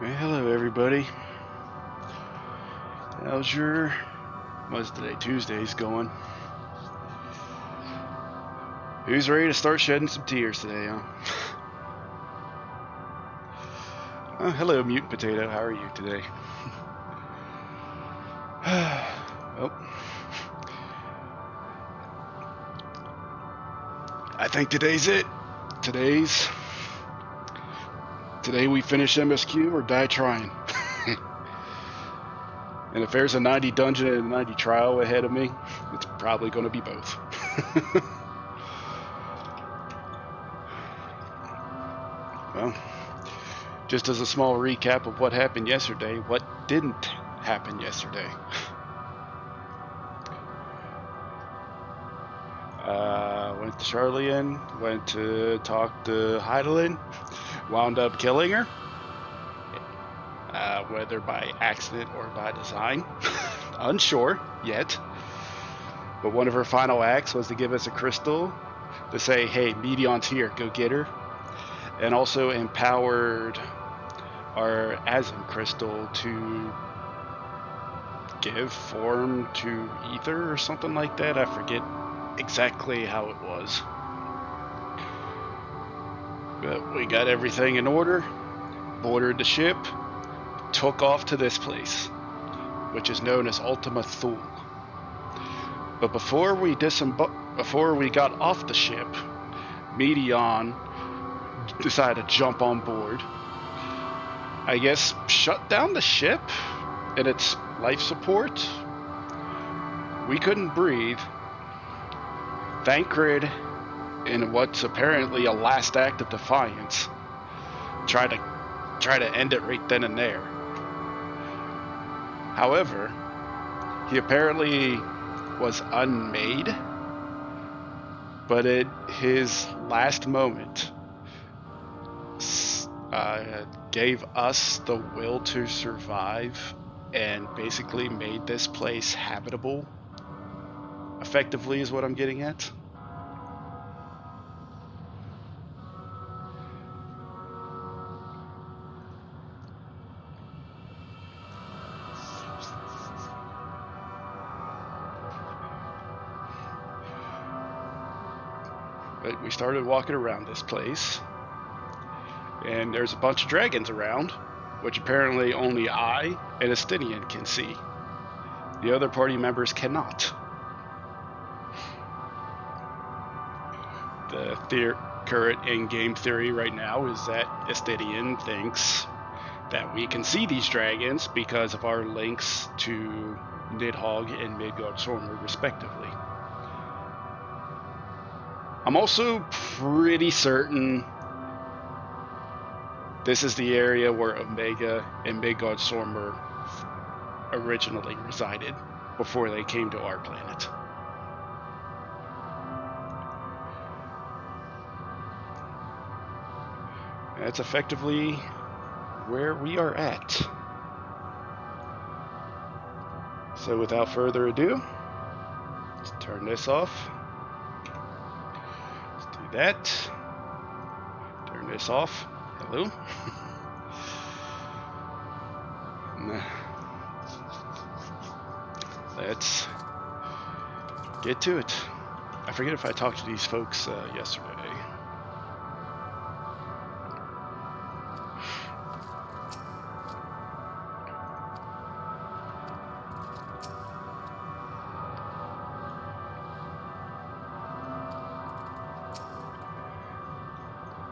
Well, hello everybody. How's your, what's today, Tuesday's going? Who's ready to start shedding some tears today, huh? Oh, hello Mutant Potato, how are you today? Well, I think today's it. Today we finish MSQ or die trying. And if there's a 90 dungeon and a 90 trial ahead of me, it's probably going to be both. Well, just as a small recap of what happened yesterday, what didn't happen yesterday. Went to Charlian, went to talk to Heidelin, wound up killing her. Whether by accident or by design, unsure yet. But one of her final acts was to give us a crystal to say, hey, Medion's here, go get her. And also empowered our Asm crystal to give form to ether or something like that. I forget exactly how it was. But we got everything in order, boarded the ship, took off to this place, which is known as Ultima Thule. But before we got off the ship, Medion decided to jump on board. I guess shut down the ship and its life support. We couldn't breathe. Thancred, in what's apparently a last act of defiance, tried to end it right then and there. However, he apparently was unmade, but at his last moment gave us the will to survive and basically made this place habitable, effectively, is what I'm getting at. But we started walking around this place, and there's a bunch of dragons around, which apparently only I and Estinian can see. The other party members cannot. The current in-game theory right now is that Estinian thinks that we can see these dragons because of our links to Nidhogg and Midgardsormr, respectively. I'm also pretty certain this is the area where Omega and Midgardsormr originally resided before they came to our planet. That's effectively where we are at. So without further ado, let's turn this off. That. Turn this off. Hello. Let's get to it. I forget if I talked to these folks yesterday.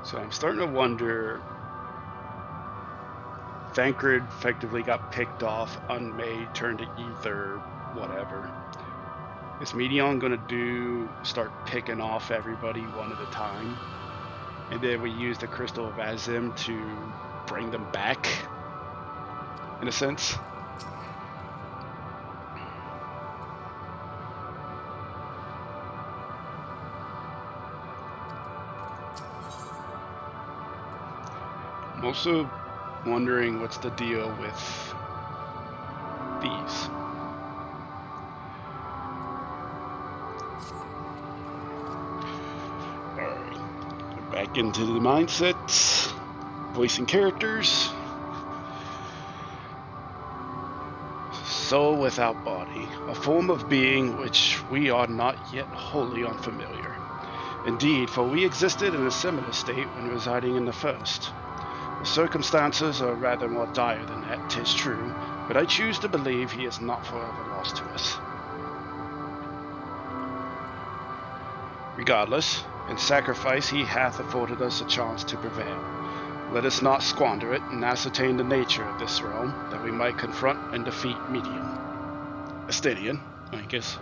So I'm starting to wonder, Thancred effectively got picked off, unmade, turned to ether, whatever. Is Medion gonna start picking off everybody one at a time? And then we use the Crystal of Azim to bring them back, in a sense? I'm also wondering what's the deal with these. Alright, back into the mindset, voicing characters. soul without body, a form of being which we are not yet wholly unfamiliar. Indeed, for we existed in a similar state when residing in the first. The circumstances are rather more dire than that, 'tis true, but I choose to believe he is not forever lost to us. Regardless, in sacrifice he hath afforded us a chance to prevail. Let us not squander it and ascertain the nature of this realm, that we might confront and defeat Medium. Astidian, Angus,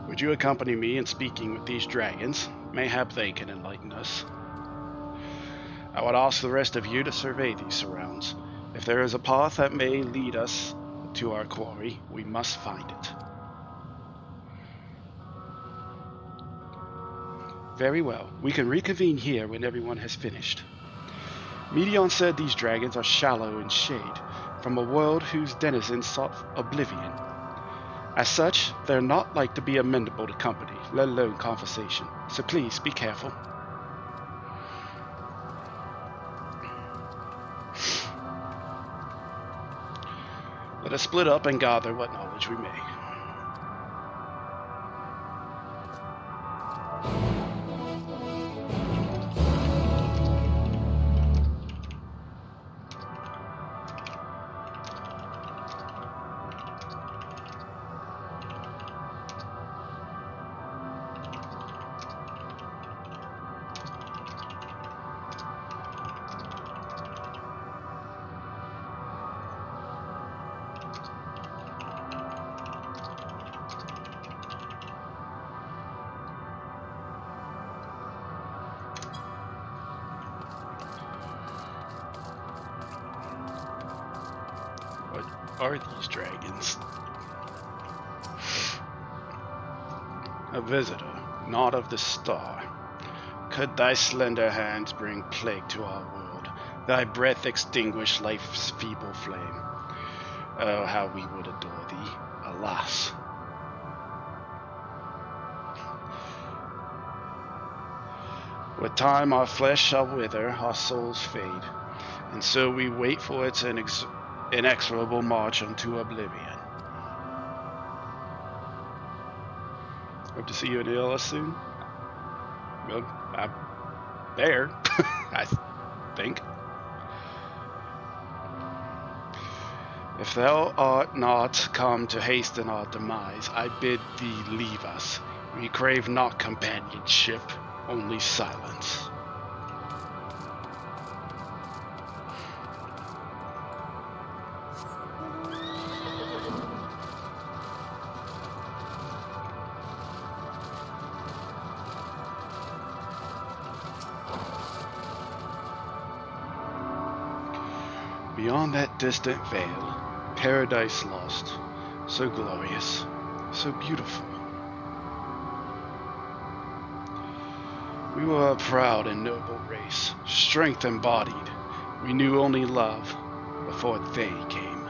would you accompany me in speaking with these dragons? Mayhap they can enlighten us. I would ask the rest of you to survey these surrounds. If there is a path that may lead us to our quarry, we must find it. Very well. We can reconvene here when everyone has finished. Medion said these dragons are shallow in shade, from a world whose denizens sought oblivion. As such, they're not like to be amenable to company, let alone conversation, so please be careful. Let us split up and gather what knowledge we may. Are these dragons? A visitor, not of the star. Could thy slender hands bring plague to our world, thy breath extinguish life's feeble flame? Oh, how we would adore thee, alas! With time our flesh shall wither, our souls fade, and so we wait for its inexorable march unto oblivion. Hope to see you in ALS soon. Well, I'm there, I think. If thou art not come to hasten our demise, I bid thee leave us. We crave not companionship, only silence. Beyond that distant veil, paradise lost, so glorious, so beautiful. We were a proud and noble race, strength embodied. We knew only love before they came.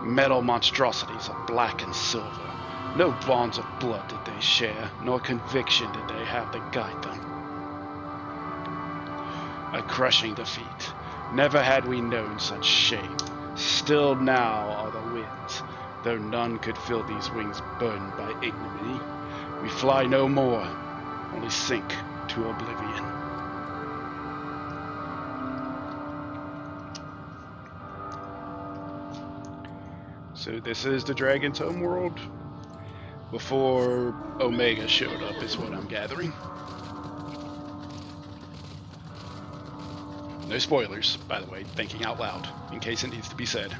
Metal monstrosities of black and silver, no bonds of blood did they share, nor conviction did they have to guide them. A crushing defeat. Never had we known such shame. Still now are the winds, though none could feel these wings burdened by ignominy. We fly no more, only sink to oblivion. So this is the Dragon's homeworld before Omega showed up, is what I'm gathering. No spoilers, by the way, thinking out loud, in case it needs to be said.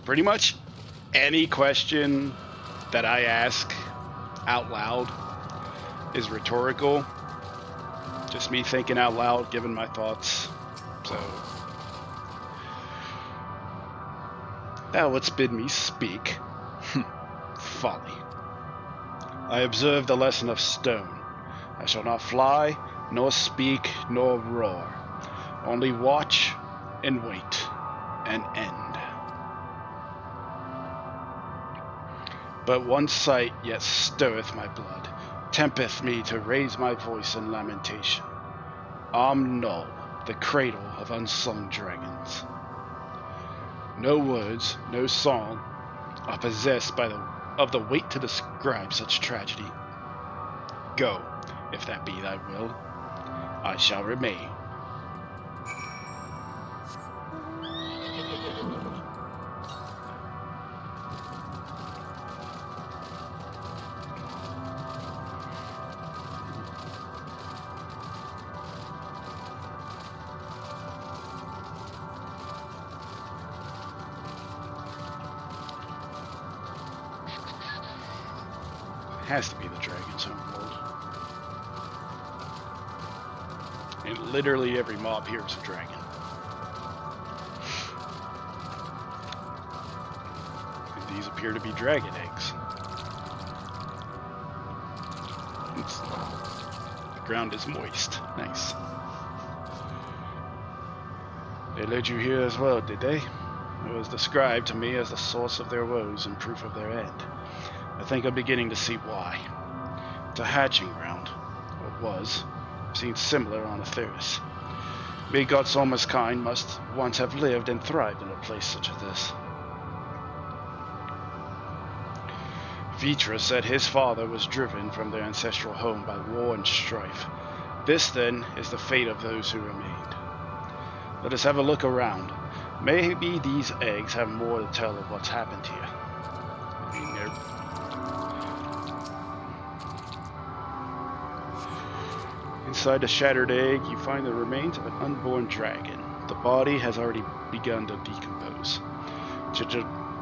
Pretty much any question that I ask out loud is rhetorical. Just me thinking out loud, giving my thoughts. So, thou wouldst bid me speak. Folly. I observe the lesson of stone. I shall not fly, nor speak, nor roar. Only watch and wait and end. But one sight yet stirreth my blood, tempteth me to raise my voice in lamentation. Null, the cradle of unsung dragons. No words, no song are possessed of the weight to describe such tragedy. Go, if that be thy will. I shall remain. Has to be the dragon's homeworld. And literally every mob here is a dragon. And these appear to be dragon eggs. The ground is moist. Nice. They led you here as well, did they? It was described to me as the source of their woes and proof of their end. I think I'm beginning to see why. It's a hatching ground, or it was. I've seen similar on Atheris. May Godsoma's kind must once have lived and thrived in a place such as this. Vitra said his father was driven from their ancestral home by war and strife. This, then, is the fate of those who remained. Let us have a look around. Maybe these eggs have more to tell of what's happened here. I mean, they're... Inside the shattered egg, you find the remains of an unborn dragon. The body has already begun to decompose.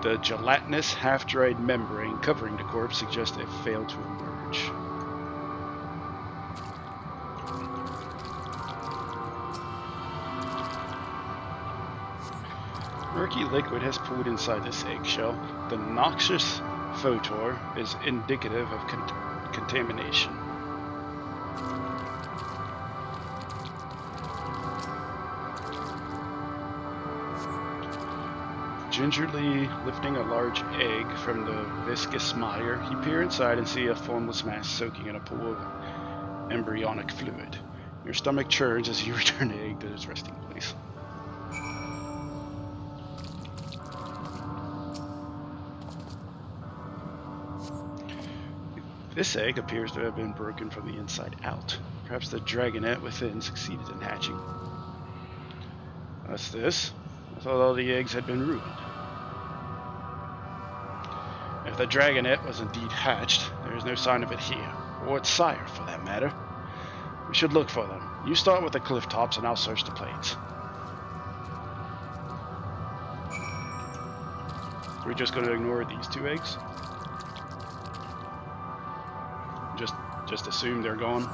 The gelatinous, half-dried membrane covering the corpse suggests it failed to emerge. Murky liquid has pooled inside this eggshell. The noxious photor is indicative of contamination. Gingerly lifting a large egg from the viscous mire, you peer inside and see a formless mass soaking in a pool of embryonic fluid. Your stomach churns as you return the egg to its resting place. This egg appears to have been broken from the inside out. Perhaps the dragonette within succeeded in hatching. What's this? I thought all the eggs had been ruined. If the dragonette was indeed hatched, there is no sign of it here, or its sire for that matter. We should look for them. You start with the cliff tops and I'll search the plains. We're just going to ignore these two eggs? Just assume they're gone?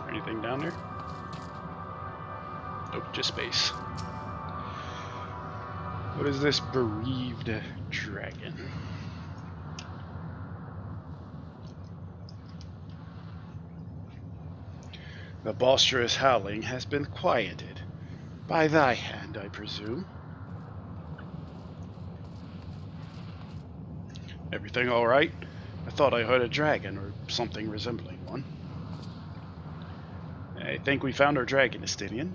Anything down there? Nope, just space. What is this bereaved dragon? The boisterous howling has been quieted. By thy hand, I presume. Everything all right? I thought I heard a dragon or something resembling one. I think we found our dragon, Estinian.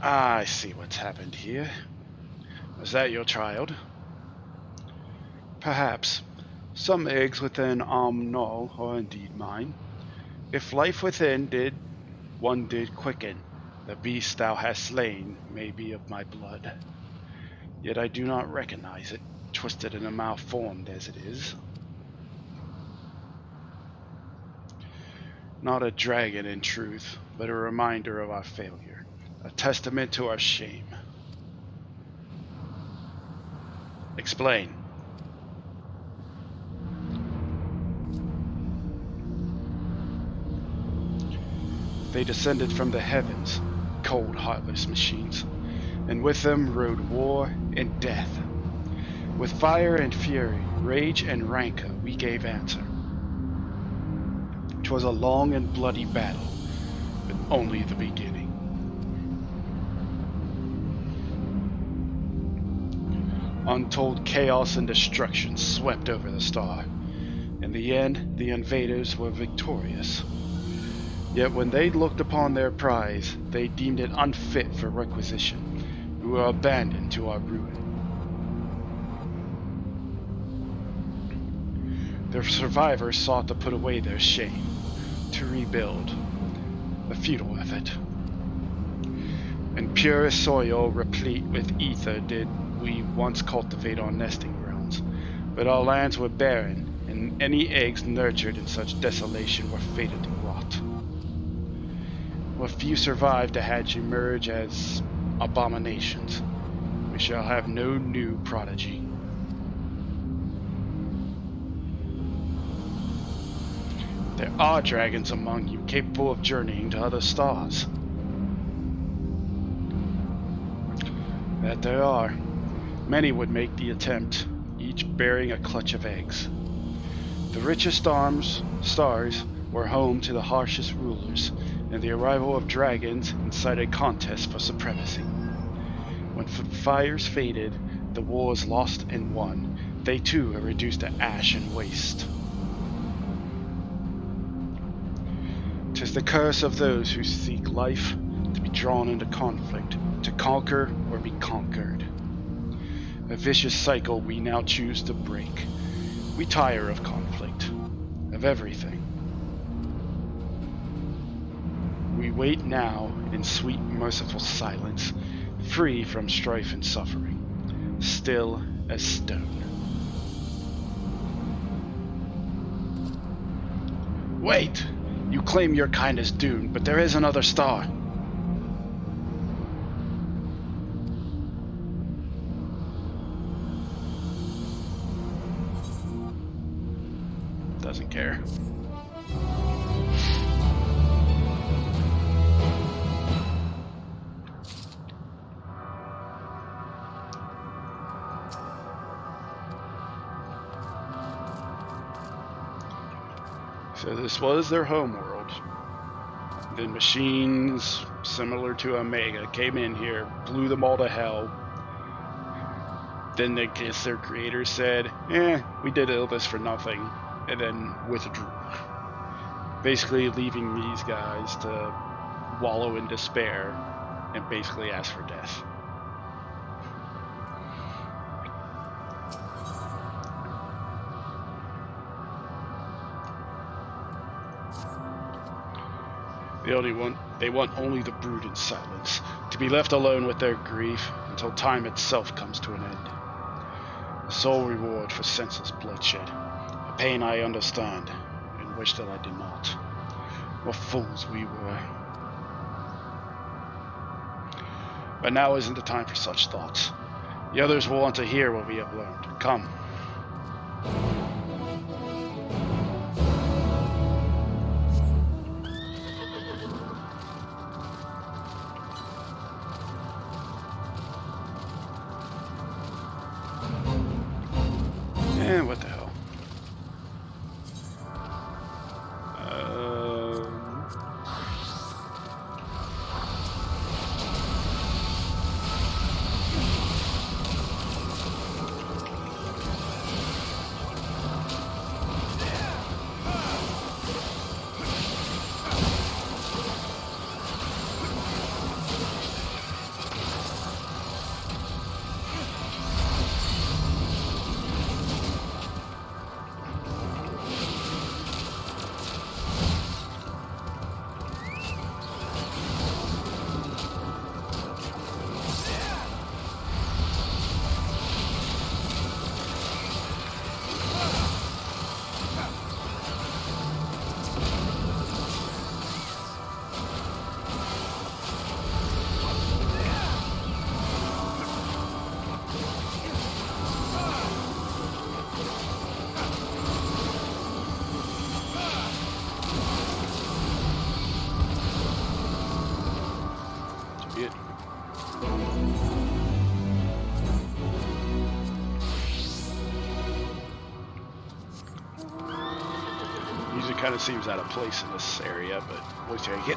I see what's happened here. Was that your child? Perhaps. Some eggs within null are indeed mine. If life within did quicken, the beast thou hast slain may be of my blood. Yet I do not recognize it, twisted and malformed as it is. Not a dragon in truth, but a reminder of our failure, a testament to our shame. Explain. They descended from the heavens, cold, heartless machines, and with them rode war and death. With fire and fury, rage and rancor, we gave answer. 'Twas a long and bloody battle, but only the beginning. Untold chaos and destruction swept over the star. In the end, the invaders were victorious. Yet when they looked upon their prize, they deemed it unfit for requisition. We were abandoned to our ruin. The survivors sought to put away their shame, to rebuild, a futile effort. In pure soil replete with ether did we once cultivate our nesting grounds, but our lands were barren, and any eggs nurtured in such desolation were fated to rot. What few survived to hatch emerge as abominations. We shall have no new prodigy. There are dragons among you capable of journeying to other stars. That there are. Many would make the attempt, each bearing a clutch of eggs. The richest stars were home to the harshest rulers, and the arrival of dragons incited contests for supremacy. When fires faded, the wars lost and won. They too are reduced to ash and waste. 'Tis the curse of those who seek life to be drawn into conflict, to conquer or be conquered. A vicious cycle we now choose to break. We tire of conflict, of everything. We wait now in sweet, merciful silence, free from strife and suffering, still as stone. Wait! You claim your kind is doomed, but there is another star. Doesn't care. So this was their homeworld. Then machines similar to Omega came in here, blew them all to hell. Then their creator said, we did all this for nothing, and then withdrew. Basically leaving these guys to wallow in despair and basically ask for death. They want only the brood in silence, to be left alone with their grief until time itself comes to an end. The sole reward for senseless bloodshed, a pain I understand and wish that I did not. What fools we were. But now isn't the time for such thoughts. The others will want to hear what we have learned. Come. What the hell? kind of seems out of place in this area, but we'll take it.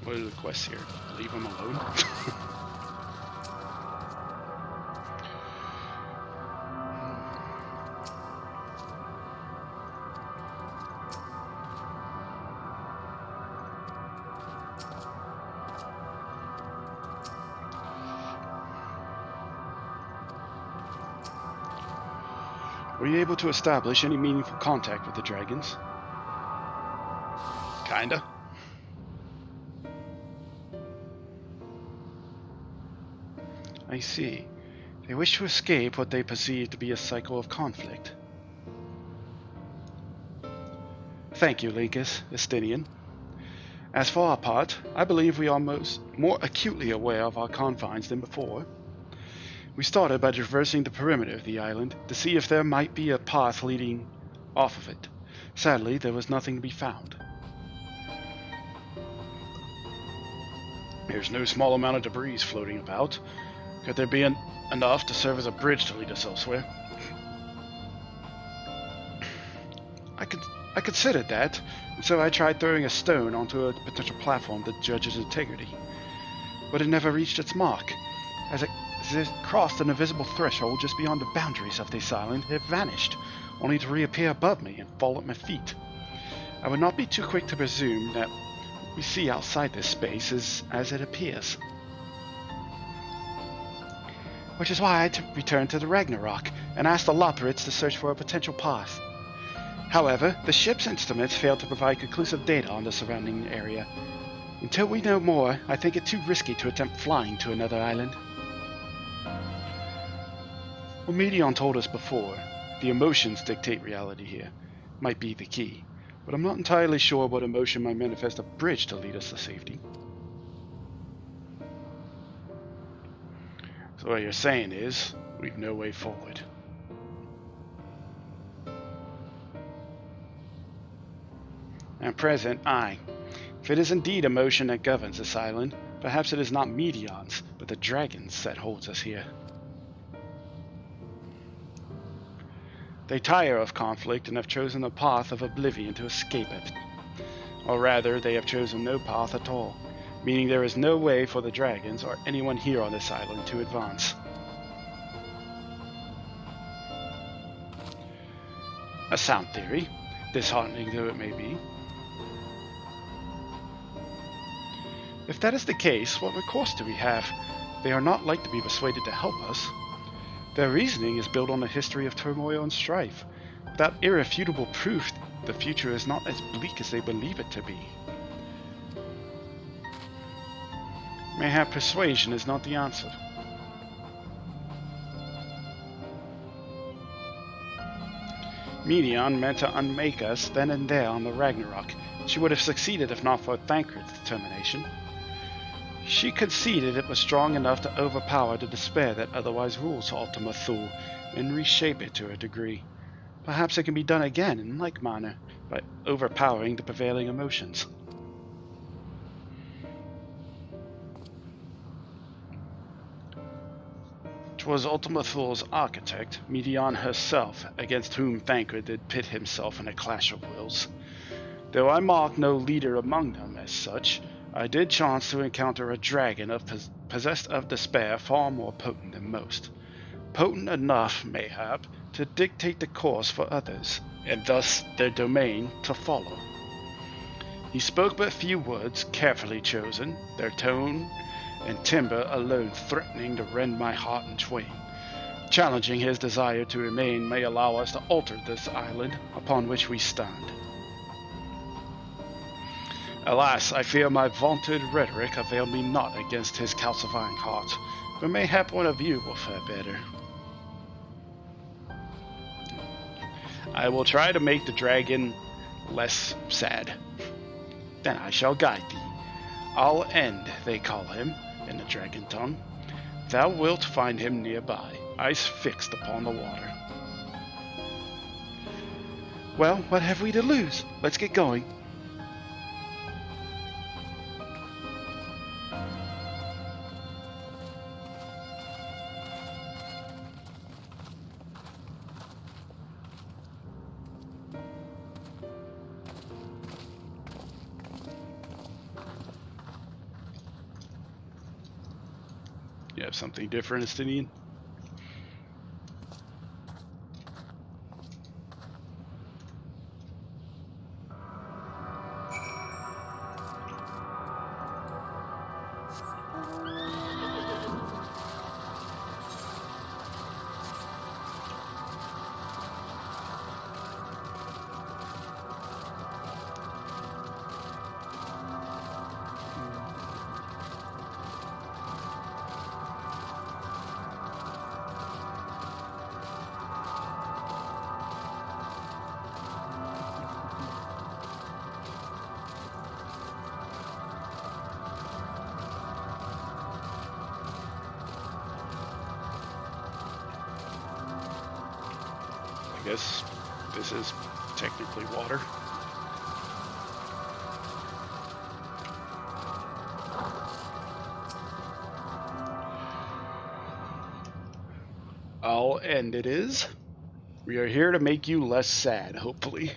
What are the quests here? Leave him alone? Were you able to establish any meaningful contact with the dragons? Kinda. I see. They wish to escape what they perceive to be a cycle of conflict. Thank you, Linkus, Estinian. As for our part, I believe we are more acutely aware of our confines than before. We started by traversing the perimeter of the island to see if there might be a path leading off of it. Sadly, there was nothing to be found. There's no small amount of debris floating about. Could there be enough to serve as a bridge to lead us elsewhere? I considered that, and so I tried throwing a stone onto a potential platform to judge its integrity. But it never reached its mark. As it crossed an invisible threshold just beyond the boundaries of this island, it vanished, only to reappear above me and fall at my feet. I would not be too quick to presume that what we see outside this space is as it appears. Which is why I returned to the Ragnarok and asked the Loporits to search for a potential path. However, the ship's instruments failed to provide conclusive data on the surrounding area. Until we know more, I think it too risky to attempt flying to another island. Well, Medion told us before, the emotions dictate reality here. Might be the key, but I'm not entirely sure what emotion might manifest a bridge to lead us to safety. So what you're saying is, we've no way forward. At present, aye. If it is indeed emotion that governs this island, perhaps it is not Medions, but the dragons that holds us here. They tire of conflict and have chosen the path of oblivion to escape it. Or rather, they have chosen no path at all, meaning there is no way for the dragons or anyone here on this island to advance. A sound theory, disheartening though it may be. If that is the case, what recourse do we have? They are not like to be persuaded to help us. Their reasoning is built on a history of turmoil and strife. Without irrefutable proof, the future is not as bleak as they believe it to be. Mayhap persuasion is not the answer. Medion meant to unmake us then and there on the Ragnarok. She would have succeeded if not for Thancred's determination. She conceded it was strong enough to overpower the despair that otherwise rules Ultima Thule and reshape it to a degree. Perhaps it can be done again in like manner, by overpowering the prevailing emotions. Twas Ultima Thule's architect, Medion herself, against whom Thancred did pit himself in a clash of wills. Though I mark no leader among them as such, I did chance to encounter a dragon possessed of despair far more potent than most. Potent enough, mayhap, to dictate the course for others, and thus their domain to follow. He spoke but few words, carefully chosen, their tone and timbre alone threatening to rend my heart in twain. Challenging his desire to remain may allow us to alter this island upon which we stand. Alas, I fear my vaunted rhetoric availed me not against his calcifying heart, but mayhap one of you will fare better. I will try to make the dragon less sad. Then I shall guide thee. I'll end, they call him, in the dragon tongue. Thou wilt find him nearby, eyes fixed upon the water. Well, what have we to lose? Let's get going. You have something different, Estinian? I guess this is technically water. I'll end it is. We are here to make you less sad, hopefully.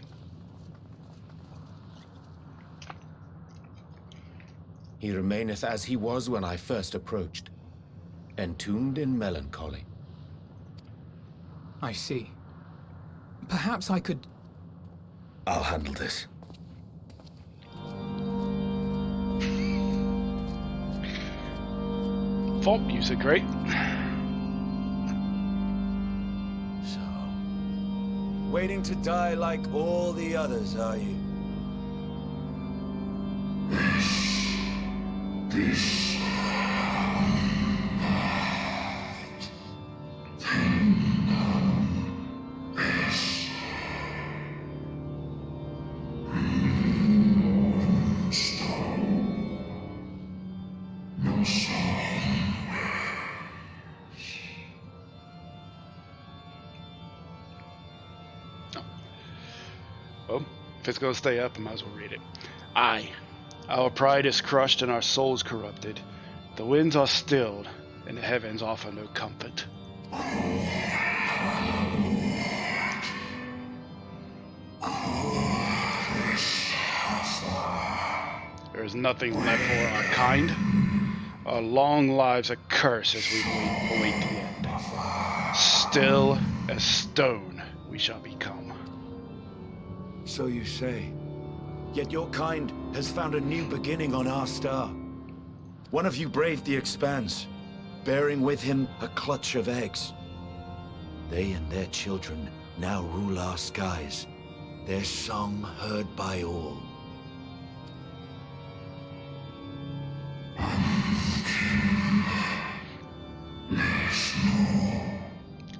He remaineth as he was when I first approached, entombed in melancholy. I see. Perhaps I could... I'll handle this. Vault music, right? So, waiting to die like all the others, are you? Well, if it's going to stay up, I might as well read it. Aye, our pride is crushed and our souls corrupted. The winds are stilled, and the heavens offer no comfort. There is nothing left for our kind. Our long lives a curse as we await the end. Still as stone we shall become. So you say. Yet your kind has found a new beginning on our star. One of you braved the expanse, bearing with him a clutch of eggs. They and their children now rule our skies, their song heard by all.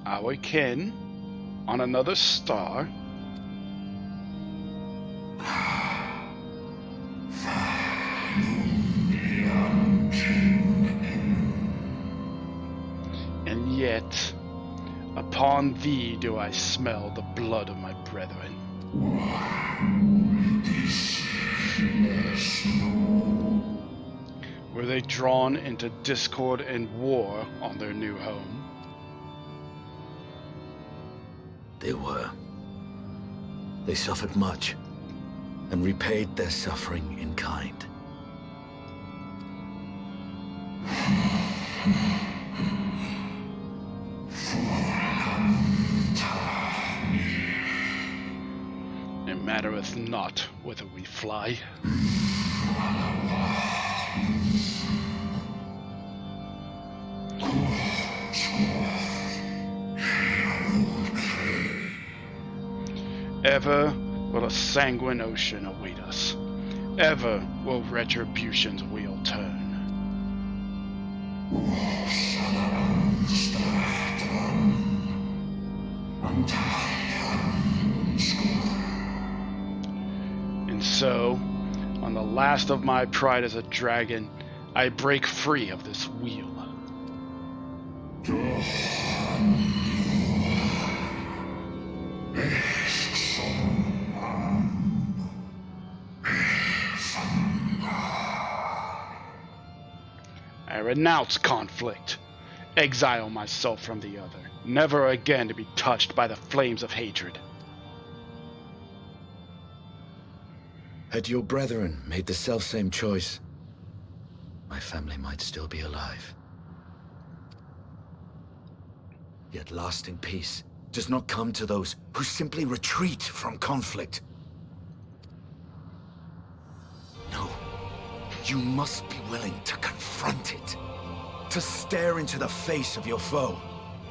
Our kin on another star. And yet, upon thee do I smell the blood of my brethren. Were they drawn into discord and war on their new home? They were. They suffered much, and repaid their suffering in kind. It mattereth not whither we fly. Ever will a sanguine ocean await us. Ever will retribution's wheel turn. And so, on the last of my pride as a dragon, I break free of this wheel. I renounce conflict, exile myself from the other, never again to be touched by the flames of hatred. Had your brethren made the selfsame choice, my family might still be alive. Yet lasting peace does not come to those who simply retreat from conflict. No, you must be willing to confront it, to stare into the face of your foe,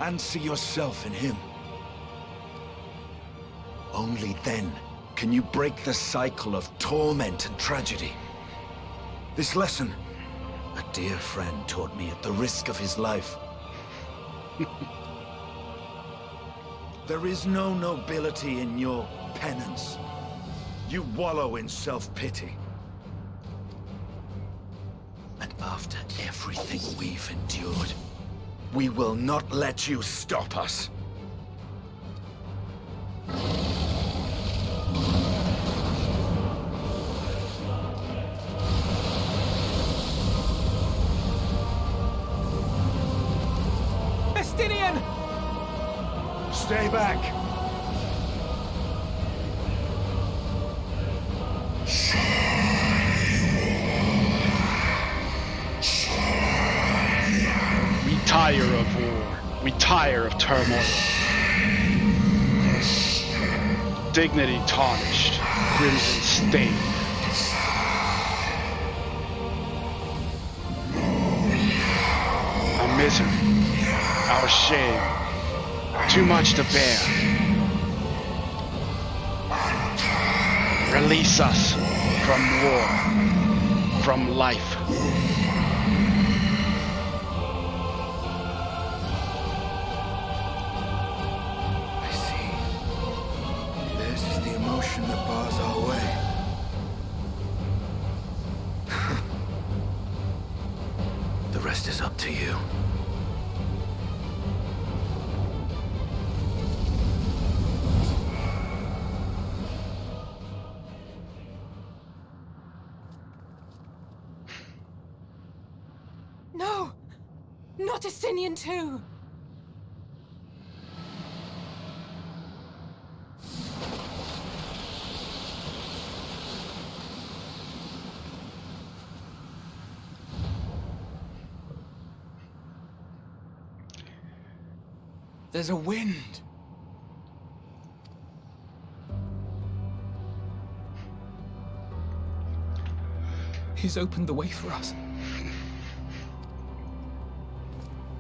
and see yourself in him. Only then can you break the cycle of torment and tragedy. This lesson, a dear friend taught me at the risk of his life. There is no nobility in your penance. You wallow in self-pity. And after everything we've endured, we will not let you stop us. Estinian! Stay back! We tire of war. We tire of turmoil. Dignity tarnished, crimson stained. Our misery, our shame, too much to bear. Release us from war, from life. I see. Theirs is the emotion that bars our way. The rest is up to you. No! Not Estinian too! There's a wind. He's opened the way for us.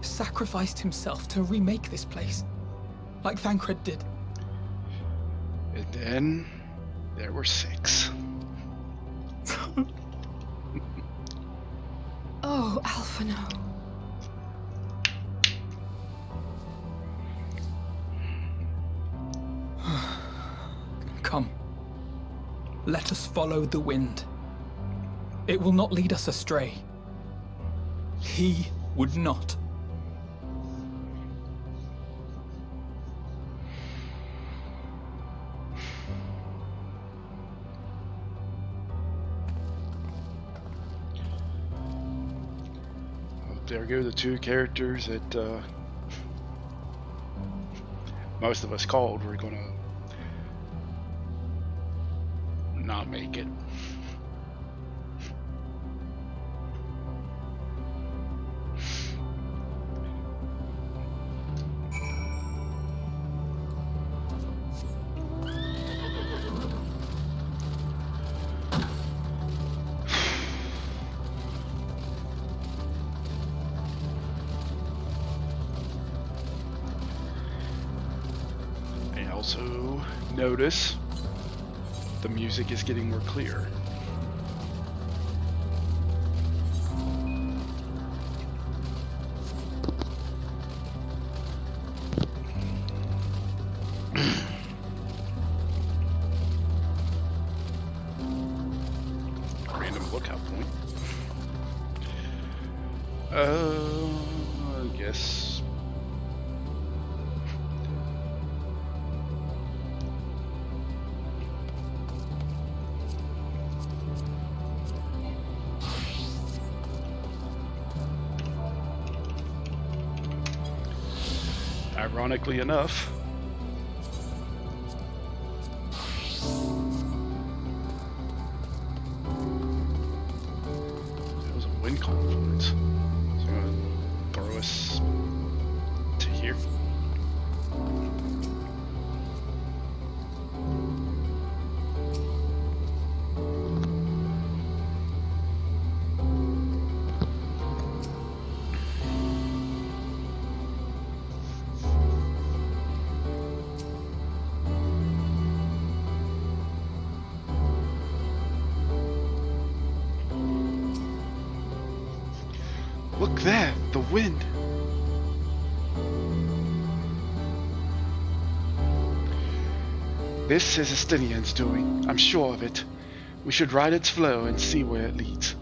Sacrificed himself to remake this place, like Thancred did. And then there were 6. Oh, Alphino. Come. Let us follow the wind. It will not lead us astray. He would not. There go the 2 characters that most of us called were gonna not make it. Also notice the music is getting more clear. lookout point. I guess. Ironically enough, there was a wind confluence. So I'm going to throw us to here. Look there, the wind. This is Estinian's doing, I'm sure of it. We should ride its flow and see where it leads.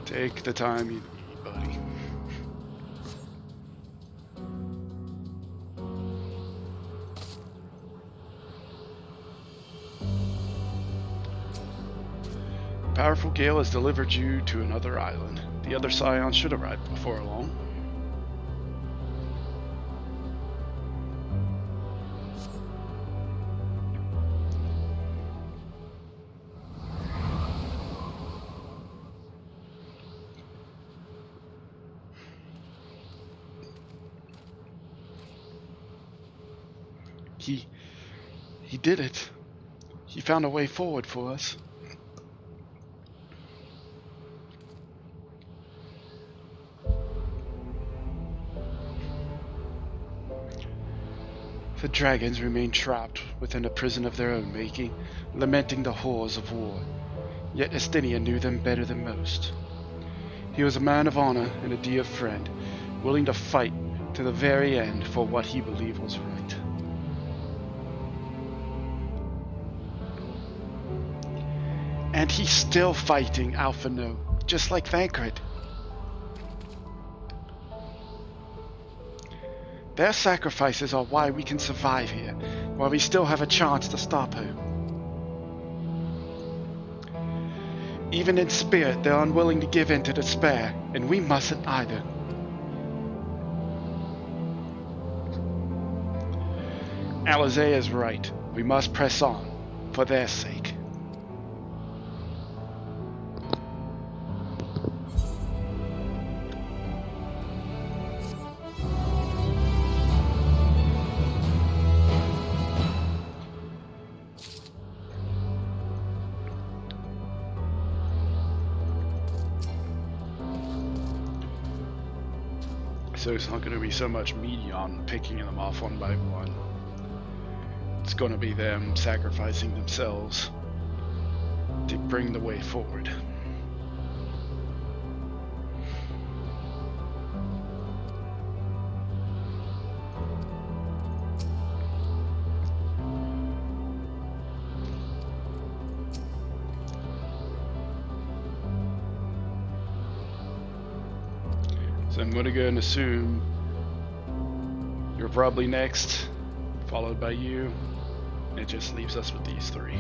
Take the time you need, buddy. Powerful gale has delivered you to another island. The other scions should arrive before long. He did it. He found a way forward for us. The dragons remain trapped within a prison of their own making, lamenting the horrors of war. Yet Estinian knew them better than most. He was a man of honor and a dear friend, willing to fight to the very end for what he believed was right. And he's still fighting, Alphino, just like Thancred. Their sacrifices are why we can survive here, why we still have a chance to stop her. Even in spirit, they're unwilling to give in to despair, and we mustn't either. Alizé is right. We must press on, for their sake. So it's not going to be so much me on picking them off one by one. It's going to be them sacrificing themselves to bring the way forward. So I'm going to go and assume you're probably next, followed by you. It just leaves us with these three.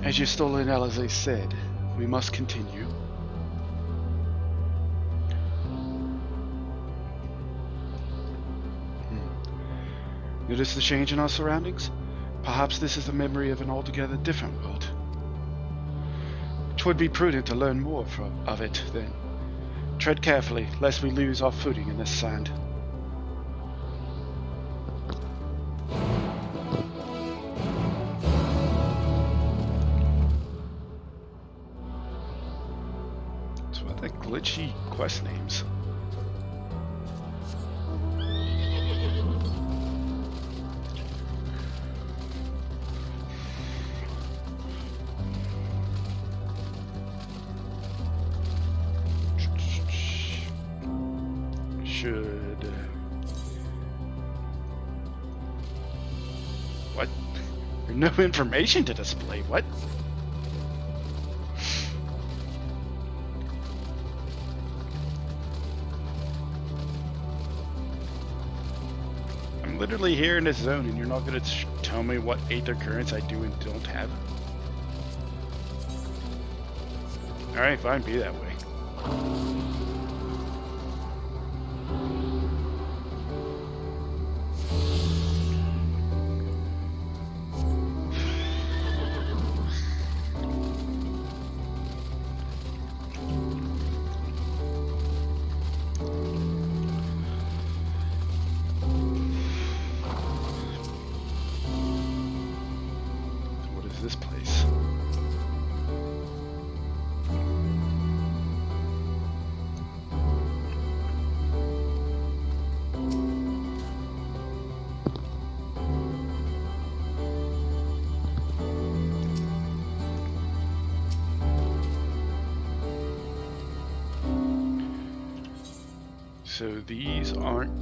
As your stolen Alizé said, we must continue. Notice the change in our surroundings? Perhaps this is the memory of an altogether different world. 'Twould be prudent to learn more of it, then. Tread carefully, lest we lose our footing in this sand. That's what the glitchy quest names. should... What? There's no information to display. What? I'm literally here in this zone and you're not going to tell me what aether currents I do and don't have. Alright, fine, be that way. What is this place? So these aren't...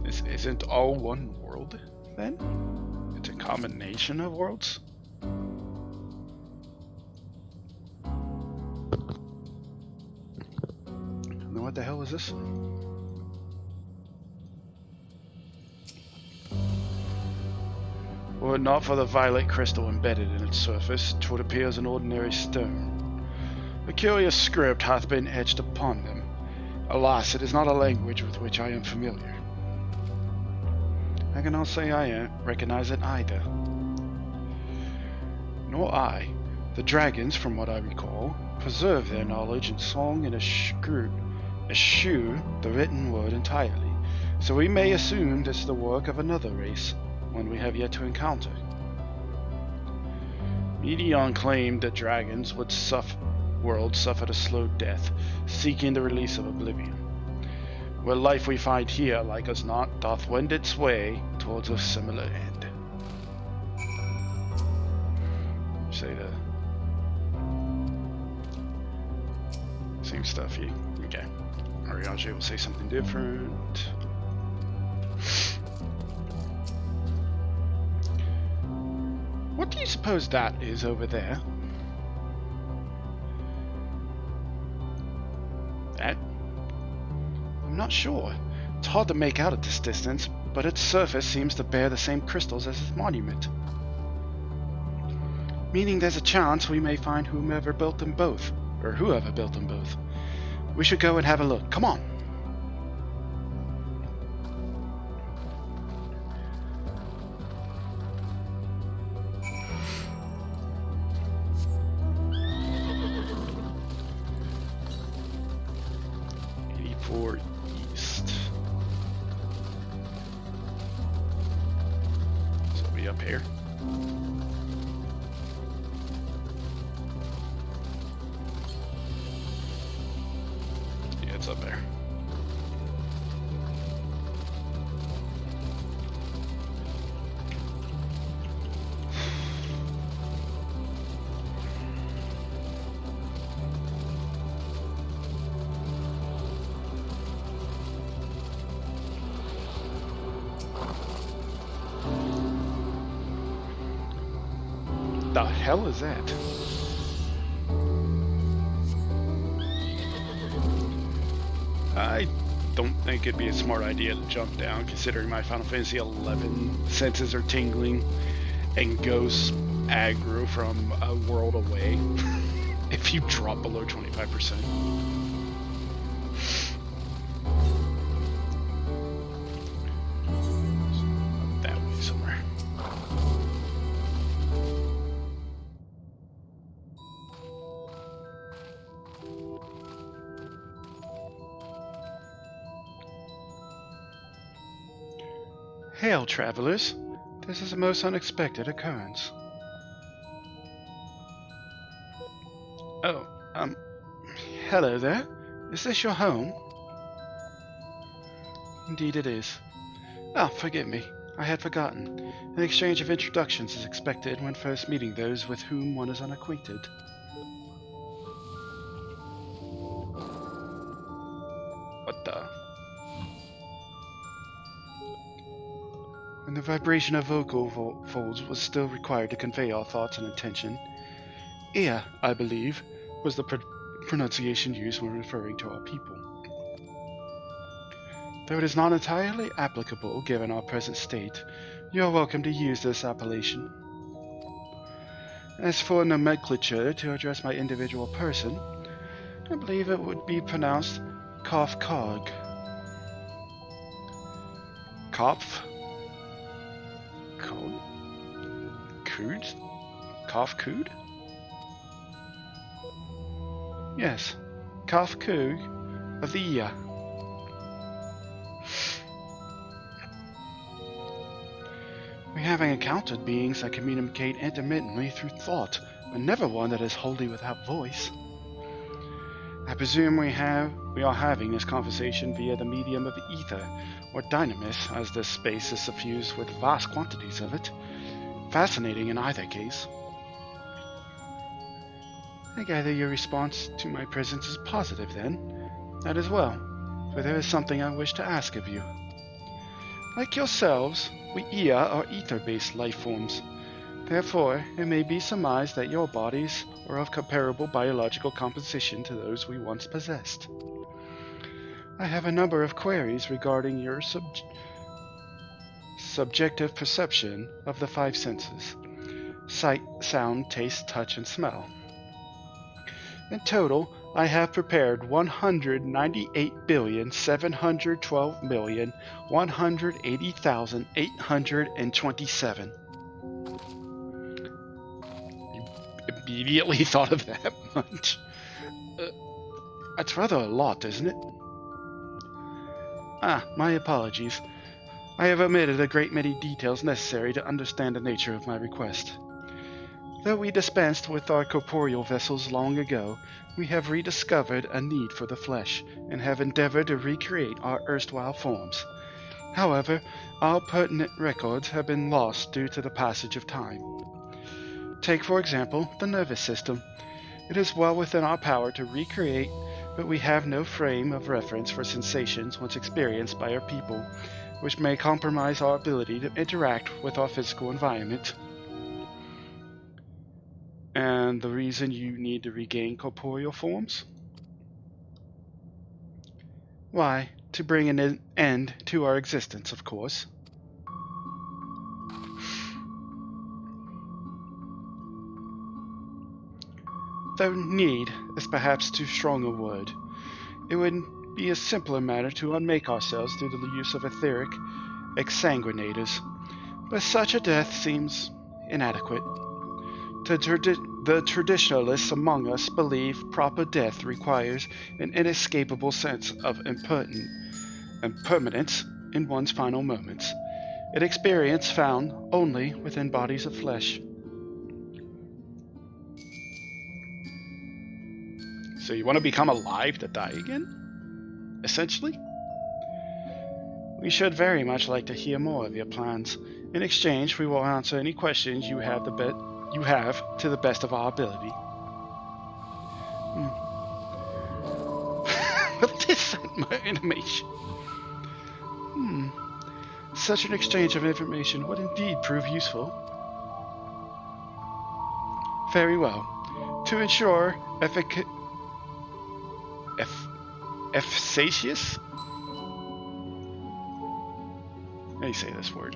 This isn't all one world, then? It's a combination of worlds? And then what the hell is this? Were it not for the violet crystal embedded in its surface, 'twould appear as an ordinary stone. A curious script hath been etched upon them. Alas, it is not a language with which I am familiar. I cannot say I recognize it either. Nor I. The dragons, from what I recall, preserve their knowledge in song and eschew the written word entirely, so we may assume this is the work of another race, one we have yet to encounter. Medion claimed that dragons would world suffered a slow death, seeking the release of oblivion. Where life we find here, like as not, doth wend its way towards a similar end. Say the same stuff here. Okay. Ariaje will say something different. What do you suppose that is over there? That? I'm not sure. It's hard to make out at this distance, but its surface seems to bear the same crystals as its monument. Meaning there's a chance we may find whomever built them both, or whoever built them both. We should go and have a look. Come on! East. So it'll be up here. Yeah, it's up there. The hell is that? I don't think it'd be a smart idea to jump down, considering my Final Fantasy XI senses are tingling and ghosts aggro from a world away if you drop below 25%. That way somewhere. Hail, travelers. This is a most unexpected occurrence. Oh, hello there. Is this your home? Indeed it is. Ah, forgive me. I had forgotten. An exchange of introductions is expected when first meeting those with whom one is unacquainted. when the vibration of vocal folds was still required to convey our thoughts and intention. Ea, I believe, was the pronunciation used when referring to our people. Though it is not entirely applicable given our present state, you are welcome to use this appellation. As for nomenclature to address my individual person, I believe it would be pronounced Kopf-Kog. Kopf? Kog? Kood? Kopf-Kood? Yes, Kopf-Koog of the Ea. We have encountered beings that communicate intermittently through thought, but never one that is wholly without voice. I presume we are having this conversation via the medium of ether, or dynamis, as this space is suffused with vast quantities of it. Fascinating in either case. I gather your response to my presence is positive, then. That is well, for there is something I wish to ask of you. Like yourselves, we Ea are ether-based life forms. Therefore, it may be surmised that your bodies are of comparable biological composition to those we once possessed. I have a number of queries regarding your subjective perception of the five senses: sight, sound, taste, touch, and smell. In total, I have prepared 198,712,180,827. You immediately thought of that much? That's rather a lot, isn't it? My apologies. I have omitted a great many details necessary to understand the nature of my request. Though we dispensed with our corporeal vessels long ago, we have rediscovered a need for the flesh, and have endeavored to recreate our erstwhile forms. However, all pertinent records have been lost due to the passage of time. Take, for example, the nervous system. It is well within our power to recreate, but we have no frame of reference for sensations once experienced by our people, which may compromise our ability to interact with our physical environment. And the reason you need to regain corporeal forms? Why, to bring an end to our existence, of course. Though need is perhaps too strong a word, it would be a simpler matter to unmake ourselves through the use of etheric exsanguinators, but such a death seems inadequate. The traditionalists among us believe proper death requires an inescapable sense of impermanence in one's final moments, an experience found only within bodies of flesh. So you want to become alive to die again? Essentially? We should very much like to hear more of your plans. In exchange, we will answer any questions you have to the best of our ability. What is that more information? Such an exchange of information would indeed prove useful. Very well. To ensure efficacious? How do you say this word?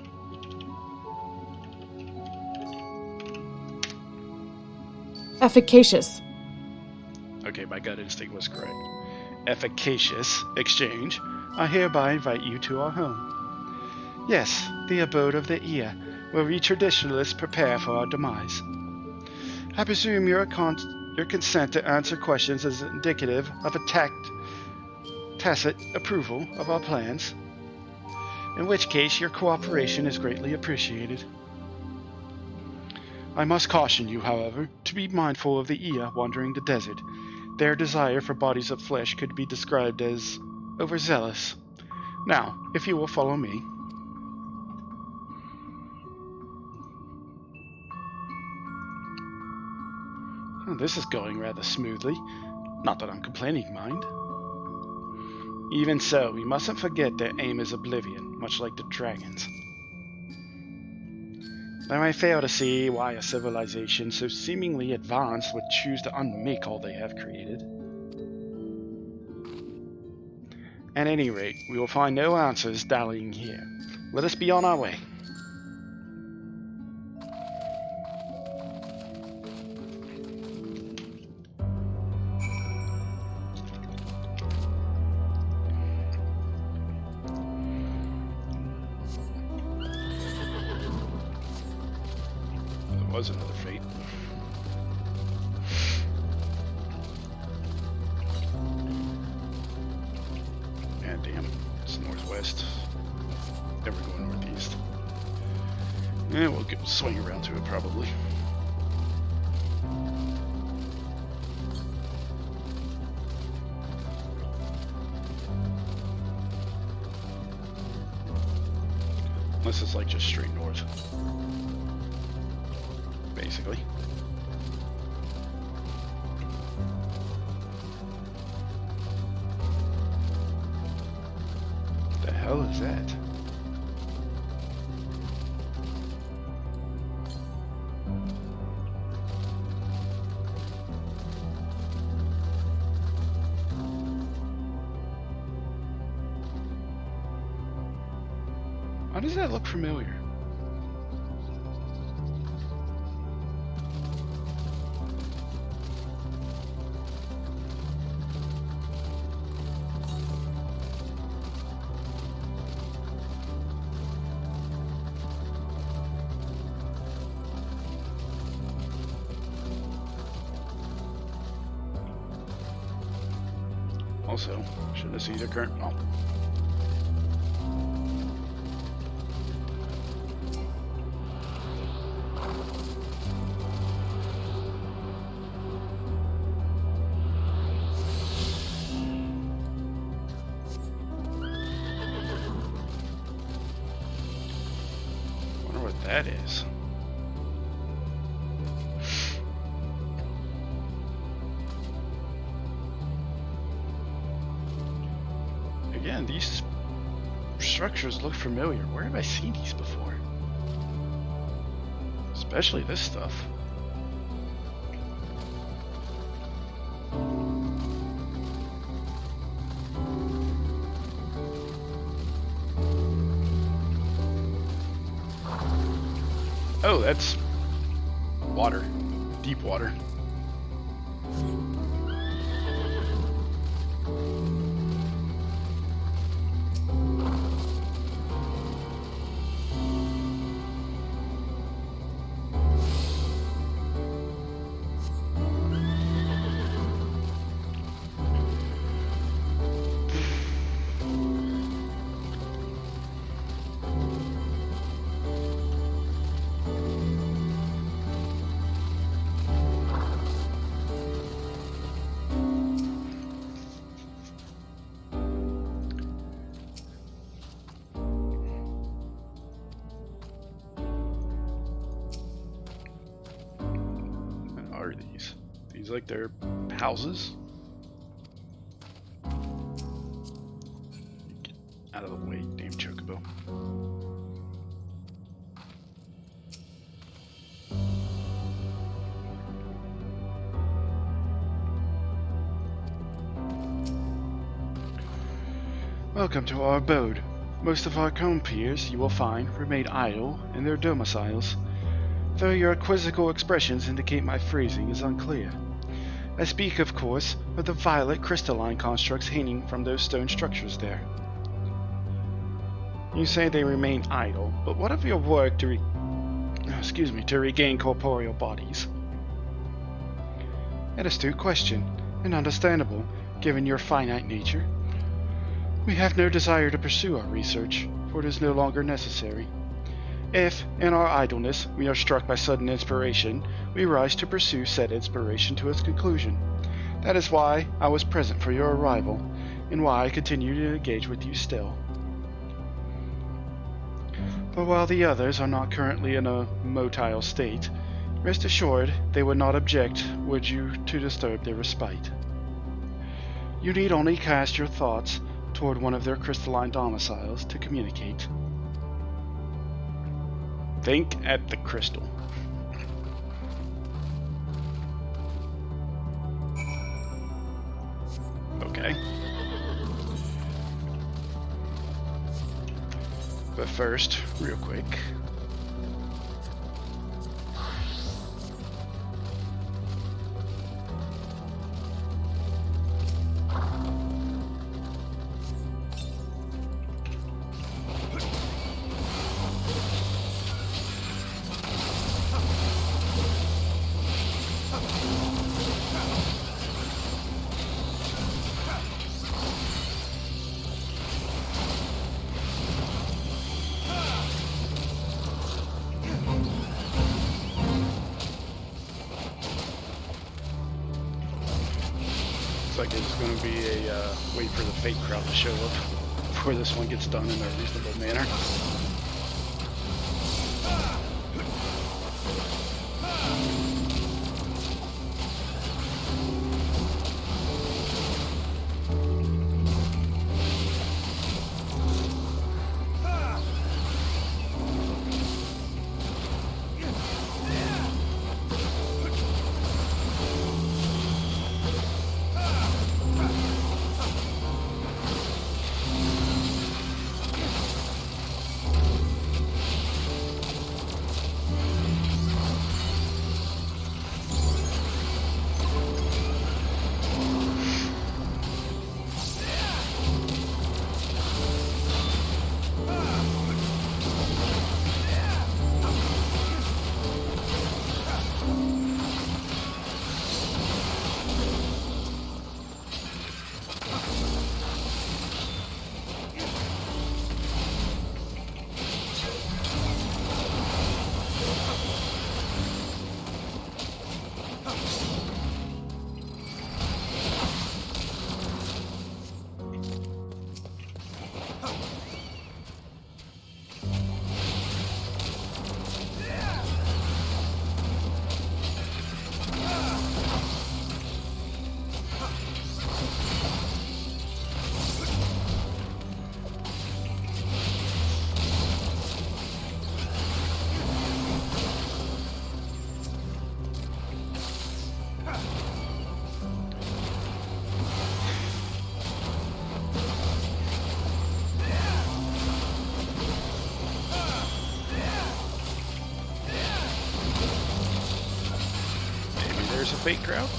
Efficacious. Okay, my gut instinct was correct. Efficacious exchange, I hereby invite you to our home. Yes, the abode of the Ea, where we traditionalists prepare for our demise. I presume your consent to answer questions is indicative of a tacit approval of our plans, in which case your cooperation is greatly appreciated. I must caution you, however, to be mindful of the Ea wandering the desert. Their desire for bodies of flesh could be described as overzealous. Now, if you will follow me. This is going rather smoothly. Not that I'm complaining, mind. Even so, we mustn't forget their aim is oblivion, much like the dragons. I may fail to see why a civilization so seemingly advanced would choose to unmake all they have created. At any rate, we will find no answers dallying here. Let us be on our way. There was another fate. God damn, it's northwest. Then we're going northeast. Yeah, we'll swing around to it probably. Unless it's like just straight north. Basically. What the hell is that? Why does that look familiar? Also, should have seen the current. Oh. Wonder what that is. Again, these structures look familiar. Where have I seen these before? Especially this stuff. Oh, that's water. Deep water. What are these? These like their houses? Get out of the way, damn chocobo. Welcome to our abode. Most of our compeers, you will find, remain idle in their domiciles, though your quizzical expressions indicate my phrasing is unclear. I speak, of course, of the violet crystalline constructs hanging from those stone structures there. You say they remain idle, but what of your work to regain corporeal bodies? An astute question, and understandable, given your finite nature. We have no desire to pursue our research, for it is no longer necessary. If, in our idleness, we are struck by sudden inspiration, we rise to pursue said inspiration to its conclusion. That is why I was present for your arrival, and why I continue to engage with you still. But while the others are not currently in a motile state, rest assured they would not object were you to disturb their respite. You need only cast your thoughts toward one of their crystalline domiciles to communicate. think at the crystal. Okay. But first, real quick. Looks like it's going to be a wait for the fake crowd to show up before this one gets done in a reasonable manner. There's a fake crowd.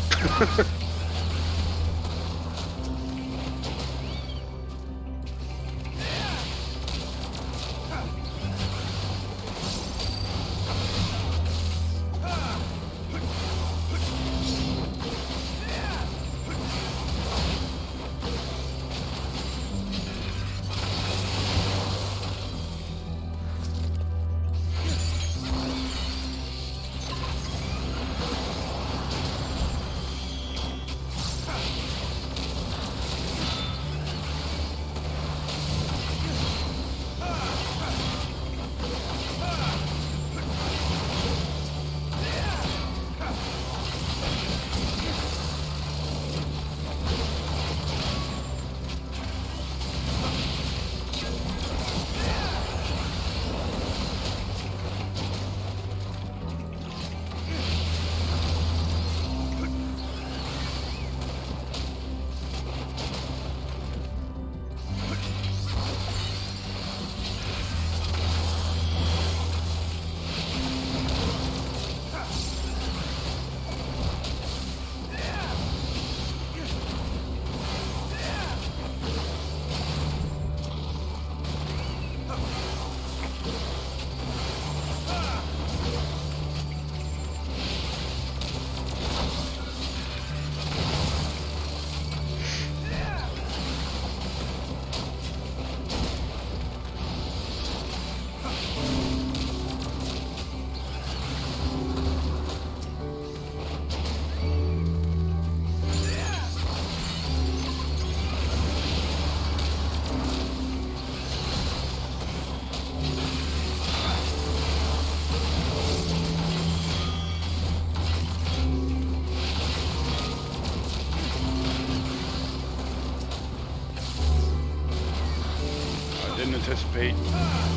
anticipate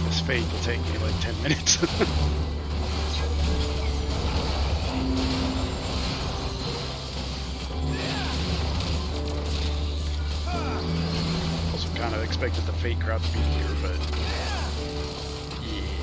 this fate will take me like 10 minutes. Also kind of expected the fate crowd to be here, but yeah.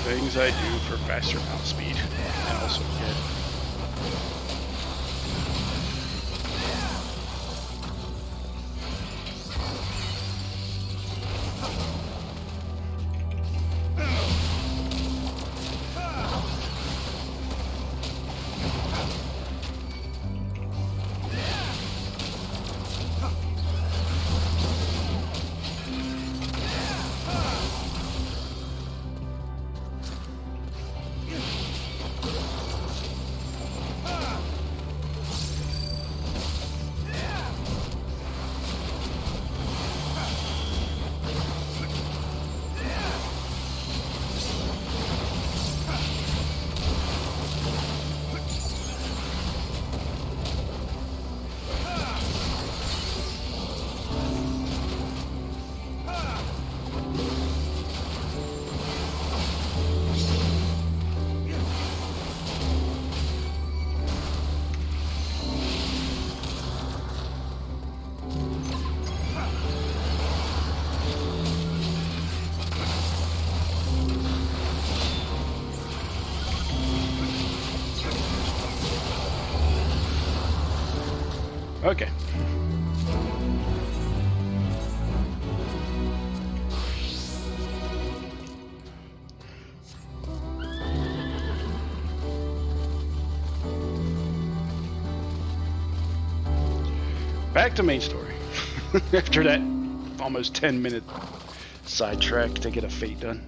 Things I do for faster mouse speed, and also get. Okay. Back to main story. After that almost 10-minute sidetrack to get a fate done.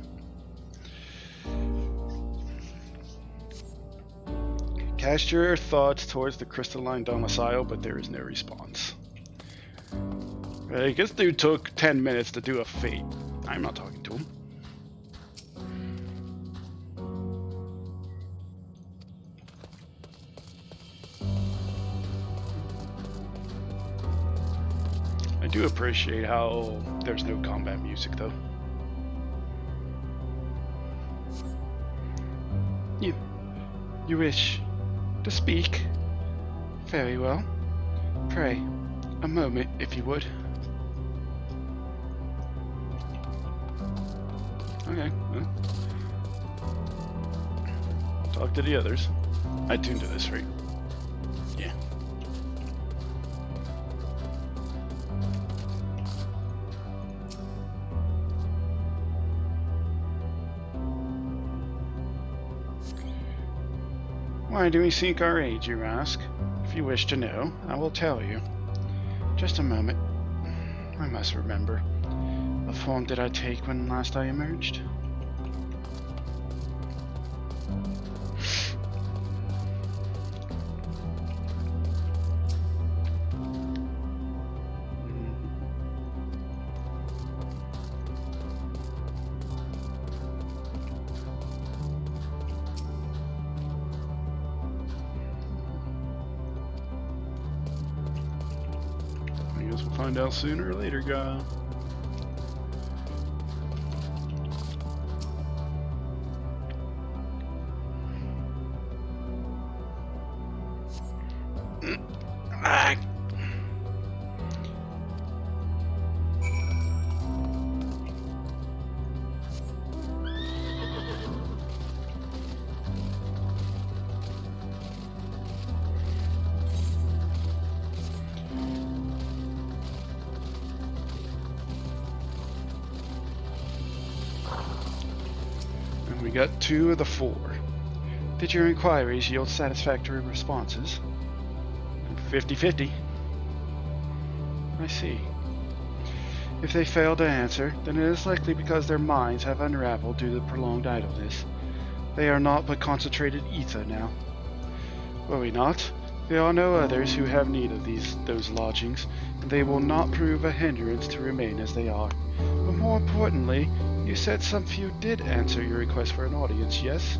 Cast your thoughts towards the crystalline domicile, but there is no response. This dude took 10 minutes to do a fate. I'm not talking to him. I do appreciate how there's no combat music, though. You wish to speak? Very well. Pray, a moment, if you would. Okay, well. Talk to the others. I tuned to this, right? Yeah. Why do we seek our aid, you ask? If you wish to know, I will tell you. Just a moment. I must remember. What form did I take when last I emerged? I guess we'll find out sooner or later, guy. Ah. And we got 2 of the 4. Did your inquiries yield satisfactory responses? 50-50. I see. If they fail to answer, then it is likely because their minds have unraveled due to prolonged idleness. They are naught but concentrated ether now. Worry not. There are no others who have need of those lodgings, and they will not prove a hindrance to remain as they are. But more importantly, you said some few did answer your request for an audience, yes?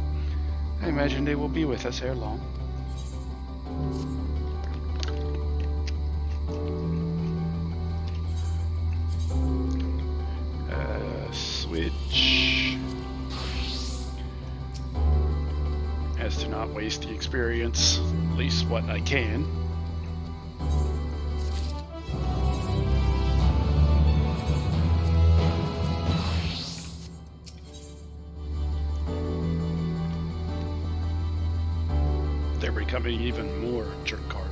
I imagine they will be with us ere long. Switch. As to not waste the experience, at least what I can. They're becoming even more jerk-garbled.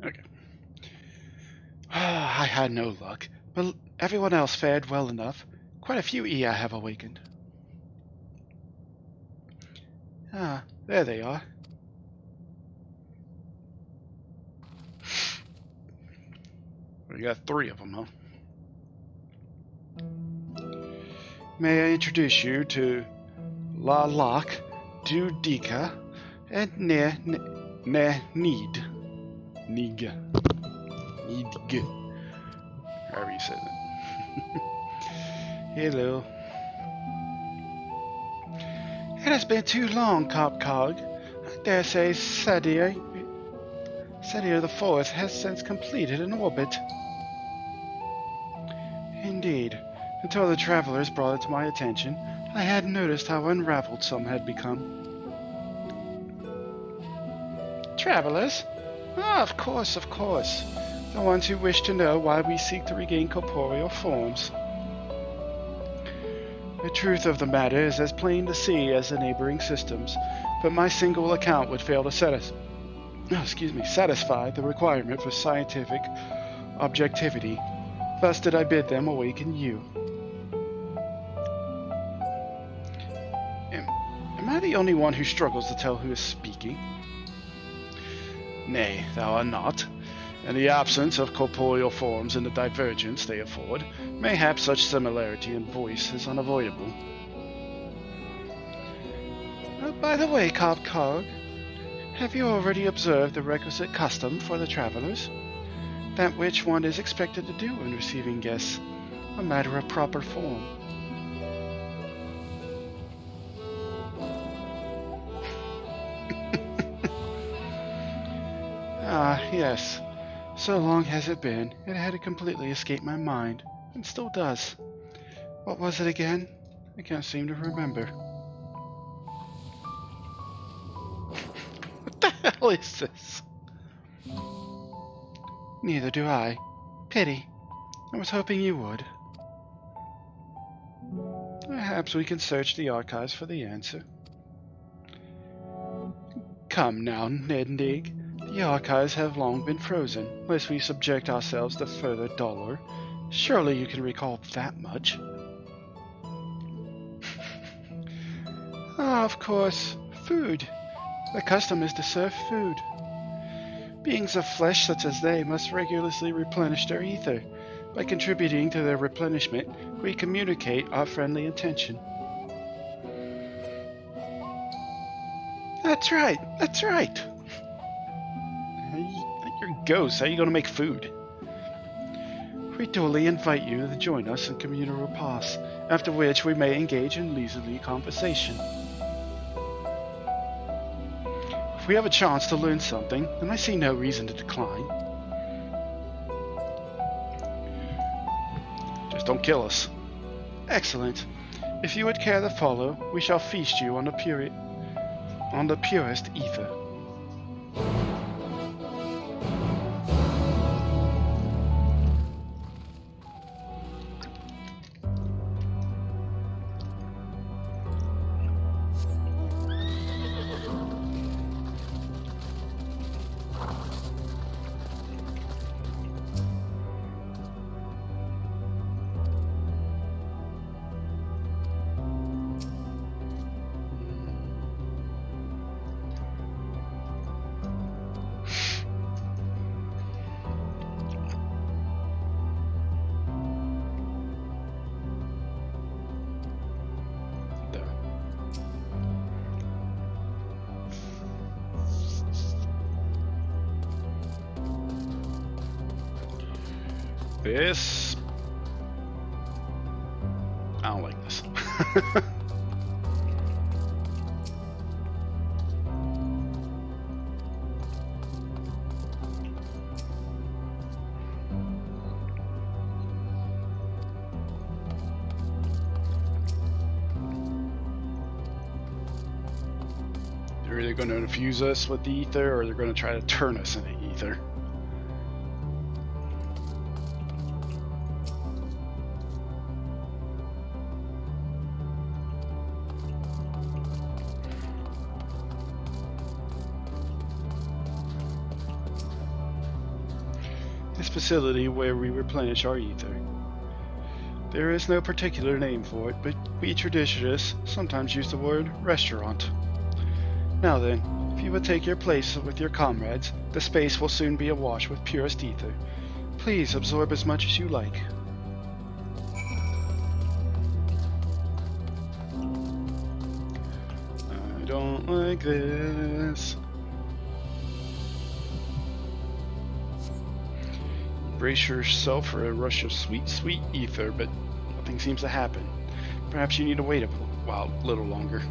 Okay. I had no luck, but everyone else fared well enough. Quite a few I have awakened. Ah, there they are. We got 3 of them, huh? May I introduce you to La Lak, Dudika, and Need. However you say that. Hello. It has been too long, Cog. I dare say Sadir the Fourth has since completed an orbit. Indeed. Until the travelers brought it to my attention, I hadn't noticed how unraveled some had become. Travelers? Ah, of course. The ones who wish to know why we seek to regain corporeal forms. The truth of the matter is as plain to see as the neighboring systems, but my single account would fail to satisfy the requirement for scientific objectivity. Thus did I bid them awaken you. Am I the only one who struggles to tell who is speaking? Nay, thou art not. In the absence of corporeal forms and the divergence they afford, mayhap such similarity in voice is unavoidable. By the way, Cog, have you already observed the requisite custom for the travelers? That which one is expected to do when receiving guests, a matter of proper form. Ah, yes. So long has it been, it had completely escaped my mind, and still does. What was it again? I can't seem to remember. What hell is this? Neither do I. Pity. I was hoping you would. Perhaps we can search the archives for the answer. Come now, Nendig. The archives have long been frozen, lest we subject ourselves to further dolor. Surely you can recall that much. Ah, of course. Food. The custom is to serve food. Beings of flesh such as they must regularly replenish their ether. By contributing to their replenishment, we communicate our friendly intention. That's right, that's right. You're ghosts, how are you going to make food? We duly invite you to join us in communal repast, after which we may engage in leisurely conversation. If we have a chance to learn something, then I see no reason to decline. Just don't kill us. Excellent. If you would care to follow, we shall feast you on the purest ether. This... I don't like this. They're either going to infuse us with the ether or they're going to try to turn us into ether. Facility where we replenish our ether. There is no particular name for it, but we traditionalists sometimes use the word restaurant. Now then, if you would take your place with your comrades, the space will soon be awash with purest ether. Please absorb as much as you like. I don't like this. Brace yourself for a rush of sweet, sweet ether, but nothing seems to happen. Perhaps you need to wait a little longer.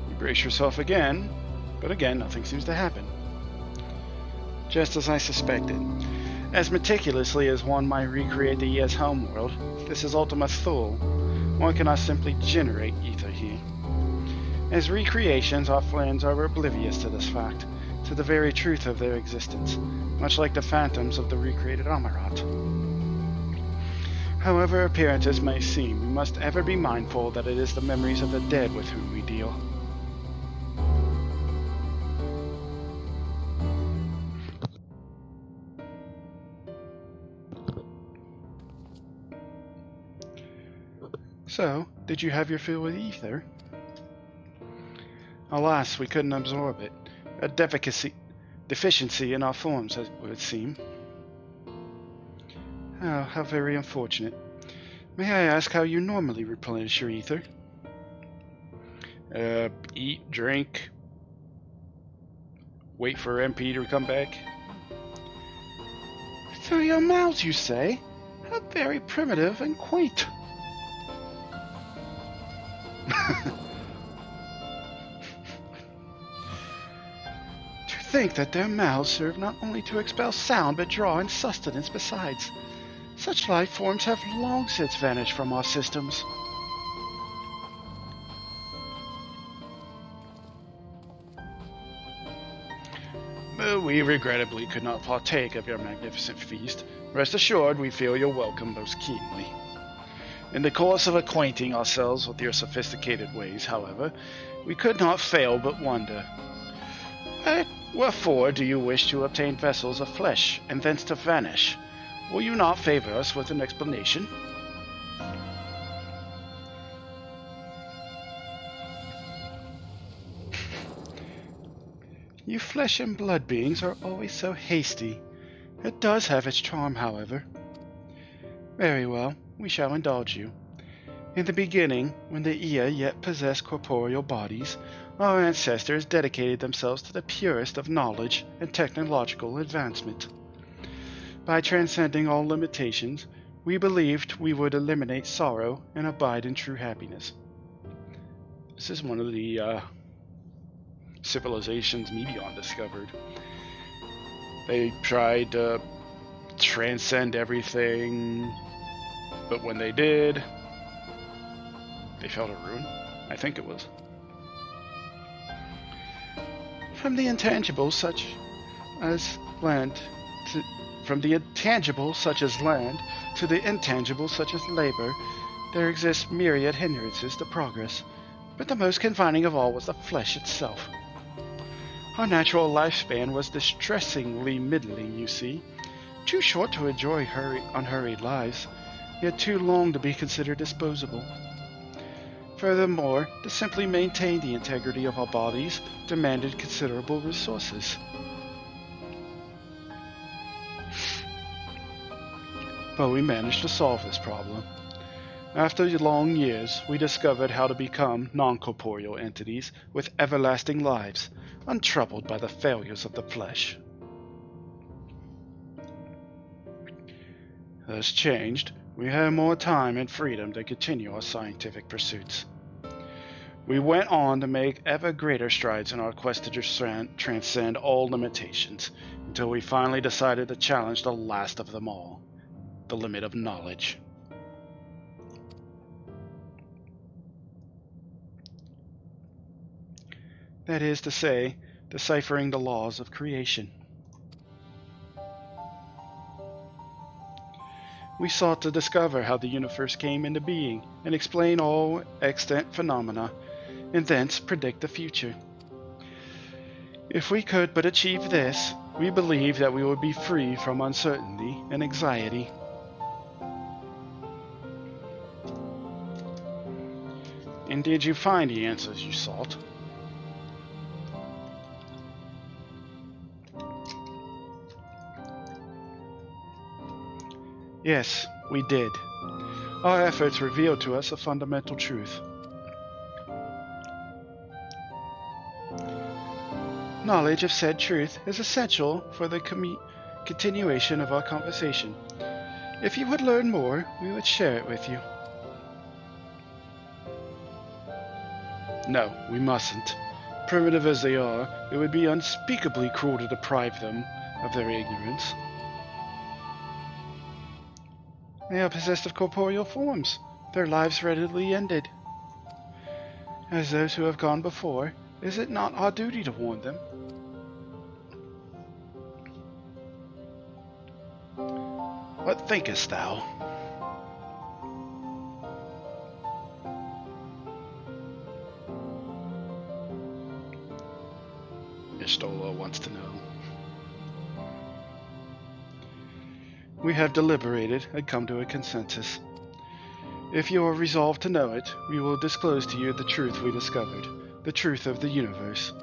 You brace yourself again, but again, nothing seems to happen. Just as I suspected. As meticulously as one might recreate the ES homeworld, this is Ultima Thule. One cannot simply generate ether here. As recreations, our friends are oblivious to this fact, to the very truth of their existence, much like the phantoms of the recreated Amarat. However appearances may seem, we must ever be mindful that it is the memories of the dead with whom we deal. So, did you have your fill with ether? Alas, we couldn't absorb it. A deficiency in our forms, as it would seem. Oh, how very unfortunate. May I ask how you normally replenish your ether? Eat, drink, wait for MP to come back. Through your mouths, you say? How very primitive and quaint. Think that their mouths serve not only to expel sound, but draw in sustenance besides. Such life forms have long since vanished from our systems. we regrettably could not partake of your magnificent feast, rest assured we feel your welcome most keenly. In the course of acquainting ourselves with your sophisticated ways, however, we could not fail but wonder. Wherefore do you wish to obtain vessels of flesh, and thence to vanish? Will you not favor us with an explanation? You flesh and blood beings are always so hasty. It does have its charm, however. Very well, we shall indulge you. In the beginning, when the Ea yet possessed corporeal bodies, our ancestors dedicated themselves to the purest of knowledge and technological advancement. By transcending all limitations, we believed we would eliminate sorrow and abide in true happiness. This is one of the civilizations Medion discovered. They tried to transcend everything, but when they did, they fell to ruin, I think it was. From the intangibles such as land to the intangibles such as labor, there exist myriad hindrances to progress, but the most confining of all was the flesh itself. Our natural lifespan was distressingly middling, you see, too short to enjoy unhurried lives, yet too long to be considered disposable. Furthermore, to simply maintain the integrity of our bodies demanded considerable resources. But we managed to solve this problem. After long years, we discovered how to become non-corporeal entities with everlasting lives, untroubled by the failures of the flesh. Thus changed, we had more time and freedom to continue our scientific pursuits. We went on to make ever greater strides in our quest to transcend all limitations, until we finally decided to challenge the last of them all, the limit of knowledge. That is to say, deciphering the laws of creation. We sought to discover how the universe came into being and explain all extant phenomena, and thence predict the future. If we could but achieve this, we believe that we would be free from uncertainty and anxiety. And did you find the answers you sought? Yes, we did. Our efforts revealed to us a fundamental truth. Knowledge of said truth is essential for the continuation of our conversation. If you would learn more, we would share it with you. No, we mustn't. Primitive as they are, it would be unspeakably cruel to deprive them of their ignorance. They are possessed of corporeal forms, their lives readily ended. As those who have gone before, is it not our duty to warn them? What thinkest thou? Istola wants to know. We have deliberated and come to a consensus. If you are resolved to know it, we will disclose to you the truth we discovered, the truth of the universe.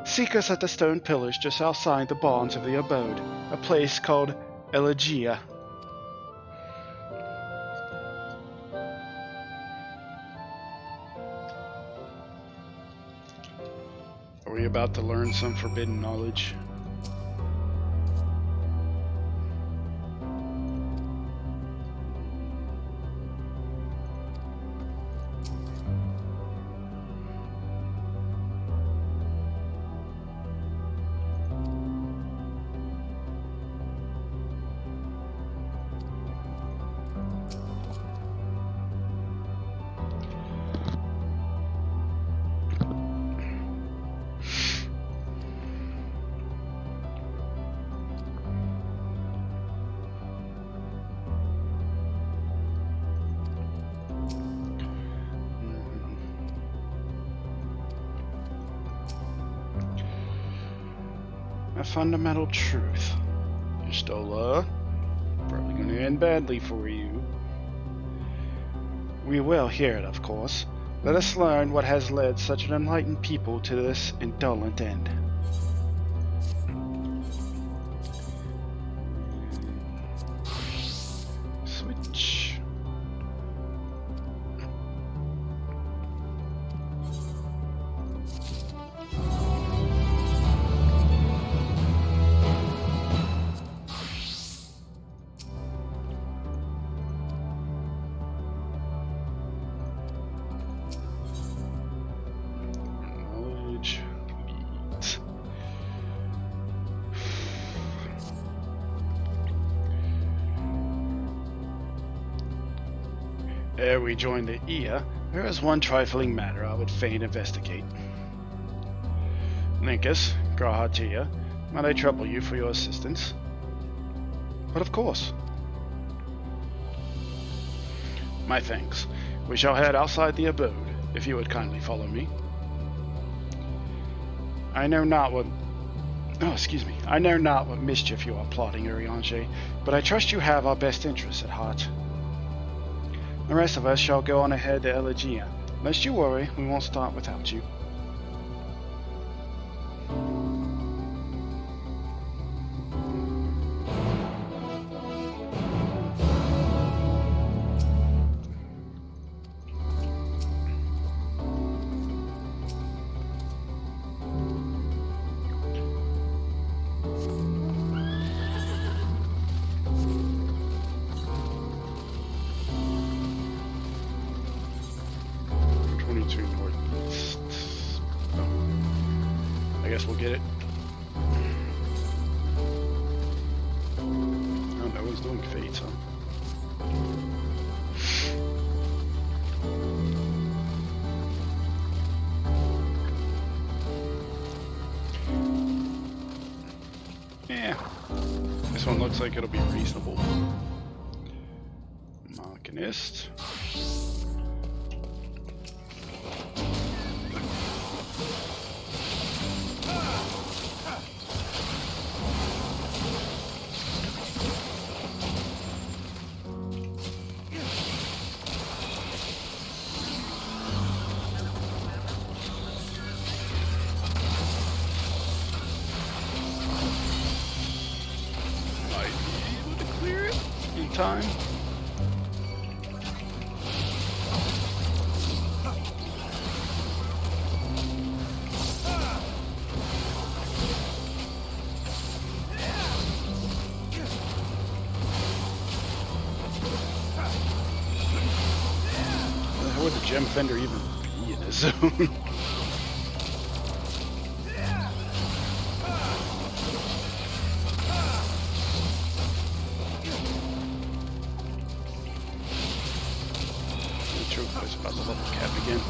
Seek us at the stone pillars just outside the bonds of the abode, a place called Elegia. Are we about to learn some forbidden knowledge? a fundamental truth. Stola, probably going to end badly for you. We will hear it, of course. Let us learn what has led such an enlightened people to this indolent end. Switch. Ere we join the Ia, there is one trifling matter I would fain investigate. Linkus, Grahatia, might I trouble you for your assistance? But of course. My thanks. We shall head outside the abode, if you would kindly follow me. I know not what mischief you are plotting, Urianger, but I trust you have our best interests at heart. The rest of us shall go on ahead to Elegia. Lest you worry, we won't start without you. Northeast. Oh. I guess we'll get it. Oh, no one's doing fates, huh? Yeah. This one looks like it'll be reasonable. Machinist. Time. How would the gem fender even be in this zone? About the level cap again.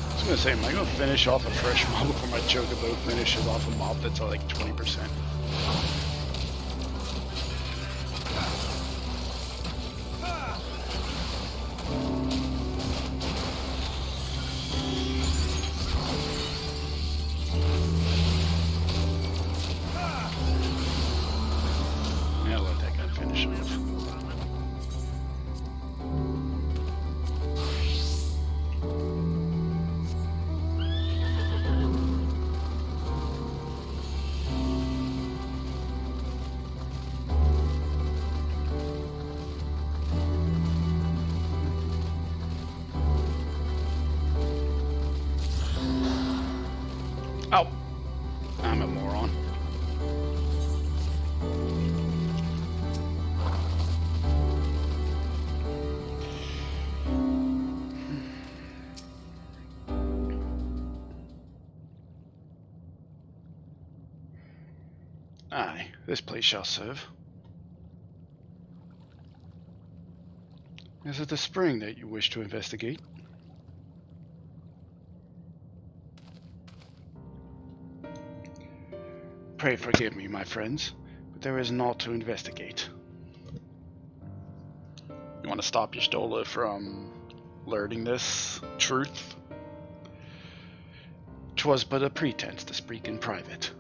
I was gonna say, am I gonna finish off a fresh mob before my Chocobo finishes off a mob that's at like 20%? Oh, I'm a moron. Aye, this place shall serve. Is it the spring that you wish to investigate? Pray forgive me, my friends, but there is naught to investigate. You want to stop your Stola from learning this truth? 'Twas but a pretense to speak in private.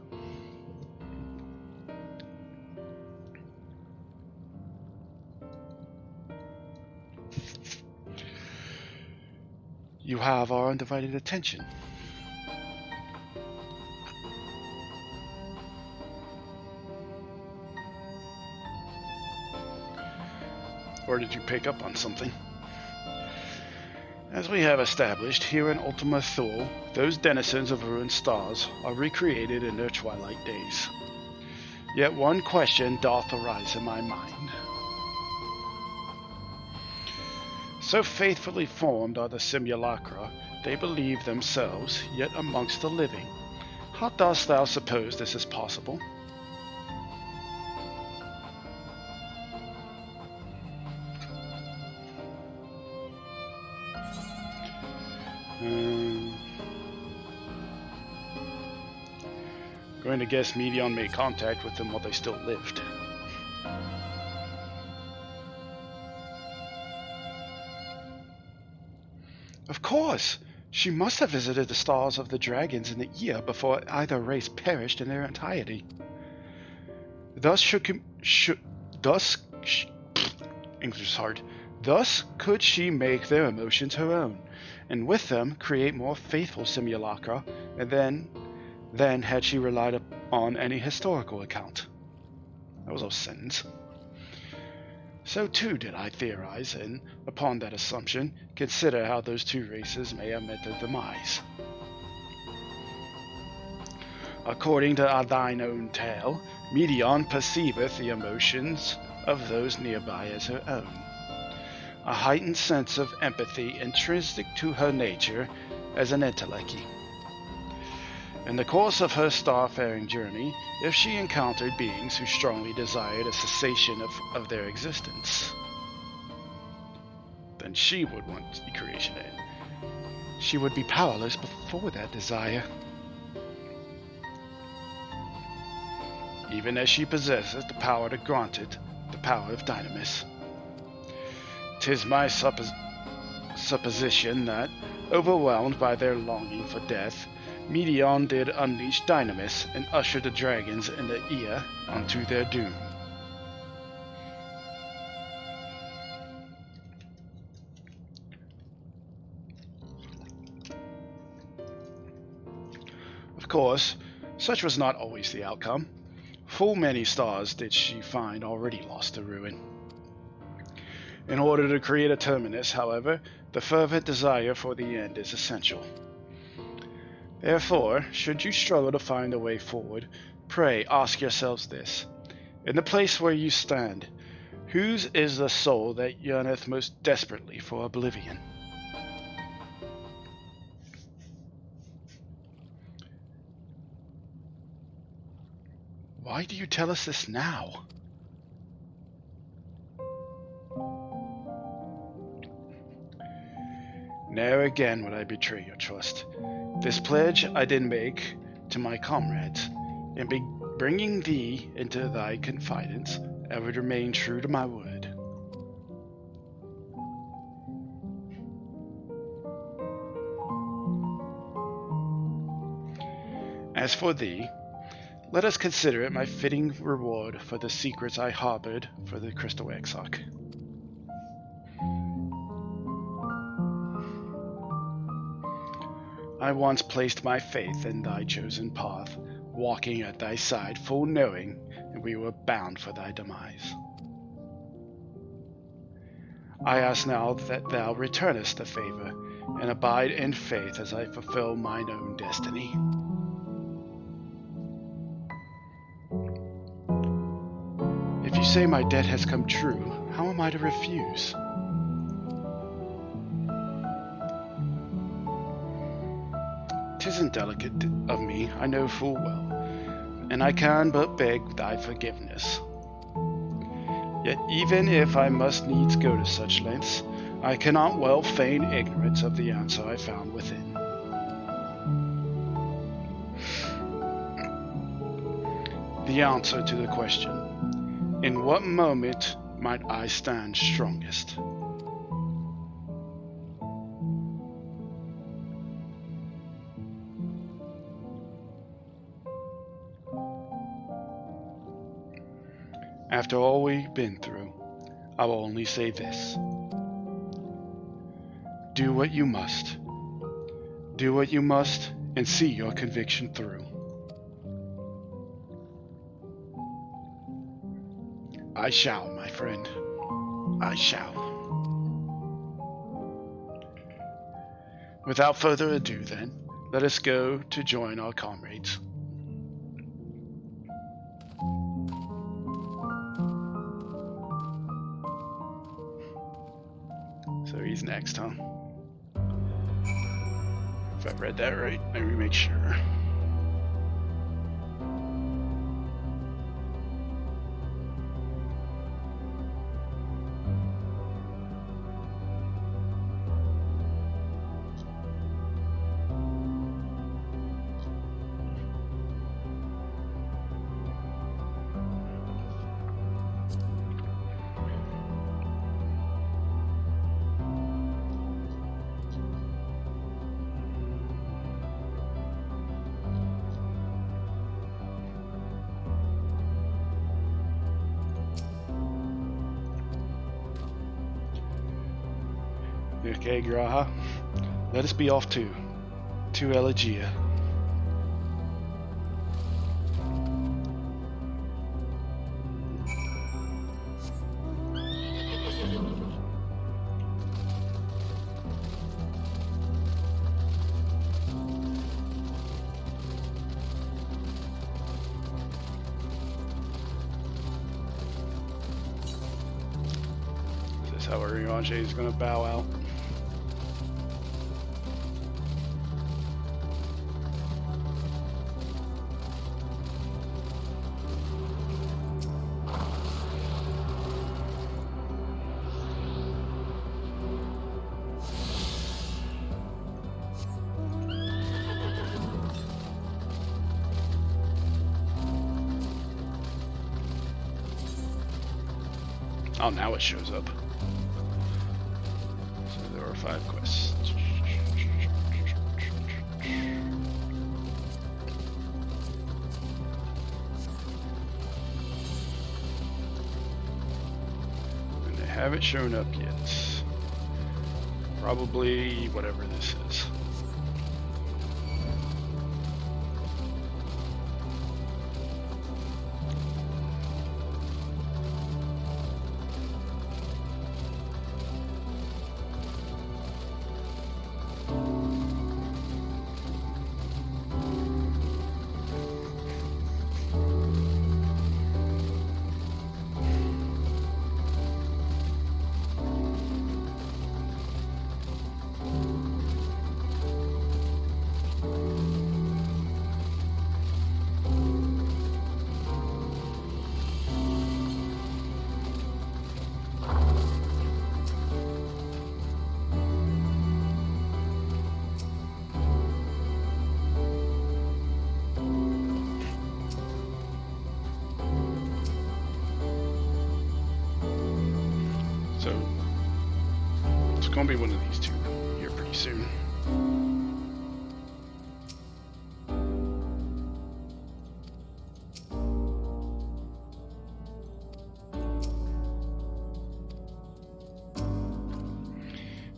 You have our undivided attention. Or did you pick up on something? As we have established, here in Ultima Thule, those denizens of ruined stars are recreated in their twilight days. Yet one question doth arise in my mind. So faithfully formed are the simulacra, they believe themselves yet amongst the living. How dost thou suppose this is possible? Going to guess Medion made contact with them while they still lived. Of course! She must have visited the stars of the dragons in the year before either race perished in their entirety. Thus English is hard. Thus could she make their emotions her own, and with them create more faithful simulacra than had she relied upon any historical account. That was a sentence. So too did I theorize, and upon that assumption, consider how those two races may have met their demise. According to thine own tale, Medion perceiveth the emotions of those nearby as her own. A heightened sense of empathy intrinsic to her nature as an intellecty. In the course of her starfaring journey, if she encountered beings who strongly desired a cessation of their existence, then she would want the creation end. She would be powerless before that desire. Even as she possesses the power to grant it, the power of Dynamis. 'Tis my supposition that, overwhelmed by their longing for death, Medion did unleash Dynamis and usher the dragons in the ear unto their doom. Of course, such was not always the outcome. Full many stars did she find already lost to ruin. In order to create a terminus, however, the fervent desire for the end is essential. Therefore, should you struggle to find a way forward, pray ask yourselves this. In the place where you stand, whose is the soul that yearneth most desperately for oblivion? Why do you tell us this now? Ne'er again would I betray your trust. This pledge I did make to my comrades, and bringing thee into thy confidence, I would remain true to my word. As for thee, let us consider it my fitting reward for the secrets I harbored for the Crystal Exarch. I once placed my faith in thy chosen path, walking at thy side, full knowing that we were bound for thy demise. I ask now that thou returnest the favor, and abide in faith as I fulfill mine own destiny. say my debt has come true, how am I to refuse? Tisn't delicate of me, I know full well, and I can but beg thy forgiveness. Yet even if I must needs go to such lengths, I cannot well feign ignorance of the answer I found within. The answer to the question, in what moment might I stand strongest? After all we've been through, I will only say this. Do what you must. Do what you must and see your conviction through. I shall, my friend. I shall. Without further ado, then, let us go to join our comrades. So he's next, huh? If I read that right, let me make sure. Okay, Graha. Let us be off to Elegia. Is this how Uriange is going to bow out? Oh, now it shows up. So there are 5 quests. And they haven't shown up yet. Probably whatever this is. So it's gonna be one of these two here pretty soon.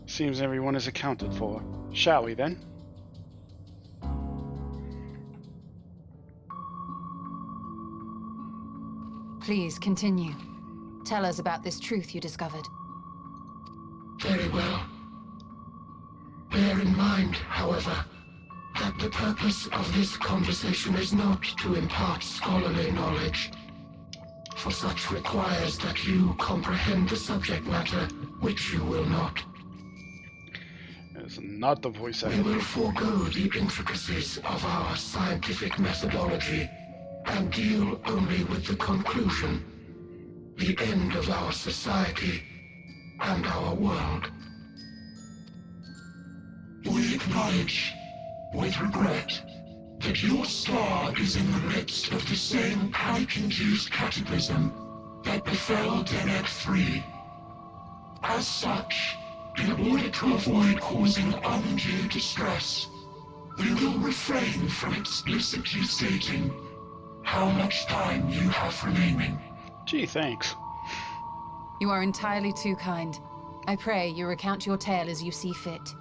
Seems everyone is accounted for. Shall we then? Please continue. Tell us about this truth you discovered. Very well. Bear in mind, however, that the purpose of this conversation is not to impart scholarly knowledge. for such requires that you comprehend the subject matter, which you will not. It's not the voice We actor. will forego the intricacies of our scientific methodology and deal only with the conclusion, the end of our society and our world. We acknowledge, with regret, that your star is in the midst of the same panic-induced cataclysm that befell Deneb 3. As such, in order to avoid causing undue distress, we will refrain from explicitly stating how much time you have remaining. Gee, thanks. You are entirely too kind. I pray you recount your tale as you see fit.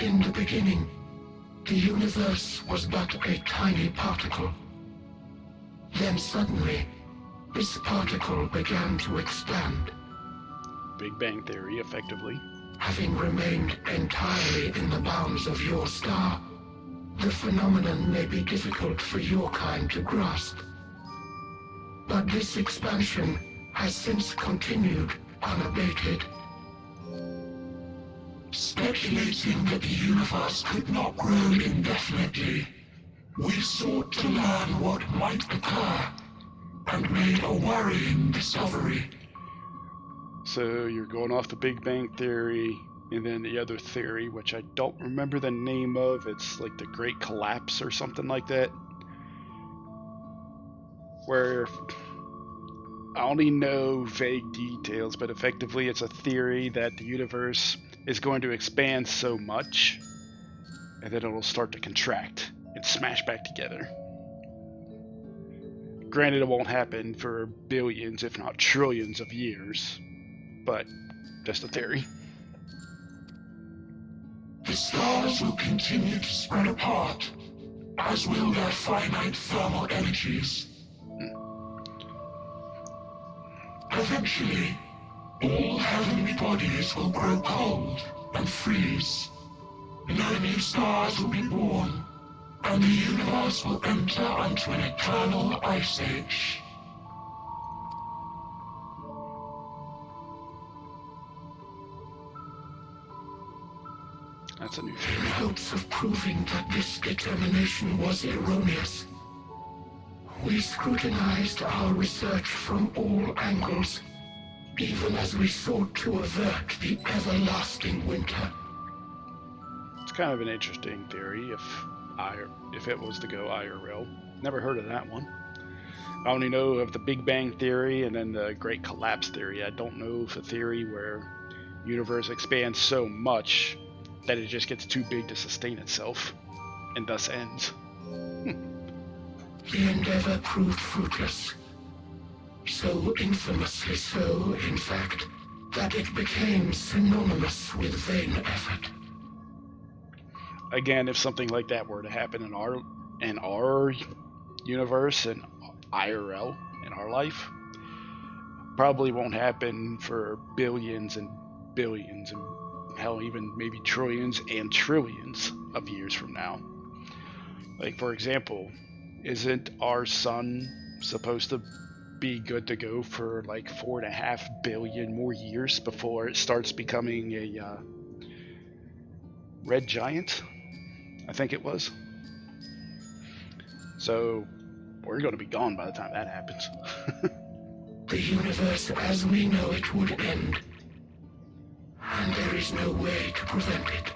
In the beginning, the universe was but a tiny particle. Then suddenly, this particle began to expand. Big Bang Theory, effectively. Having remained entirely in the bounds of your star, the phenomenon may be difficult for your kind to grasp. But this expansion has since continued unabated. Speculating that the universe could not grow indefinitely, we sought to learn what might occur, and made a worrying discovery. So you're going off the Big Bang Theory, and then the other theory, which I don't remember the name of. It's like the Great Collapse or something like that. Where I only know vague details, but effectively it's a theory that the universe is going to expand so much, and then it'll start to contract and smash back together. Granted, it won't happen for billions, if not trillions of years, but just a theory. The stars will continue to spread apart, as will their finite thermal energies. Eventually, all heavenly bodies will grow cold and freeze. No new stars will be born, and the universe will enter onto an eternal ice age. That's a new In theory. hopes of proving that this determination was erroneous, we scrutinized our research from all angles, even as we sought to avert the everlasting winter. It's kind of an interesting theory if it was to go IRL. Never heard of that one. I only know of the Big Bang Theory and then the Great Collapse Theory. I don't know of a theory where the universe expands so much that it just gets too big to sustain itself and thus ends. The endeavor proved fruitless. So infamously so, in fact, that it became synonymous with vain effort. Again, if something like that were to happen in our universe and IRL in our life, probably won't happen for billions and billions and hell, even maybe trillions and trillions of years from now. Like, for example, isn't our sun supposed to be good to go for like 4.5 billion more years before it starts becoming a red giant? I think it was. So we're going to be gone by the time that happens. The universe as we know it would end, and there is no way to prevent it.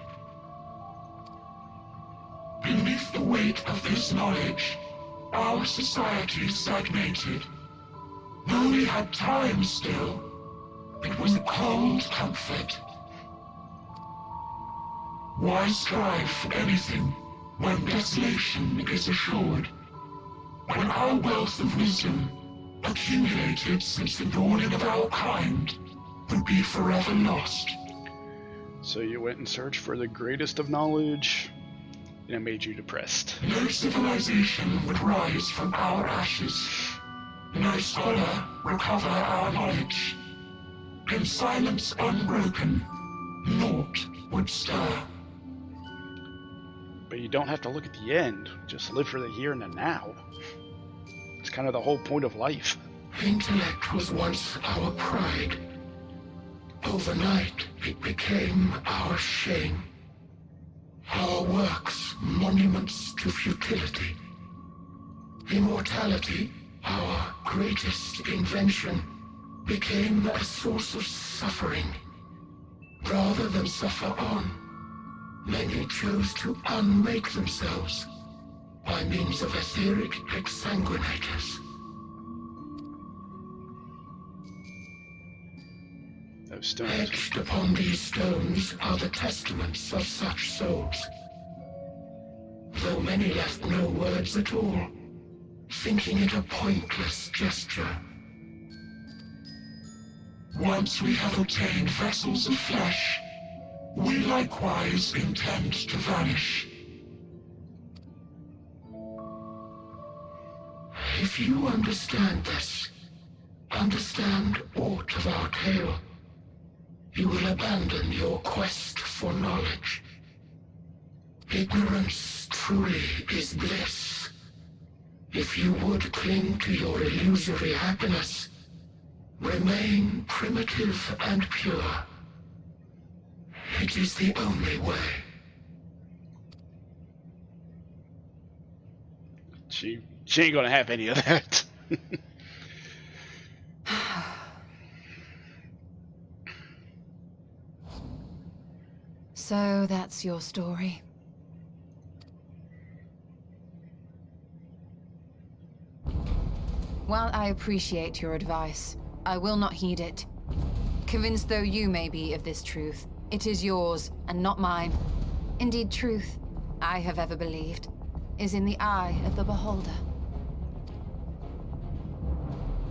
Beneath the weight of this knowledge, our society stagnated. Though we had time still, it was a cold comfort. Why strive for anything when desolation is assured? When our wealth of wisdom, accumulated since the dawning of our kind, would be forever lost. So you went and searched for the greatest of knowledge, and it made you depressed. No civilization would rise from our ashes. No scholar recover our knowledge. In silence unbroken, naught would stir. But you don't have to look at the end. Just live for the here and the now. It's kind of the whole point of life. Intellect was once our pride. Overnight, it became our shame. Our works, monuments to futility. Immortality, our greatest invention, became a source of suffering. Rather than suffer on, many chose to unmake themselves by means of etheric exsanguinators. Those stones. Etched upon these stones are the testaments of such souls. Though many left no words at all, thinking it a pointless gesture. Once we have obtained vessels of flesh, we likewise intend to vanish. If you understand this, understand aught of our tale, you will abandon your quest for knowledge. Ignorance truly is bliss. If you would cling to your illusory happiness, remain primitive and pure. It is the only way. She ain't gonna have any of that. So that's your story. While I appreciate your advice, I will not heed it. Convinced though you may be of this truth, it is yours and not mine. Indeed, truth, I have ever believed, is in the eye of the beholder.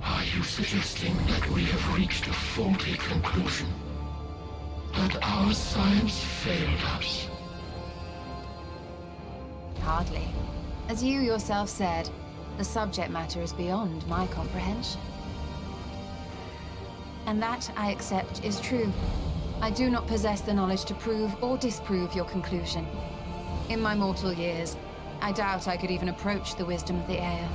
Are you suggesting that we have reached a faulty conclusion? That our science failed us? Hardly. As you yourself said, the subject matter is beyond my comprehension. And that, I accept, is true. I do not possess the knowledge to prove or disprove your conclusion. In my mortal years, I doubt I could even approach the wisdom of the air.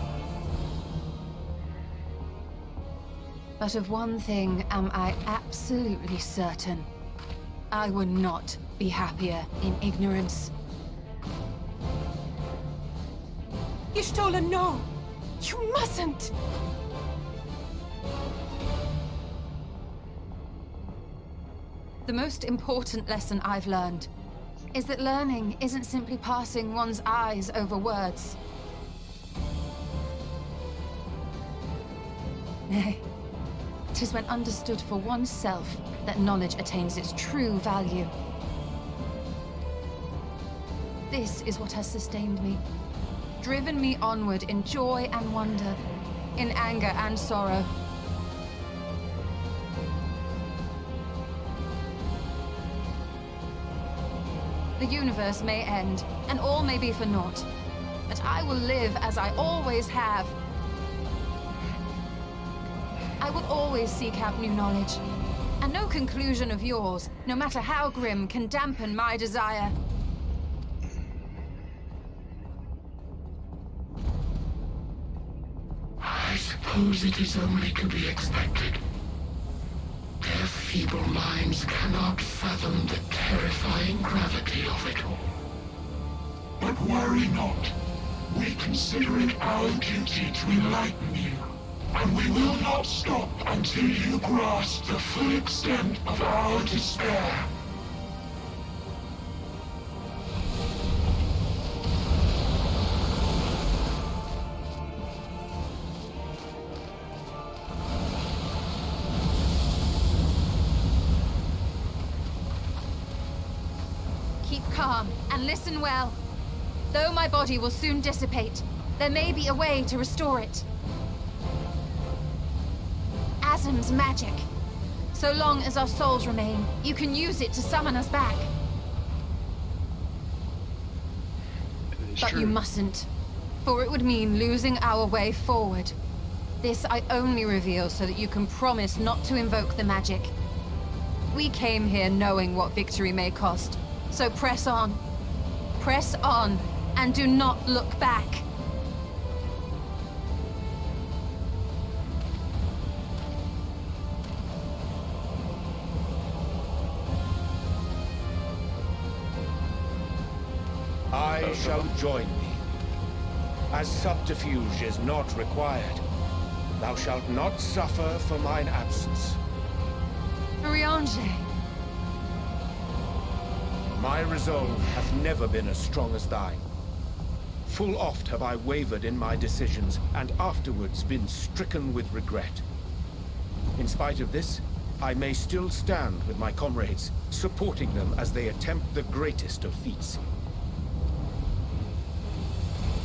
But of one thing am I absolutely certain. I would not be happier in ignorance. Y'shtola, no! You mustn't! The most important lesson I've learned is that learning isn't simply passing one's eyes over words. Nay, 'tis when understood for oneself that knowledge attains its true value. This is what has sustained me, driven me onward in joy and wonder, in anger and sorrow. The universe may end, and all may be for naught, but I will live as I always have. I will always seek out new knowledge, and no conclusion of yours, no matter how grim, can dampen my desire. I suppose it is only to be expected. Their feeble minds cannot fathom the terrifying gravity of it all. But worry not. We consider it our duty to enlighten you. And we will not stop until you grasp the full extent of our despair. Keep calm and listen well. Though my body will soon dissipate, there may be a way to restore it. Asm's magic. So long as our souls remain, you can use it to summon us back. But you mustn't, for it would mean losing our way forward. This I only reveal so that you can promise not to invoke the magic. We came here knowing what victory may cost, so press on. Press on, and do not look back. I shall join thee. As subterfuge is not required, thou shalt not suffer for mine absence. Riange. My resolve hath never been as strong as thine. Full oft have I wavered in my decisions, and afterwards been stricken with regret. In spite of this, I may still stand with my comrades, supporting them as they attempt the greatest of feats.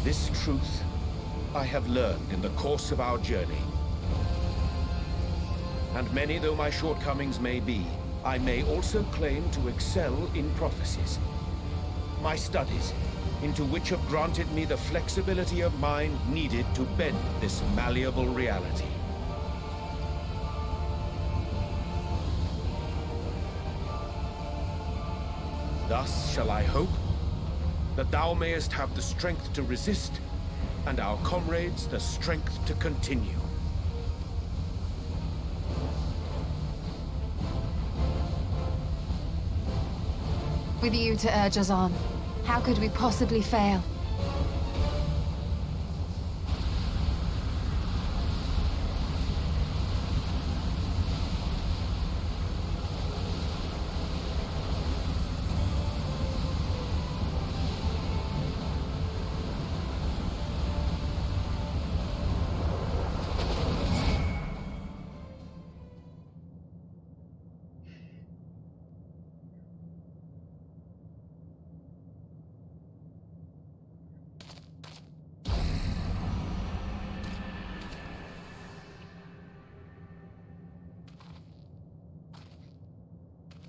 This truth I have learned in the course of our journey. And many though my shortcomings may be, I may also claim to excel in prophecies. My studies, into which have granted me the flexibility of mind needed to bend this malleable reality. Thus shall I hope that thou mayest have the strength to resist, and our comrades the strength to continue. With you to urge us on, how could we possibly fail?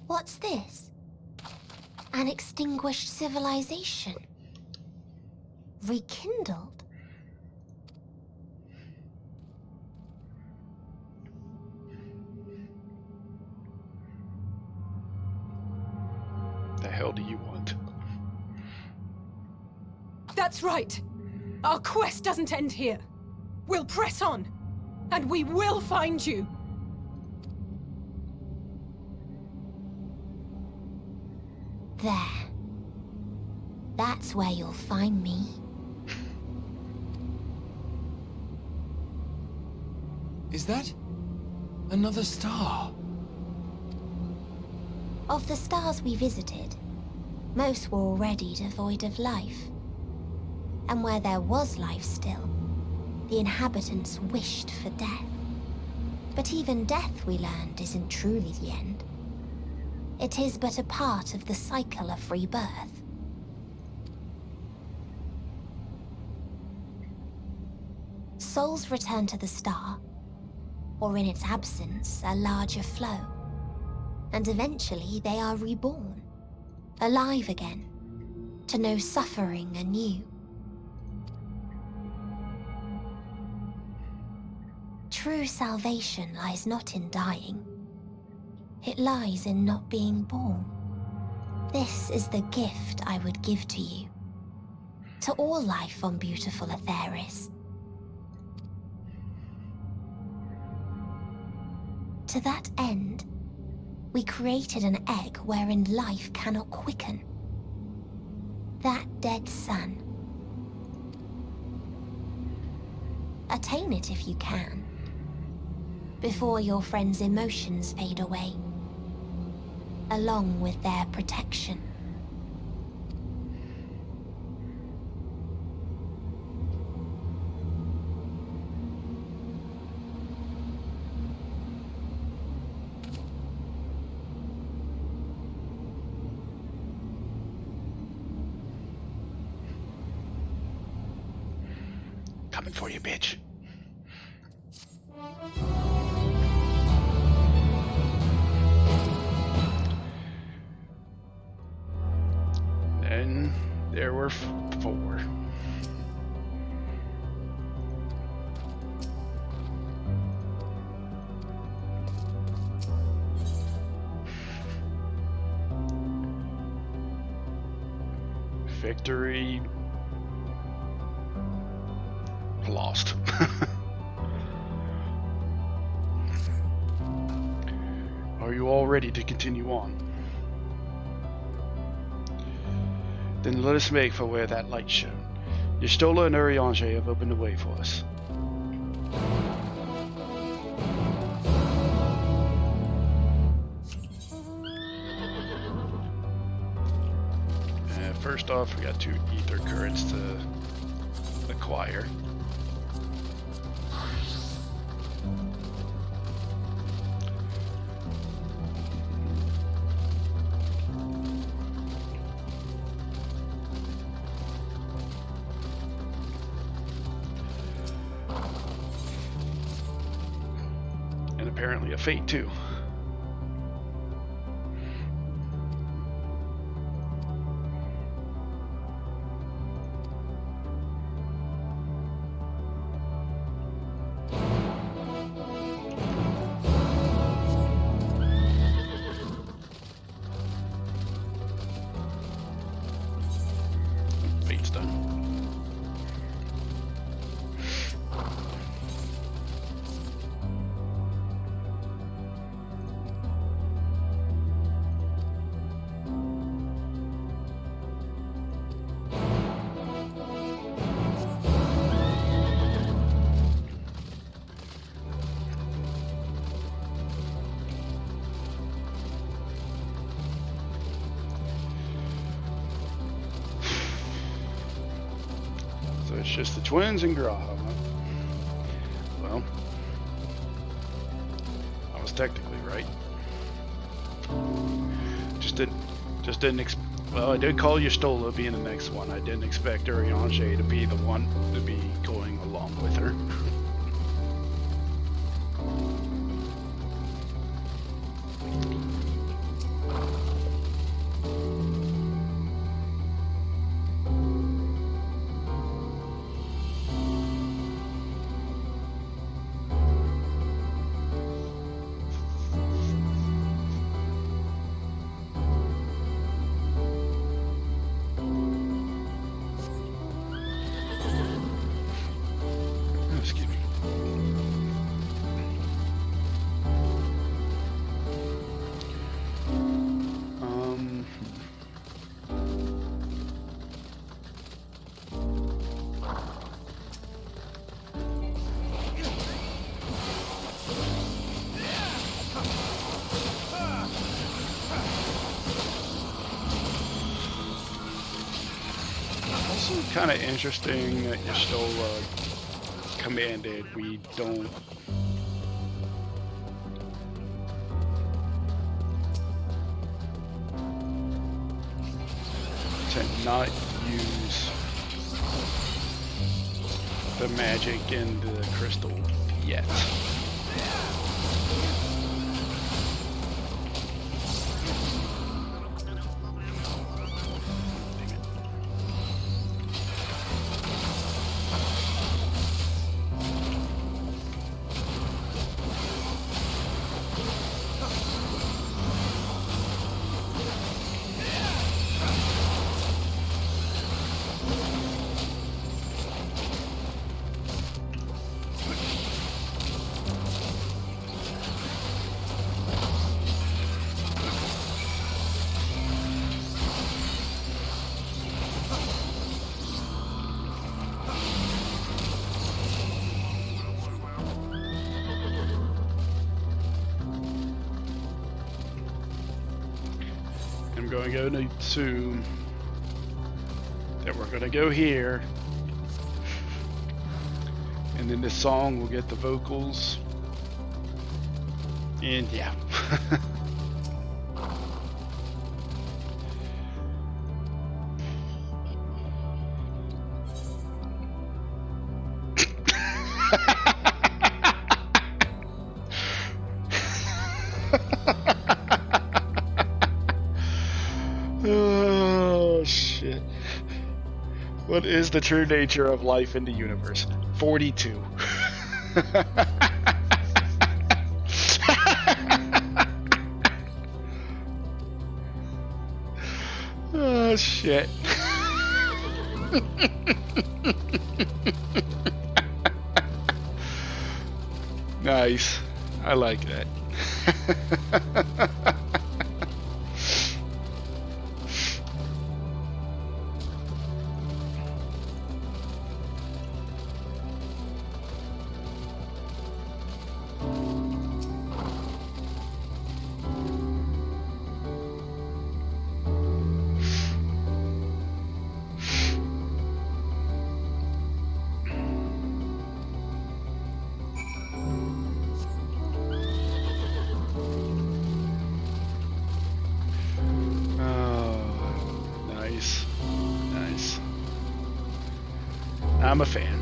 What's this? An extinguished civilization. Rekindled. The hell do you want? That's right. Our quest doesn't end here. We'll press on, and we will find you. There. That's where you'll find me. Is that another star? Of the stars we visited, most were already devoid of life. And where there was life still, the inhabitants wished for death. But even death, we learned, isn't truly the end. It is but a part of the cycle of rebirth. Souls return to the star, or in its absence, a larger flow. And eventually they are reborn, alive again, to know suffering anew. True salvation lies not in dying. It lies in not being born. This is the gift I would give to you. To all life on beautiful Atheris. To that end, we created an egg wherein life cannot quicken. That dead sun. Attain it if you can, before your friends' emotions fade away, along with their protection. Coming for you, bitch. And there were 4. victory lost. Are you all ready to continue on? Then let us make for where that light shone. Y'shtola and Urianger have opened the way for us. First off, we got 2 ether currents to acquire. And apparently a fate too. Fate's done. So it's just the twins and Graha. Huh? Well, I was technically right. Just didn't well, I did call Y'shtola being the next one. I didn't expect Urianger to be the one to be going along with her. Excuse me. Also kind of interesting that Y'shtola commanded we don't to not use the magic in the crystal yet. I'm going to go to assume that we're going to go here, and then this song will get the vocals, and yeah. Oh shit. What is the true nature of life in the universe? 42. Oh shit. Nice. I like that. I'm a fan.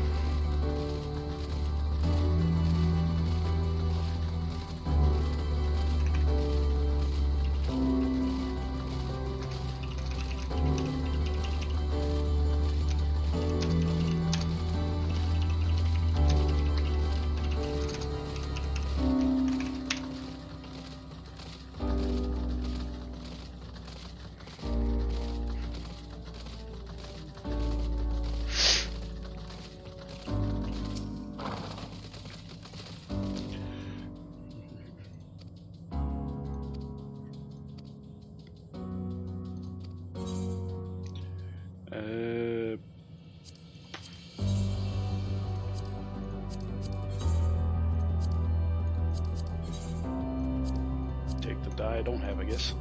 Take the die I don't have, I guess.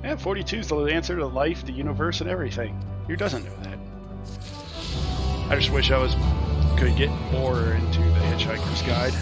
Yeah, 42 is the answer to life, the universe, and everything. Who doesn't know that? I just wish I could get more into the Hitchhiker's Guide.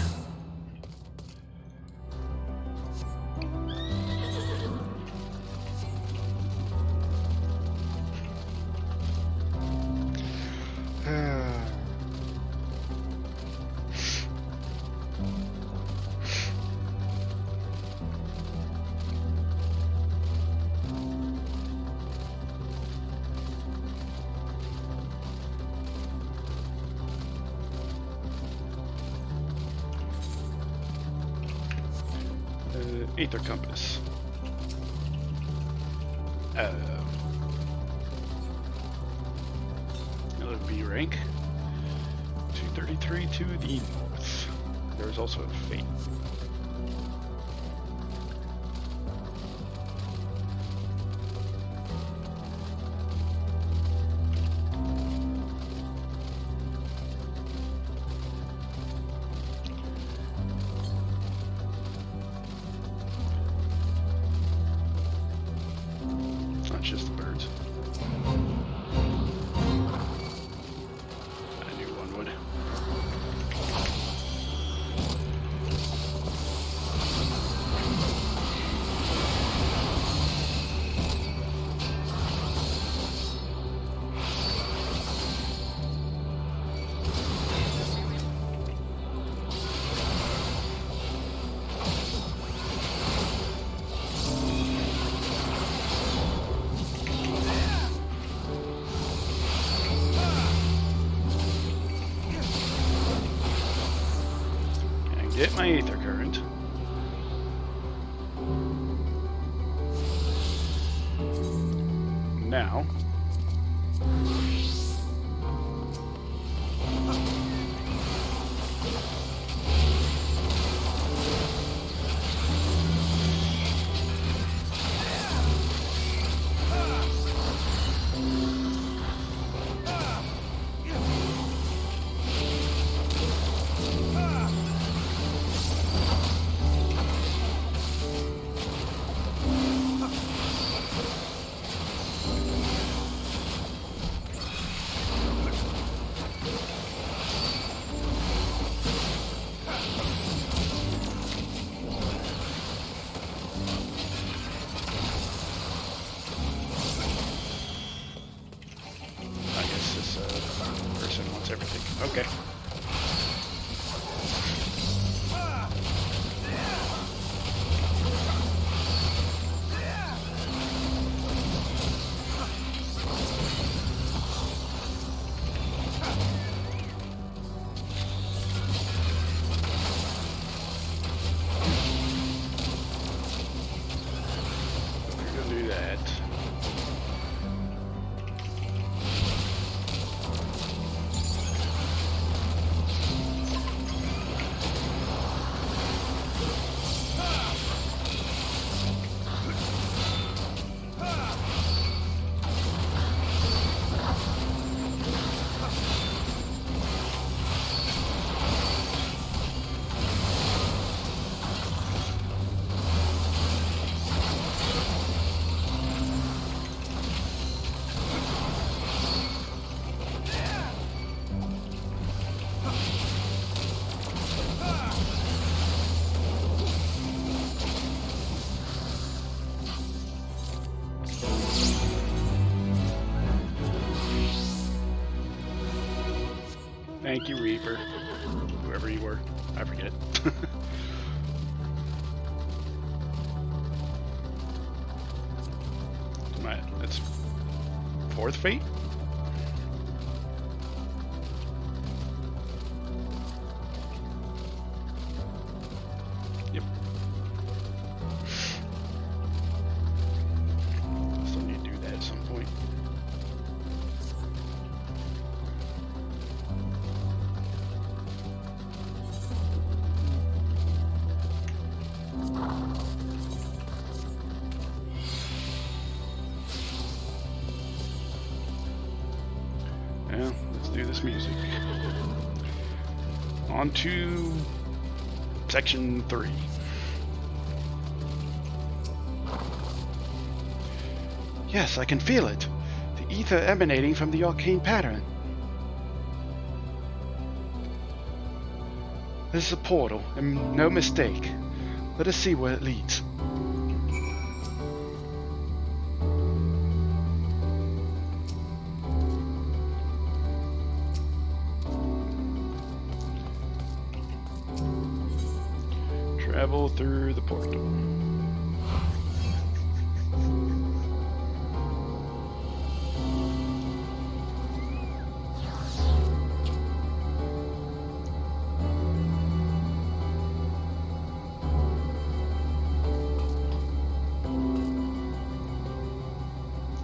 Aether Compass. Another B rank. 233 to the north. There's also a Fate. Not just the birds. I knew one would. Hit my Aether Current. Now, I guess this person wants everything. Okay. that. Thank you, Reaper. Whoever you were. I forget. That's fourth fate? Yep. Still need to do that at some point. Yeah, let's do this music. On to section 3. Yes, I can feel it. The ether emanating from the arcane pattern. This is a portal, and no mistake. Let us see where it leads. Travel through the portal.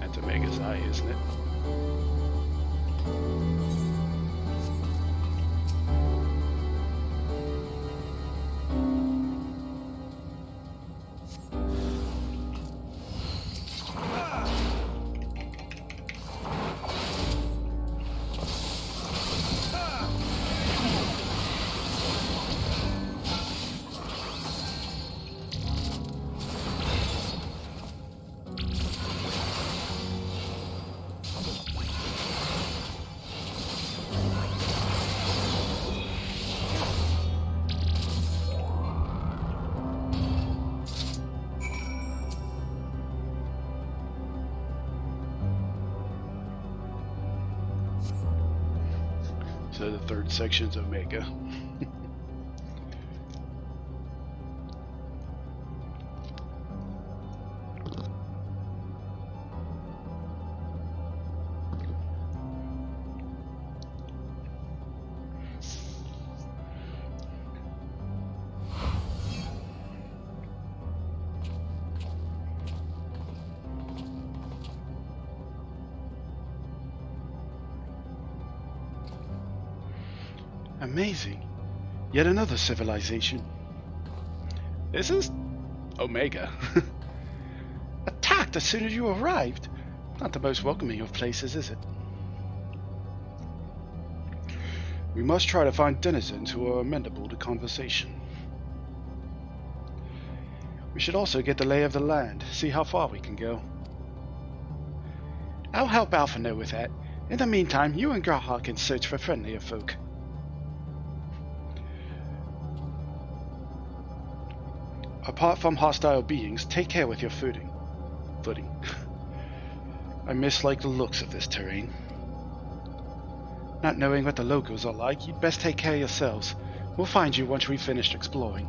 That's Omega's eye, isn't it? So the third section's Omega. Amazing. Yet another civilization. This is Omega. Attacked as soon as you arrived. Not the most welcoming of places, is it? We must try to find denizens who are amenable to conversation. We should also get the lay of the land, see how far we can go. I'll help Alpha know with that. In the meantime, you and Graha can search for friendlier folk. Apart from hostile beings, take care with your footing. I mislike the looks of this terrain. Not knowing what the locals are like, you'd best take care of yourselves. We'll find you once we've finished exploring.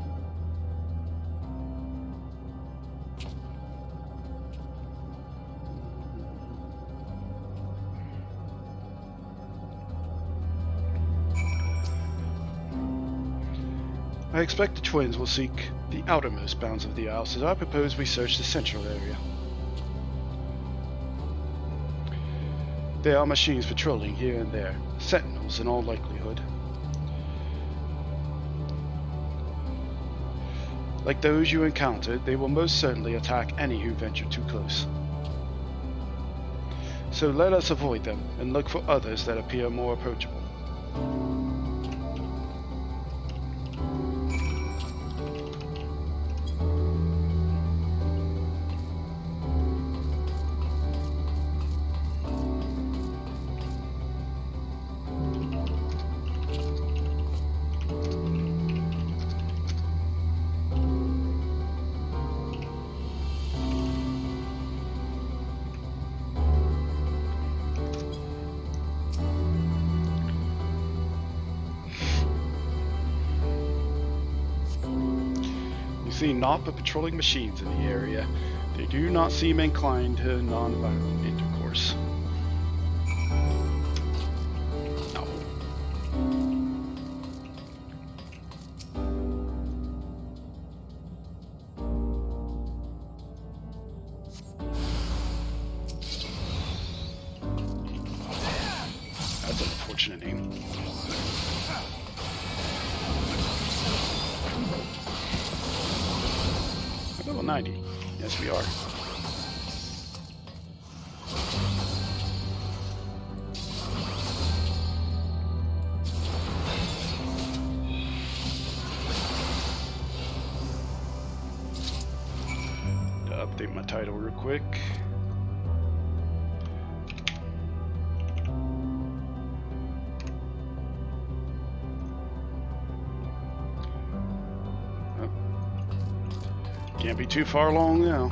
I expect the twins will seek the outermost bounds of the Isle, so I propose we search the central area. There are machines patrolling here and there, sentinels in all likelihood. Like those you encountered, they will most certainly attack any who venture too close. So let us avoid them and look for others that appear more approachable. See naught but patrolling machines in the area. They do not seem inclined to non-violent intercourse. No. That's an unfortunate name. Level 90. Yes, we are. Update my title real quick. Can't be too far along now.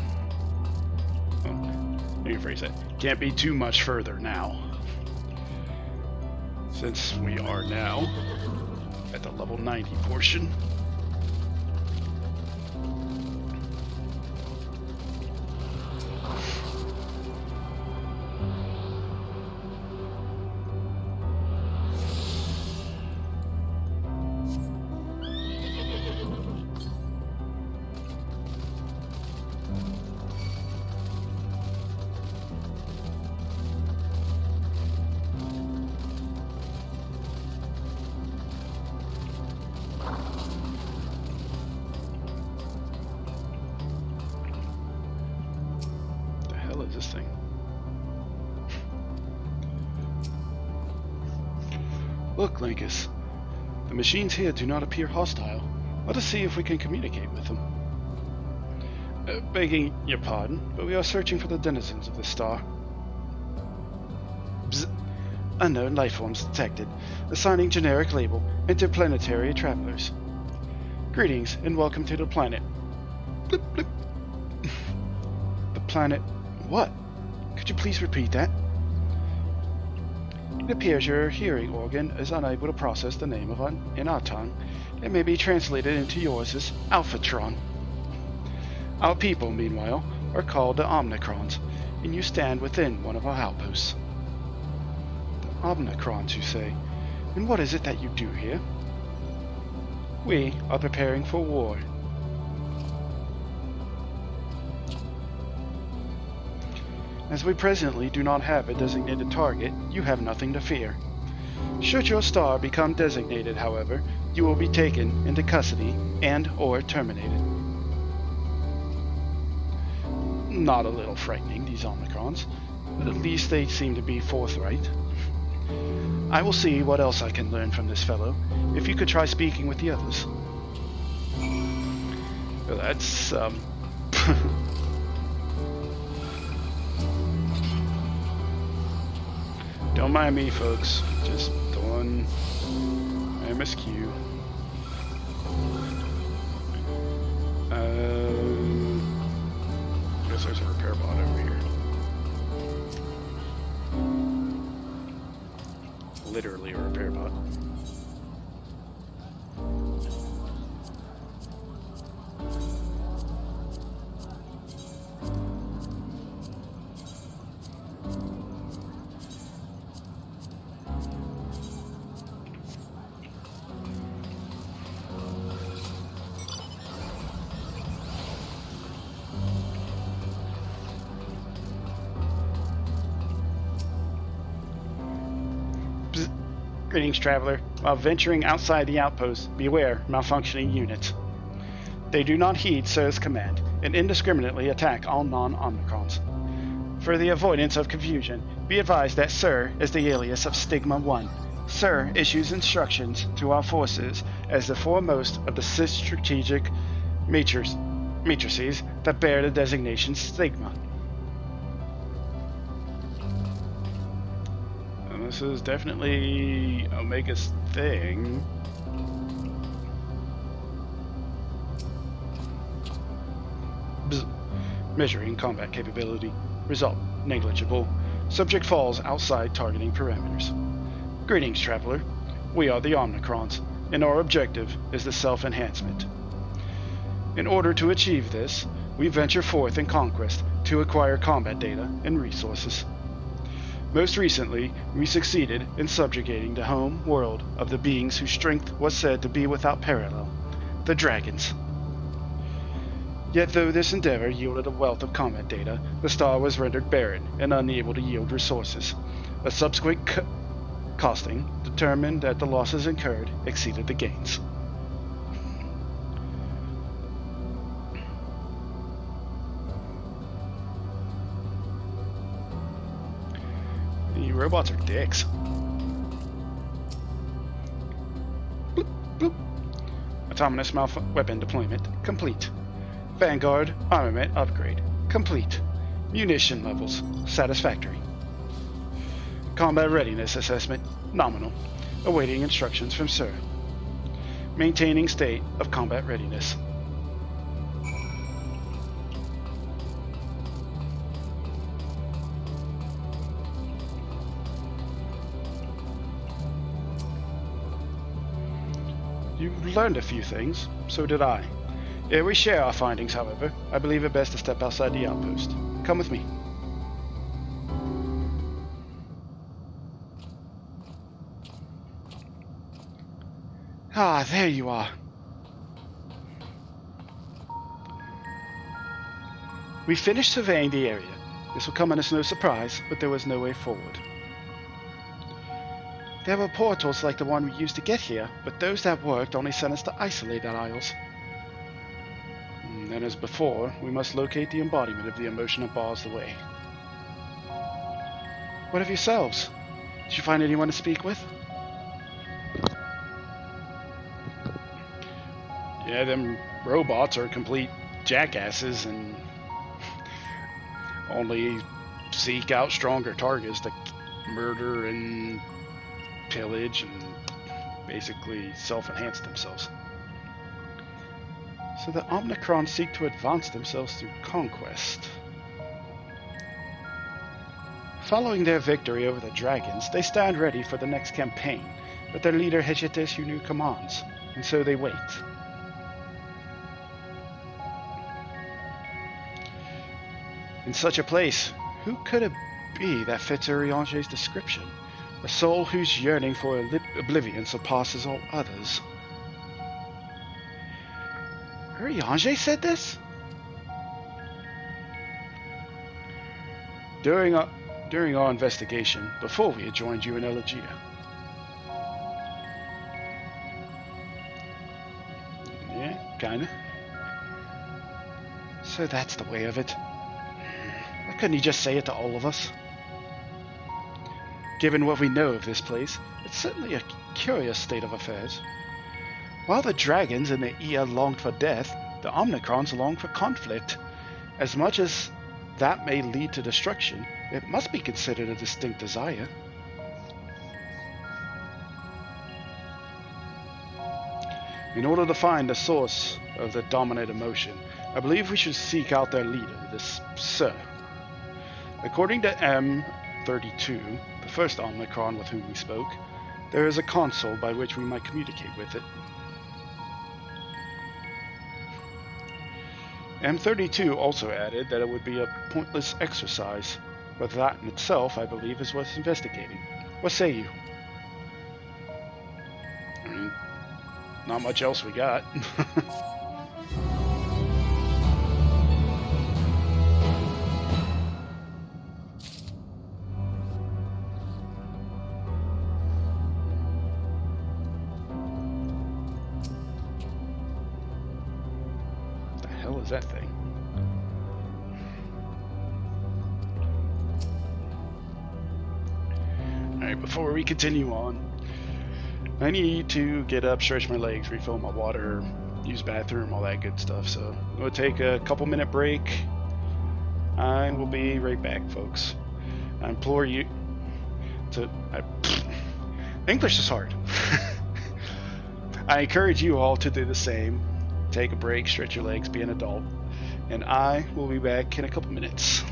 Well, let me rephrase that. Can't be too much further now. Since we are now at the level 90 portion. This thing. Look, Linkus. The machines here do not appear hostile. Let us see if we can communicate with them. Begging your pardon, but we are searching for the denizens of this star. Bzz. Unknown lifeforms detected. Assigning generic label, interplanetary travelers. Greetings and welcome to the planet. Blip, blip. The planet. What? Could you please repeat that? It appears your hearing organ is unable to process the name in our tongue. It may be translated into yours as Alphatron. Our people, meanwhile, are called the Omnicrons, and you stand within one of our outposts. The Omnicrons, you say? And what is it that you do here? We are preparing for war. As we presently do not have a designated target, you have nothing to fear. Should your star become designated, however, you will be taken into custody and or terminated. Not a little frightening, these Omnicrons, but at least they seem to be forthright. I will see what else I can learn from this fellow, if you could try speaking with the others. Well, that's, Don't mind me, folks. Just doing MSQ. I guess there's a repair bot over here. Literally a repair bot. Greetings, traveler. While venturing outside the outpost, beware malfunctioning units. They do not heed Sir's command and indiscriminately attack all non-Omnicrons. For the avoidance of confusion, be advised that Sir is the alias of Stigma 1. Sir issues instructions to our forces as the foremost of the 6 strategic matrices that bear the designation Stigma. And this is definitely Omega's thing. Measuring combat capability. Result, negligible. Subject falls outside targeting parameters. Greetings, traveler. We are the Omnicrons, and our objective is the self-enhancement. In order to achieve this, we venture forth in conquest to acquire combat data and resources. Most recently, we succeeded in subjugating the home world of the beings whose strength was said to be without parallel, the dragons. Yet though this endeavor yielded a wealth of combat data, the star was rendered barren and unable to yield resources. A subsequent costing determined that the losses incurred exceeded the gains. The robots are dicks. Bloop, bloop. Autonomous weapon deployment complete. Vanguard armament upgrade complete. Munition levels satisfactory. Combat readiness assessment nominal. Awaiting instructions from Sir. Maintaining state of combat readiness. You learned a few things, so did I. Ere we share our findings, however, I believe it best to step outside the outpost. Come with me. Ah, there you are. We finished surveying the area. This will come as no surprise, but there was no way forward. There were portals like the one we used to get here, but those that worked only sent us to isolated isles. And as before, we must locate the embodiment of the emotion that bars the way. What of yourselves? Did you find anyone to speak with? Yeah, them robots are complete jackasses and only seek out stronger targets to murder and pillage and basically self-enhance themselves. So the Omnicrons seek to advance themselves through conquest. Following their victory over the dragons, they stand ready for the next campaign, but their leader has yet to issue new commands, and so they wait. In such a place, who could it be that fits Urianger's description? A soul whose yearning for oblivion surpasses all others. Urianger said this? During our investigation, before we had joined you in Elegia. Yeah, kinda. So that's the way of it. Why couldn't he just say it to all of us? Given what we know of this place, it's certainly a curious state of affairs. While the dragons in the Ea longed for death, the Omnicrons longed for conflict. As much as that may lead to destruction, it must be considered a distinct desire. In order to find the source of the dominant emotion, I believe we should seek out their leader, this Sir. According to M32, the first Omnicron with whom we spoke, there is a console by which we might communicate with it. M32 also added that it would be a pointless exercise, but that in itself, I believe, is worth investigating. What say you? I mean, not much else we got. that thing? Alright, before we continue on, I need to get up, stretch my legs, refill my water, use bathroom, all that good stuff. So I'm going to take a couple minute break. I will be right back, folks. I implore you to... English is hard. I encourage you all to do the same. Take a break, stretch your legs, be an adult. And I will be back in a couple minutes.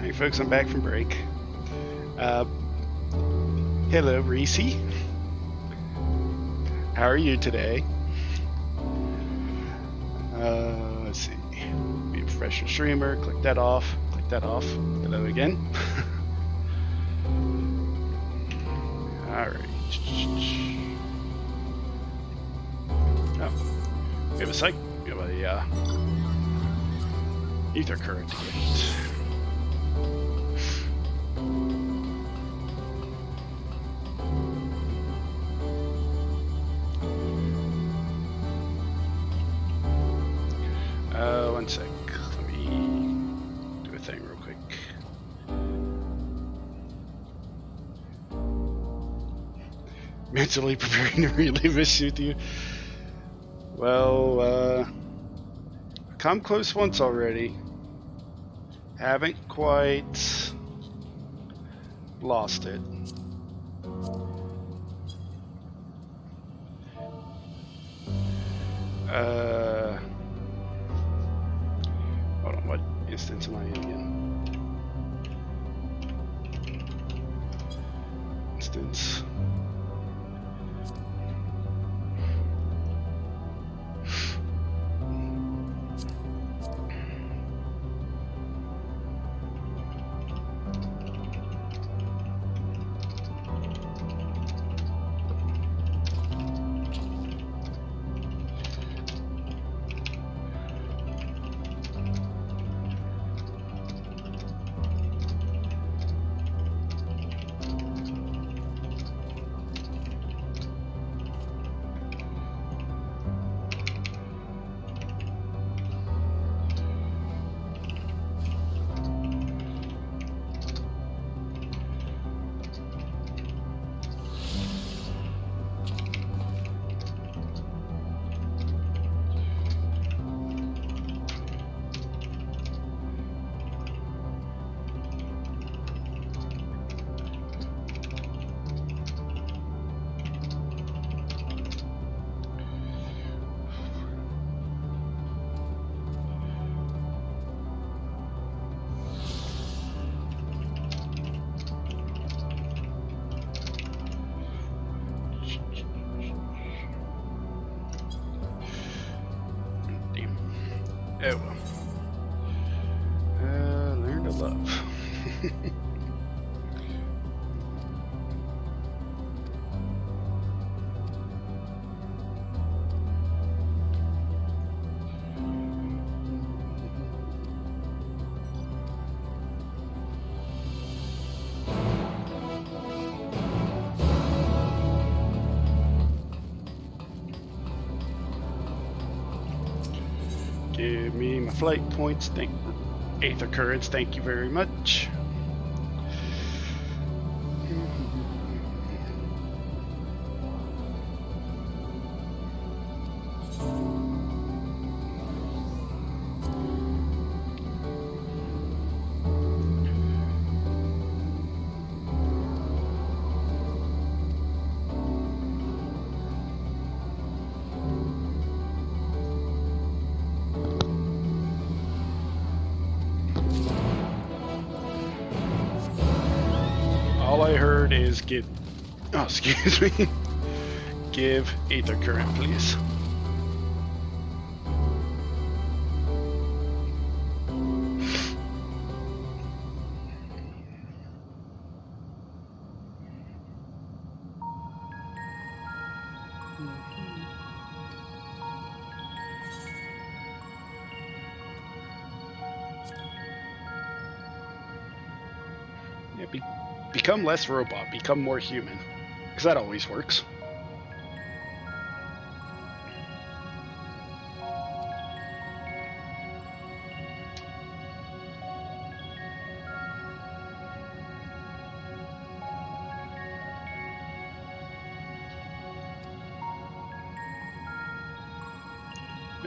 Hey folks, I'm back from break. Hello, Reese. How are you today? Let's see. Be a professional streamer. Click that off. Click that off. Hello again. Alright. Oh. We have a psych. We have a ether current to get. One sec. Let me do a thing real quick. Mentally preparing to relive this with you. Well, come close once already. Haven't quite lost it. Hold on, what instance am I in again? Instance. Oh well. Learn to love. Give me my flight points. Aether currents. Thank you very much. All I heard is give. Oh, excuse me. Give Aether current, please. Yeah, become less robot, become more human. Because that always works.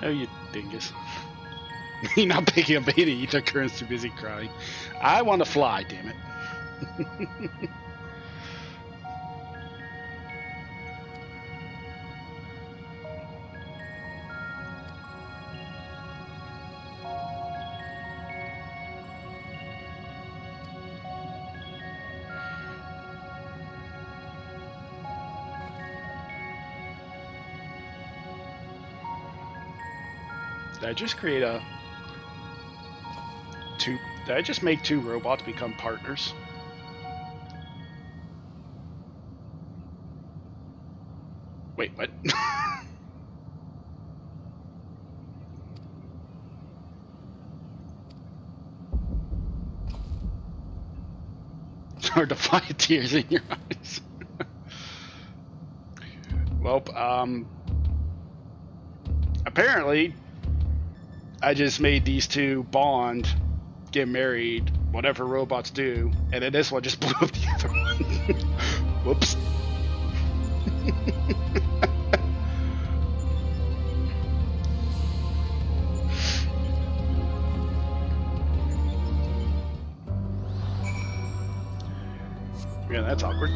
Oh, you dingus. You're not picking up any ether currents, too busy crying. I want to fly, damn it. Did I just create a two? Did I just make two robots become partners? Wait, what? It's hard to find tears in your eyes. Well, apparently, I just made these two bond, get married, whatever robots do, and then this one just blew up the other one. Whoops. Yeah, that's awkward.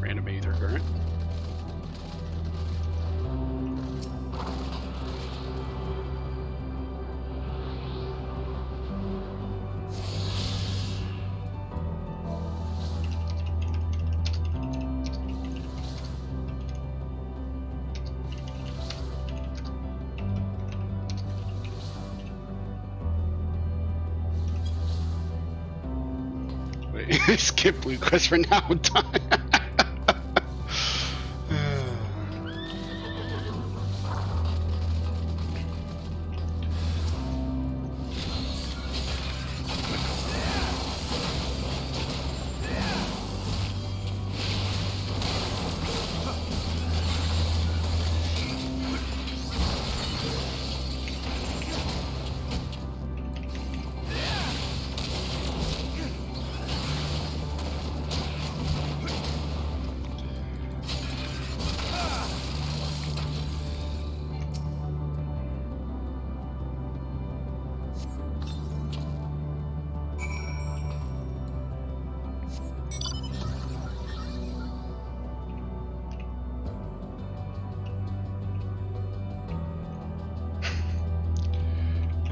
Random ether current. Skip blue quest for now. I'm done.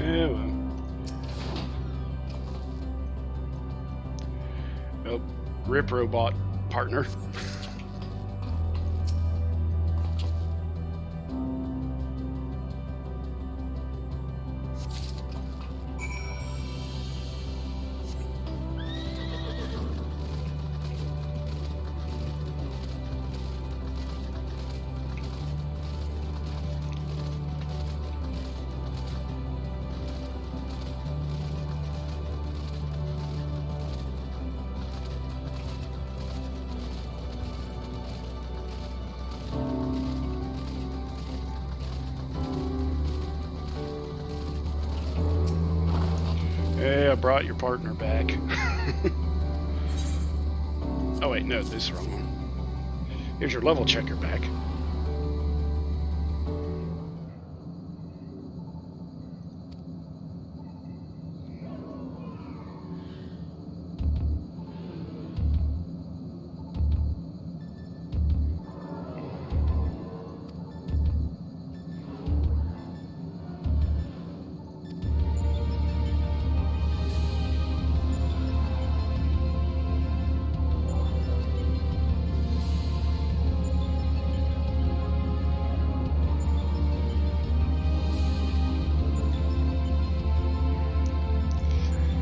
Yeah, well. Nope. Rip robot partner. Hey, I brought your partner back. Oh wait, no, this is the wrong one. Here's your level checker back.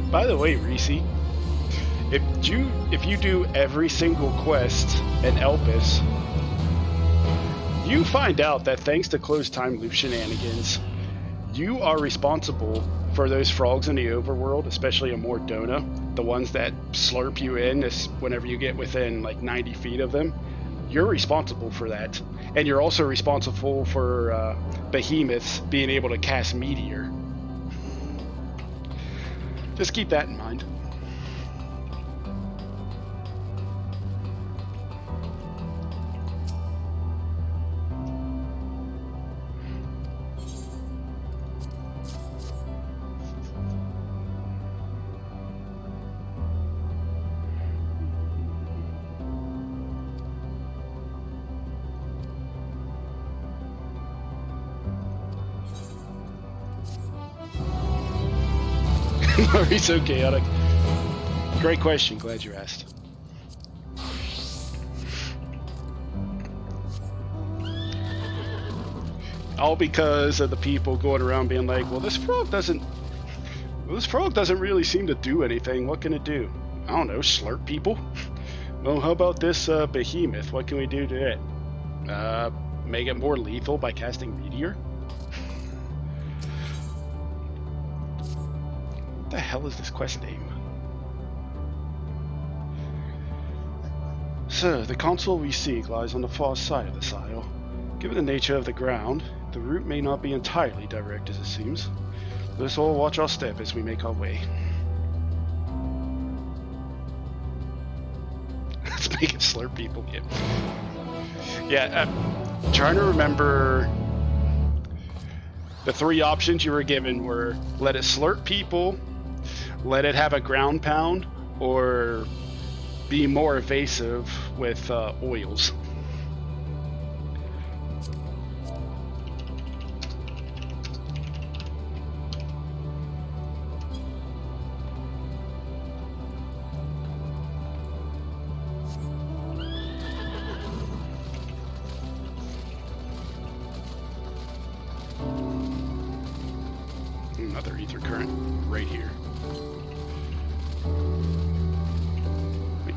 By the way, Reese, if you do every single quest in Elpis, you find out that thanks to closed time loop shenanigans, you are responsible for those frogs in the overworld, especially in Mordona, the ones that slurp you in whenever you get within like 90 feet of them. You're responsible for that. And you're also responsible for behemoths being able to cast meteor. Just keep that in mind. He's so chaotic. Great question. Glad you asked. All because of the people going around being like, well, this frog doesn't really seem to do anything. What can it do? I don't know, slurp people? Well, how about this behemoth? What can we do to it? Make it more lethal by casting Meteor? What the hell is this quest name? So, the console we seek lies on the far side of this isle. Given the nature of the ground, the route may not be entirely direct as it seems. Let's all watch our step as we make our way. Let's make it slurp people. Yeah, trying to remember the three options you were given were let it slurp people, let it have a ground pound, or be more evasive with oils. Another ether current right here. Wait,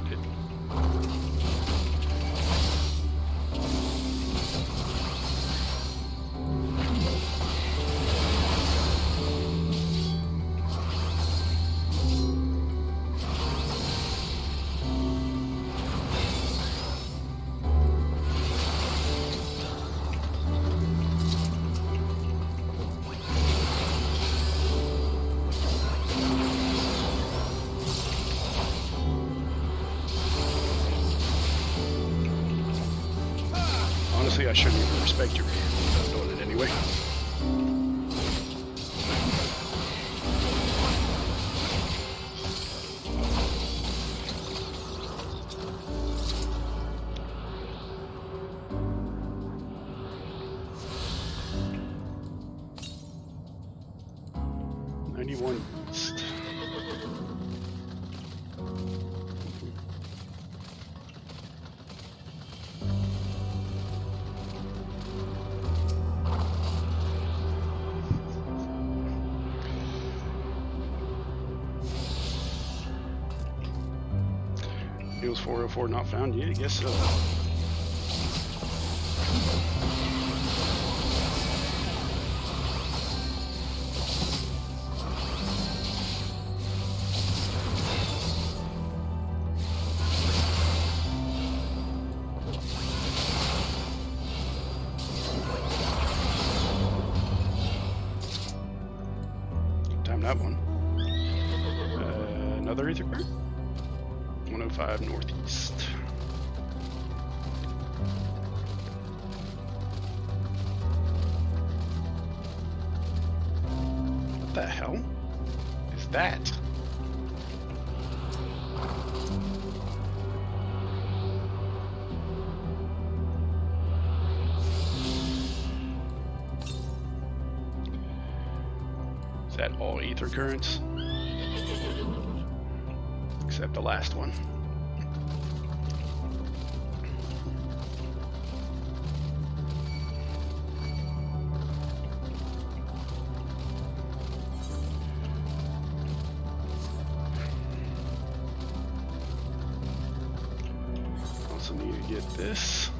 honestly, I shouldn't even respect your hand, but I'm doing it anyway. East. Heals 404 not found. Yeah, I guess so. Time that one. Another ether card. 105 northeast. What the hell is that? Is that all ether currents? Except the last one. Also need to get this.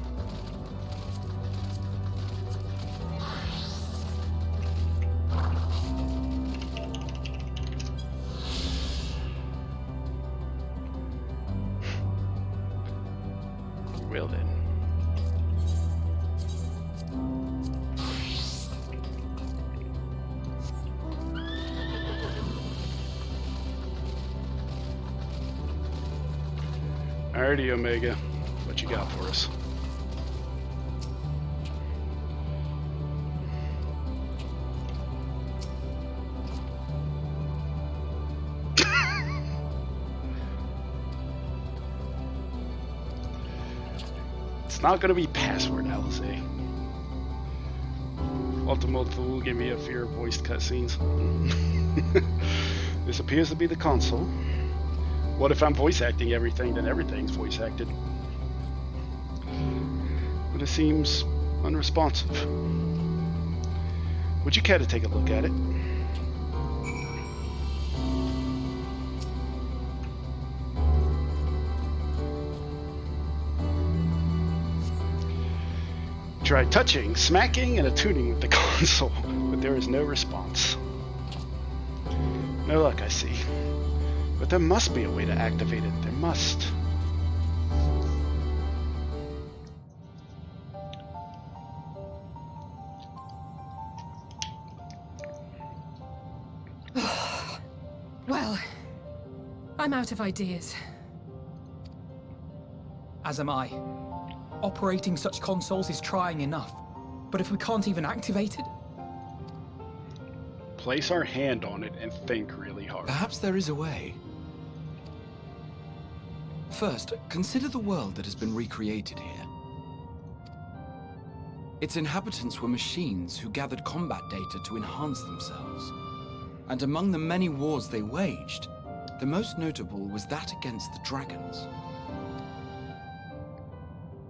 Well then. Alrighty, Omega. What you got for us? It's not gonna be password, Alice. Ultimate Fool, give me a fear of voiced cutscenes. This appears to be the console. What if I'm voice acting everything, then everything's voice acted? But it seems unresponsive. Would you care to take a look at it? Try touching, smacking, and attuning with the console, but there is no response. No luck, I see. But there must be a way to activate it. There must. Well, I'm out of ideas. As am I. Operating such consoles is trying enough, but if we can't even activate it... Place our hand on it and think really hard. Perhaps there is a way. First, consider the world that has been recreated here. Its inhabitants were machines who gathered combat data to enhance themselves. And among the many wars they waged, the most notable was that against the dragons.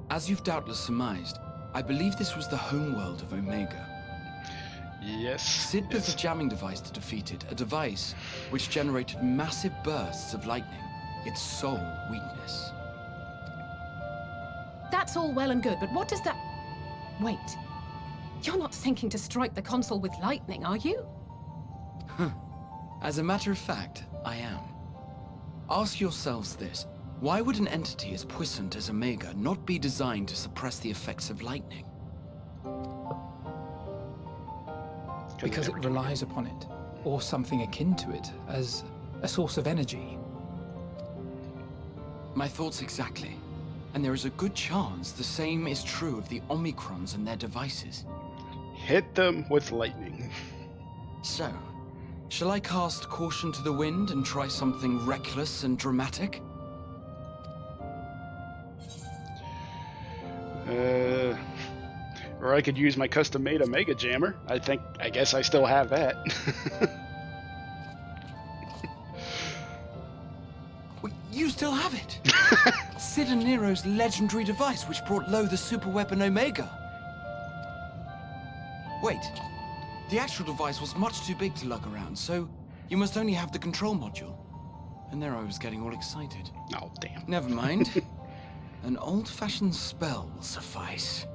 As you've doubtless surmised, I believe this was the homeworld of Omega. Yes. Sid built a jamming device to defeat it, a device which generated massive bursts of lightning, its sole weakness. That's all well and good, but what does that... Wait. You're not thinking to strike the console with lightning, are you? As a matter of fact, I am. Ask yourselves this. Why would an entity as puissant as Omega not be designed to suppress the effects of lightning? Because it relies upon it, or something akin to it, as a source of energy. My thoughts exactly. And there is a good chance the same is true of the Omicrons and their devices. Hit them with lightning. So, shall I cast caution to the wind and try something reckless and dramatic? Or I could use my custom-made Omega Jammer. I guess I still have that. Wait, you still have it? Sid and Nero's legendary device which brought low the superweapon Omega. Wait, the actual device was much too big to lug around, so you must only have the control module. And there I was getting all excited. Oh, damn. Never mind. An old-fashioned spell will suffice.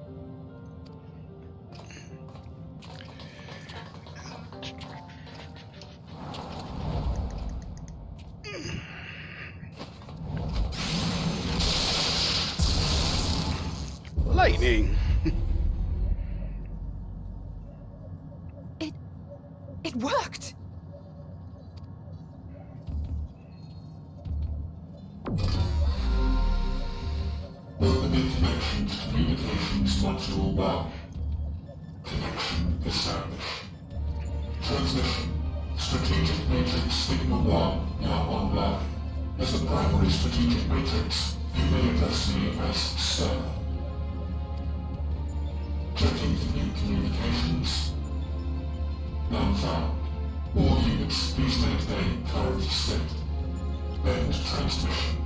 Lightning. It worked! Opening connection to communications module 1. Connection established. Transmission. Strategic matrix signal 1 now online. As a primary strategic matrix, you may address me as Sir. Checking for new communications. None found. All units, please maintain current state. End transmission.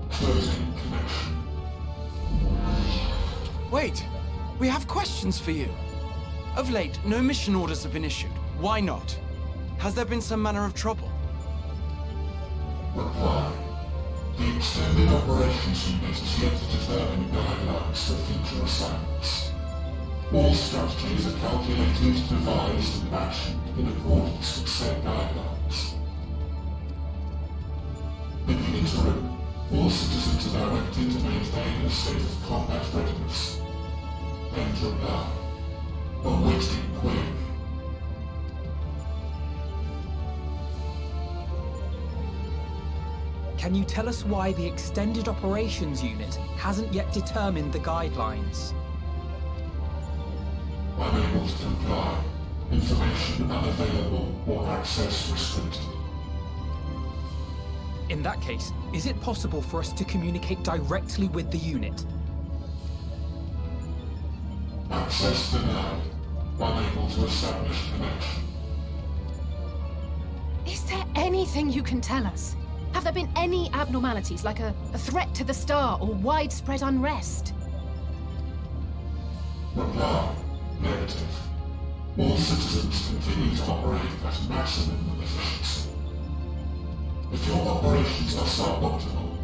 Closing connection. Wait, we have questions for you. Of late, no mission orders have been issued. Why not? Has there been some manner of trouble? Reply. The extended operations unit is yet to determine guidelines for future assignments. All strategies are calculated, devised, and actioned in accordance with said guidelines. In the interim, all citizens are directed to maintain a state of combat readiness. End reply. Awaiting query. Can you tell us why the Extended Operations Unit hasn't yet determined the guidelines? Unable to comply. Information unavailable or access restricted. In that case, is it possible for us to communicate directly with the unit? Access denied. Unable to establish connection. Is there anything you can tell us? Have there been any abnormalities, like a threat to the star or widespread unrest? Reply. Negative. All citizens continue to operate at maximum efficiency. If your operations are suboptimal,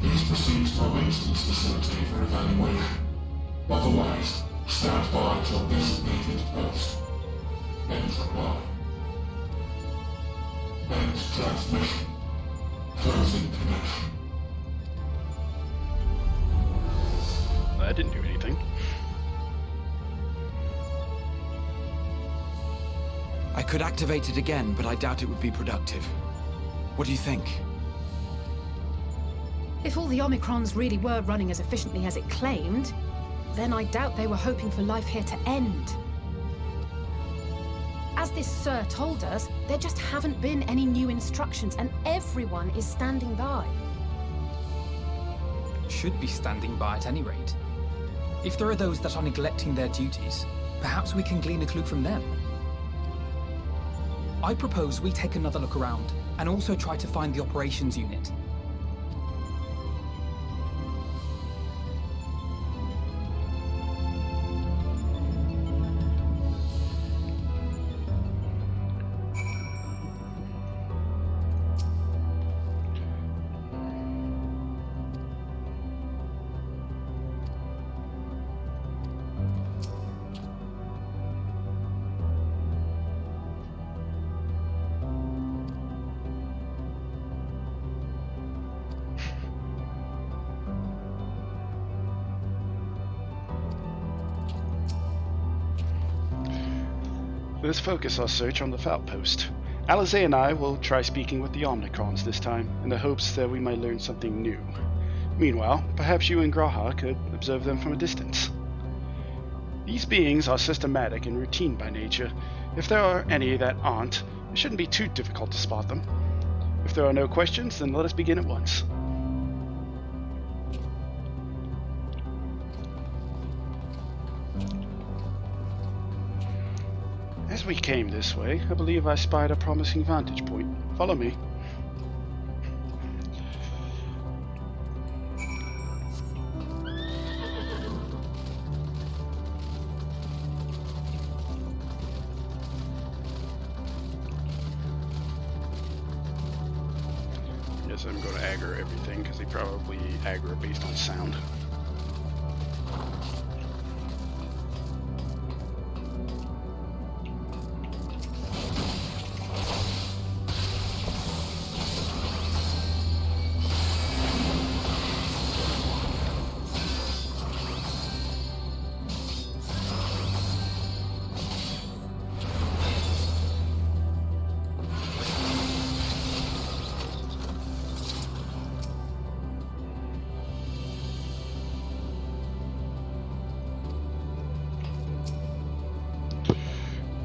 please proceed to a maintenance facility for evaluation. Otherwise, stand by at your designated post. End reply. End transmission. Closing connection. That didn't do anything. I could activate it again, but I doubt it would be productive. What do you think? If all the Omicrons really were running as efficiently as it claimed, then I doubt they were hoping for life here to end. As this Sir told us, there just haven't been any new instructions, and everyone is standing by. Should be standing by at any rate. If there are those that are neglecting their duties, perhaps we can glean a clue from them. I propose we take another look around, and also try to find the operations unit. Let's focus our search on the outpost. Alize and I will try speaking with the Omnicrons this time, in the hopes that we might learn something new. Meanwhile, perhaps you and Graha could observe them from a distance. These beings are systematic and routine by nature. If there are any that aren't, it shouldn't be too difficult to spot them. If there are no questions, then let us begin at once. As we came this way, I believe I spied a promising vantage point. Follow me. Guess I'm going to aggro everything because they probably aggro based on sound.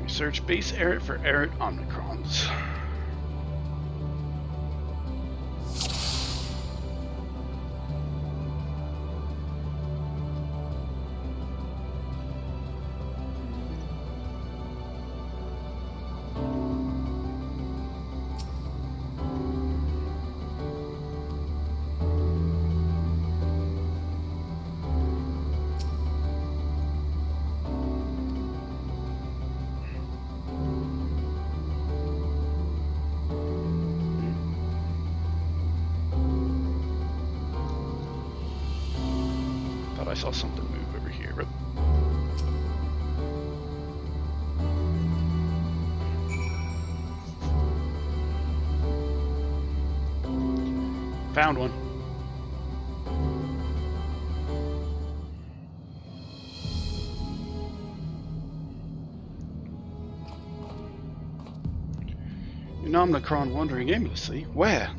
Search base errant for errant Omnicrons. I saw something move over here. Found one. An Omnicron wandering aimlessly. Where?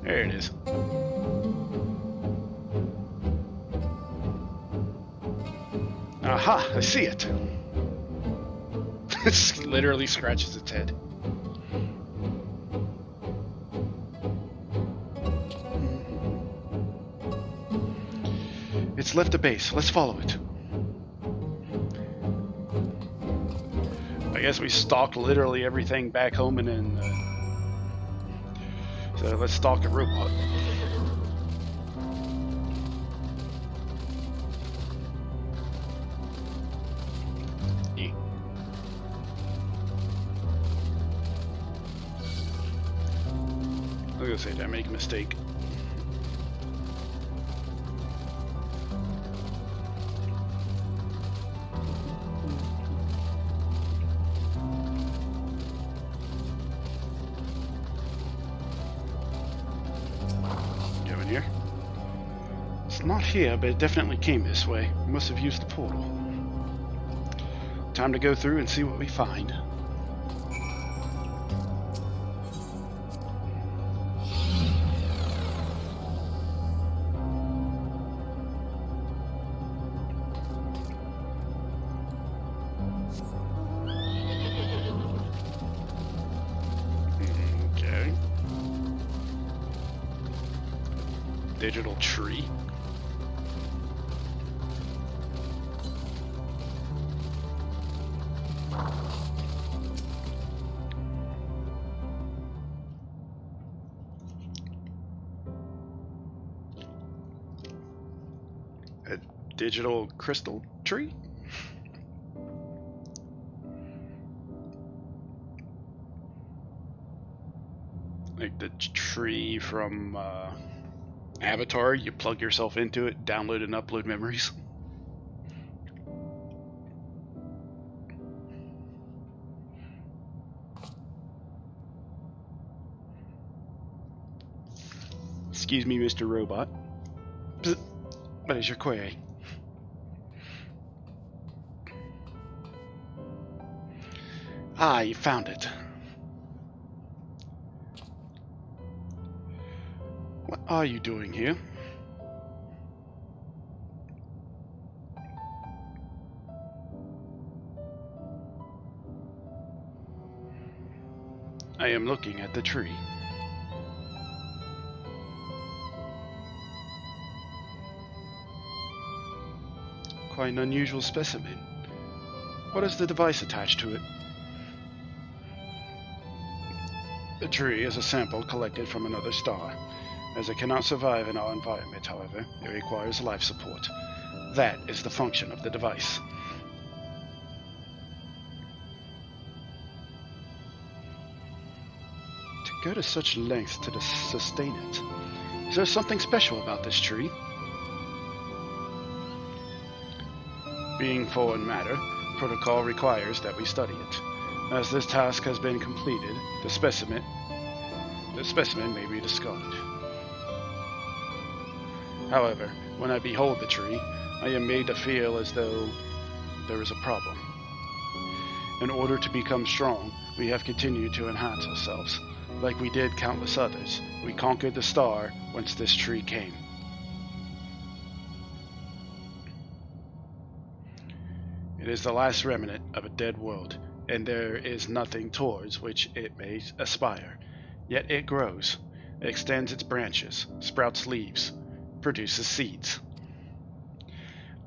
There it is. Aha, I see it. It literally scratches its head. It's left a base. Let's follow it. guess we stalked literally everything back home and then... so let's stalk a robot. Yeah. I was gonna say, did I make a mistake? Here. It's not here, but it definitely came this way. We must have used the portal. Time to go through and see what we find. Okay. Digital tree. A digital crystal tree? Like the tree from Avatar, you plug yourself into it, download and upload memories. Excuse me, Mr. Robot. Psst. What is your query? Ah, you found it. What are you doing here? I am looking at the tree. Quite an unusual specimen. What is the device attached to it? The tree is a sample collected from another star. As it cannot survive in our environment, however, it requires life support. That is the function of the device. To go to such lengths to sustain it. Is there something special about this tree? Being foreign matter, protocol requires that we study it. As this task has been completed, the specimen may be discarded. However, when I behold the tree, I am made to feel as though there is a problem. In order to become strong, we have continued to enhance ourselves. Like we did countless others, we conquered the star whence this tree came. It is the last remnant of a dead world, and there is nothing towards which it may aspire. Yet it grows, extends its branches, sprouts leaves, produces seeds.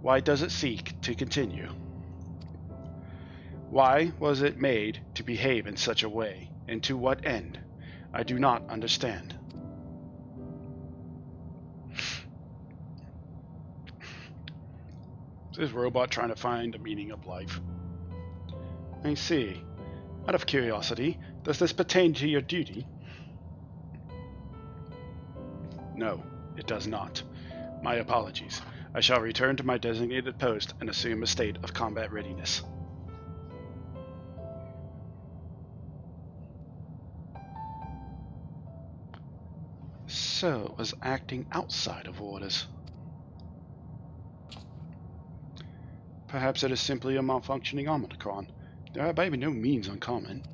Why does it seek to continue? Why was it made to behave in such a way, and to what end? I do not understand. Is this robot trying to find the meaning of life? I see. Out of curiosity, does this pertain to your duty? No, it does not. My apologies. I shall return to my designated post and assume a state of combat readiness. So it was acting outside of orders. Perhaps it is simply a malfunctioning Omicron. They are by no means uncommon.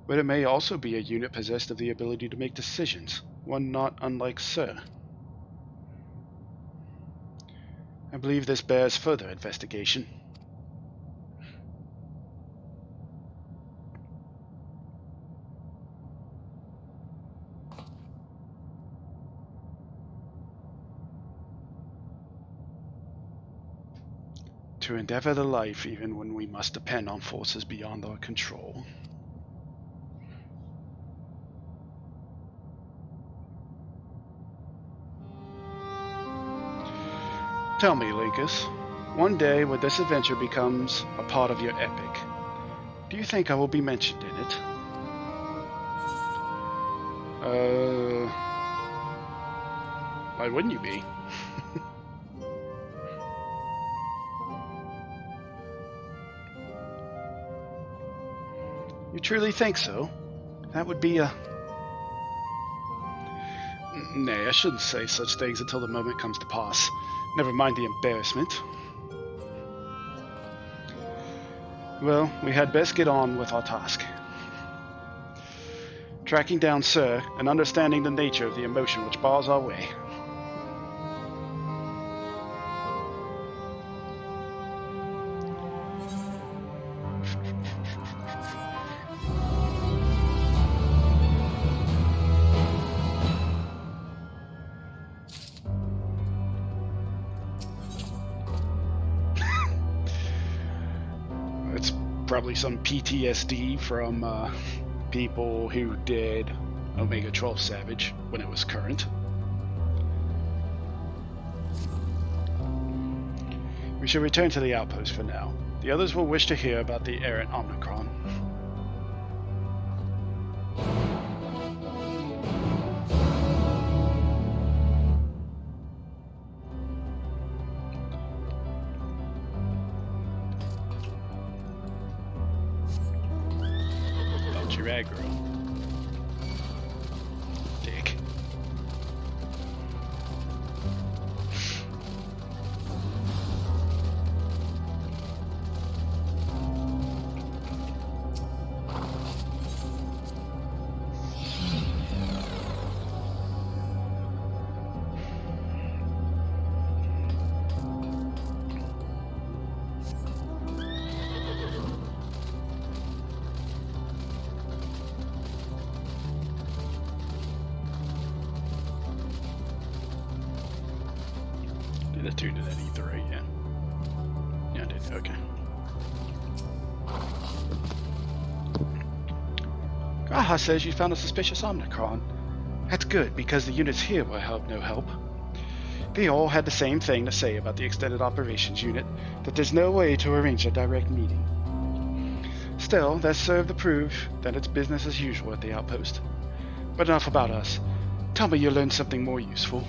But it may also be a unit possessed of the ability to make decisions, one not unlike Sir. I believe this bears further investigation. To endeavor the life even when we must depend on forces beyond our control. Tell me, Linkus, one day when this adventure becomes a part of your epic, do you think I will be mentioned in it? Why wouldn't you be? You truly think so? That would be a... Nay, I shouldn't say such things until the moment comes to pass. Never mind the embarrassment. Well, we had best get on with our task. Tracking down Sir and understanding the nature of the emotion which bars our way. Probably some PTSD from people who did Omega 12 Savage when it was current. We should return to the outpost for now. The others will wish to hear about the errant Omicron. Aggro. Dick. Did I tune to that ether right? Yeah. Yeah, I did. Okay. Graha says you found a suspicious Omicron. That's good, because the units here will have no help. They all had the same thing to say about the Extended Operations Unit, that there's no way to arrange a direct meeting. Still, that served to prove that it's business as usual at the outpost. But enough about us. Tell me you learned something more useful.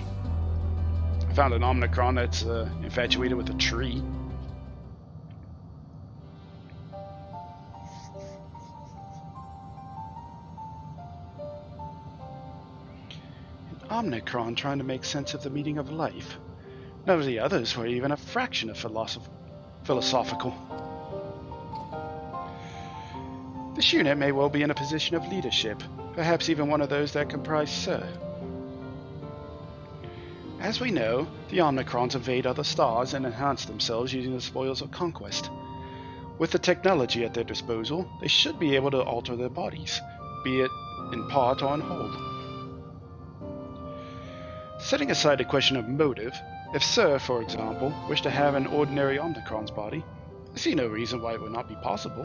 I found an Omicron that's infatuated with a tree. An Omicron trying to make sense of the meaning of life. None of the others were even a fraction of philosophical. This unit may well be in a position of leadership, perhaps even one of those that comprise Sir. As we know, the Omicrons invade other stars and enhance themselves using the spoils of conquest. With the technology at their disposal, they should be able to alter their bodies, be it in part or in whole. Setting aside the question of motive, if Sir, for example, wished to have an ordinary Omicron's body, I see no reason why it would not be possible.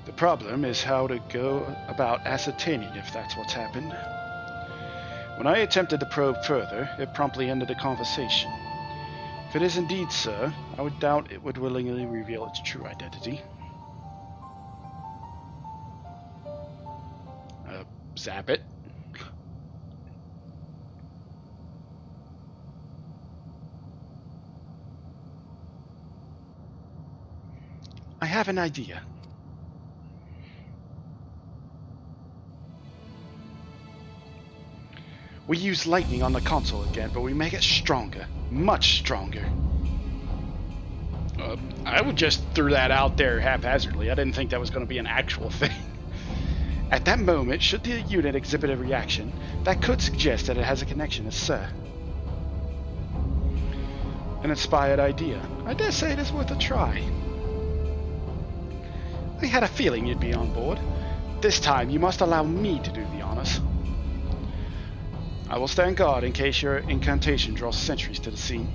The problem is how to go about ascertaining if that's what's happened. When I attempted to probe further, it promptly ended the conversation. If it is indeed Sir, I would doubt it would willingly reveal its true identity. Zap it. I have an idea. We use lightning on the console again, but we make it stronger. Much stronger. I would just threw that out there haphazardly. I didn't think that was going to be an actual thing. At that moment, should the unit exhibit a reaction, that could suggest that it has a connection to Sir. An inspired idea. I dare say it is worth a try. I had a feeling you'd be on board. This time, you must allow me to do the honors. I will stand guard in case your incantation draws sentries to the scene.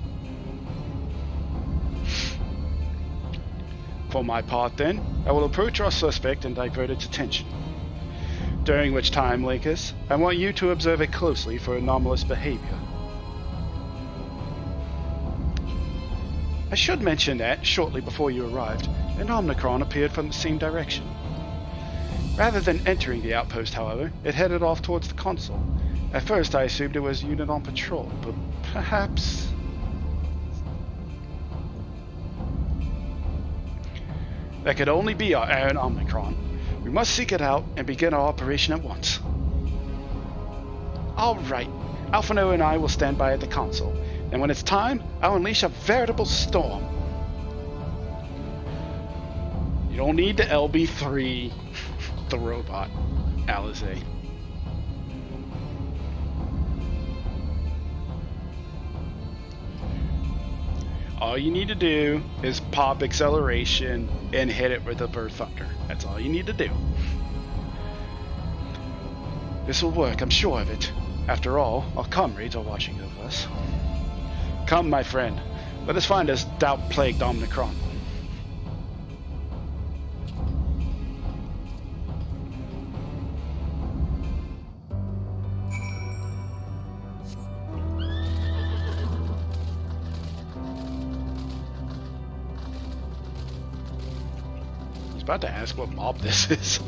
For my part, then, I will approach our suspect and divert its attention. During which time, Lakers, I want you to observe it closely for anomalous behavior. I should mention that, shortly before you arrived, an Omnicron appeared from the same direction. Rather than entering the outpost, however, it headed off towards the console. At first, I assumed it was a unit on patrol, but perhaps... That could only be our errant Omnicron. We must seek it out and begin our operation at once. Alright, Alphino and I will stand by at the console, and when it's time, I'll unleash a veritable storm. You don't need the LB3, the robot, Alizé. All you need to do is pop acceleration and hit it with a Bird Thunder. That's all you need to do. This will work, I'm sure of it. After all, our comrades are watching over us. Come, my friend. Let us find this doubt-plagued Omnicron. I was about to ask what mob this is.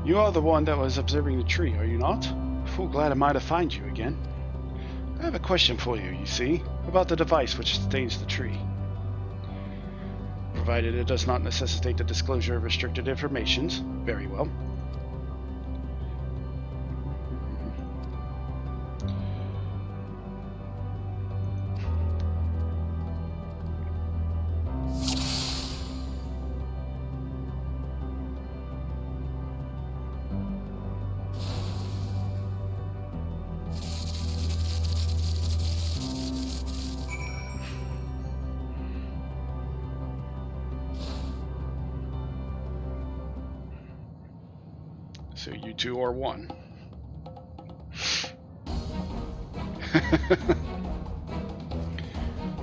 You are the one that was observing the tree, are you not? Full glad am I to find you again. I have a question for you, you see, about the device which sustains the tree. Provided it does not necessitate the disclosure of restricted informations, very well. So you two are one.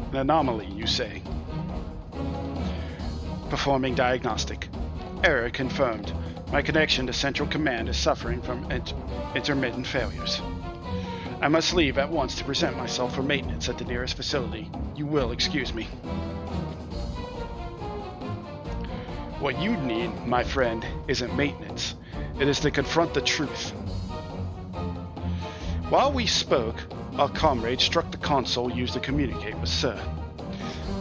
An anomaly, you say? Performing diagnostic. Error confirmed. My connection to Central Command is suffering from intermittent failures. I must leave at once to present myself for maintenance at the nearest facility. You will excuse me. What you need, my friend, isn't maintenance. It is to confront the truth. While we spoke, our comrade struck the console used to communicate with Sir.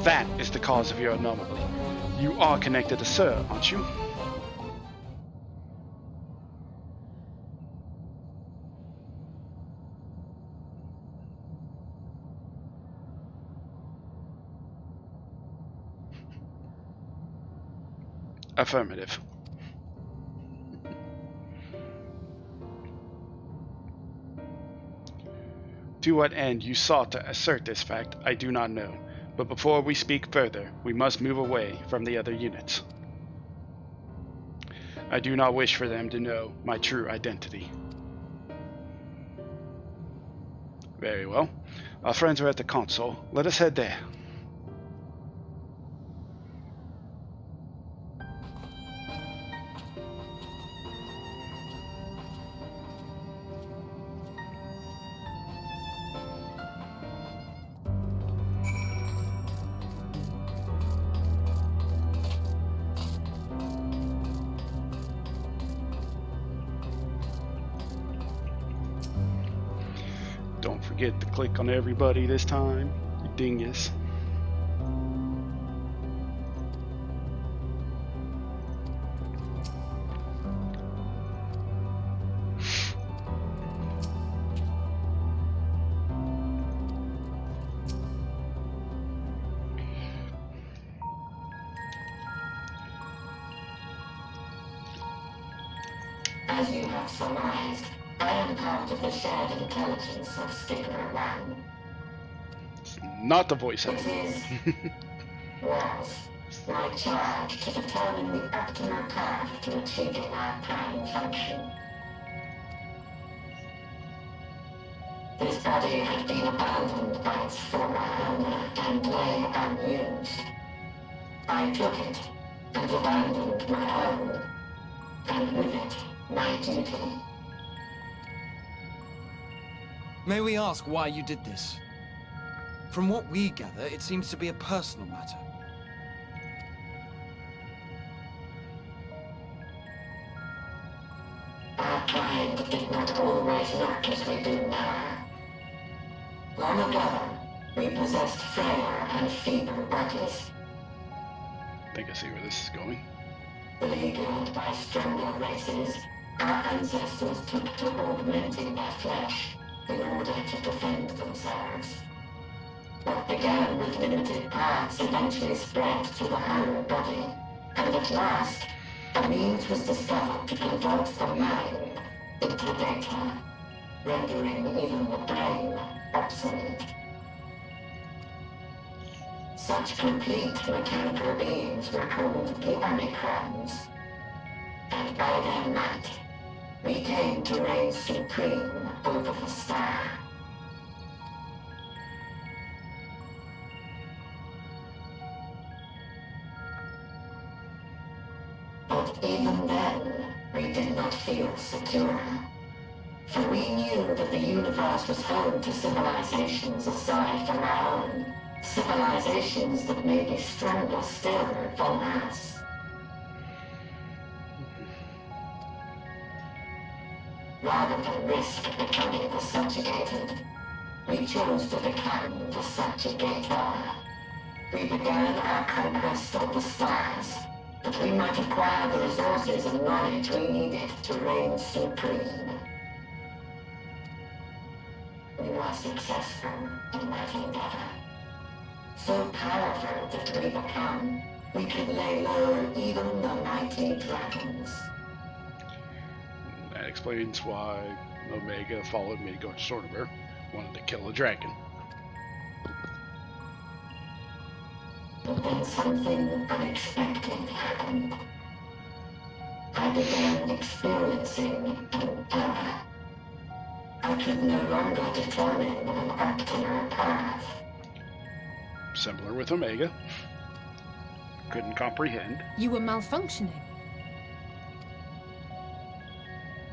That is the cause of your anomaly. You are connected to Sir, aren't you? Affirmative. To what end you sought to assert this fact, I do not know. But before we speak further, we must move away from the other units. I do not wish for them to know my true identity. Very well. Our friends are at the console. Let us head there. Don't forget to click on everybody this time, you dingus. As you have surmised, I am part of the shared intelligence of Stigma 1. Not the voice It acting. is, was, my charge to determine the optimal path to achieving our prime function. This body had been abandoned by its former owner and lay unused. I took it and abandoned my own, and with it, my duty. May we ask why you did this? From what we gather, it seems to be a personal matter. Our kind did not always look as we do now. Long ago, we possessed frail and feeble bodies, I think I see where this is going. beleaguered by stronger races. Our ancestors took to augmenting their flesh in order to defend themselves. What began with limited parts eventually spread to the whole body, and at last, a means was discovered to convert the mind into data, rendering even the brain obsolete. Such complete mechanical beings were called the Omicrons, and by their might, we came to reign supreme over the star. But even then, we did not feel secure. For we knew that the universe was home to civilizations aside from our own. Civilizations that may be stronger still than us. Rather than risk becoming the subjugated, we chose to become the subjugator. We began our conquest of the stars, that we might acquire the resources and knowledge we needed to reign supreme. We were successful in that endeavor. So powerful did we become, we could lay low even the mighty dragons. That explains why Omega followed me to go to Sortimer. Wanted to kill a dragon. But then something unexpected happened. I began experiencing an error. I could no longer determine an optimal path. Similar with Omega. Couldn't comprehend. You were malfunctioning.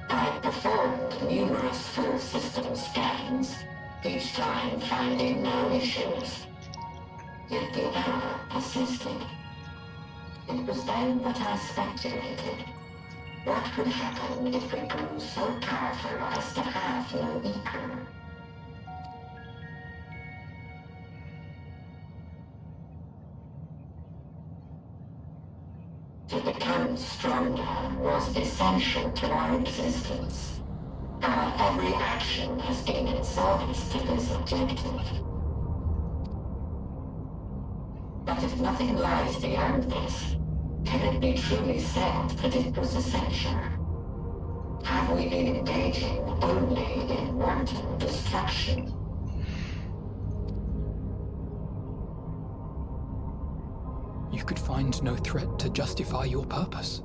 I performed numerous full system scans, each time finding no issues. Yet the error persisted. It was then that I speculated. What could happen if we grew so powerful as to have no equal? To become stronger was essential to our existence. Our every action has been in service to this objective. But if nothing lies beyond this, can it be truly said that it was essential? Have we been engaging only in wanton destruction? You could find no threat to justify your purpose.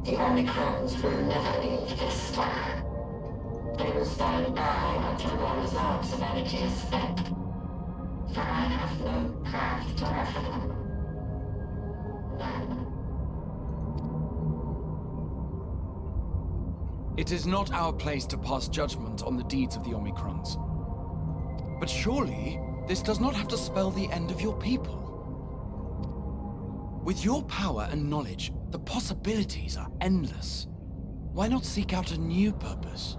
The Omicrons will never leave this star. They will stand by until their reserves of energy is spent. For I have no path to offer them. None. It is not our place to pass judgment on the deeds of the Omicrons. But surely, this does not have to spell the end of your people. With your power and knowledge, the possibilities are endless. Why not seek out a new purpose?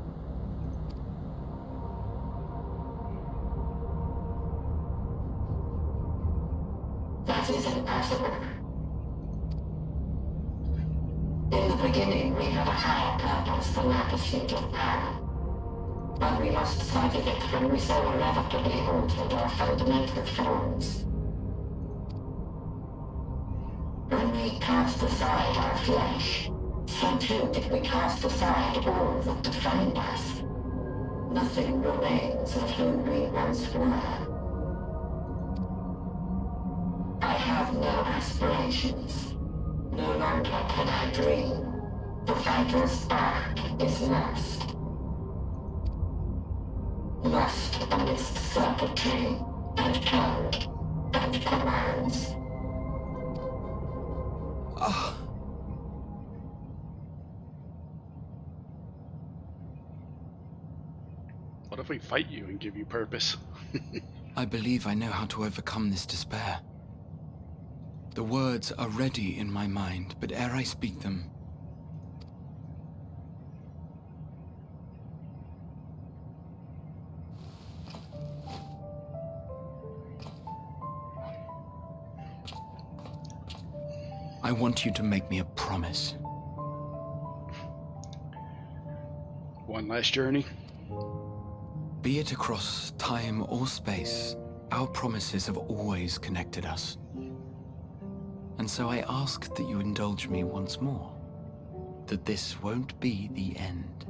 That is impossible. In the beginning, we had a higher purpose than our pursuit of power. But we lost sight of it when we so irrevocably altered our fundamental forms. When we cast aside our flesh, so too did we cast aside all that defined us. nothing remains of who we once were. I have no aspirations. No longer can I dream. The vital spark is lost. Lost amidst circuitry and code and commands. What if we fight you and give you purpose? I believe I know how to overcome this despair. The words are ready in my mind, but ere I speak them, I want you to make me a promise. One last journey? Be it across time or space, our promises have always connected us. And so I ask that you indulge me once more, that this won't be the end.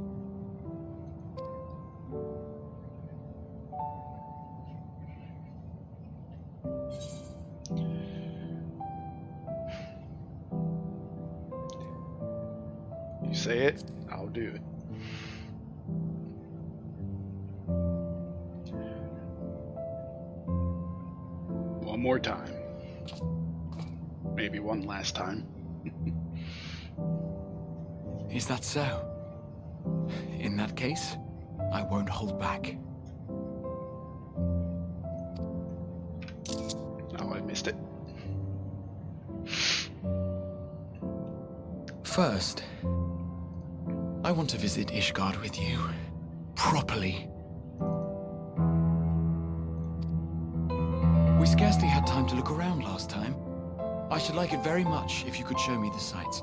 You say it, I'll do it. One more time. Maybe one last time. Is that so? In that case, I won't hold back. Oh, I missed it. First, I want to visit Ishgard with you. Properly. We scarcely had time to look around last time. I should like it very much if you could show me the sights.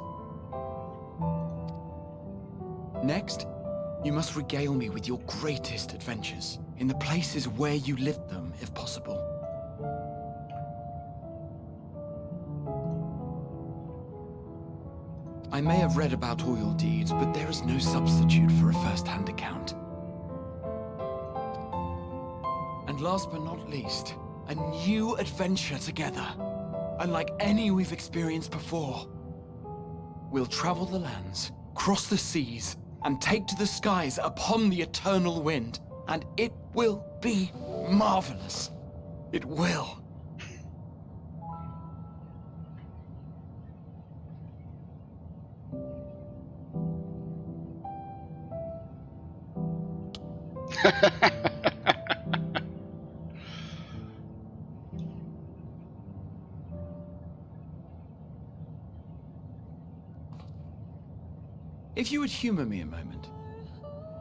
Next, you must regale me with your greatest adventures, in the places where you lived them, if possible. I may have read about all your deeds, but there is no substitute for a first-hand account. And last but not least, a new adventure together, unlike any we've experienced before. We'll travel the lands, cross the seas, and take to the skies upon the eternal wind, and it will be marvelous. It will. If you would humor me a moment.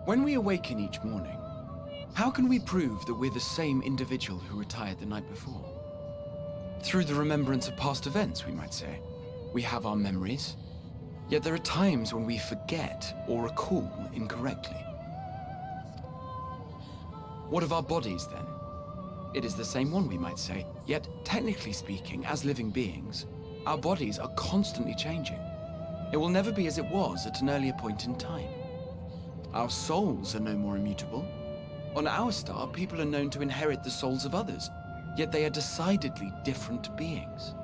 When we awaken each morning, how can we prove that we're the same individual who retired the night before? Through the remembrance of past events, we might say. We have our memories, yet there are times when we forget or recall incorrectly. What of our bodies, then? It is the same one, we might say, yet technically speaking, as living beings, our bodies are constantly changing. It will never be as it was at an earlier point in time. Our souls are no more immutable. On our star, people are known to inherit the souls of others, yet they are decidedly different beings.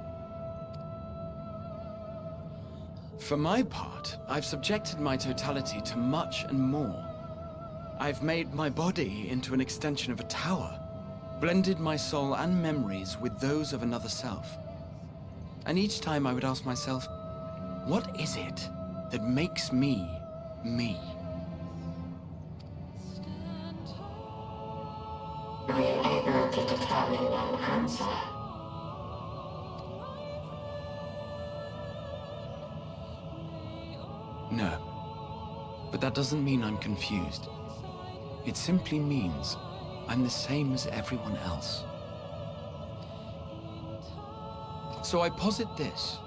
For my part, I've subjected my totality to much and more. I've made my body into an extension of a tower, blended my soul and memories with those of another self. And each time I would ask myself, what is it that makes me, me? Are you able to determine an answer? No. But that doesn't mean I'm confused. It simply means I'm the same as everyone else. So I posit this.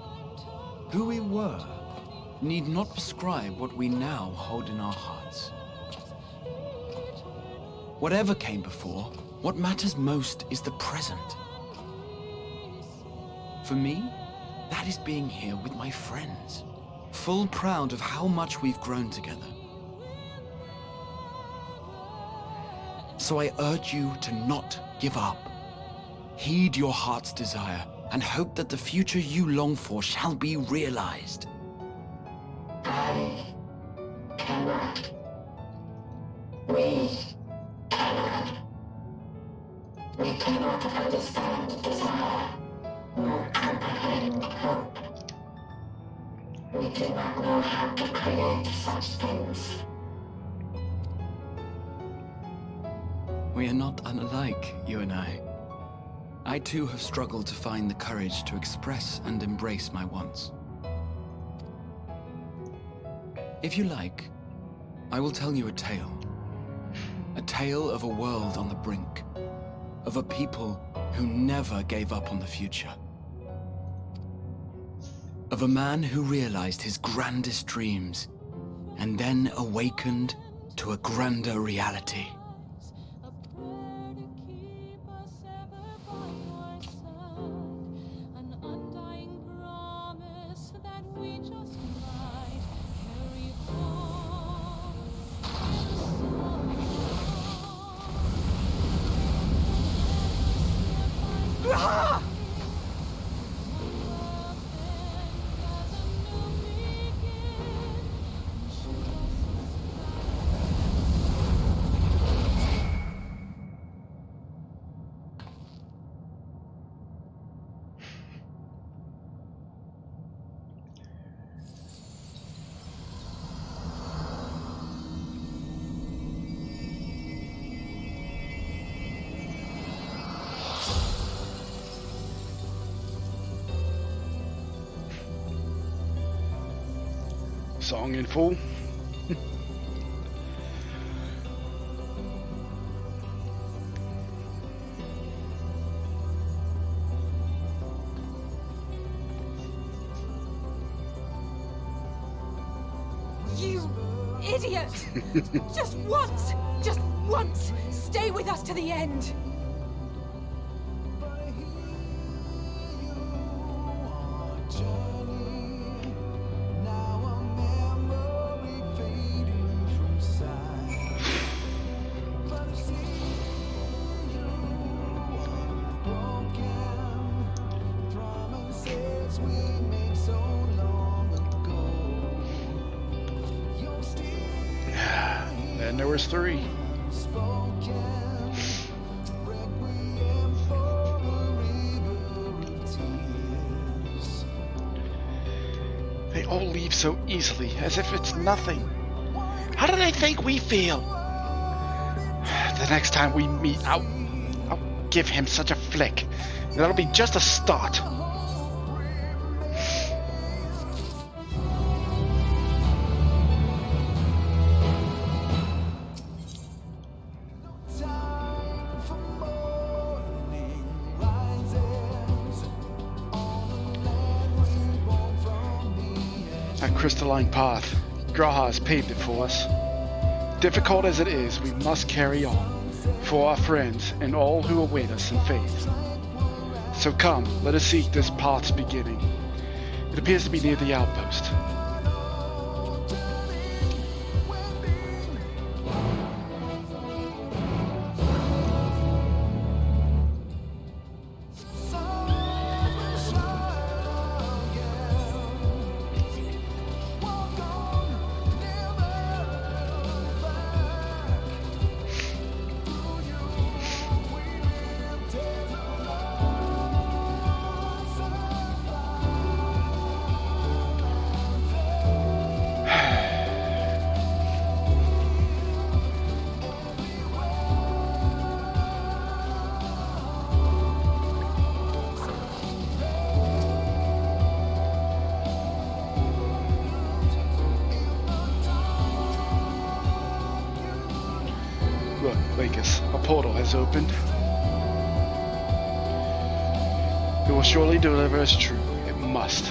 Who we were need not prescribe what we now hold in our hearts. Whatever came before, what matters most is the present. For me, that is being here with my friends, full proud of how much we've grown together. So I urge you to not give up. Heed your heart's desire and hope that the future you long for shall be realized. I cannot. We cannot. We cannot understand desire, nor comprehend hope. We do not know how to create such things. We are not unlike, you and I. I too have struggled to find the courage to express and embrace my wants. If you like, I will tell you a tale. A tale of a world on the brink. Of a people who never gave up on the future. Of a man who realized his grandest dreams and then awakened to a grander reality. Song in full. You idiot! Just once, stay with us to the end. And there was 3. They all leave so easily, as if it's nothing. How do they think we feel? The next time we meet, I'll give him such a flick. And that'll be just a start. That crystalline path, Graha has paved it for us. Difficult as it is, we must carry on, for our friends and all who await us in faith. So come, let us seek this path's beginning. It appears to be near the outpost. Look, Lakis, a portal has opened. It will surely deliver us true. It must.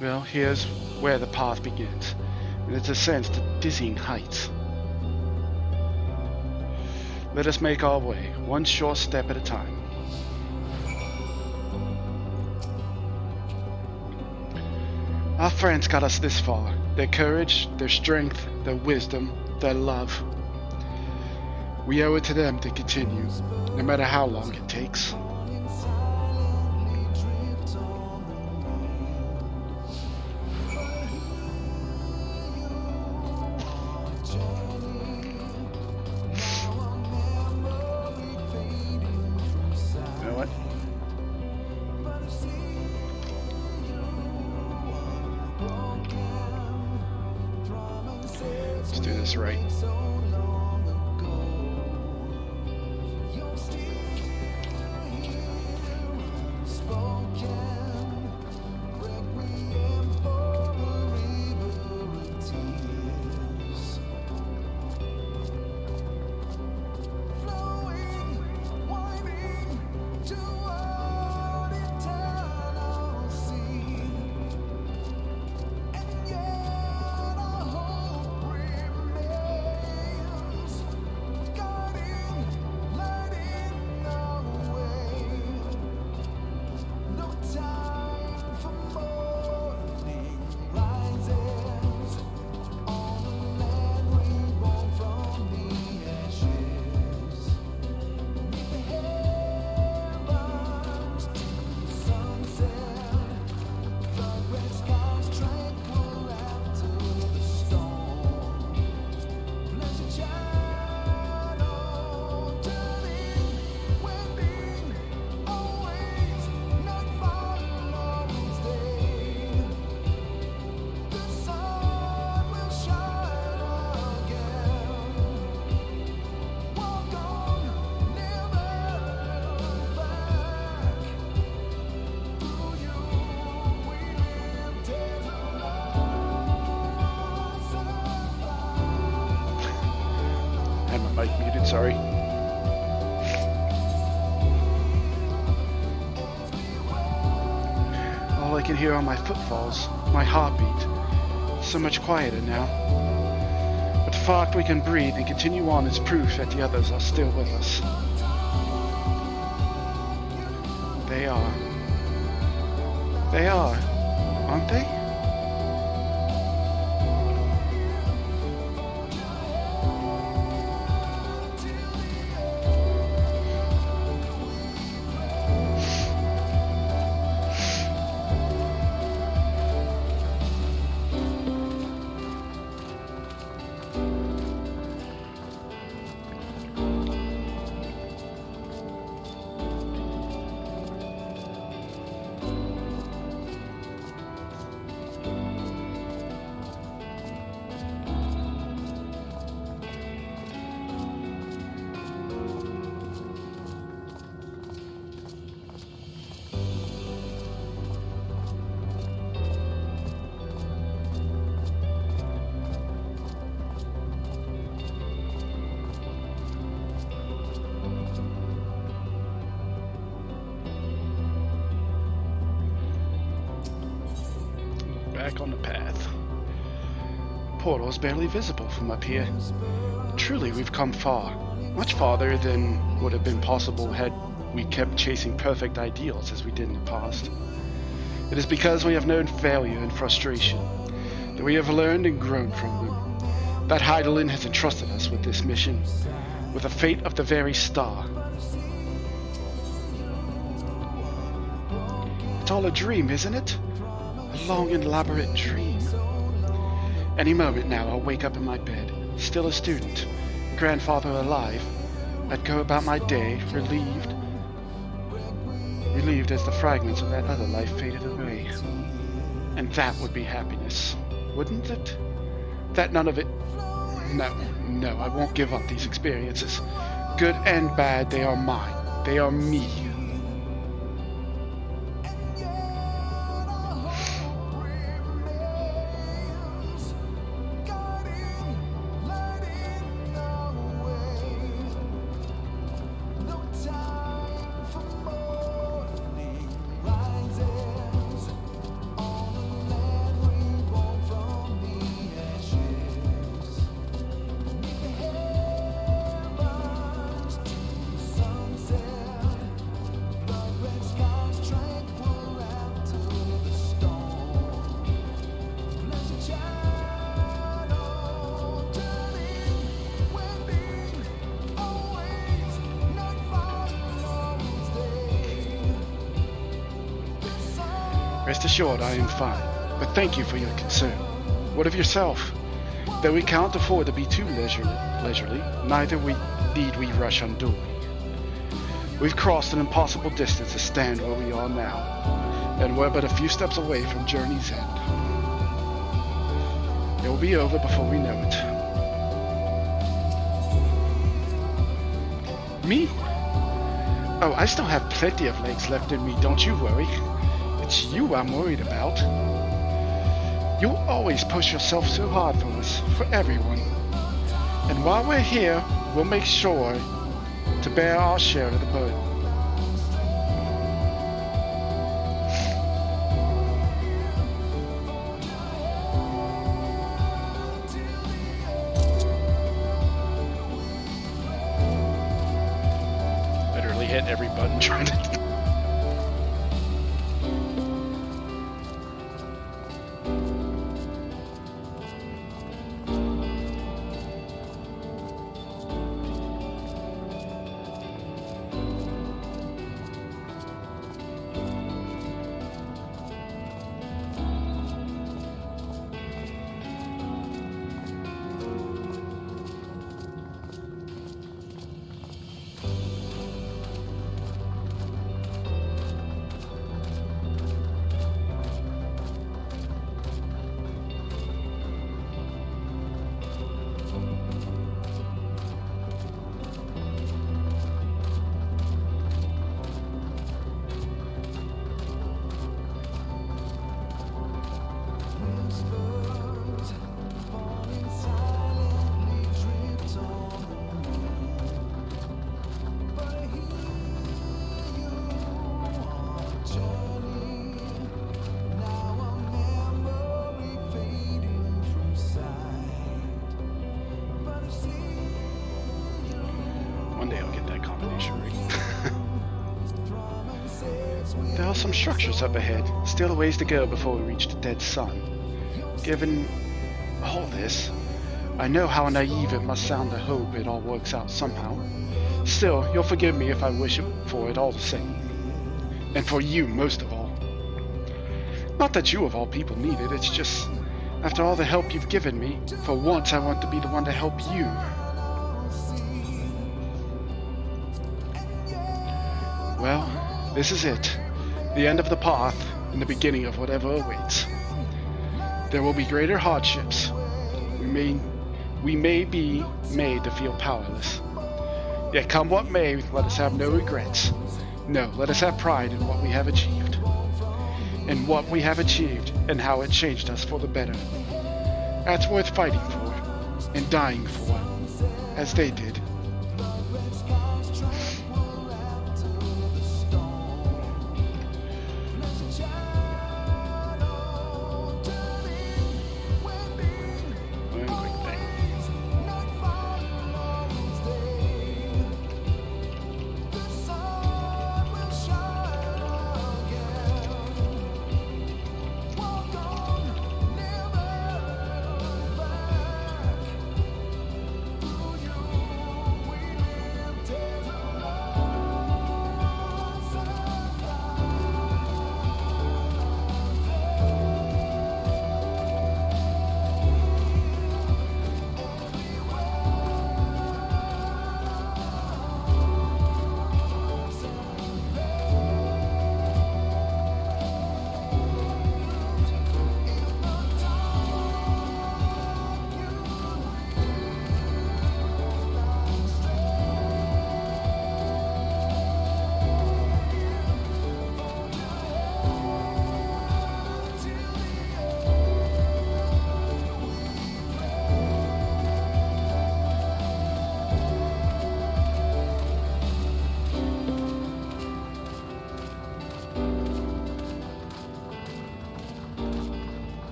Well, here's where the path begins, and it ascends to dizzying heights. Let us make our way, one short step at a time. Our friends got us this far. Their courage, their strength, their wisdom, their love. We owe it to them to continue, no matter how long it takes. You know what? Let's do this right. Mic muted, sorry. All I can hear are my footfalls, my heartbeat. So much quieter now. But the fact we can breathe and continue on is proof that the others are still with us. They are. They are, aren't they? Back on the path. Portal is barely visible from up here. Truly, we've come far. Much farther than would have been possible had we kept chasing perfect ideals as we did in the past. It is because we have known failure and frustration that we have learned and grown from them. That Heidelin has entrusted us with this mission, with the fate of the very star. It's all a dream, isn't it? A long and elaborate dream. Any moment now, I'll wake up in my bed, still a student, grandfather alive. I'd go about my day, relieved as the fragments of that other life faded away. And that would be happiness, wouldn't it? That none of it... No, I won't give up these experiences. Good and bad, they are mine. They are me. Rest assured I am fine, but thank you for your concern. What of yourself? Though we can't afford to be too leisurely, neither need we rush unduly. We've crossed an impossible distance to stand where we are now, and we're but a few steps away from journey's end. It will be over before we know it. Me? Oh, I still have plenty of legs left in me, don't you worry. It's you I'm worried about. You always push yourself so hard for us, for everyone. And while we're here, we'll make sure to bear our share of the burden. Literally hit every button trying to... One day I'll get that combination right. There are some structures up ahead, still a ways to go before we reach the dead sun. Given all this, I know how naive it must sound to hope it all works out somehow. Still, you'll forgive me if I wish for it all the same. And for you most of all. Not that you of all people need it, it's just, after all the help you've given me, for once I want to be the one to help you. Well, this is it. The end of the path, and the beginning of whatever awaits. There will be greater hardships. We may be made to feel powerless. Yet come what may, let us have no regrets. No, let us have pride in what we have achieved. In what we have achieved, and how it changed us for the better. That's worth fighting for, and dying for, as they did.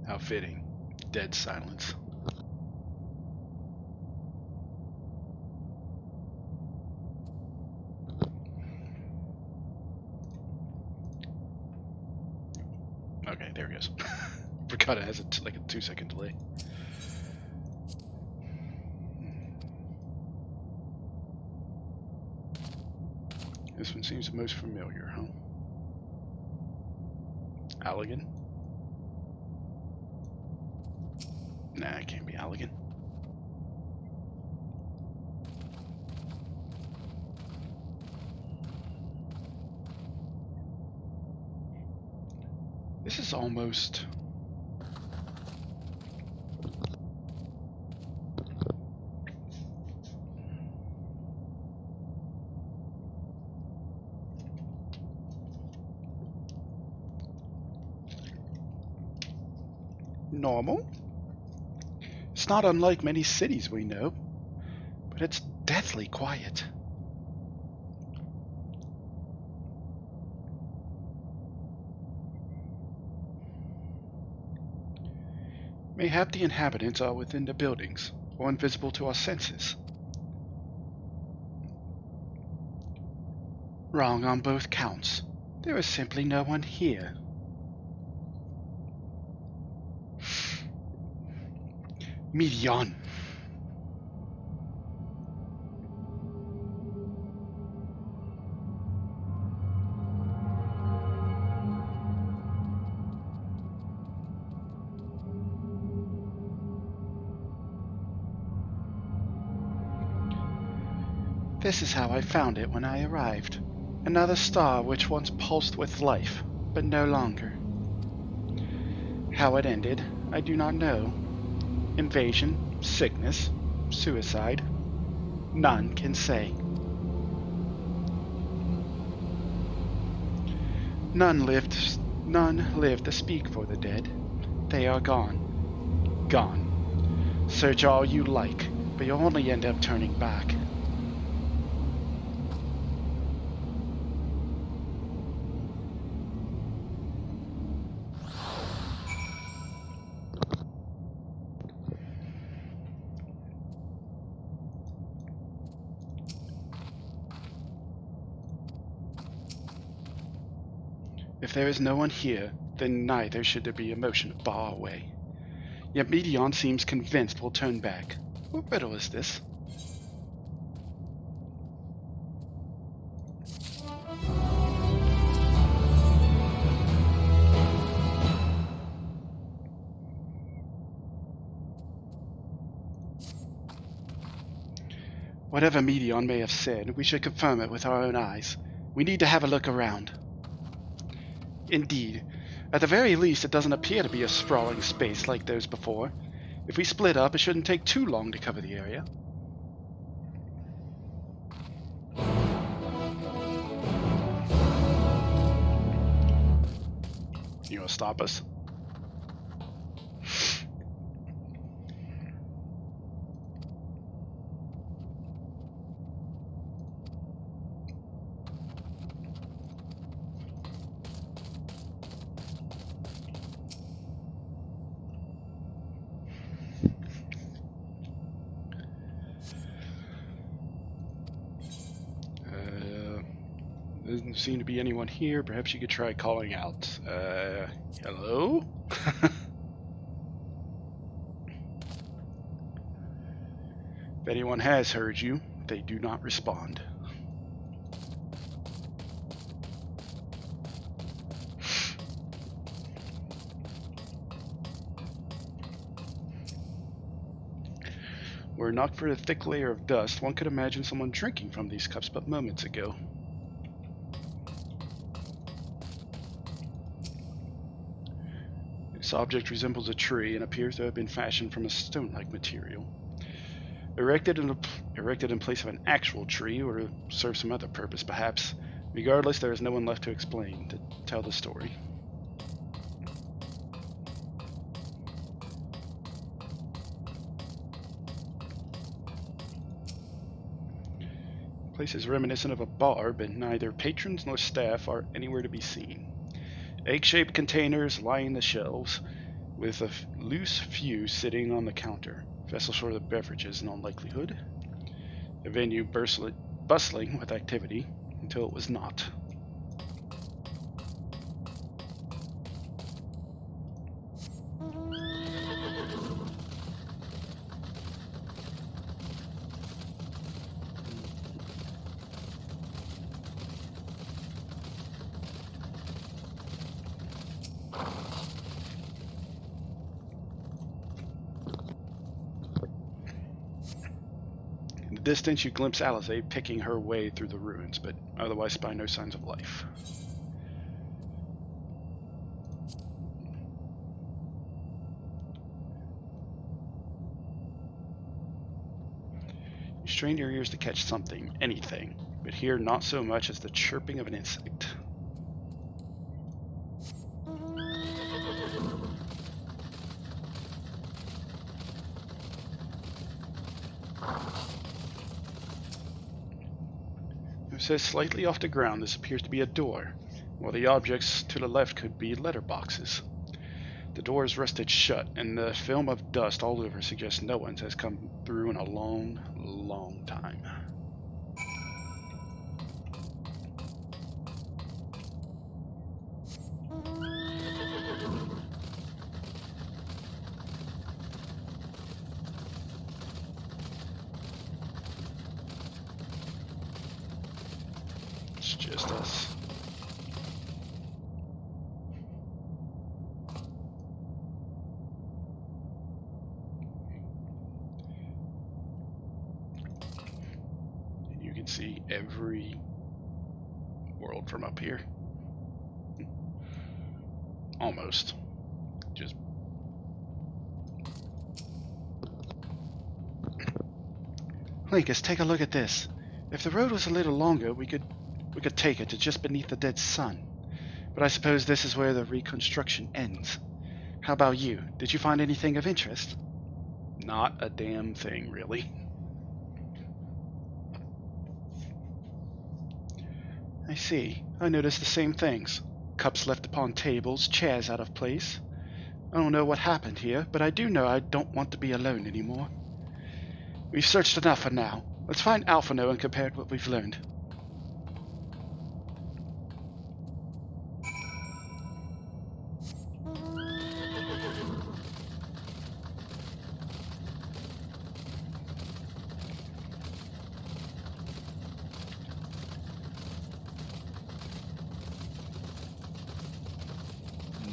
How fitting. Dead silence. Okay, there he goes. Kinda has like a 2-second delay. This one seems the most familiar, huh? Allegan? Nah, it can't be Allegan. This is almost... normal? It's not unlike many cities we know, but it's deathly quiet. Mayhap the inhabitants are within the buildings, or invisible to our senses. Wrong on both counts. There is simply no one here. Midian. This is how I found it when I arrived. Another star which once pulsed with life, but no longer. How it ended, I do not know. Invasion, sickness, suicide. None can say. None lived to speak for the dead. They are gone. Gone. Search all you like, but you'll only end up turning back. If there is no one here, then neither should there be a motion to bar our way. Yet Midian seems convinced we'll turn back. What riddle is this? Whatever Midian may have said, we should confirm it with our own eyes. We need to have a look around. Indeed. At the very least, it doesn't appear to be a sprawling space like those before. If we split up, it shouldn't take too long to cover the area. You gonna stop us? Doesn't seem to be anyone here. Perhaps you could try calling out. Hello? If anyone has heard you, they do not respond. Were it not for the thick layer of dust, one could imagine someone drinking from these cups but moments ago. This object resembles a tree and appears to have been fashioned from a stone-like material. Erected in place of an actual tree, or to serve some other purpose, perhaps. Regardless, there is no one left to explain, to tell the story. The place is reminiscent of a bar, but neither patrons nor staff are anywhere to be seen. Egg-shaped containers line the shelves, with a loose few sitting on the counter. Vessels for the beverages in all likelihood. The venue bustling with activity, until it was not. distance, you glimpse Alize picking her way through the ruins, but otherwise spy no signs of life. You strain your ears to catch something, anything, but hear not so much as the chirping of an insect. It says slightly off the ground this appears to be a door, while the objects to the left could be letterboxes. The door is rusted shut, and the film of dust all over suggests no one has come through in a long, long time. It's just us. You can see every world from up here. Almost. Just Linkus, take a look at this. If the road was a little longer, we could take it to just beneath the dead sun. But I suppose this is where the reconstruction ends. How about you? Did you find anything of interest? Not a damn thing, really. I see. I noticed the same things. Cups left upon tables, chairs out of place. I don't know what happened here, but I do know I don't want to be alone anymore. We've searched enough for now. Let's find Alphino and compare what we've learned.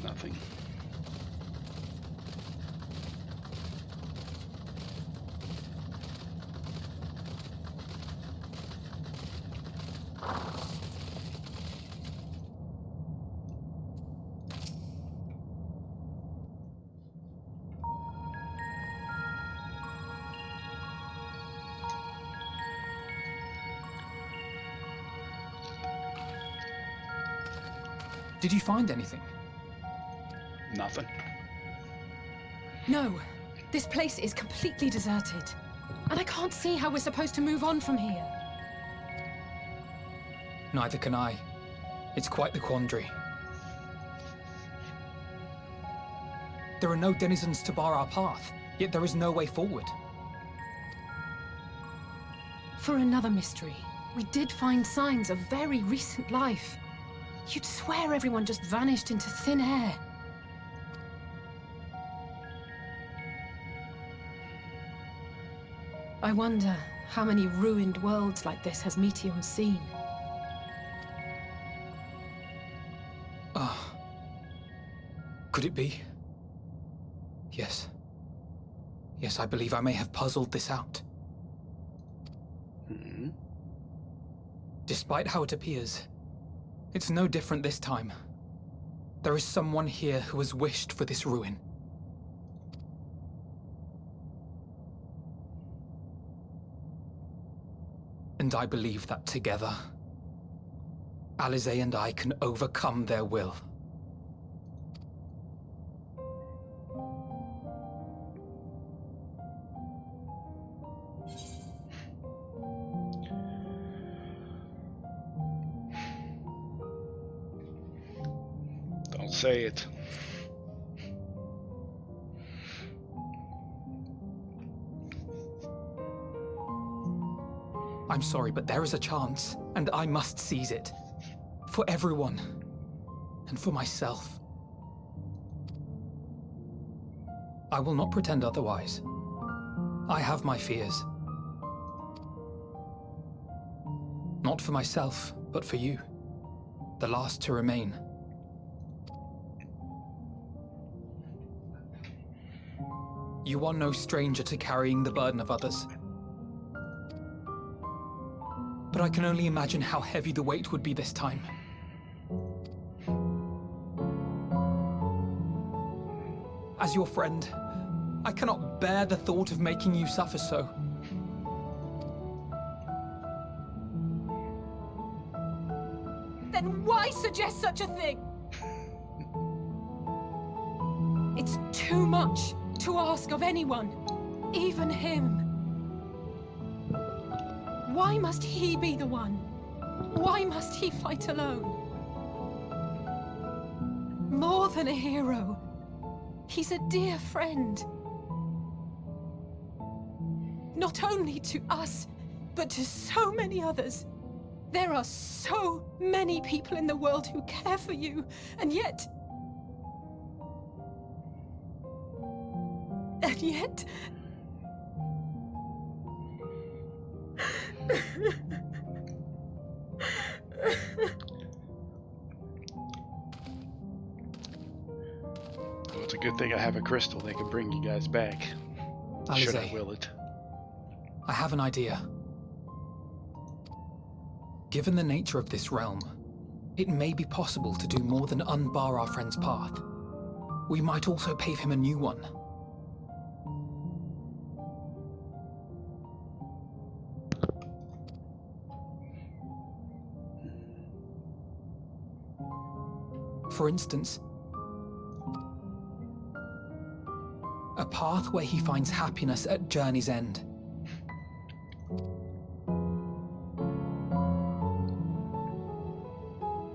Nothing. Did you find anything? Nothing. No, this place is completely deserted. And I can't see how we're supposed to move on from here. Neither can I. It's quite the quandary. There are no denizens to bar our path, yet there is no way forward. For another mystery, we did find signs of very recent life. You'd swear everyone just vanished into thin air. I wonder how many ruined worlds like this has Meteon seen. Ah. Could it be? Yes. Yes, I believe I may have puzzled this out. Despite how it appears, it's no different this time. There is someone here who has wished for this ruin. And I believe that together, Alize and I can overcome their will. Don't say it. I'm sorry, but there is a chance, and I must seize it. For everyone, and for myself. I will not pretend otherwise. I have my fears. Not for myself, but for you. The last to remain. You are no stranger to carrying the burden of others. but I can only imagine how heavy the weight would be this time. As your friend, I cannot bear the thought of making you suffer so. Then why suggest such a thing? It's too much to ask of anyone, even him. Why must he be the one? Why must he fight alone? More than a hero, he's a dear friend. Not only to us, but to so many others. There are so many people in the world who care for you, and yet... Well, it's a good thing I have a crystal that can bring you guys back. Should I will it? I have an idea. Given the nature of this realm, it may be possible to do more than unbar our friend's path. We might also pave him a new one. For instance, a path where he finds happiness at journey's end.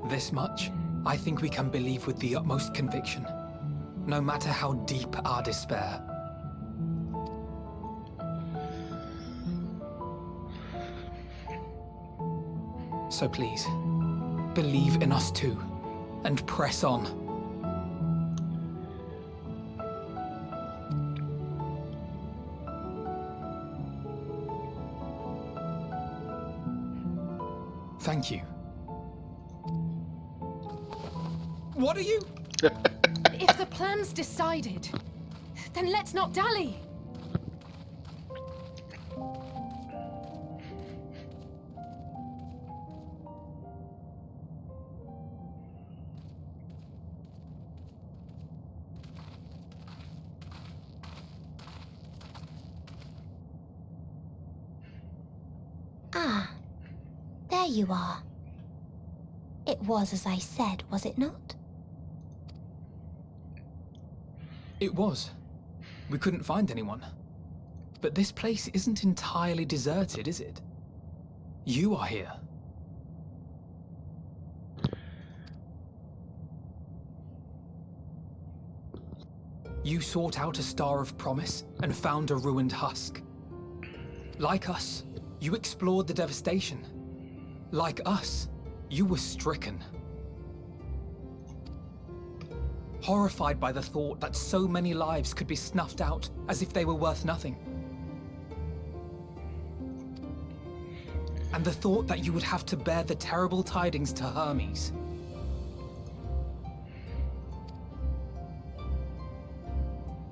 This much, I think we can believe with the utmost conviction, no matter how deep our despair. So please, believe in us too, and press on. Thank you. What are you? If the plan's decided, then let's not dally. Ah, there you are. It was as I said, was it not? It was. We couldn't find anyone. But this place isn't entirely deserted, is it? You are here. You sought out a star of promise and found a ruined husk. Like us, you explored the devastation. Like us, you were stricken. Horrified by the thought that so many lives could be snuffed out as if they were worth nothing. And the thought that you would have to bear the terrible tidings to Hermes.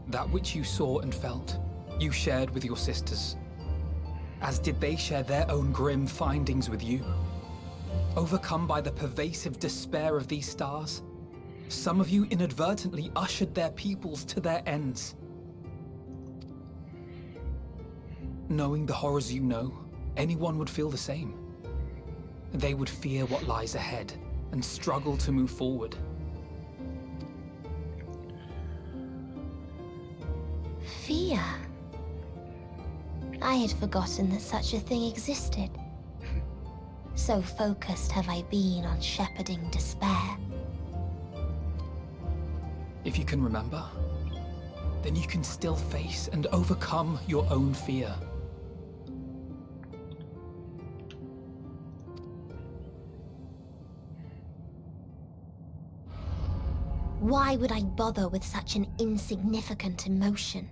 That which you saw and felt, you shared with your sisters, as did they share their own grim findings with you. Overcome by the pervasive despair of these stars, some of you inadvertently ushered their peoples to their ends. Knowing the horrors you know, anyone would feel the same. They would fear what lies ahead and struggle to move forward. Fear? I had forgotten that such a thing existed. So focused have I been on shepherding despair. If you can remember, then you can still face and overcome your own fear. Why would I bother with such an insignificant emotion?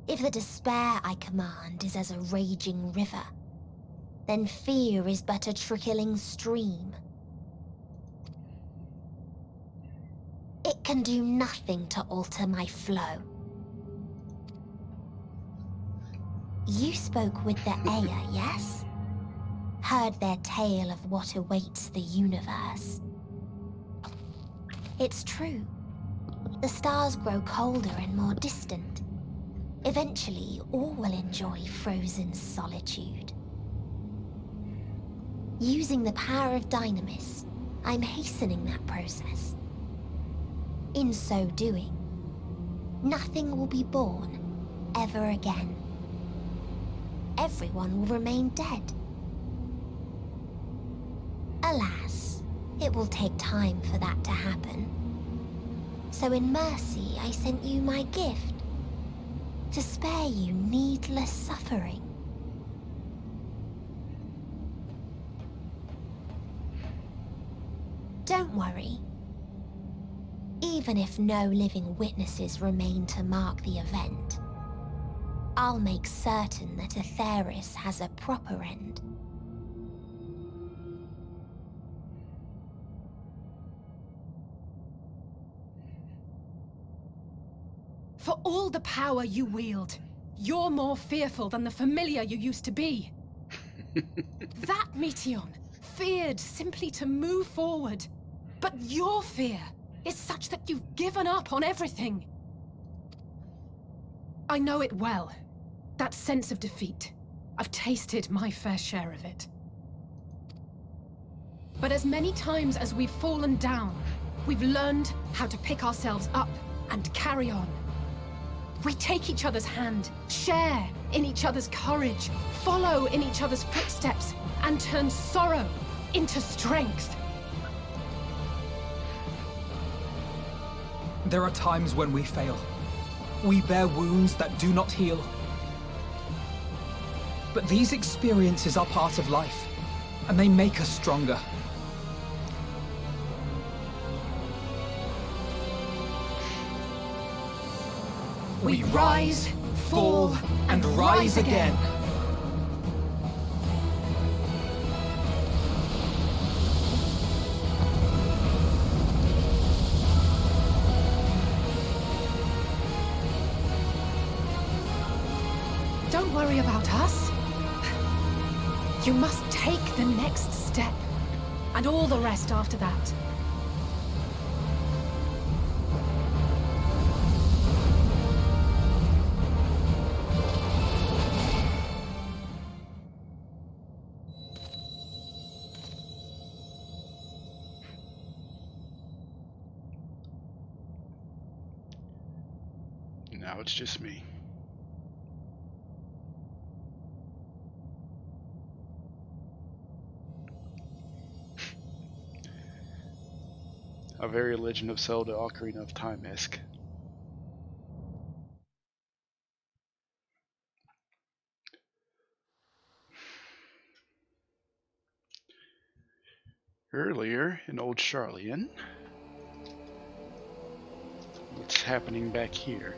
If the despair I command is as a raging river, then fear is but a trickling stream. It can do nothing to alter my flow. You spoke with the Aya, yes? heard their tale of what awaits the universe. It's true. The stars grow colder and more distant. Eventually, all will enjoy frozen solitude. Using the power of Dynamis, I'm hastening that process. In so doing, nothing will be born ever again. Everyone will remain dead. Alas, it will take time for that to happen. So in mercy, I sent you my gift, to spare you needless suffering. Don't worry. Even if no living witnesses remain to mark the event, I'll make certain that Aetheris has a proper end. For all the power you wield, you're more fearful than the familiar you used to be. That Meteion feared simply to move forward. But your fear is such that you've given up on everything. I know it well. That sense of defeat. I've tasted my fair share of it. But as many times as we've fallen down, we've learned how to pick ourselves up and carry on. We take each other's hand, share in each other's courage, follow in each other's footsteps, and turn sorrow into strength. There are times when we fail. We bear wounds that do not heal. But these experiences are part of life, and they make us stronger. We rise, fall, and rise again. Don't worry about us. You must take the next step, and all the rest after that. Now it's just me. A very Legend of Zelda Ocarina of Time-esque. Earlier in Old Charlian, what's happening back here?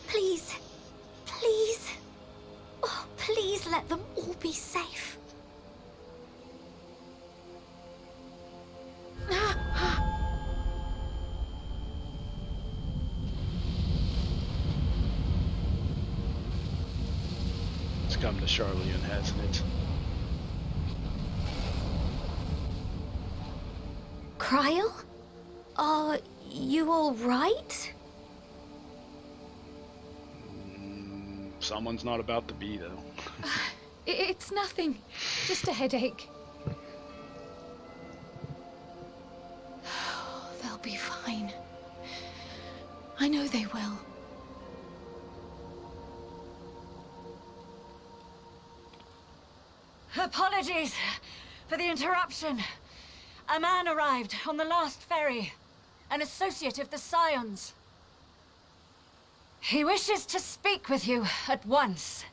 Please, please, oh, please let them all be safe. It's come to Charlian, hasn't it? Cryle? Are you all right? Someone's not about to be, though. It's nothing. Just a headache. They'll be fine. I know they will. Apologies for the interruption. A man arrived on the last ferry. An associate of the Scions. He wishes to speak with you at once.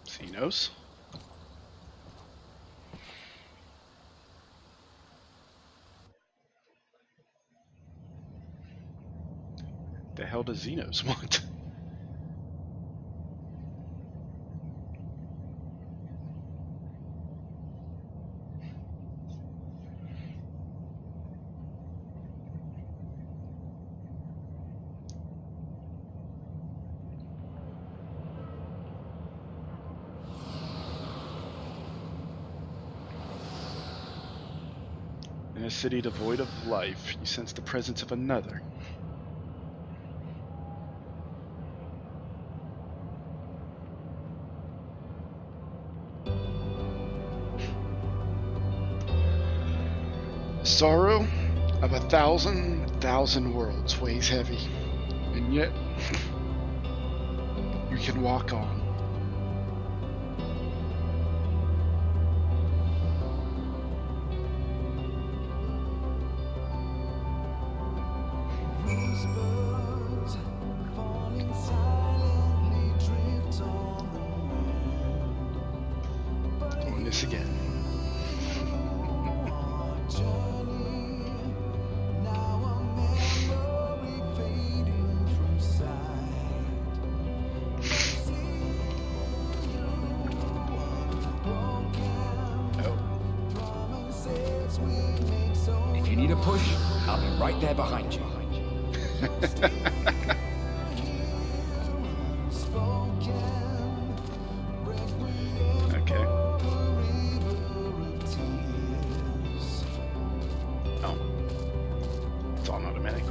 Xenos? hell does Xenos want? In a city devoid of life, you sense the presence of another. Sorrow of 1,000 worlds weighs heavy, and yet you can walk on. Doing this again. If you need a push, I'll be right there behind you. Okay. Oh. It's on automatic.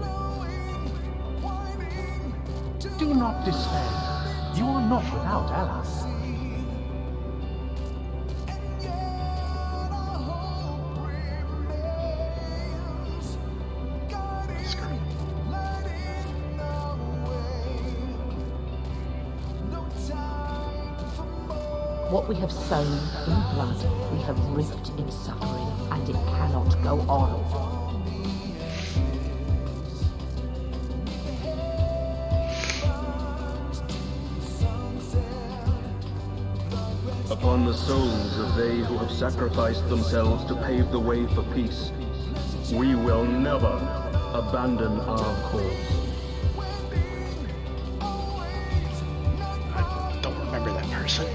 Do not despair. You are not without allies. What we have sown in blood, we have reaped in suffering, and it cannot go on. Upon the souls of they who have sacrificed themselves to pave the way for peace, we will never abandon our cause. I don't remember that person.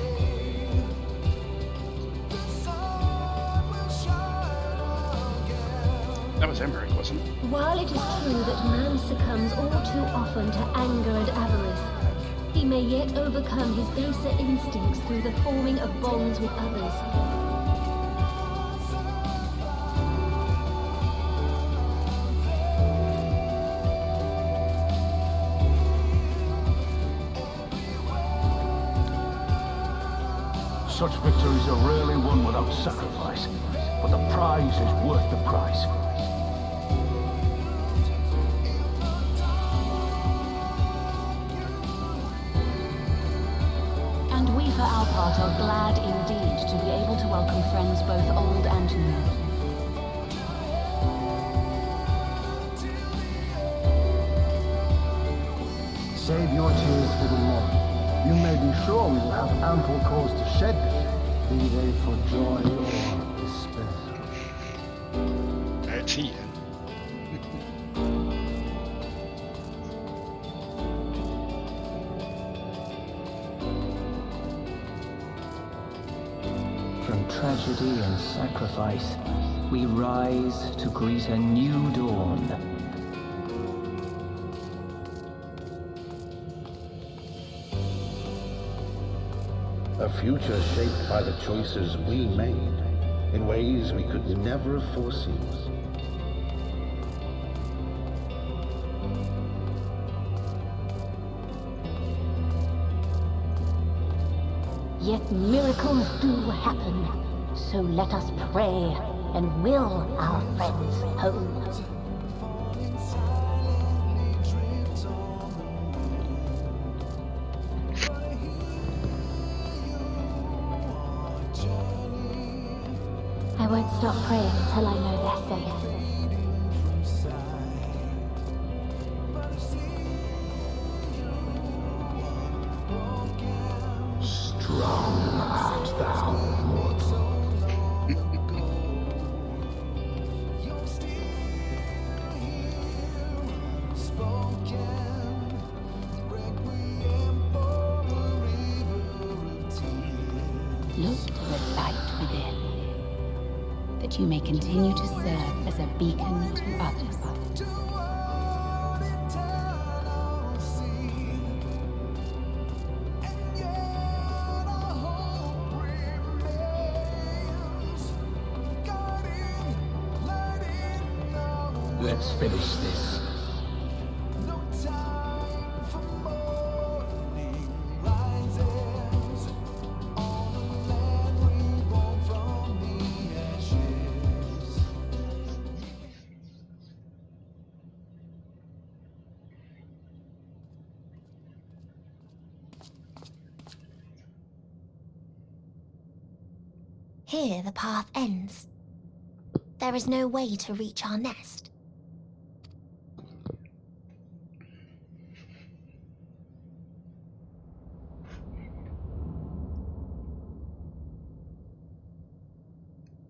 That was Emmerich, wasn't it? While it is true that man succumbs all too often to anger and avarice, he may yet overcome his baser instincts through the forming of bonds with others. Such victories are rarely won without sacrifice, but the prize is worth the price. And we for our part are glad indeed to be able to welcome friends both old and new. Save your tears for the morrow. You may be sure we will have ample cause to shed them, be they for joy or despair. That's he. From tragedy and sacrifice, we rise to greet a new dawn. A future shaped by the choices we made, in ways we could never have foreseen. Yet miracles do happen, so let us pray and will our friends home. I won't stop praying until I know they're safe. Strong art thou, mortal. Look to the light within, that you may continue to serve as a beacon to others. Let's finish this. Here the path ends. There is no way to reach our nest.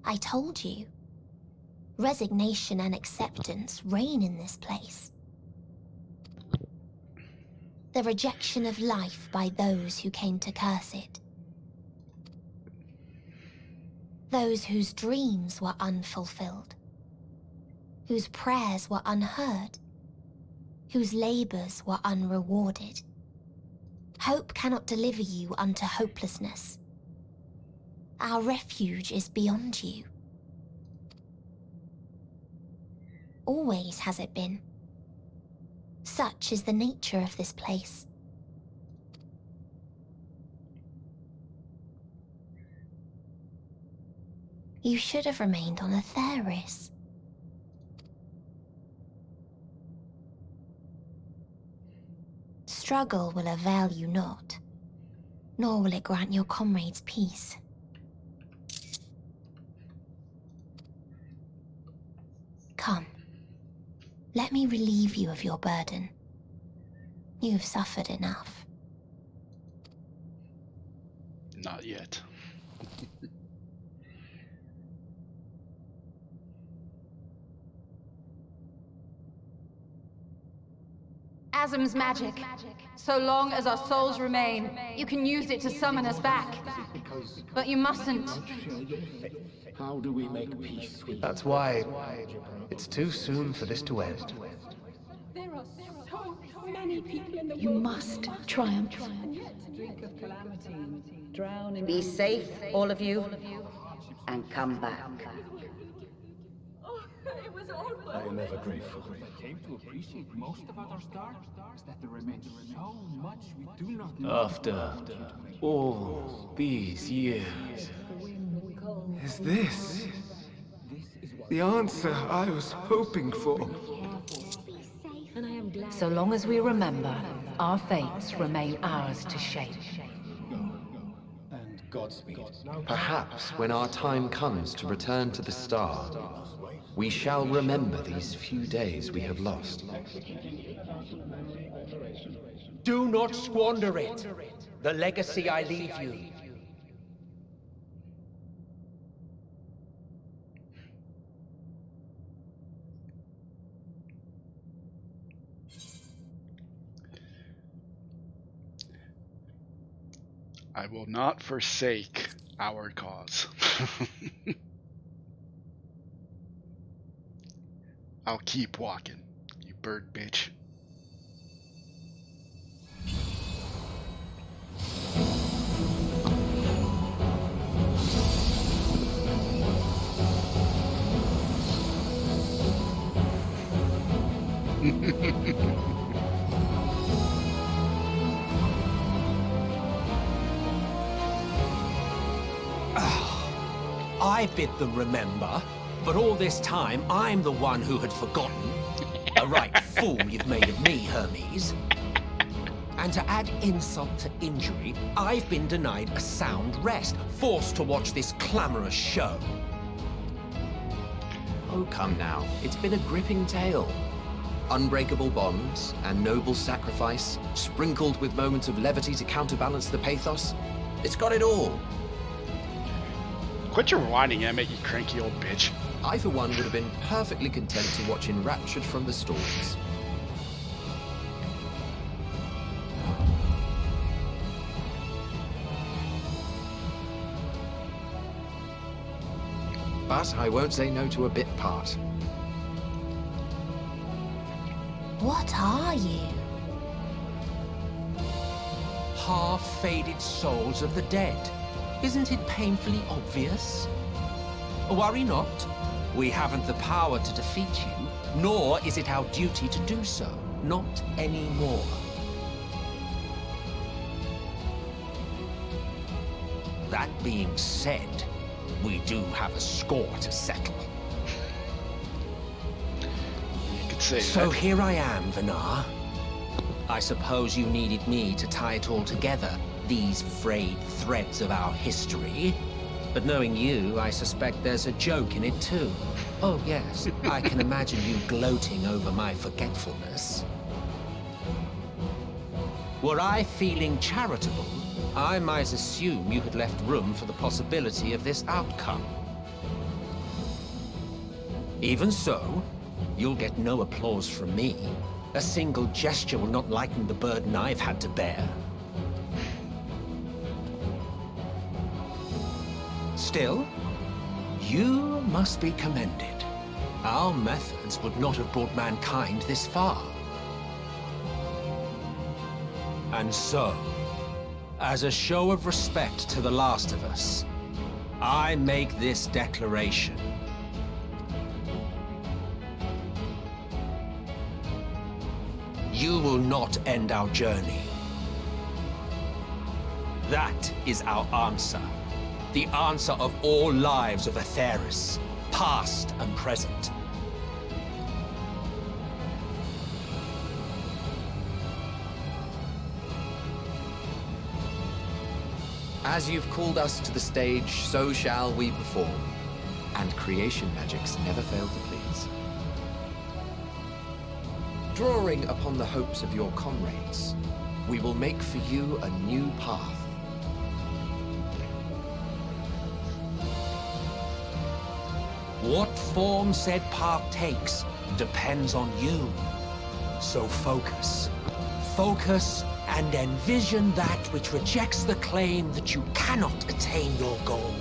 I told you. Resignation and acceptance reign in this place. The rejection of life by those who came to curse it. Those whose dreams were unfulfilled. Whose prayers were unheard. Whose labors were unrewarded. Hope cannot deliver you unto hopelessness. Our refuge is beyond you. Always has it been. Such is the nature of this place. You should have remained on Atheris. Struggle will avail you not, nor will it grant your comrades peace. Come, let me relieve you of your burden. You have suffered enough. Not yet. Asm's magic. So long as our souls remain, you can use it to summon us back. But you mustn't. How do we make peace with That's why it's too soon for this to end. There are so many people in the You must triumph. Be safe, all of you, and come back. I am ever grateful. Came to appreciate most about our star is that there remains so much we do not know. After all these years, is this the answer I was hoping for? So long as we remember, our fates remain ours to shape. And Godspeed. Perhaps when our time comes to return to the star, we shall remember these few days we have lost. Do not squander it. The legacy I leave you. I will not forsake our cause. I'll keep walking, you bird bitch. I bid them remember, but all this time I'm the one who had forgotten. A right fool you've made of me, Hermes. And to add insult to injury, I've been denied a sound rest, forced to watch this clamorous show. Oh, come now. It's been a gripping tale. Unbreakable bonds and noble sacrifice, sprinkled with moments of levity to counterbalance the pathos. It's got it all. Quit your whining, Emmett, you cranky old bitch. I, for one, would have been perfectly content to watch enraptured from the stalls. but I won't say no to a bit part. What are you? Half-faded souls of the dead. Isn't it painfully obvious? Worry not. We haven't the power to defeat you, nor is it our duty to do so. Not anymore. That being said, we do have a score to settle. You could say So that. here I am, Vinar. I suppose you needed me to tie it all together, these frayed threads of our history. But knowing you, I suspect there's a joke in it too. Oh yes, I can imagine you gloating over my forgetfulness. Were I feeling charitable, I might assume you had left room for the possibility of this outcome. Even so, you'll get no applause from me. A single gesture will not lighten the burden I've had to bear. Still, you must be commended. Our methods would not have brought mankind this far. And so, as a show of respect to the last of us, I make this declaration. You will not end our journey. That is our answer. The answer of all lives of Atheris, past and present. As you've called us to the stage, so shall we perform. And creation magics never fail to please. Drawing upon the hopes of your comrades, we will make for you a new path. What form said path takes depends on you. So focus. Focus and envision that which rejects the claim that you cannot attain your goal.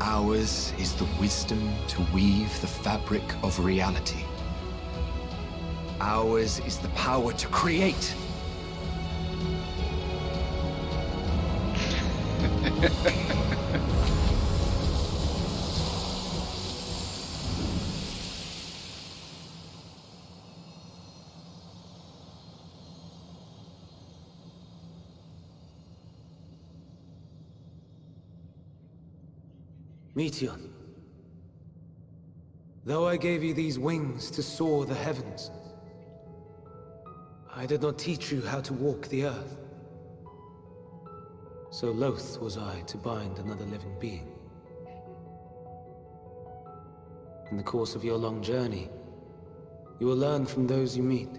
Ours is the wisdom to weave the fabric of reality. Ours is the power to create. Meteon, though I gave you these wings to soar the heavens, I did not teach you how to walk the earth. So loath was I to bind another living being. In the course of your long journey, you will learn from those you meet.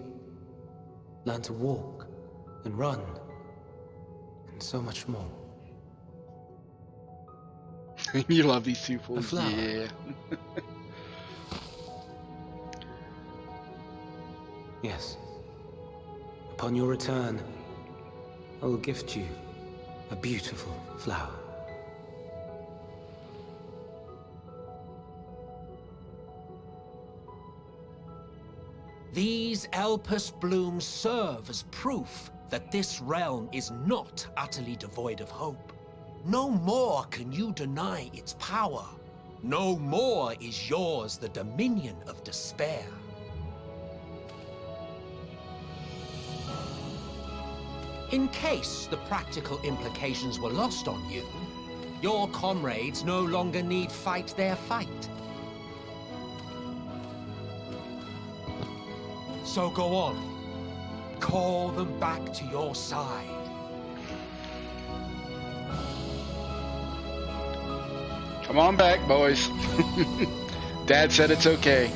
Learn to walk and run, and so much more. You love these two fools, A flower. yeah. Yes. Upon your return, I will gift you a beautiful flower. These Elpis blooms serve as proof that this realm is not utterly devoid of hope. No more can you deny its power. No more is yours the dominion of despair. In case the practical implications were lost on you, your comrades no longer need fight their fight. So go on. Call them back to your side. Come on back, boys. Dad said it's okay.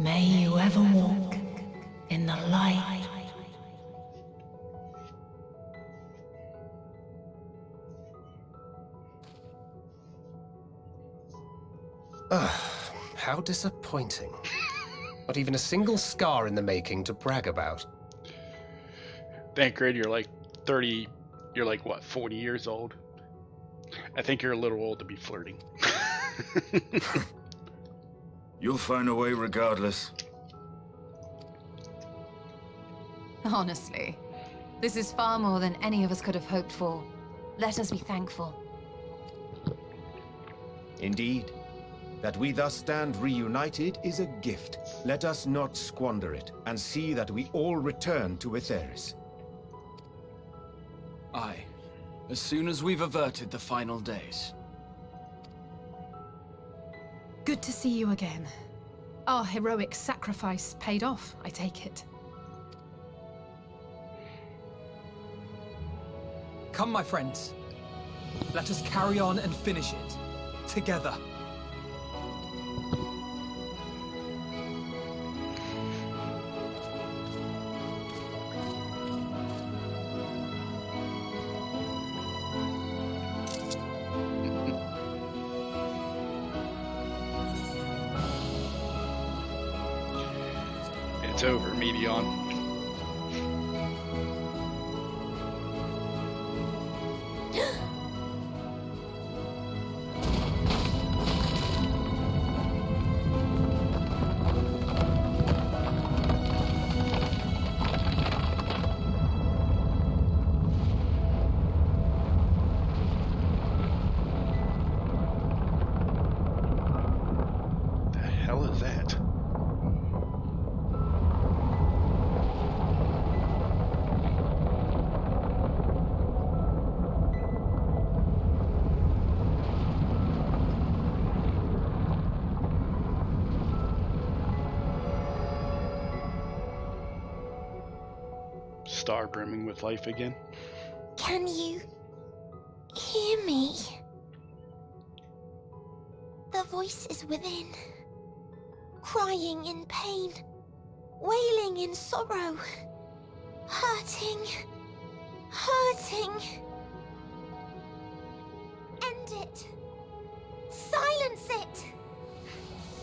May you ever walk in the light. How disappointing. Not even a single scar in the making to brag about. Thancred, you're like 30, you're like, what, 40 years old? I think you're a little old to be flirting. You'll find a way regardless. Honestly, this is far more than any of us could have hoped for. Let us be thankful. Indeed. That we thus stand reunited is a gift. Let us not squander it, and see that we all return to Etheris. Aye. As soon as we've averted the final days. Good to see you again. Our heroic sacrifice paid off, I take it. Come, my friends. Let us carry on and finish it. Together. It's over, Medion. The hell is that? Star brimming with life again. Can you hear me? The voice is within, crying in pain, wailing in sorrow, hurting, hurting. End it. Silence it.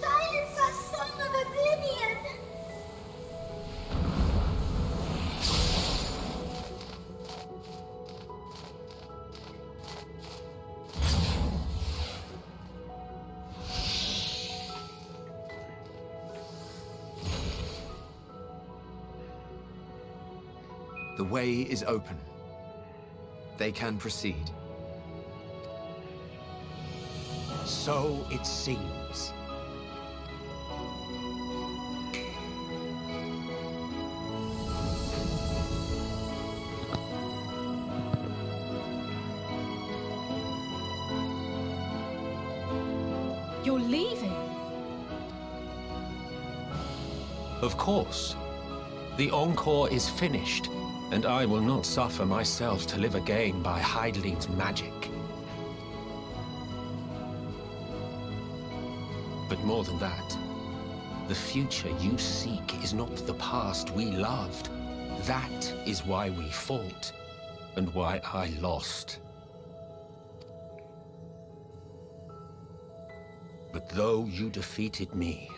Silence our song of oblivion. The way is open. They can proceed. So it seems. You're leaving? Of course. The Encore is finished, and I will not suffer myself to live again by Heideling's magic. But more than that, the future you seek is not the past we loved. That is why we fought, and why I lost. But though you defeated me,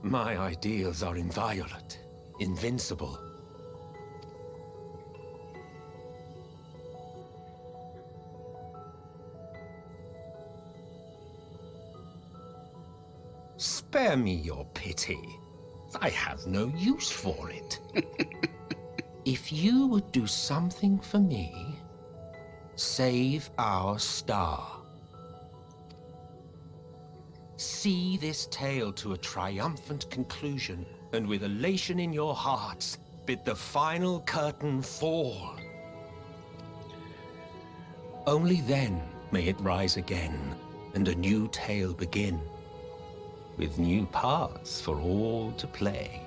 my ideals are inviolate, invincible. Spare me your pity. I have no use for it. If you would do something for me, save our star. See this tale to a triumphant conclusion, and with elation in your hearts, bid the final curtain fall. Only then may it rise again, and a new tale begin, with new parts for all to play.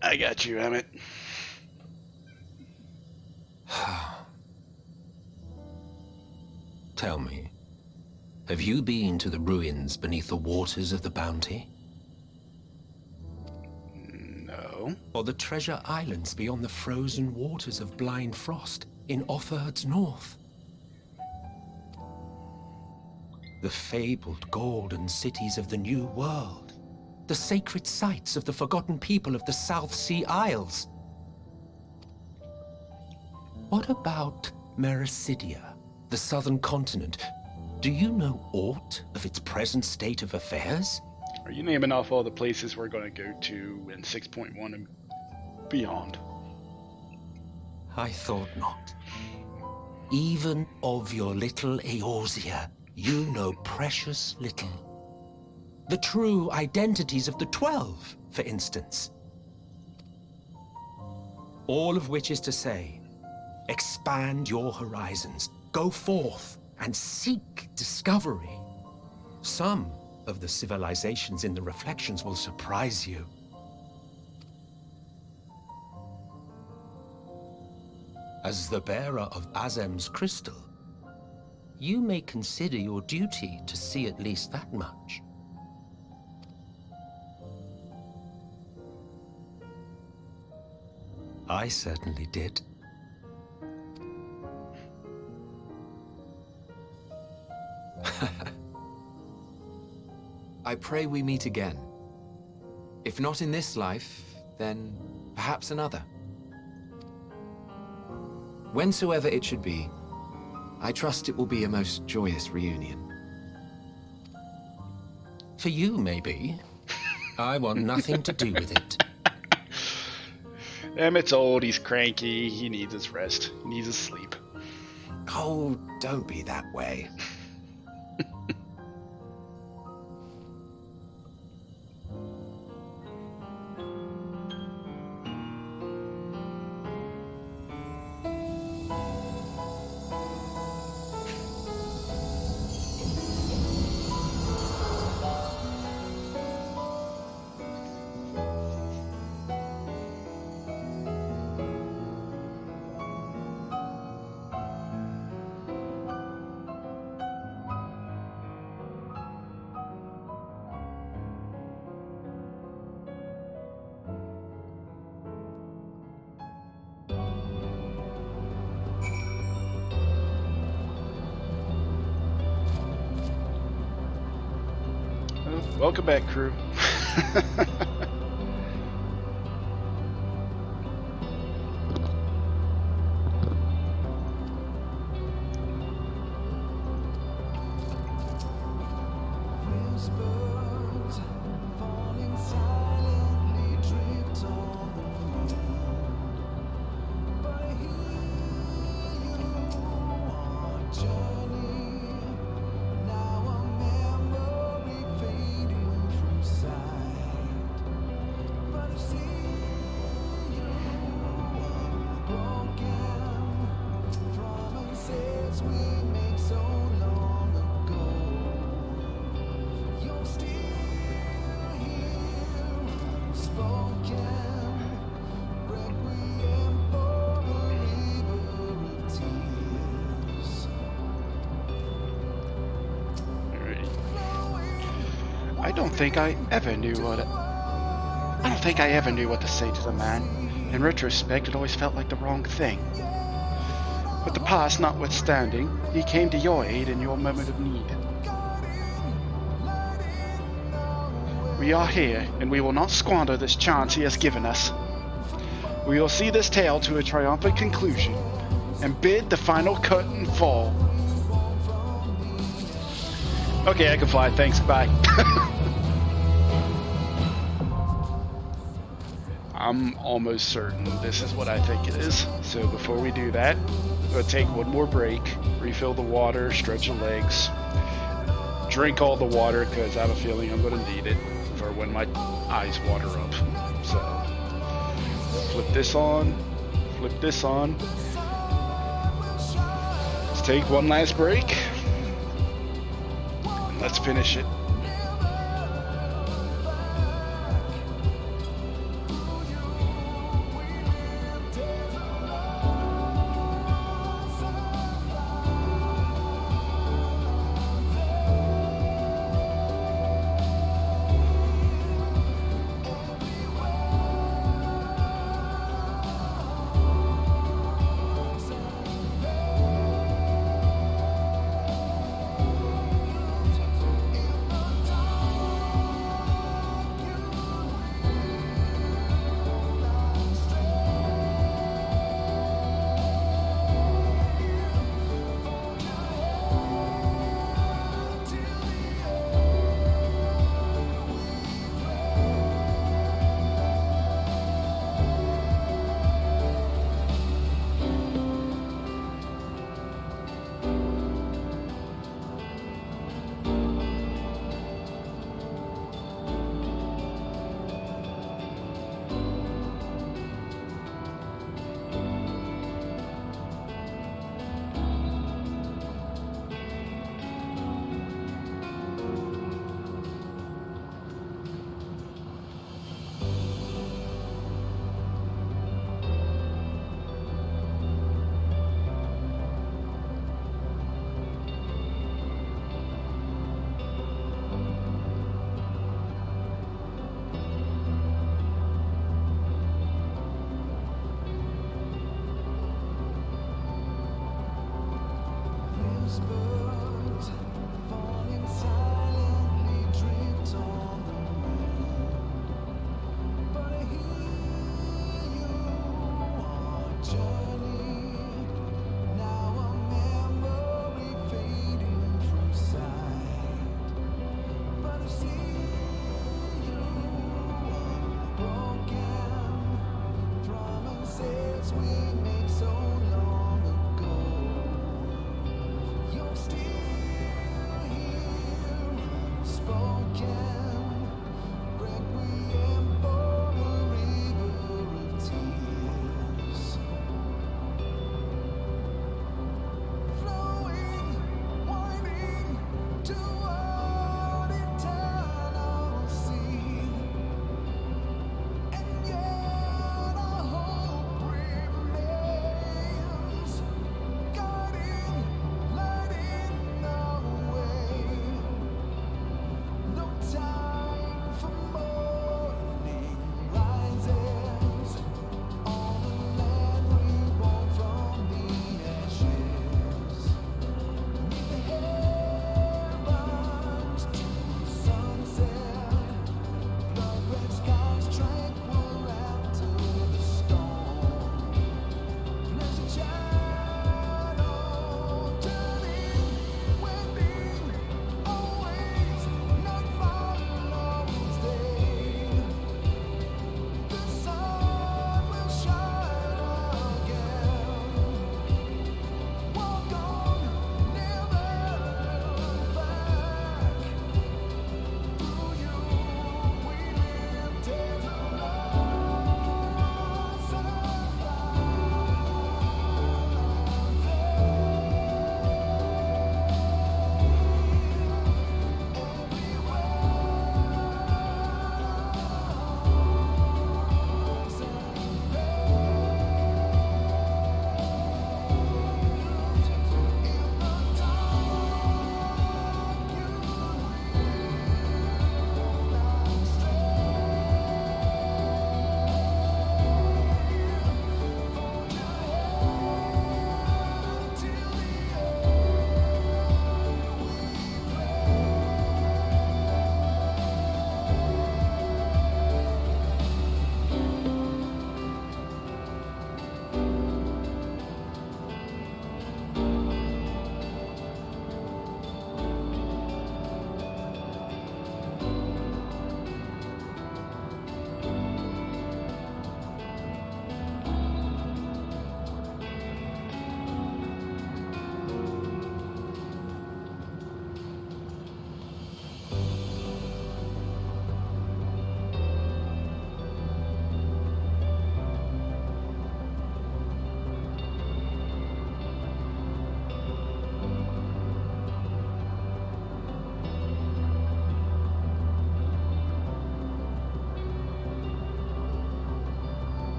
I got you, Emmett. Tell me, have you been to the ruins beneath the waters of the Bounty? No. Or the treasure islands beyond the frozen waters of Blind Frost in Offerd's north? The fabled golden cities of the New World? The sacred sites of the forgotten people of the South Sea Isles? What about Mericidia, the southern continent? Do you know aught of its present state of affairs? Are you naming off all the places we're going to go to in 6.1 and beyond? I thought not. Even of your little Eorzea, you know precious little. The true identities of the 12, for instance. All of which is to say, expand your horizons, go forth and seek discovery. Some of the civilizations in the reflections will surprise you. As the bearer of Azem's crystal, you may consider your duty to see at least that much. I certainly did. I pray we meet again. If not in this life, then perhaps another. Whensoever it should be, I trust it will be a most joyous reunion. For you, maybe. I want nothing to do with it. Emmett's old, he's cranky, he needs his rest, he needs his sleep. Oh, don't be that way. Welcome back, crew. I don't think I ever knew what to say to the man. In retrospect, it always felt like the wrong thing. But the past notwithstanding, he came to your aid in your moment of need. We are here, and we will not squander this chance he has given us. We will see this tale to a triumphant conclusion, and bid the final curtain fall. Okay, I can fly. Thanks. Bye. I'm almost certain this is what I think it is. So before we do that, we'll take one more break, refill the water, stretch the legs, drink all the water because I have a feeling I'm going to need it for when my eyes water up. So flip this on, flip this on. Let's take one last break. And let's finish it.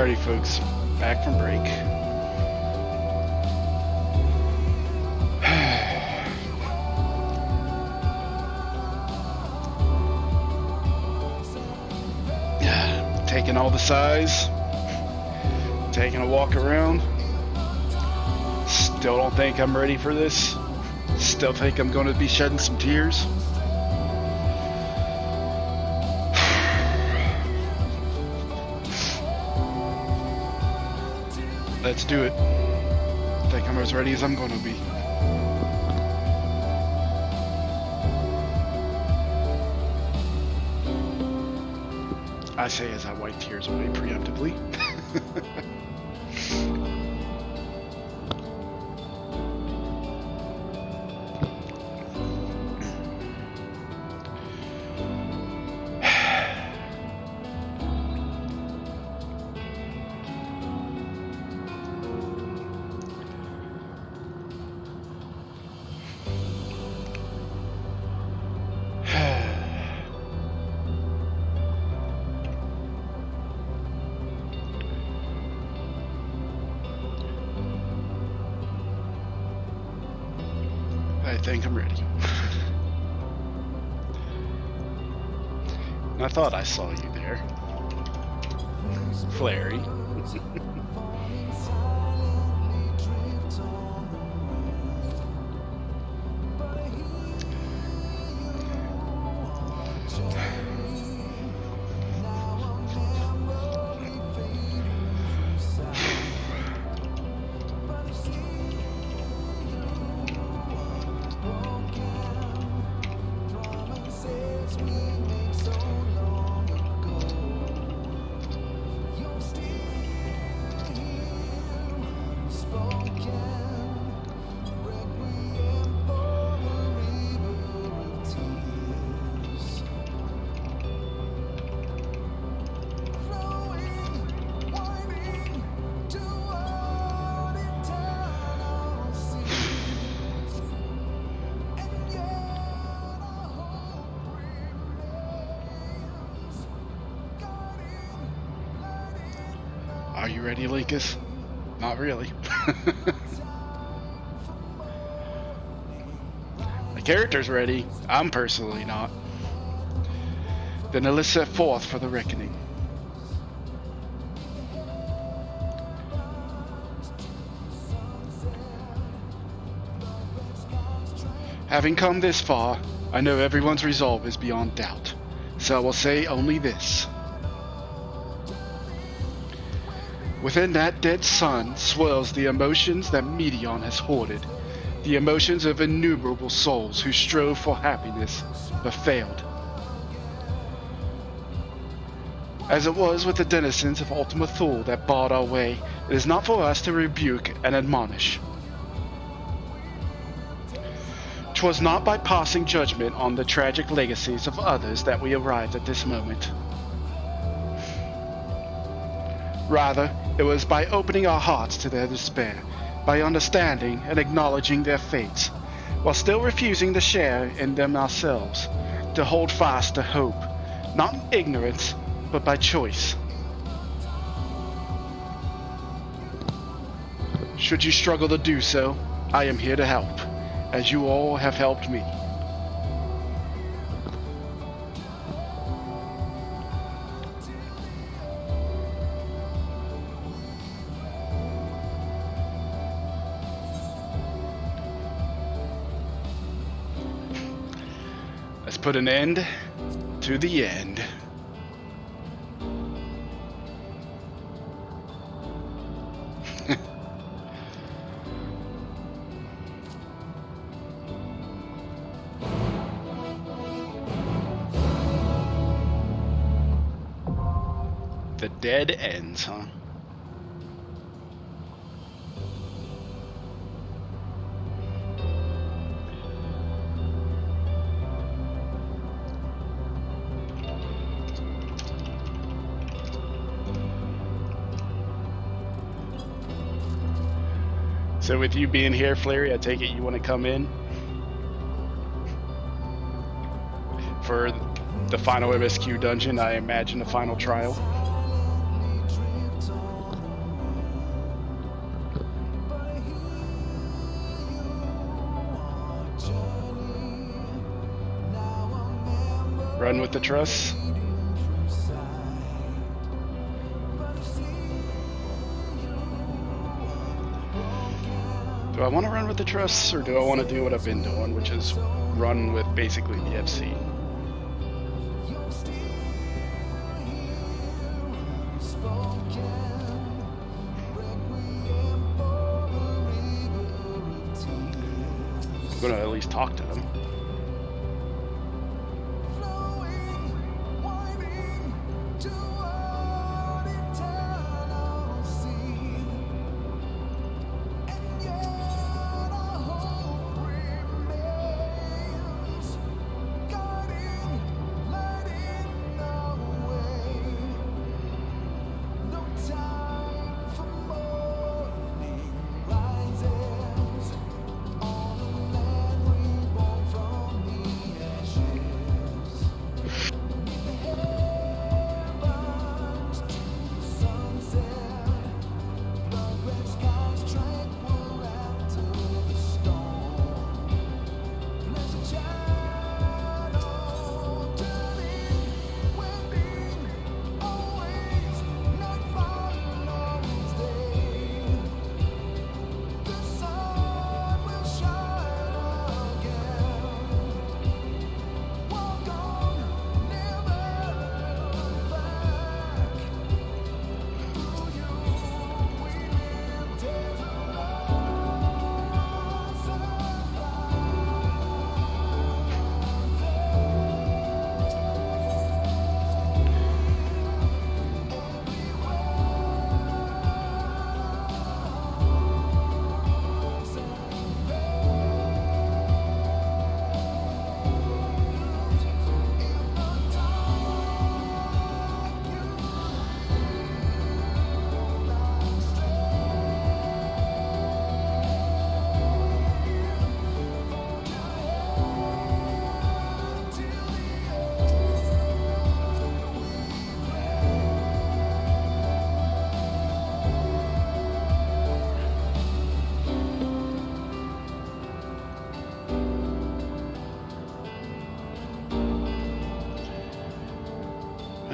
Alrighty, folks, back from break. Taking all the size, taking a walk around. Still don't think I'm ready for this. Still think I'm going to be shedding some tears. Let's do it. I think I'm as ready as I'm going to be. I say as I wipe tears away preemptively. I think I'm ready. I thought I saw you there, Flary. Are you ready, Linkus? Not really. The character's ready. I'm personally not. Then let's set forth for the reckoning. Having come this far, I know everyone's resolve is beyond doubt. So I will say only this. Within that dead sun swirls the emotions that Medion has hoarded, the emotions of innumerable souls who strove for happiness but failed. As it was with the denizens of Ultima Thule that barred our way, it is not for us to rebuke and admonish. 'Twas not by passing judgment on the tragic legacies of others that we arrived at this moment. Rather, it was by opening our hearts to their despair, by understanding and acknowledging their fates, while still refusing to share in them ourselves, to hold fast to hope, not in ignorance, but by choice. Should you struggle to do so, I am here to help, as you all have helped me. Let's put an end to the end. The dead ends, huh? So with you being here, Flary, I take it you want to come in for the final MSQ dungeon, I imagine the final trial. Run with the truss. Do I want to run with the truss, or do I want to do what I've been doing, which is run with basically the FC? I'm gonna at least talk to them.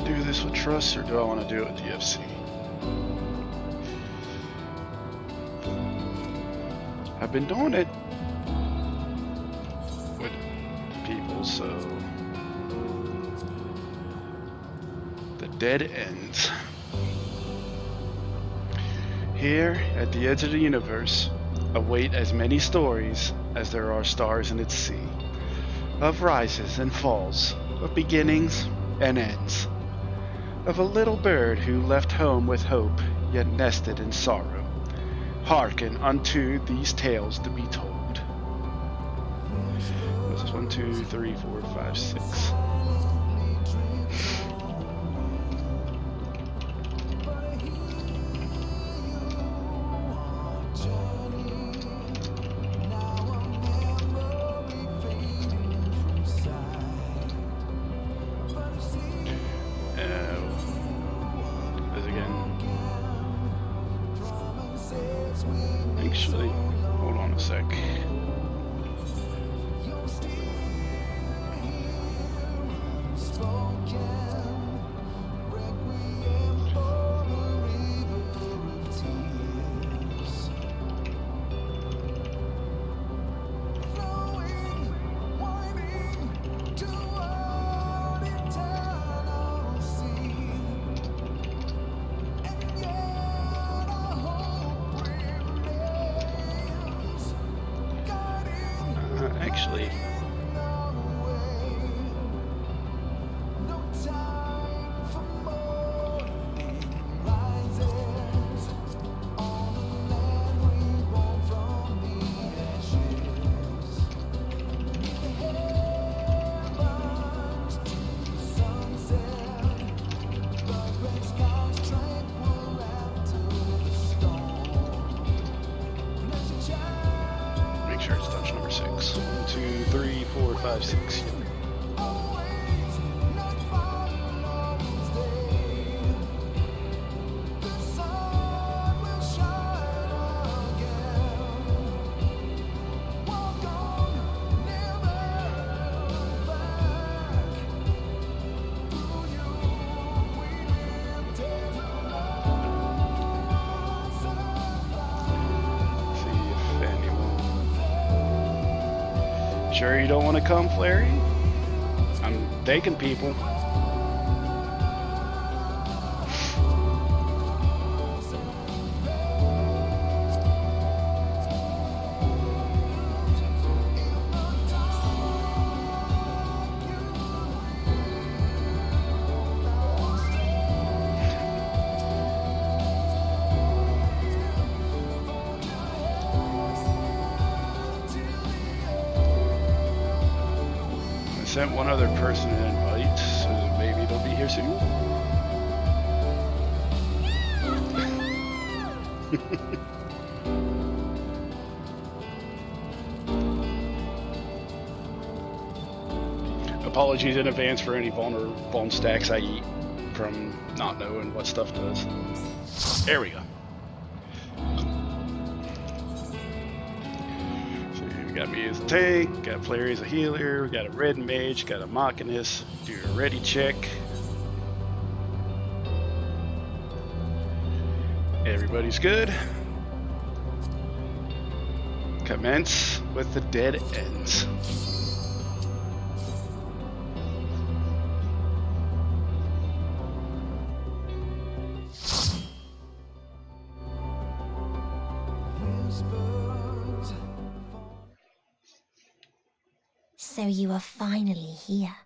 Do this with trust, or do I want to do it with the FC? I've been doing it with people, so the dead ends. Here, at the edge of the universe, await as many stories as there are stars in its sea, of rises and falls, of beginnings and ends, of a little bird who left home with hope, yet nested in sorrow. Hearken unto these tales to be told. This is 1, 2, 3, 4, 5, 6. Actually, hold on a sec. Actually, make sure it's dungeon number 6. 1, 2, 3, 4, 5, 6. Sure you don't want to come, Flary? I'm taking people. Sent one other person an invite, so maybe they'll be here soon. Apologies in advance for any vuln stacks I eat from not knowing what stuff does. There we go. We got me as a tank, got Flary as a healer, we got a red mage, got a Machinist, do a ready check. Everybody's good. Commence with the dead ends. So you are finally here,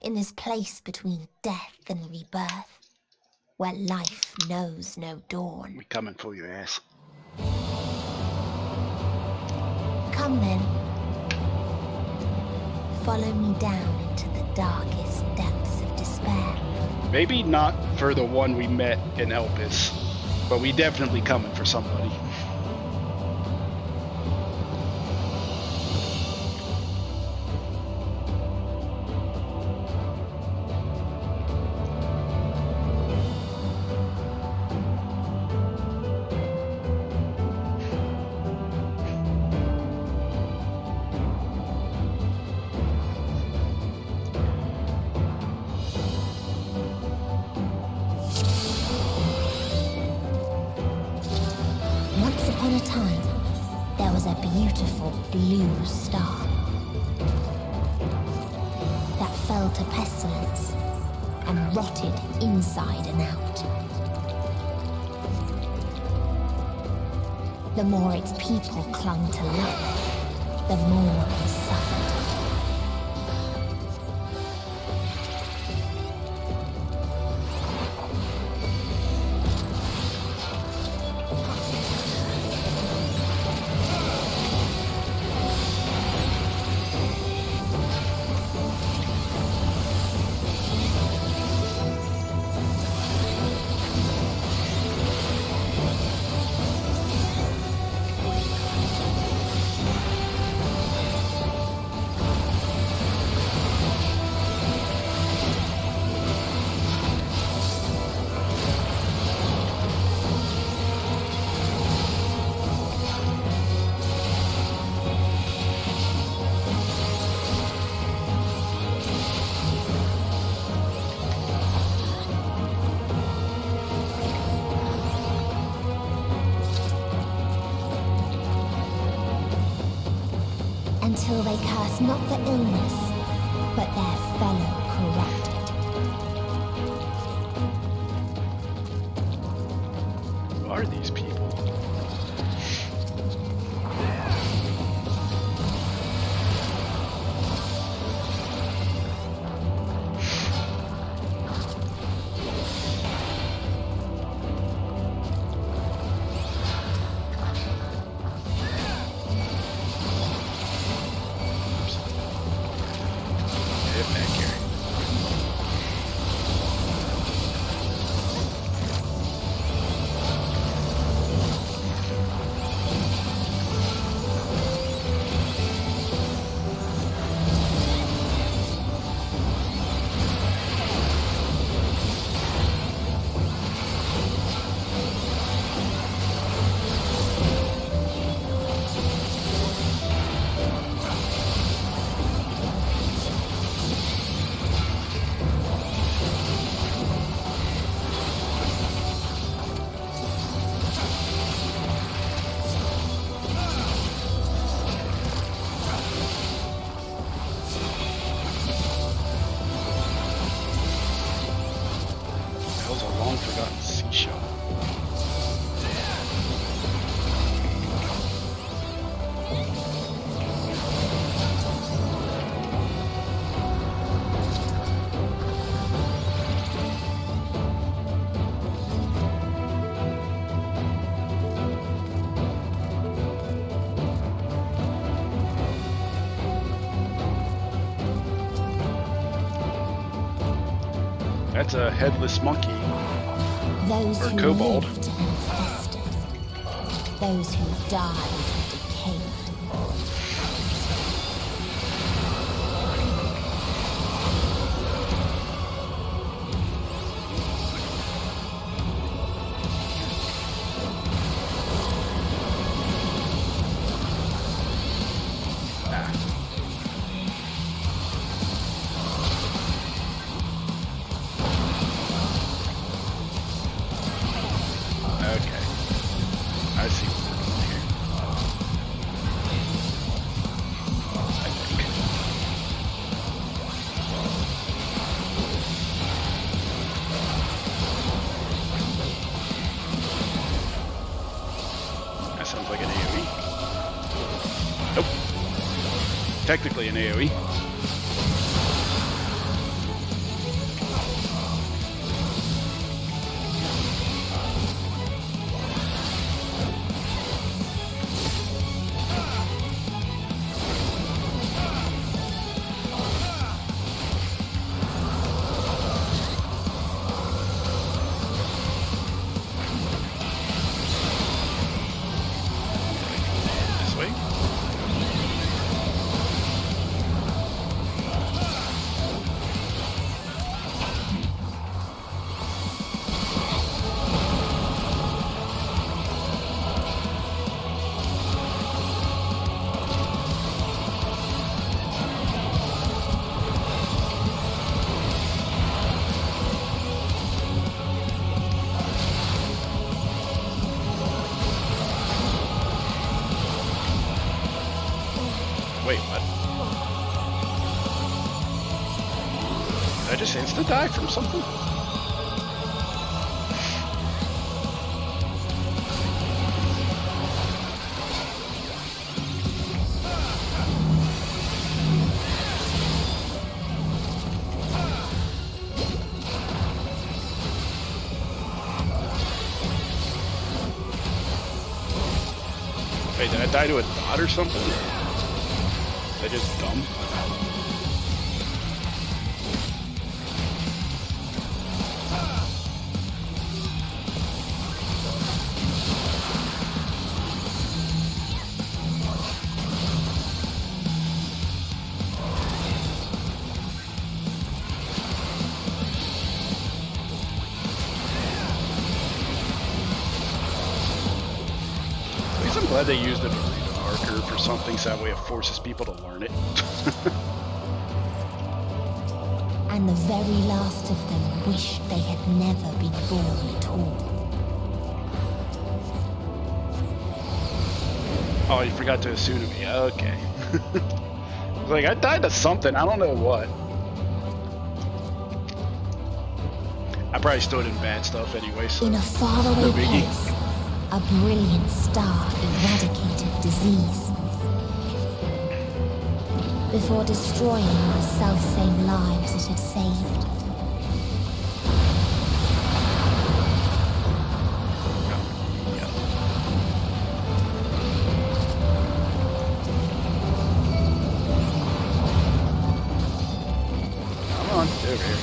in this place between death and rebirth, where life knows no dawn. We coming for your ass. Come then. Follow me down into the darkest depths of despair. Maybe not for the one we met in Elpis, but we definitely coming for somebody. Upon a time, there was a beautiful blue star that fell to pestilence and rotted inside and out. The more its people clung to life, the more they suffered. Until they curse not the illness, but their fellow corrupted. Who are these people? That's a headless monkey. Those Or who kobold. lived and festered. Those who died and decayed. Okay. I see what we're doing here. I think. That sounds like an AoE. Nope. Technically an AoE. This way. Wait, what? Did I just insta-die from something? Wait, did I die to a dot or something? Is that just dumb? At least I'm glad they used it marker for something so that way it forces people to learn it. And the very last of them wished they had never been born at all. Oh, you forgot to assume to me. Okay. Like, I died to something. I don't know what. I probably still did bad stuff anyway, so In a faraway no biggie. place, a brilliant star eradicated disease. Before destroying the self-same lives it had saved. Come on, get over here.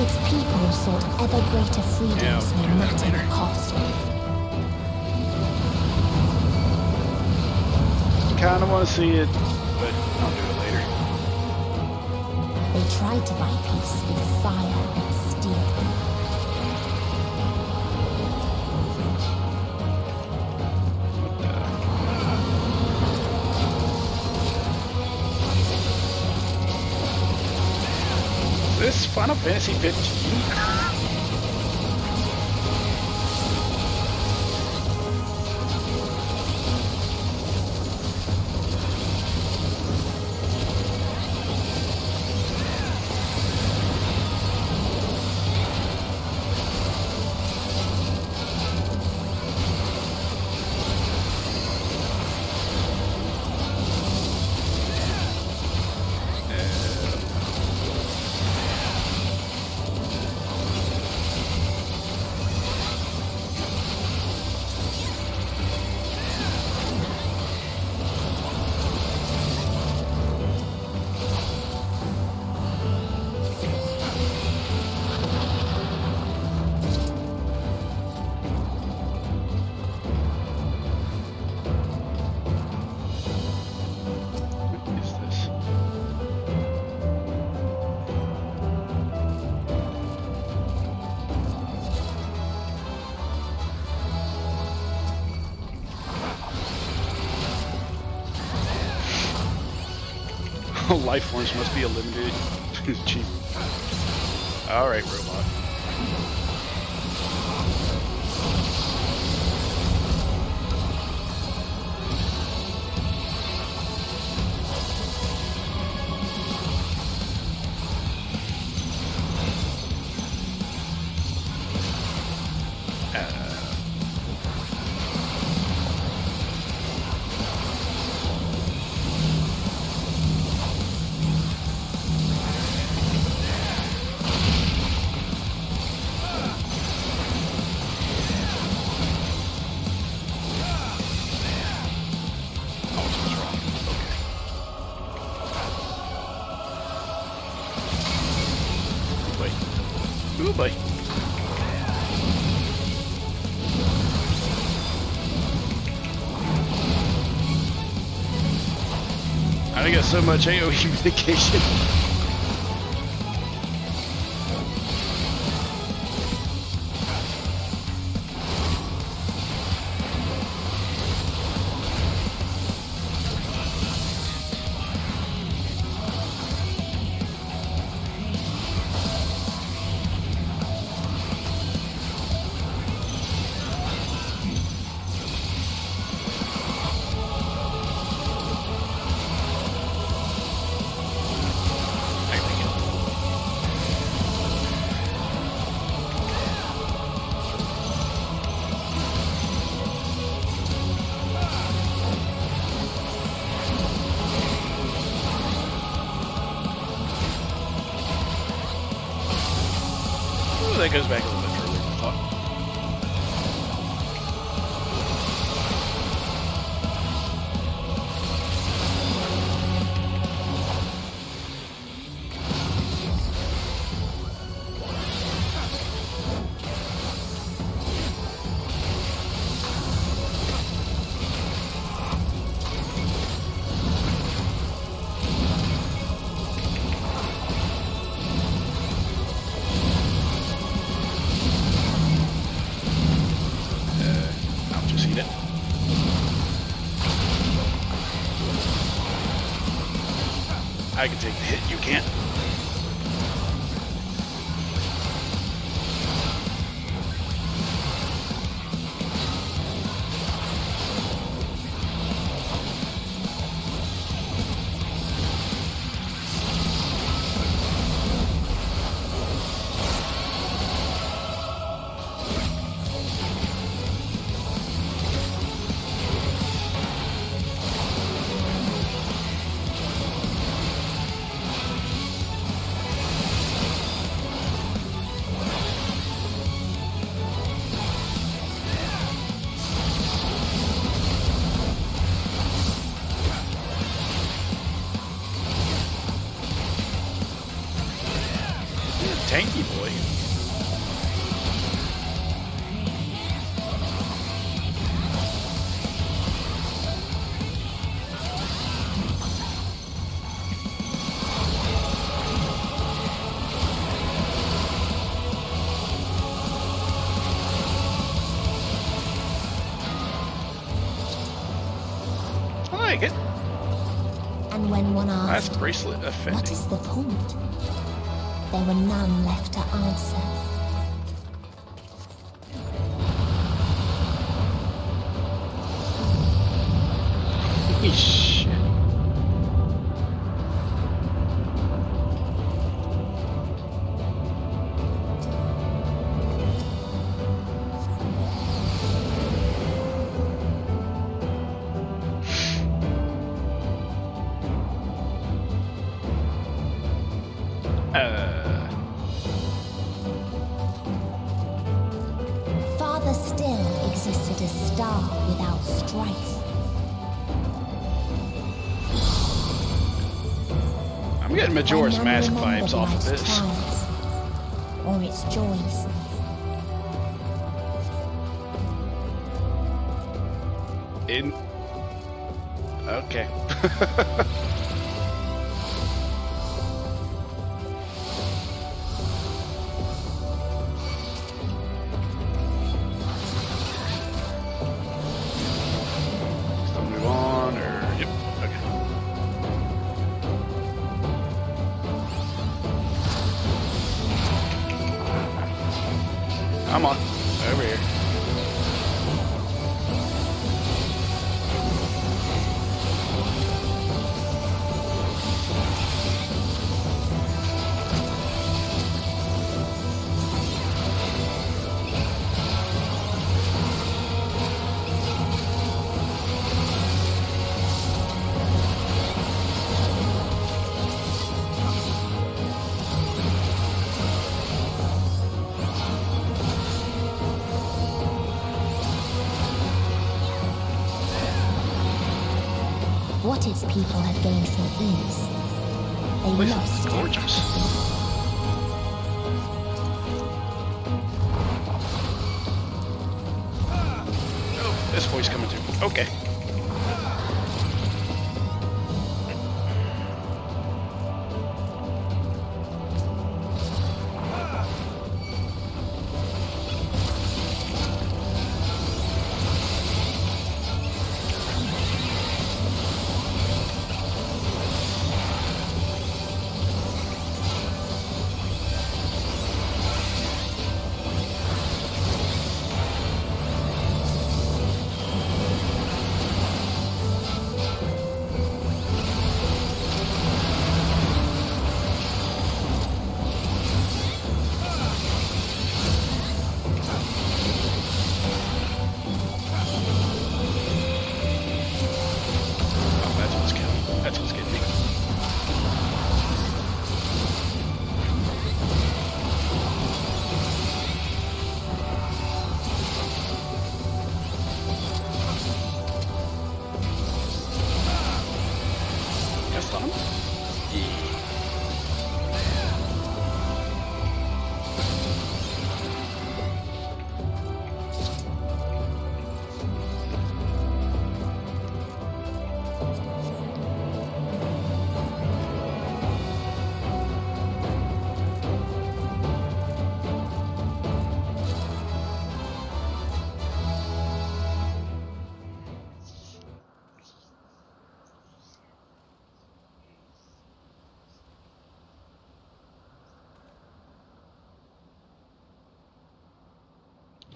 Its people sought ever greater freedoms no matter the cost. Kinda wanna see it, but I'll do it later. They tried to buy peace with fire and steel. Is this Final Fantasy 15? All life forms must be eliminated. Cheap. Alright, robot. Ooh boy. I got so much AoE mitigation. That goes back a little bit further than I thought. I can take the hit, you can't. Tanky boy. I like it. And when one Last asked, bracelet offending. what is the point? There were none left to answer. Shit. Father still existed a star without strife. I'm getting Majora's Mask vibes off of this. Trials, or its joys. Okay. Still move on, or yep, okay. Come on, over here. What its people had gained from ease, they lost. Gorgeous. Oh, this boy's coming through. Okay. That's what's getting me. Just on? Yeah.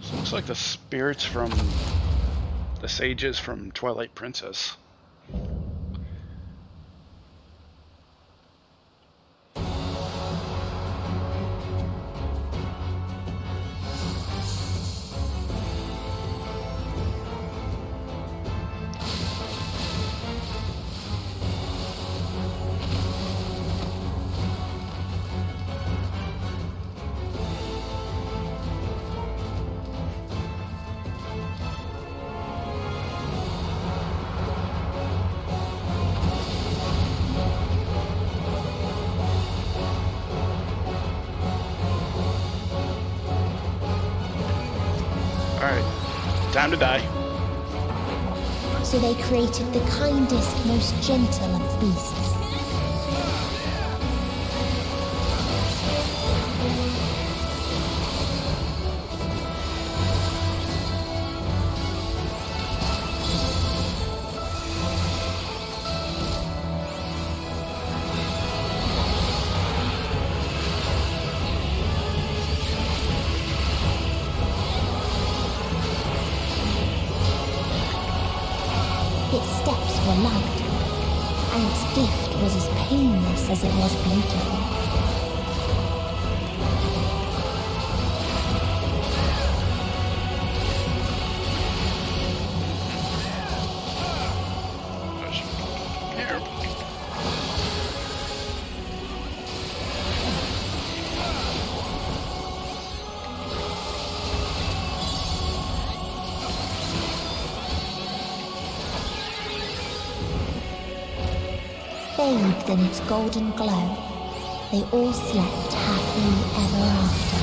So looks like the spirits from the sages from Twilight Princess. Time to die. So they created the kindest, most gentle of beasts. Its steps were light, and its gift was as painless as it was beautiful. Bathed in its golden glow, they all slept happily ever after.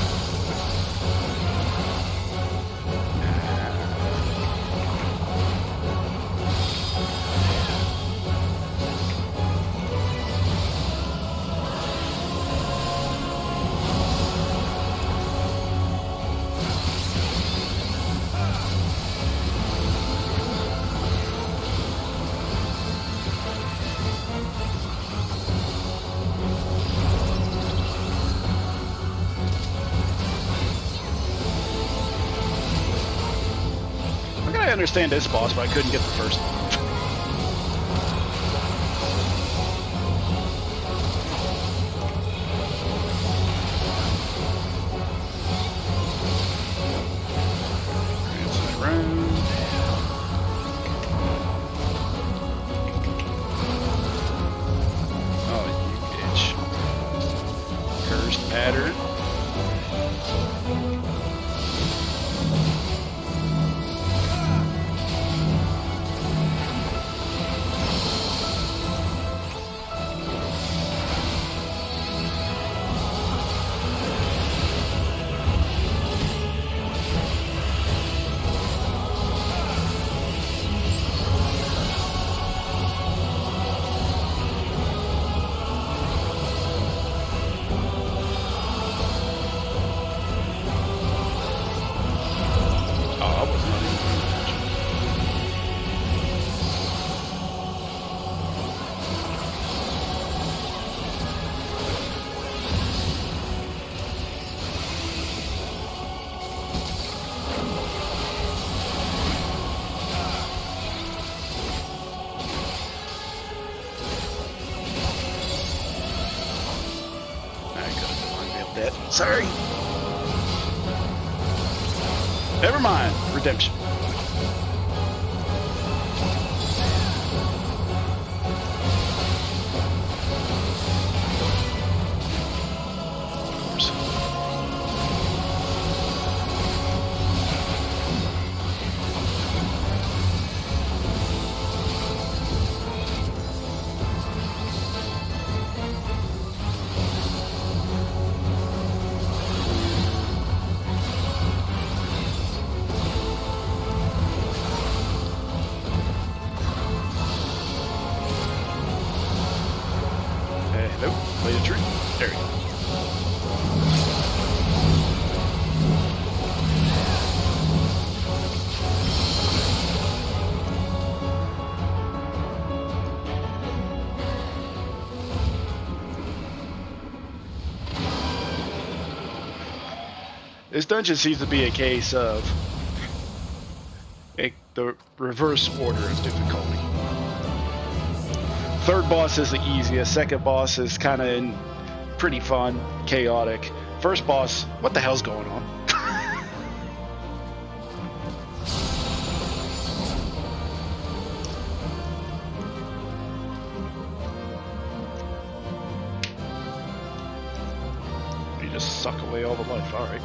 I understand this boss, but I couldn't get the first one. Pattern. Sorry. Never mind. Redemption. Nope, play a tree. There we go. This dungeon seems to be a case of the reverse order of difficulty. Third boss is the easiest, second boss is kind of pretty fun, chaotic. First boss, what the hell's going on? You just suck away all the life, alright.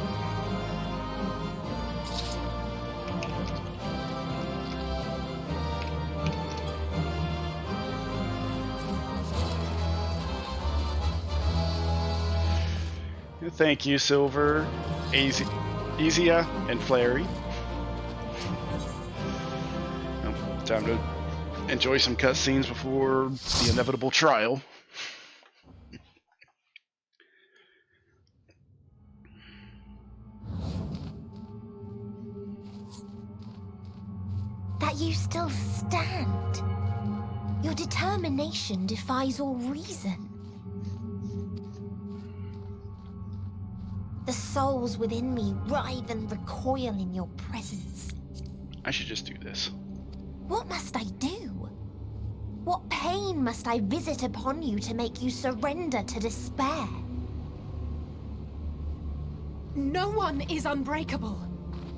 Thank you, Silver, Azia, and Flary. Time to enjoy some cutscenes before the inevitable trial. That you still stand. Your determination defies all reason. The souls within me writhe and recoil in your presence. I should just do this. What must I do? What pain must I visit upon you to make you surrender to despair? No one is unbreakable.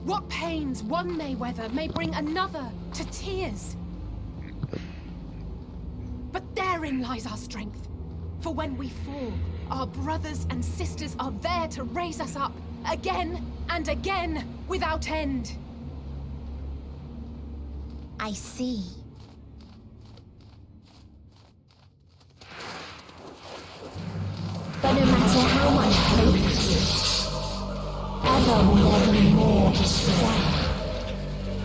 What pains one may weather may bring another to tears. But therein lies our strength. For when we fall, our brothers and sisters are there to raise us up, again and again, without end. I see. But no matter how much hope exists, ever will there be more despair.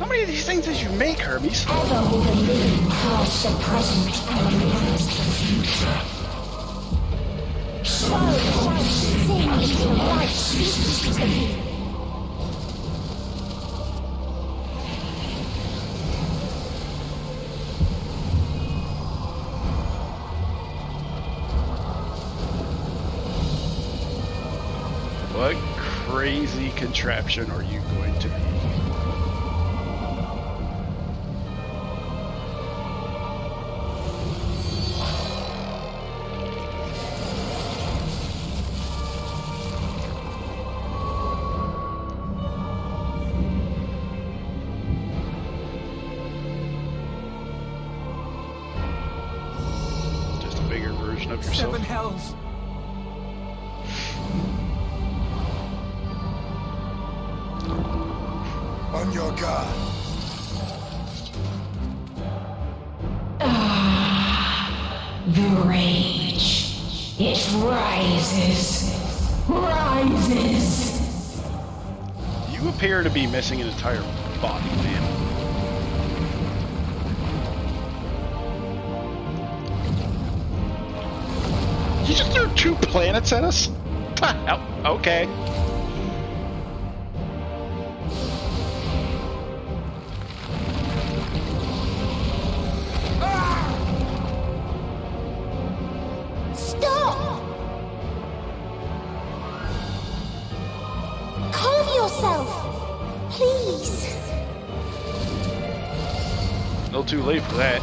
How many of these things did you make, Hermes? Ever will the living pass the present and realize the future. So shall sin into light ceases to be. What crazy contraption are you going to be? yourself. Seven hells. On your guard. The rage. It rises. Rises. You appear to be missing an entire body, man. You just threw 2 planets at us? Oh, okay. Stop! Calm yourself, please. A little too late for that.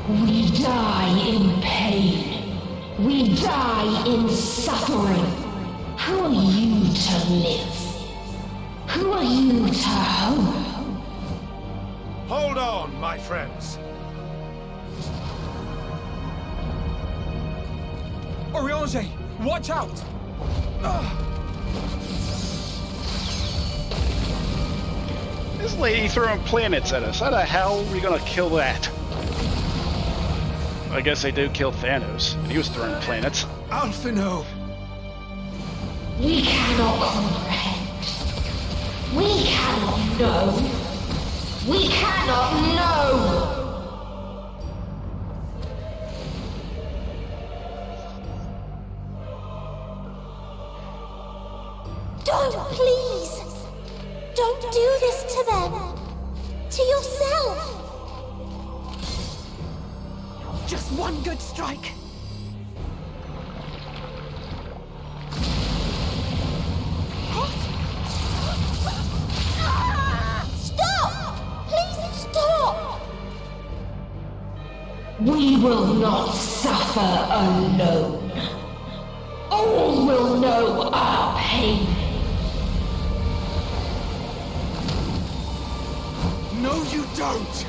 We die in pain. We die in suffering. Who are you to live? Who are you to hope? Hold on, my friends. Oriange, watch out! This lady throwing planets at us. How the hell are we gonna kill that? I guess they did kill Thanos, and he was throwing planets. Alphino! We cannot comprehend. We cannot know. We cannot know. Don't, please! Don't do this to them! To yourself! Just one good strike. Stop! Please stop! We will not suffer alone. All will know our pain. No, you don't!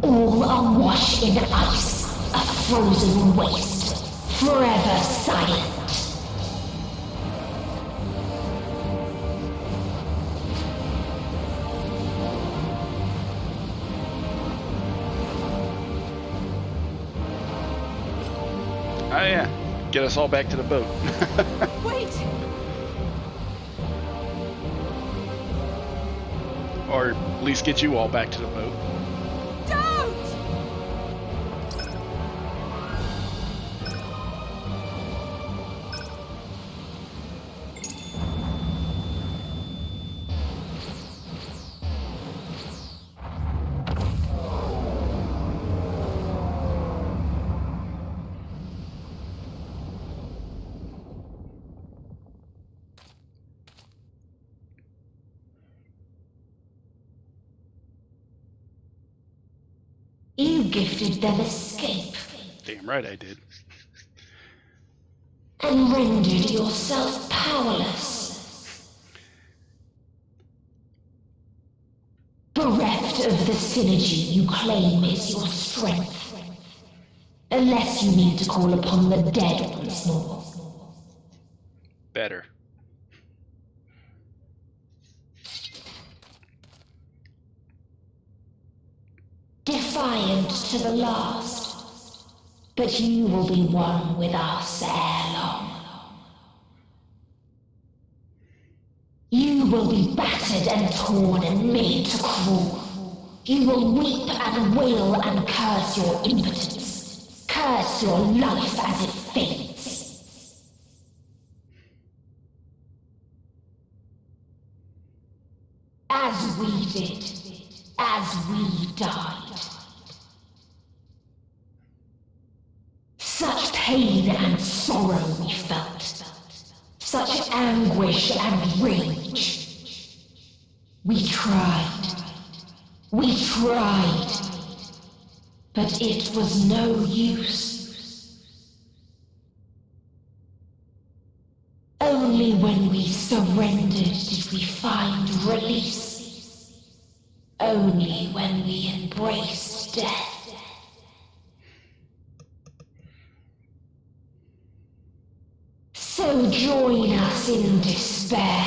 All are washed in ice, a frozen waste, forever silent. Oh yeah, get us all back to the boat. Wait! Or at least get you all back to the boat. Don't! You gifted them escape Damn right I did. and rendered yourself powerless. Bereft of the synergy you claim is your strength. Unless you mean to call upon the dead once more. Better. Defiant to the last, but you will be one with us ere long. You will be battered and torn and made to crawl. You will weep and wail and curse your impotence, curse your life as it fades. As we did, as Such pain and sorrow we felt. Such anguish and rage. We tried. We tried. But it was no use. Only when we surrendered did we find release. Only when we embraced death. So join us in despair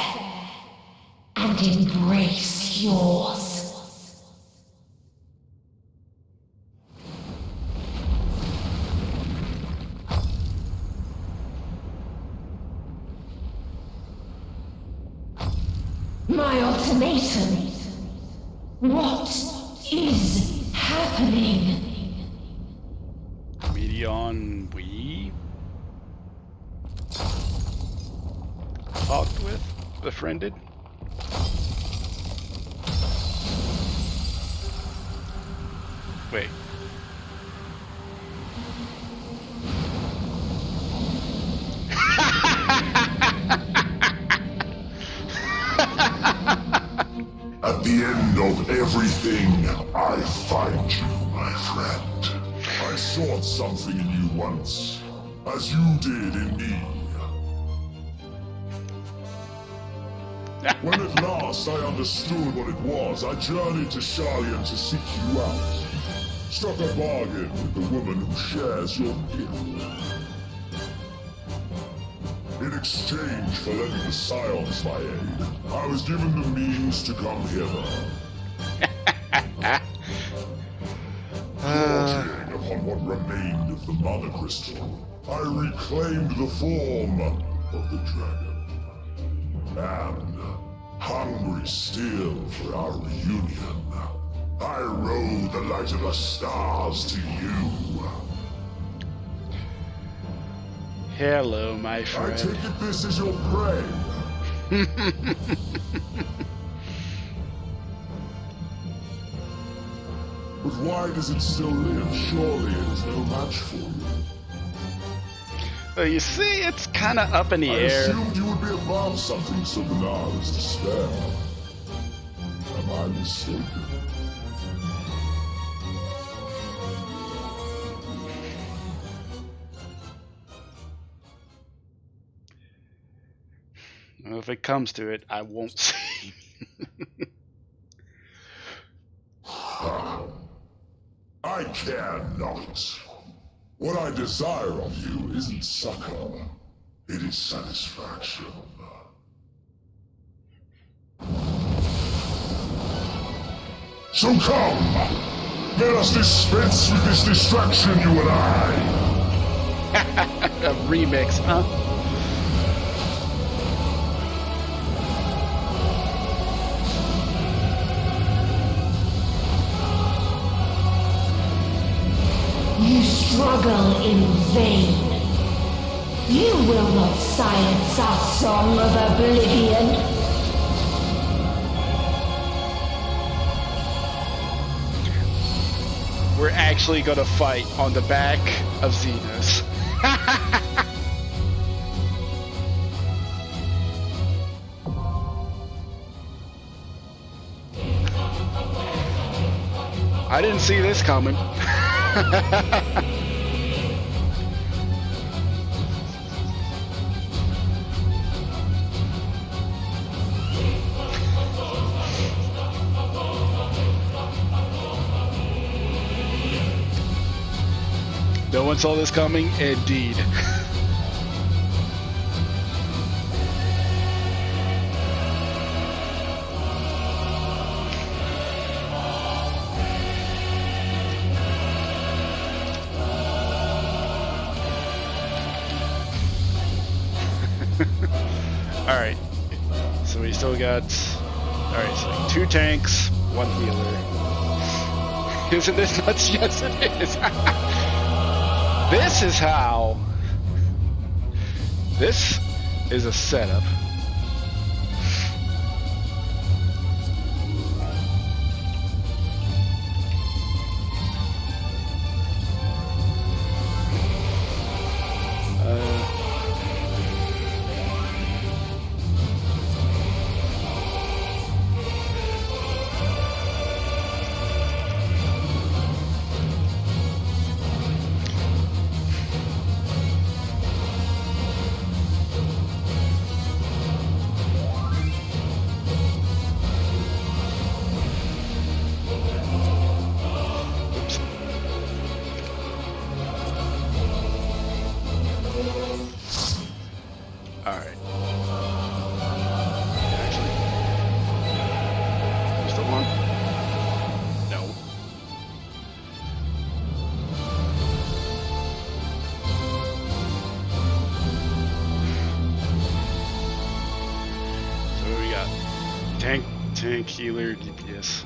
and embrace yours. My ultimatum. What is happening? Medion we talked with, befriended. Wait. At the end of everything, I find you, my friend. I sought something in you once, as you did in me. When at last I understood what it was, I journeyed to Sharlayan to seek you out. Struck a bargain with the woman who shares your gift. In exchange for lending the Scions my aid, I was given the means to come hither. Plotting upon what remained of the Mother Crystal, I reclaimed the form of the dragon. And, hungry still for our reunion, I rode the light of the stars to you. Hello, my friend. I take it this is your prey. But why does it still live? Surely it is no match for you. Well, you see, it's kind of up in the I air. assumed you would be above something so banal as despair. Am I mistaken? Well, if it comes to it, I won't say. I care not. What I desire of you isn't succor, it is satisfaction. So come! Let us dispense with this distraction, you and I! A remix, huh? You struggle in vain. You will not silence our song of oblivion. We're actually gonna fight on the back of Xenos. I didn't see this coming. No one saw this coming, indeed. Alright, so we still got, alright, so 2 tanks, 1 healer. Isn't this nuts? Yes, it is. This is how. This is a setup. tank, healer, DPS.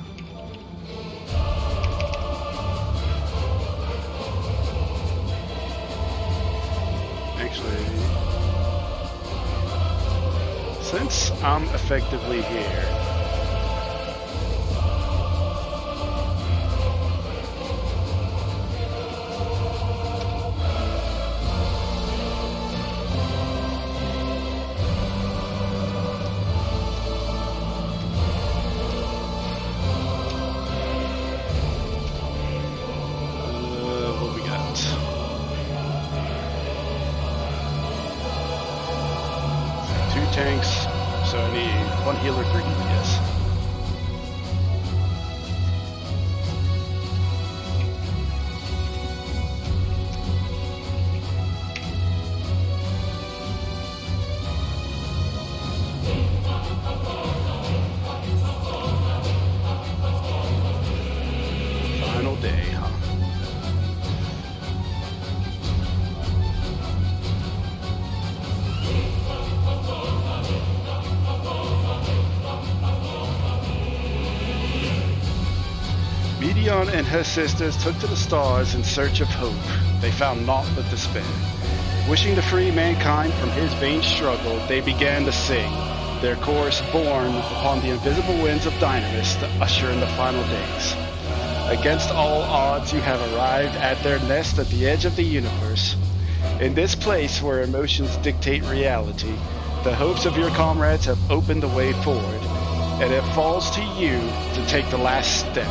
Actually, since I'm effectively here, what we got? Two tanks, so I need one healer, 3 DPS. Final day, huh? Medion and her sisters took to the stars in search of hope. They found naught but despair. Wishing to free mankind from his vain struggle, they began to sing, their chorus borne upon the invisible winds of Dynamis to usher in the final days. Against all odds, you have arrived at their nest at the edge of the universe. In this place where emotions dictate reality, the hopes of your comrades have opened the way forward, and it falls to you to take the last step.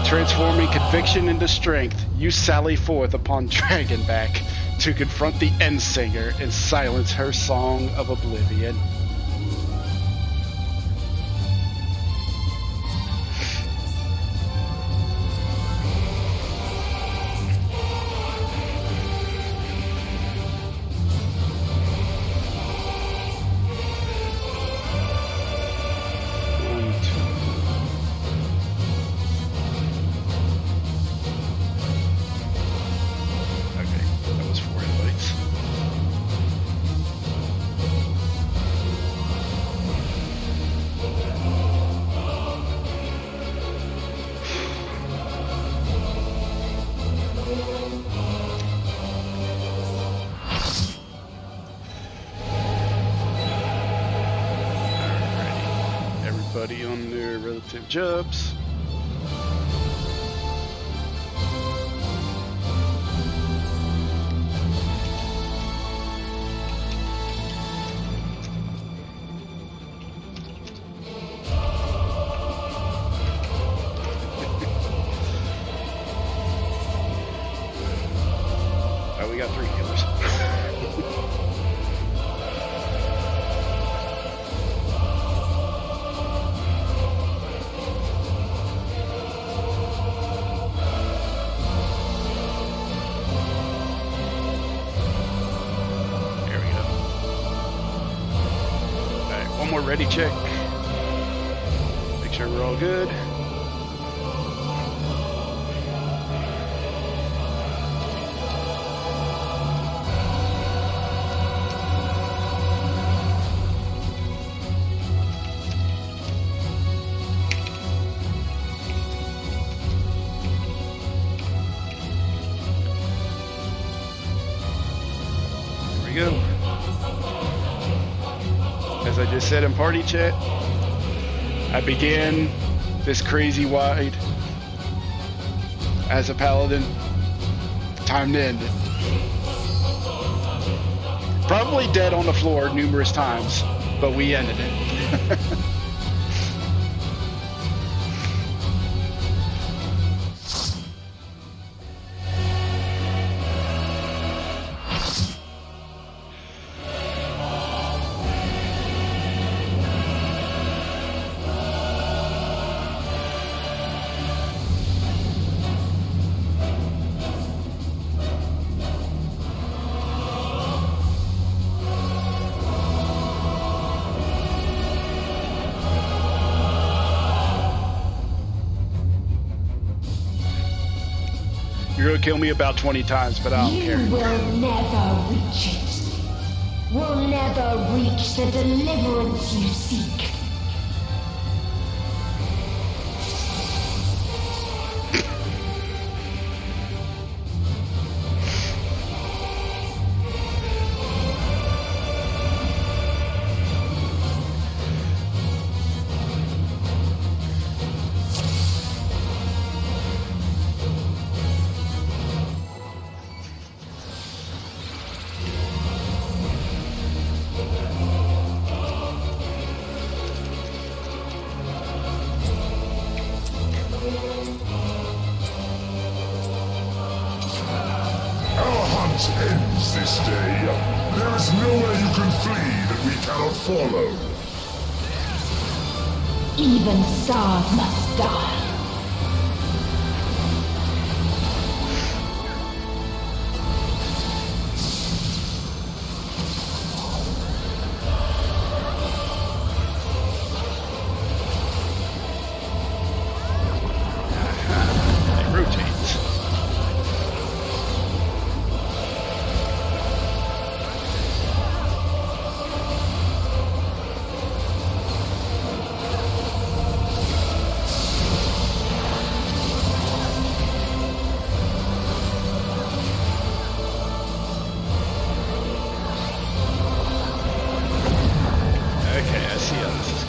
Transforming conviction into strength, you sally forth upon Dragonback to confront the Endsinger and silence her song of oblivion. Everybody on their relative jobs. Oh, we got 3 healers. More ready check. Make sure we're all good. Here we go. As I just said in party chat, I began this crazy ride as a paladin. Time to end it. Probably dead on the floor numerous times, but we ended it. You're gonna kill me about 20 times, but I don't care. You will never reach it. Will never reach the deliverance you seek. hunt ends this day, there is nowhere you can flee that we cannot follow. Even stars must die. It rotates. Okay, I see how this is.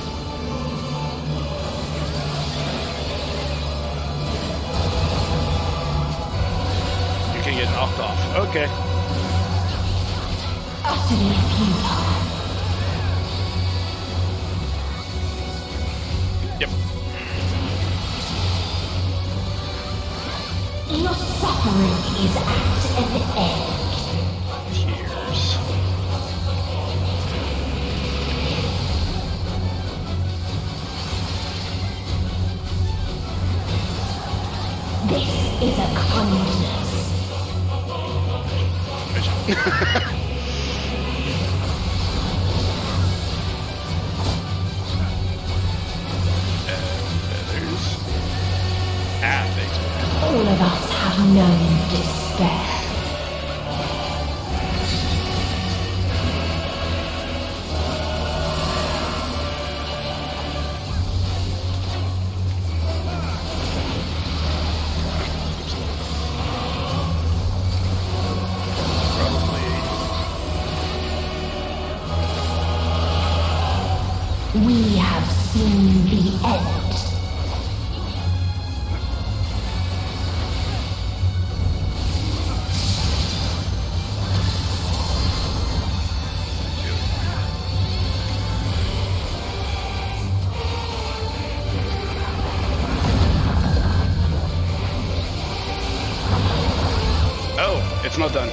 You can get knocked off. Okay. Utterly futile. Yep. Your suffering is at an end. Tears. This is a kindness. Feathers. Ah, thanks. All of us have known despair. We have seen the end. Oh, it's not done.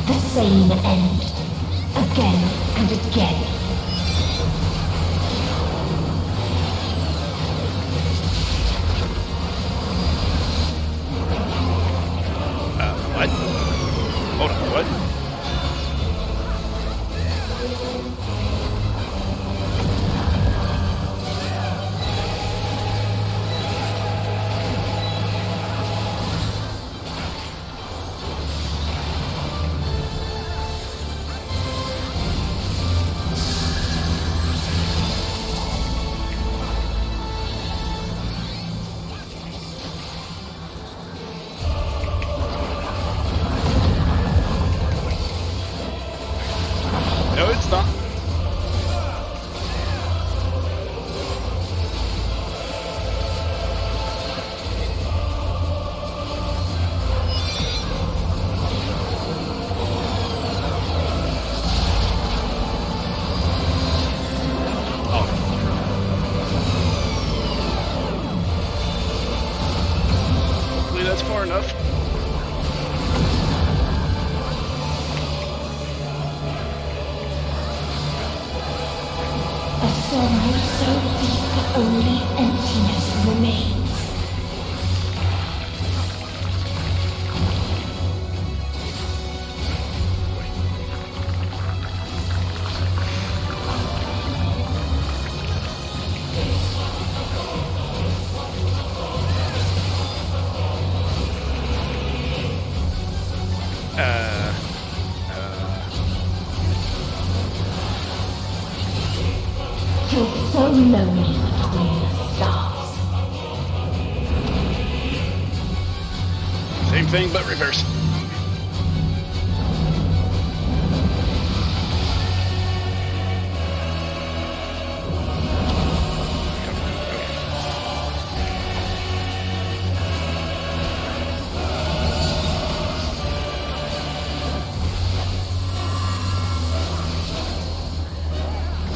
The same end. Again and again. What? Hold on, what? No, it's not. Hopefully that's far enough. A sorrow so deep only emptiness remains. Feel so lonely between the stars. Same thing, but reverse.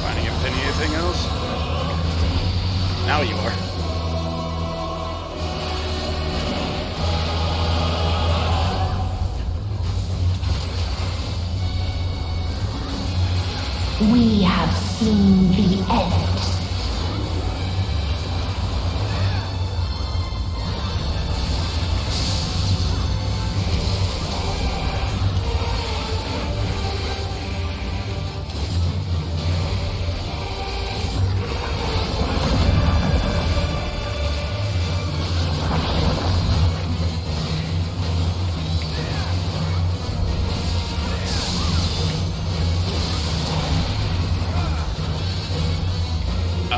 Finding anything else? Now you are. We have seen the end.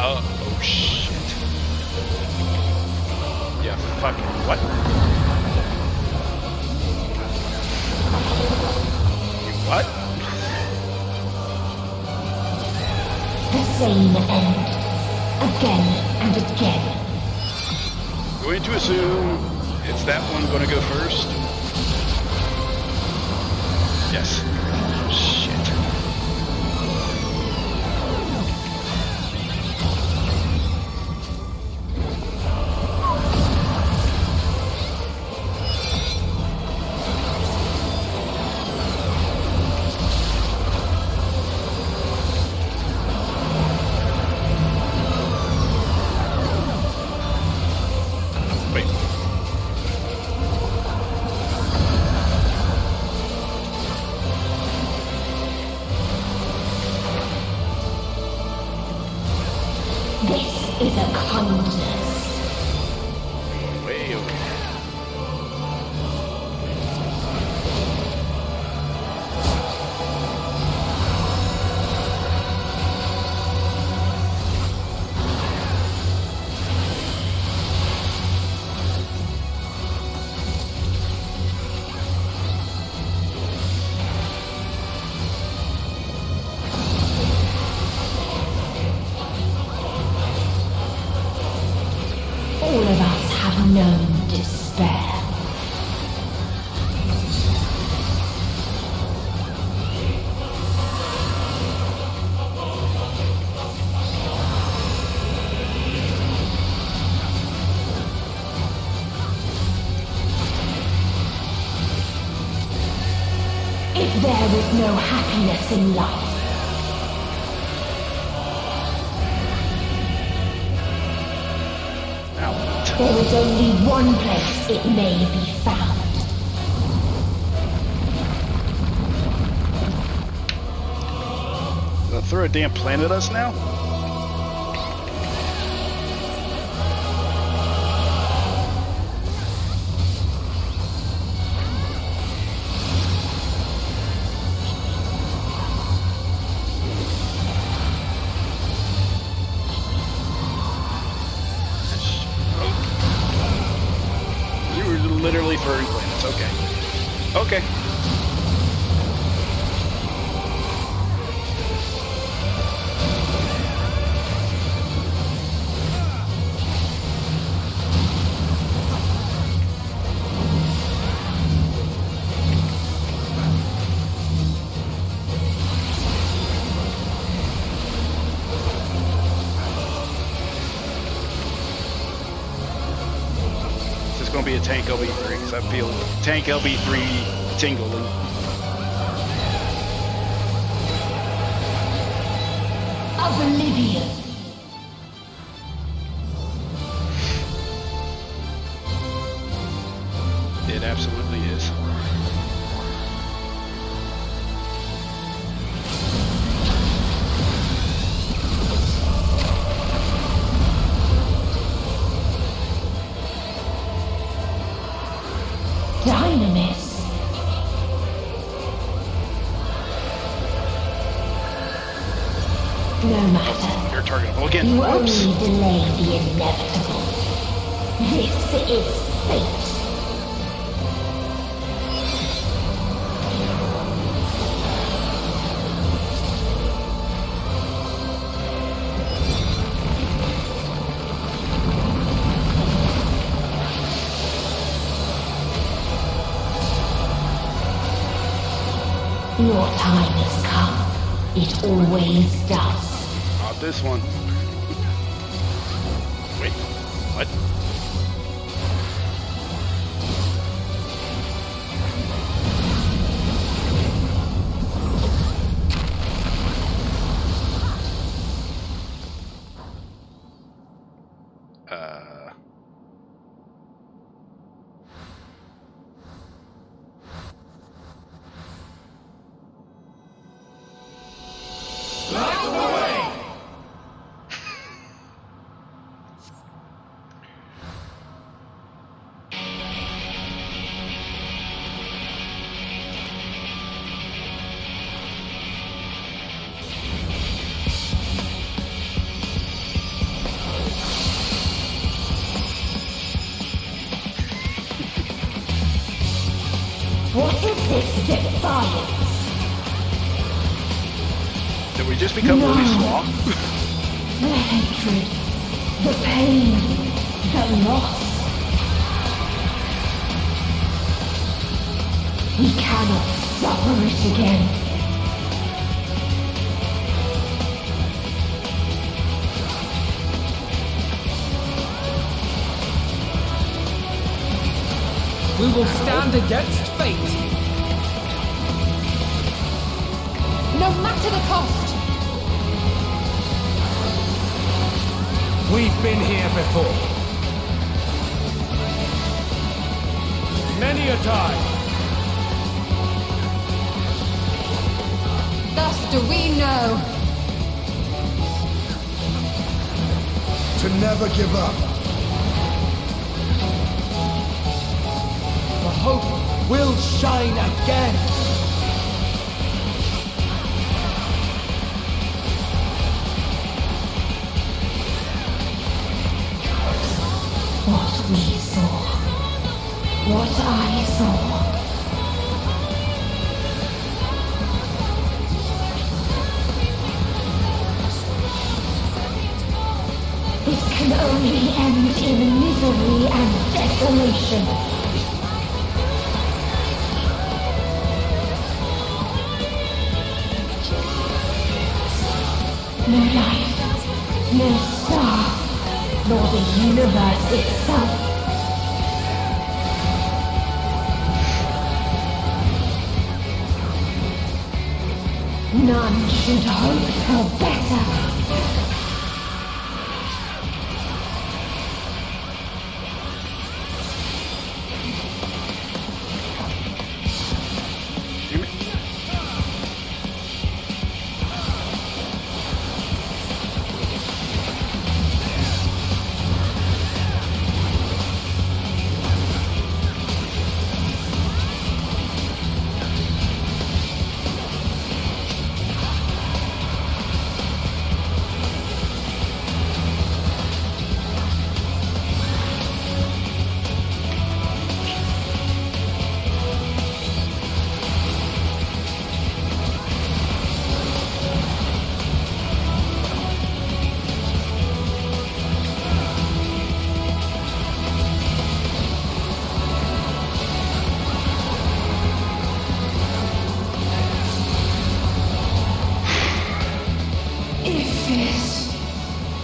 Oh shit. Yeah, fucking what? What? The same end. Again and again. Going to assume it's that one gonna go first. Yes. Shit. This is a kindness. Way over here. All of us have known despair. If there is no happiness in life, there is only one place it may be found. Gonna throw a damn plant at us now? You were literally throwing planets. Okay. Okay. It's going to be a tank LB3 because I feel tank LB3 tingling. Oblivion. It absolutely is. Dynamis. No matter. You're targetable again. You Whoops. only delay the inevitable. This is fate. Your time has come. It always does. Not this one. Wait, what? What is this defiance? Did we just become really strong? The hatred, the pain, the loss. We cannot suffer it again. We will stand against fate. No matter the cost. We've been here before. Many a time. Thus do we know. To never give up. The hope will shine again. What we saw. What I saw. This can only end in misery and desolation. No life, no star, nor the universe itself. None should hope for better.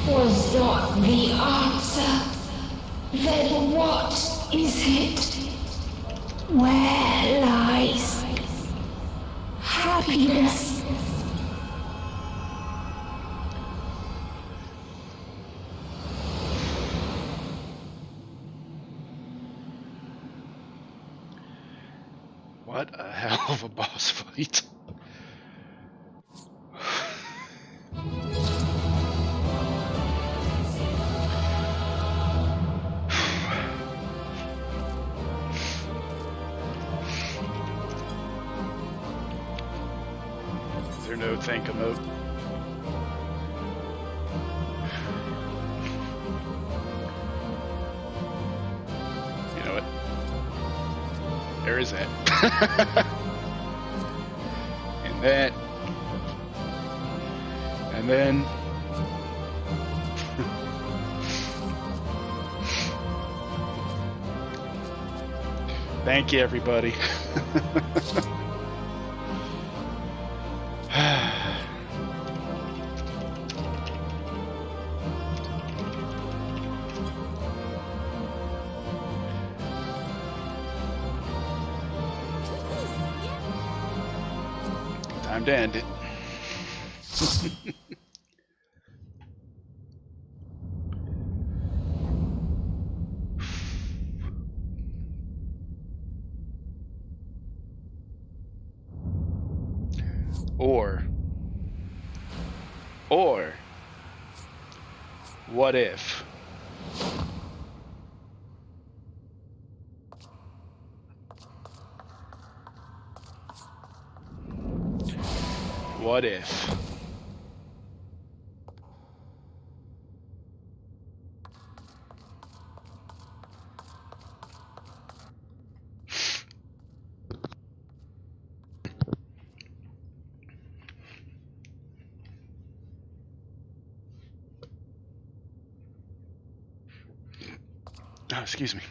Was not the answer. Then what is it? Where lies happiness? What a hell of a boss fight. Is there no thank emote? You know what? There is that. And that. And then. Thank you, everybody. Time to end it. Or, what if? What if? Excuse me.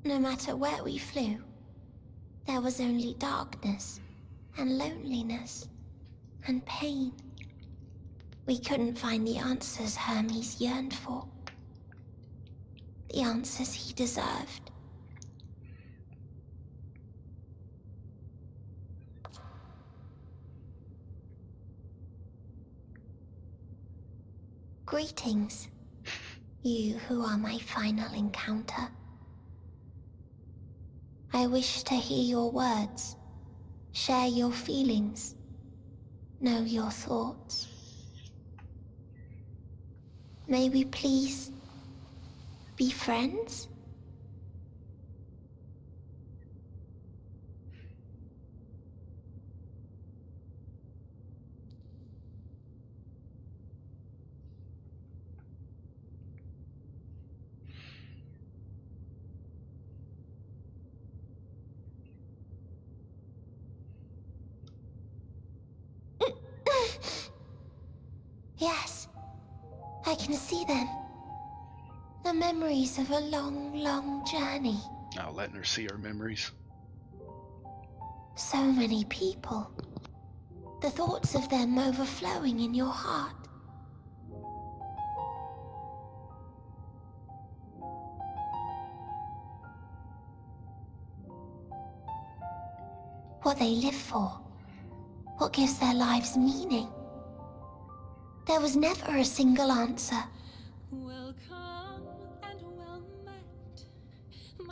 No matter where we flew, there was only darkness and loneliness and pain. We couldn't find the answers Hermes yearned for. The answers he deserved. Greetings, you who are my final encounter. I wish to hear your words, share your feelings, know your thoughts. May we please be friends? Yes, I can see them. The memories of a long, long journey. Not letting her see her memories. So many people. The thoughts of them overflowing in your heart. What they live for. What gives their lives meaning. There was never a single answer.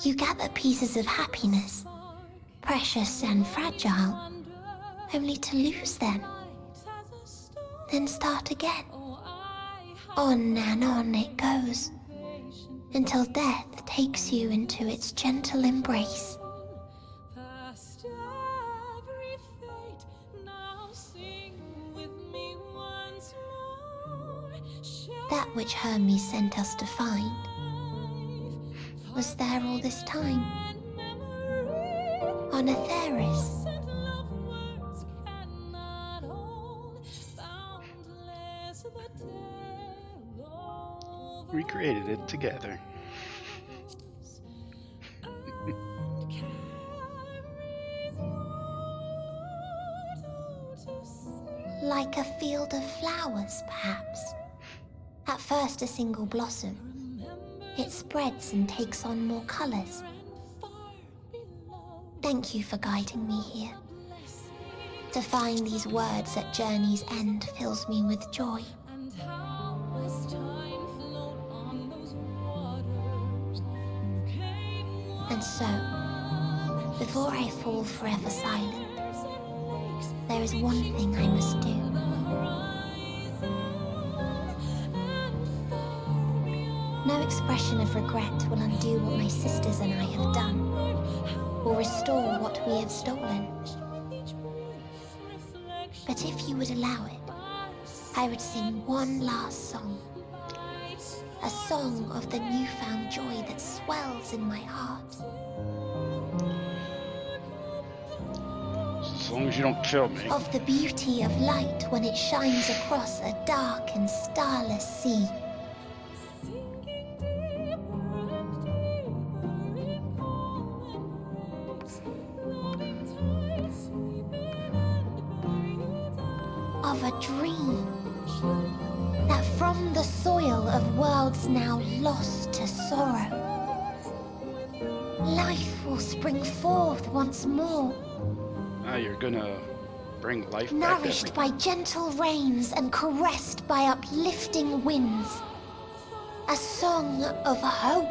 You gather pieces of happiness, precious and fragile, only to lose them. Then start again. On and on it goes, until death takes you into its gentle embrace. That which Hermes sent us to find was there all this time, on Atheris. We created it together. Like a field of flowers, perhaps. At first a single blossom. It spreads and takes on more colors. Thank you for guiding me here. To find these words at journey's end fills me with joy. And so, before I fall forever silent, there is one thing I must do. No expression of regret will undo what my sisters and I have done, or restore what we have stolen. But if you would allow it, I would sing one last song. A song of the newfound joy that swells in my heart. As long as you don't kill me. Of the beauty of light when it shines across a dark and starless sea. Of a dream that from the soil of worlds now lost to sorrow, life will spring forth once more. Ah, you're gonna bring life back. Nourished by gentle rains and caressed by uplifting winds. A song of hope.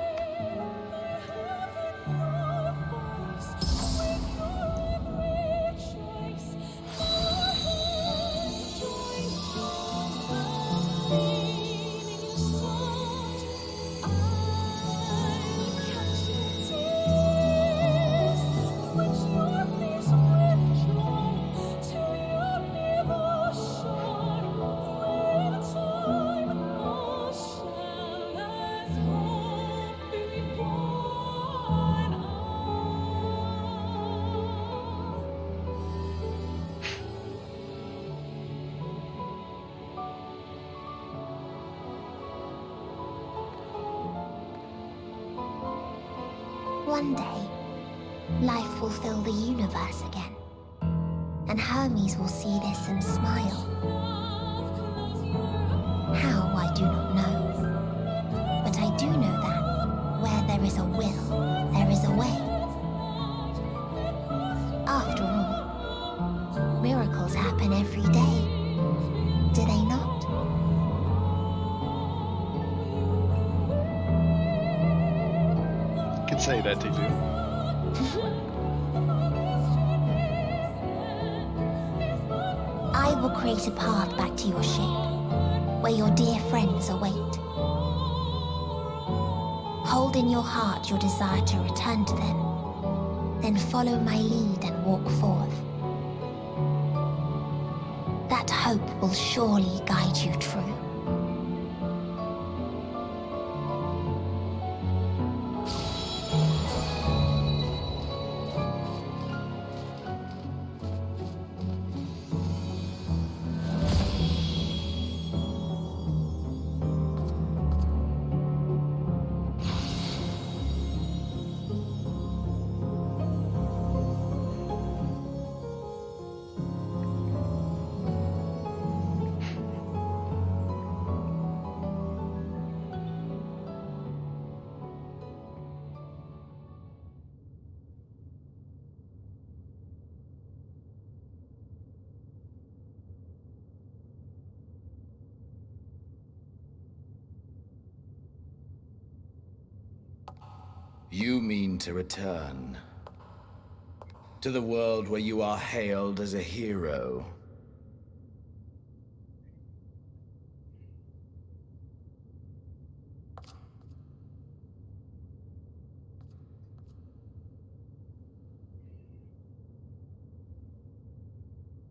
One day, life will fill the universe again. And Hermes will see this and smile. How, I do not know. But I do know that where there is a will, there is a way. After all, miracles happen every day, do they not? You can say that, Tifu. I will create a path back to your ship, where your dear friends await. Hold in your heart your desire to return to them, then follow my lead and walk forth. That hope will surely guide you true. You mean to return to the world where you are hailed as a hero.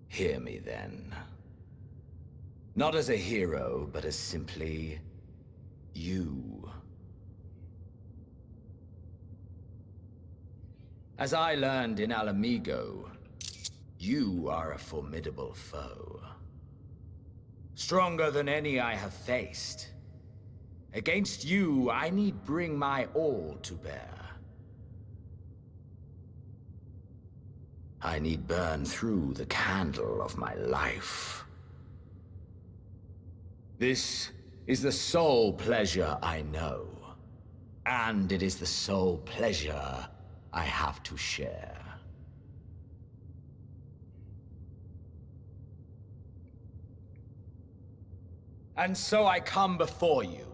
Hear me then. Not as a hero, but as simply you. As I learned in Alamigo, you are a formidable foe. Stronger than any I have faced. Against you, I need bring my all to bear. I need burn through the candle of my life. This is the sole pleasure I know, and it is the sole pleasure I have to share. And so I come before you,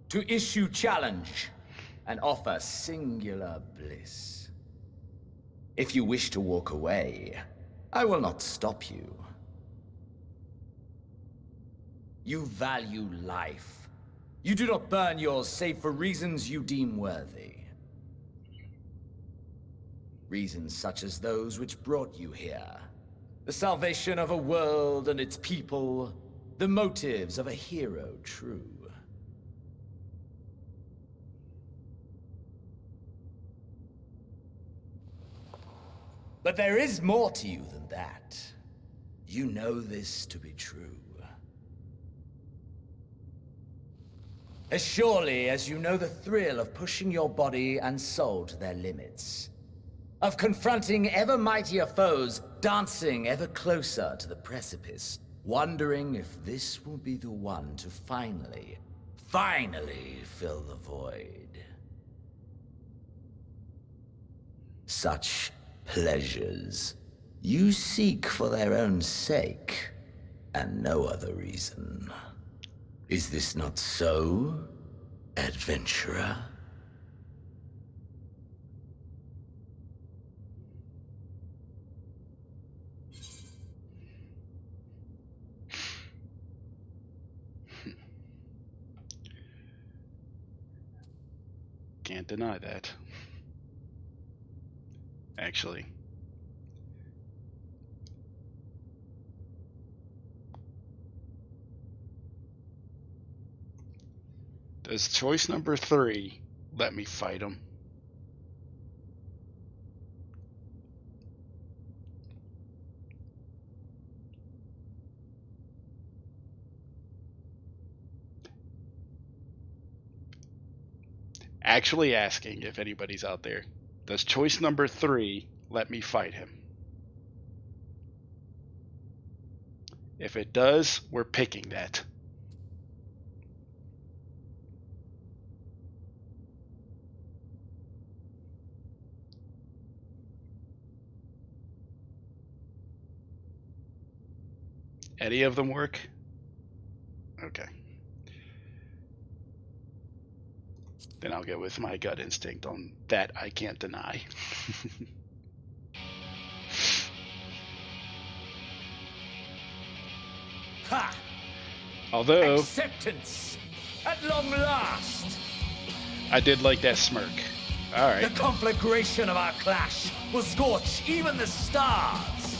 to issue challenge and offer singular bliss. If you wish to walk away, I will not stop you. You value life. You do not burn yours save for reasons you deem worthy. Reasons such as those which brought you here. The salvation of a world and its people. The motives of a hero true. But there is more to you than that. You know this to be true. As surely as you know the thrill of pushing your body and soul to their limits. Of confronting ever mightier foes, dancing ever closer to the precipice, wondering if this will be the one to finally fill the void. Such pleasures you seek for their own sake, and no other reason. Is this not so, adventurer? Can't deny that. Actually. Does choice number 3 let me fight him? Actually asking if anybody's out there. Does choice number 3 let me fight him? If it does, we're picking that. Any of them work? Okay. Then I'll get with my gut instinct on that I can't deny. Ha! Although acceptance at long last. I did like that smirk. All right. The conflagration of our clash will scorch even the stars.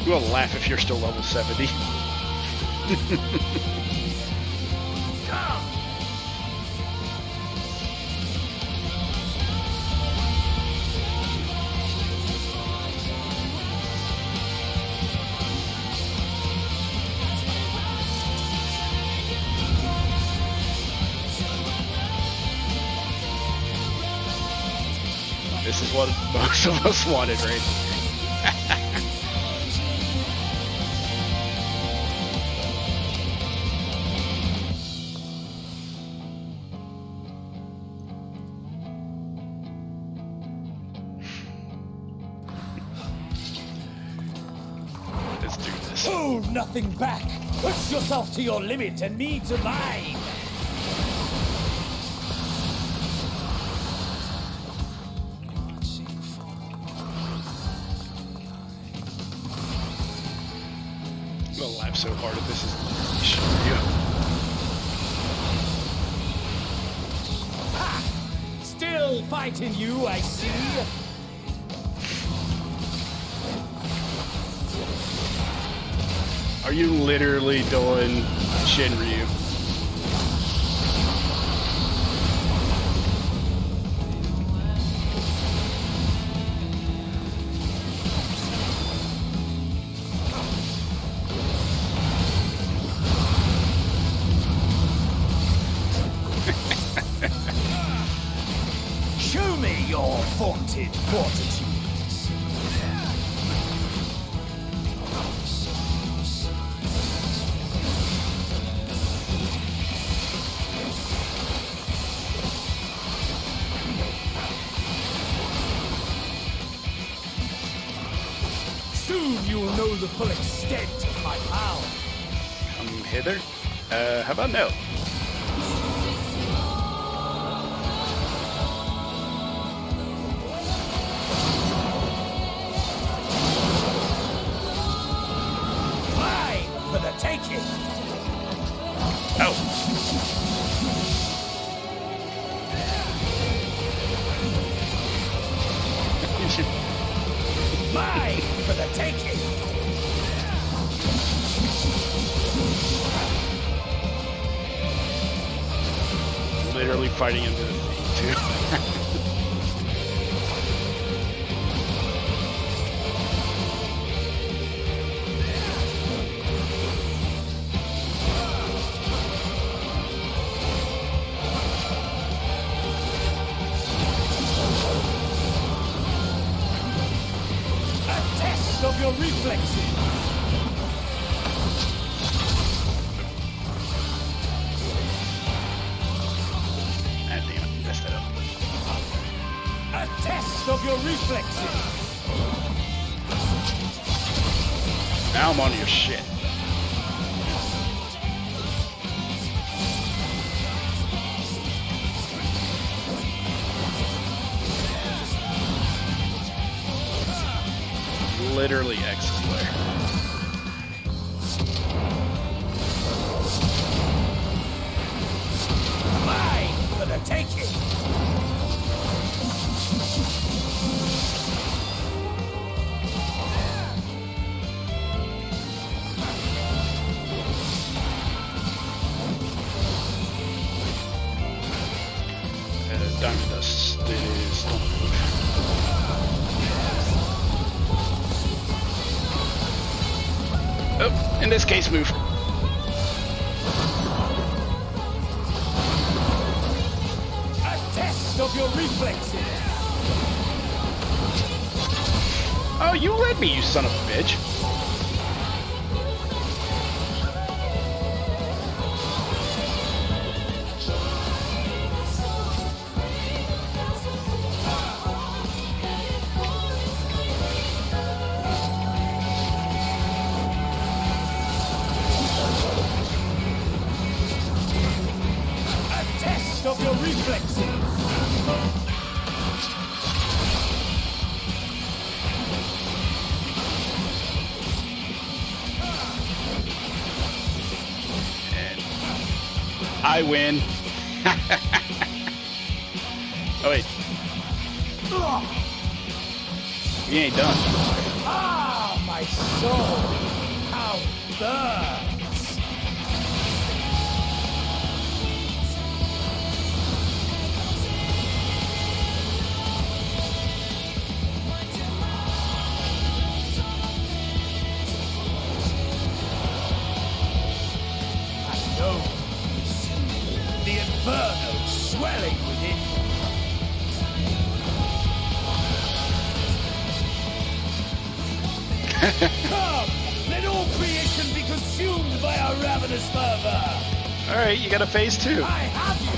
We'll laugh if you're still level 70. This is what most of us wanted, right? Let's do this. Hold nothing back. Push yourself to your limit and me to mine. I'm gonna laugh so hard at this is yeah. Ha! Still fighting you, I see. Are you literally doing Shinryu? Show me your vaunted fortitude. Soon you will know the full extent of my power. Come hither. How about no? Mine for the taking. Oh. Mine for the taking. Literally fighting into the thing, too. A test of your reflexes. Ah, damn it, messed it up. A test of your reflexes. Now I'm on your shit. literally everywhere. Mine for the taking! Diamond dust is don't move. Oh, in this case, move. A test of your reflexes! Oh, you led me, you son of a bitch. Of your reflexes. And I win. Oh wait. We ain't done. Ah, my soul! How burns! The inferno swelling within. Come! Let all creation be consumed by our ravenous fervor! Alright, you got a phase 2. I have you!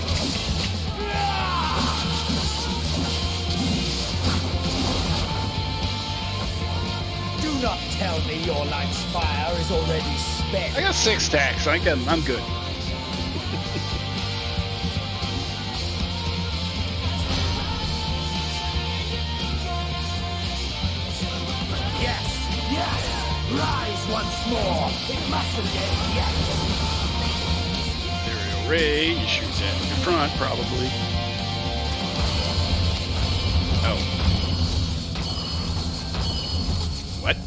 Do not tell me your life's fire is already spent. I got 6 stacks. I'm good. Rise once more! It mustn't end yet! Ethereal ray, you shoot that in your front, probably. Oh. What?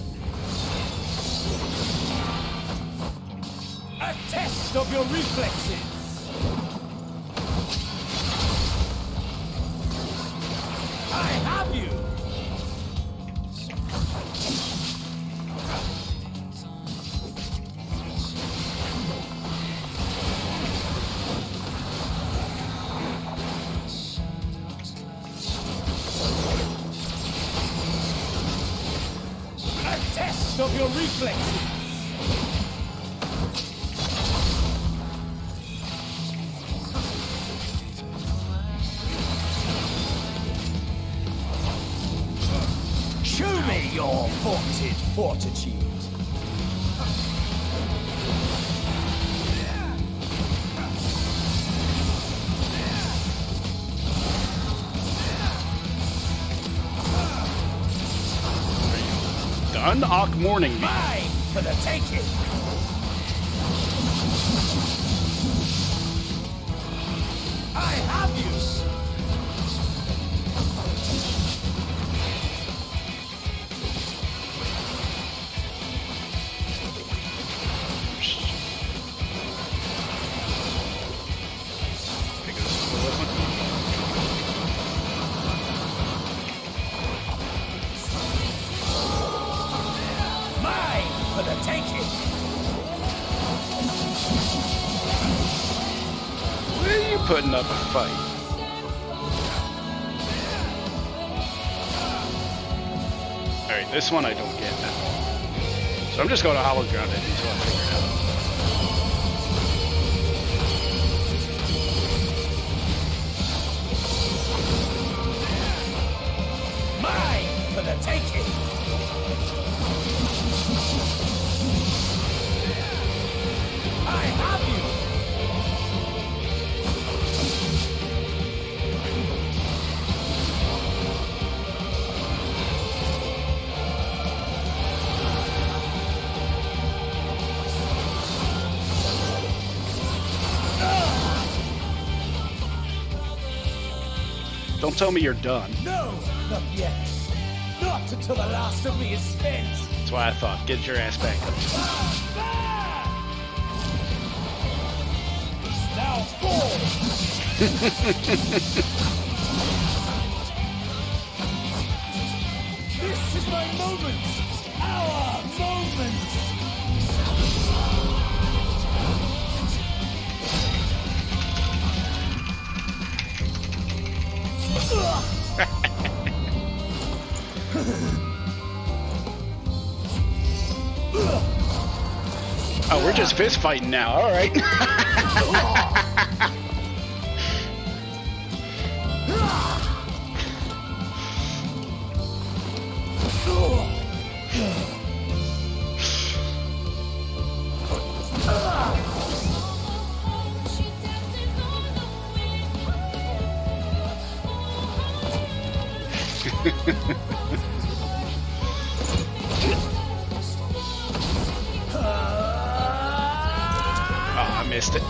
A test of your reflexes! I have you! Of your reflexes. Show me your vaunted fortitude. Done? Ock morning me. Mine for the taking. I have you. For the taking! Where are you putting up a fight? Alright, this one I don't get now. So I'm just going to hollow ground it until I figure it out. Mine for the taking! I have you! Don't tell me you're done. No, not yet. Not until the last of me is spent. That's why I thought, get your ass back up. Now fall. This is my moment. Our moment. Oh, we're just fist fighting now. All right. I missed it.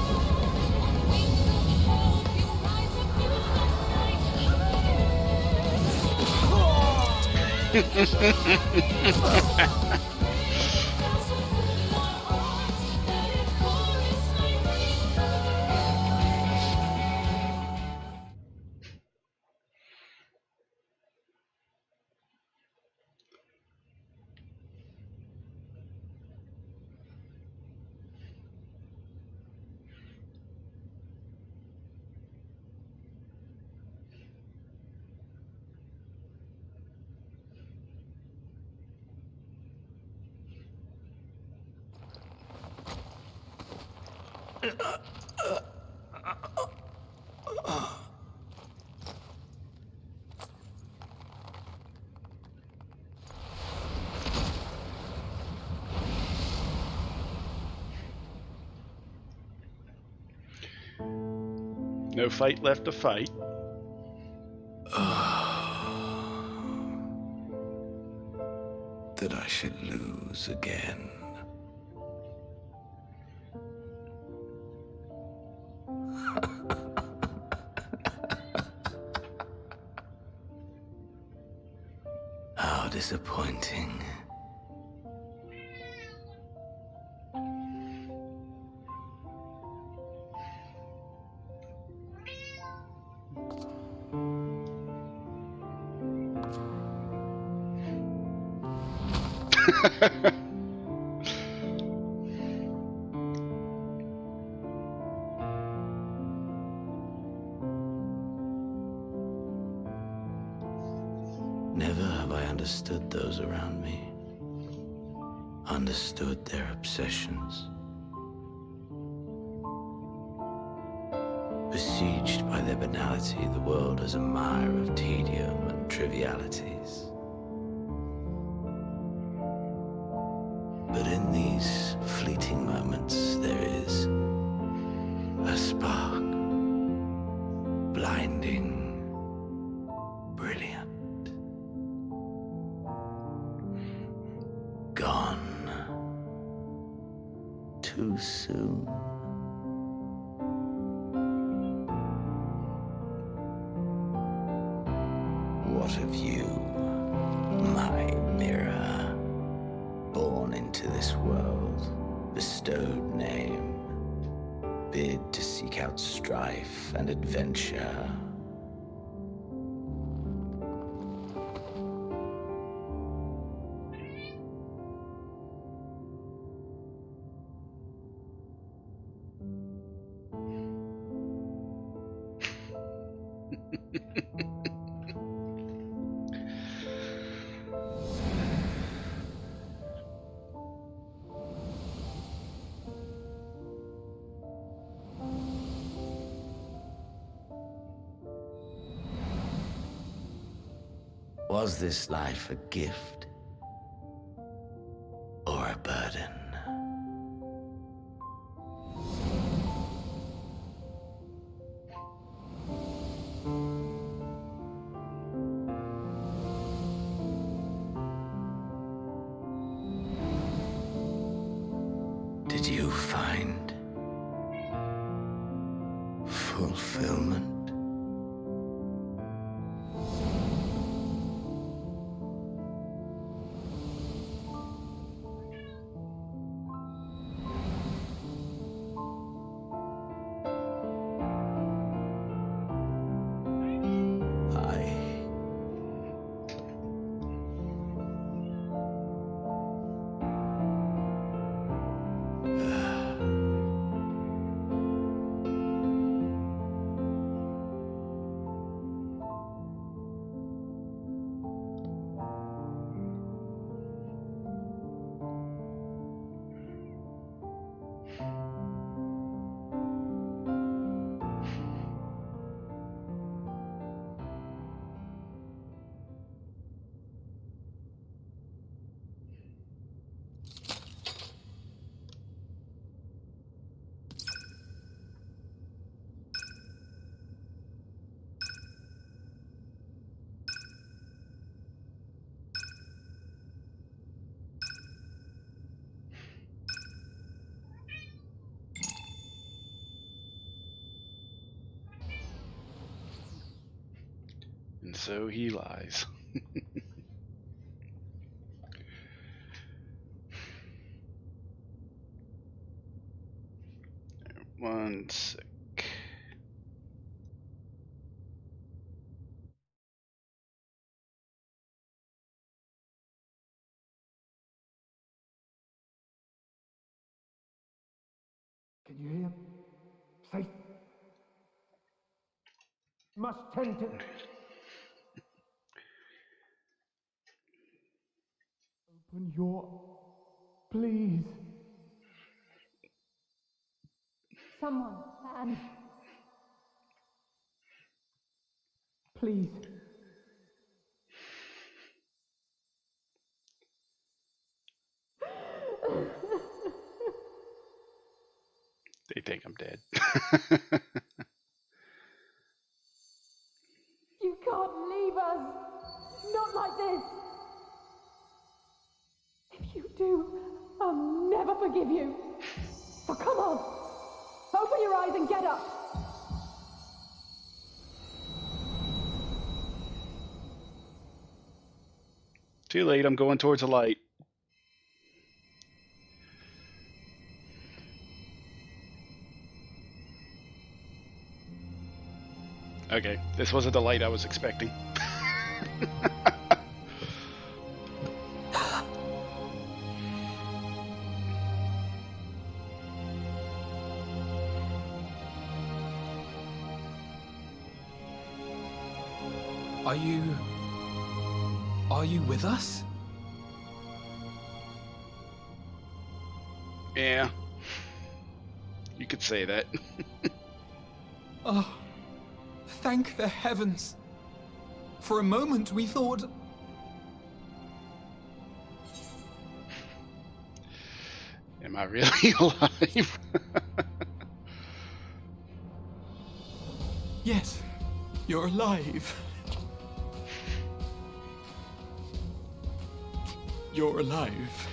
No fight left to fight. That I should lose again. How disappointing. Never have I understood those around me. Understood their obsessions. Besieged by their banality, the world is a mire of tedium and trivialities. But in these fleeting moments, there is a spark, blinding, brilliant. Gone too soon. What of you, my mirror? Born into this world, bestowed name, bid to seek out strife and adventure. Was this life a gift or a burden? Did you find fulfillment? And so he lies. One sec. Can you hear? Say. Must tend to. Open your. Please. Someone, and please. They think I'm dead. You can't leave us. Not like this. If you do, I'll never forgive you. So come on. Open your eyes and get up. Too late, I'm going towards the light. Okay, this wasn't the light I was expecting. Are you with us? Yeah. You could say that. Oh, thank the heavens. For a moment we thought... Am I really alive? Yes, you're alive. You're alive.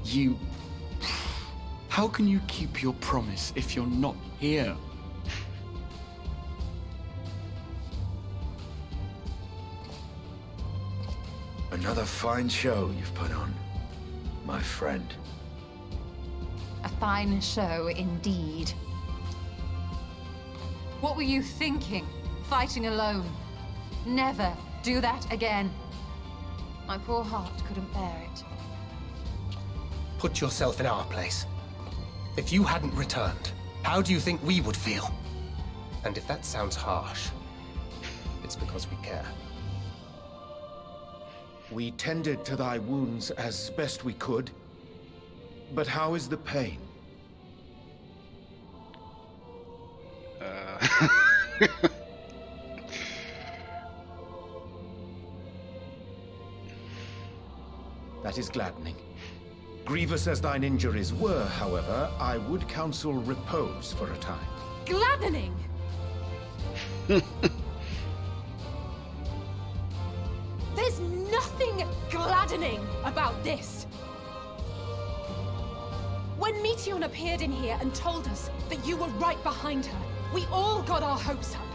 You... How can you keep your promise if you're not here? Another fine show you've put on, my friend. A fine show indeed. What were you thinking? Fighting alone? Never do that again. My poor heart couldn't bear it. Put yourself in our place. If you hadn't returned, how do you think we would feel? And if that sounds harsh, it's because we care. We tended to thy wounds as best we could. But how is the pain? That is gladdening. Grievous as thine injuries were, however, I would counsel repose for a time. Gladdening! There's nothing gladdening about this. When Meteion appeared in here and told us that you were right behind her, we all got our hopes up.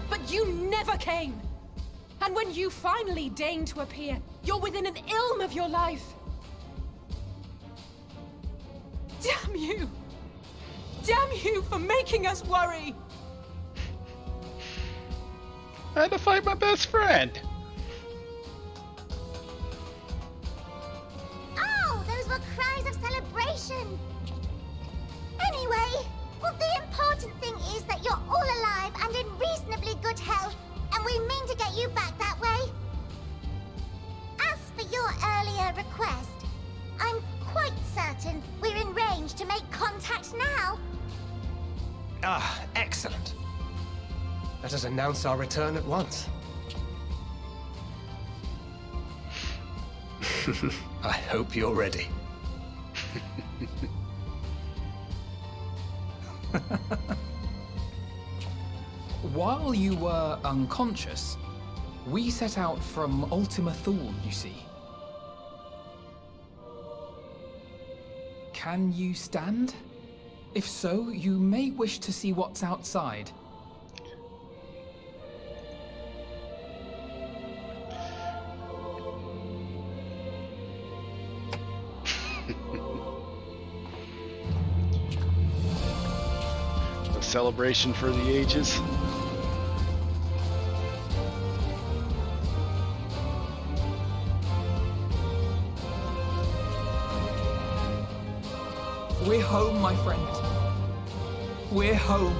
But you never came. And when you finally deign to appear, you're within an ilm of your life. Damn you! Damn you for making us worry! I had to fight my best friend. Oh, those were cries of celebration! Anyway, well, the important thing is that you're all alive and in reasonably good health, and we mean to get you back that way. As for your earlier request, I'm quite certain we're in range to make contact now. Ah, excellent. Let us announce our return at once. I hope you're ready. While you were unconscious, we set out from Ultima Thule, you see. Can you stand? If so, you may wish to see what's outside. A celebration for the ages. We're home, my friend. We're home.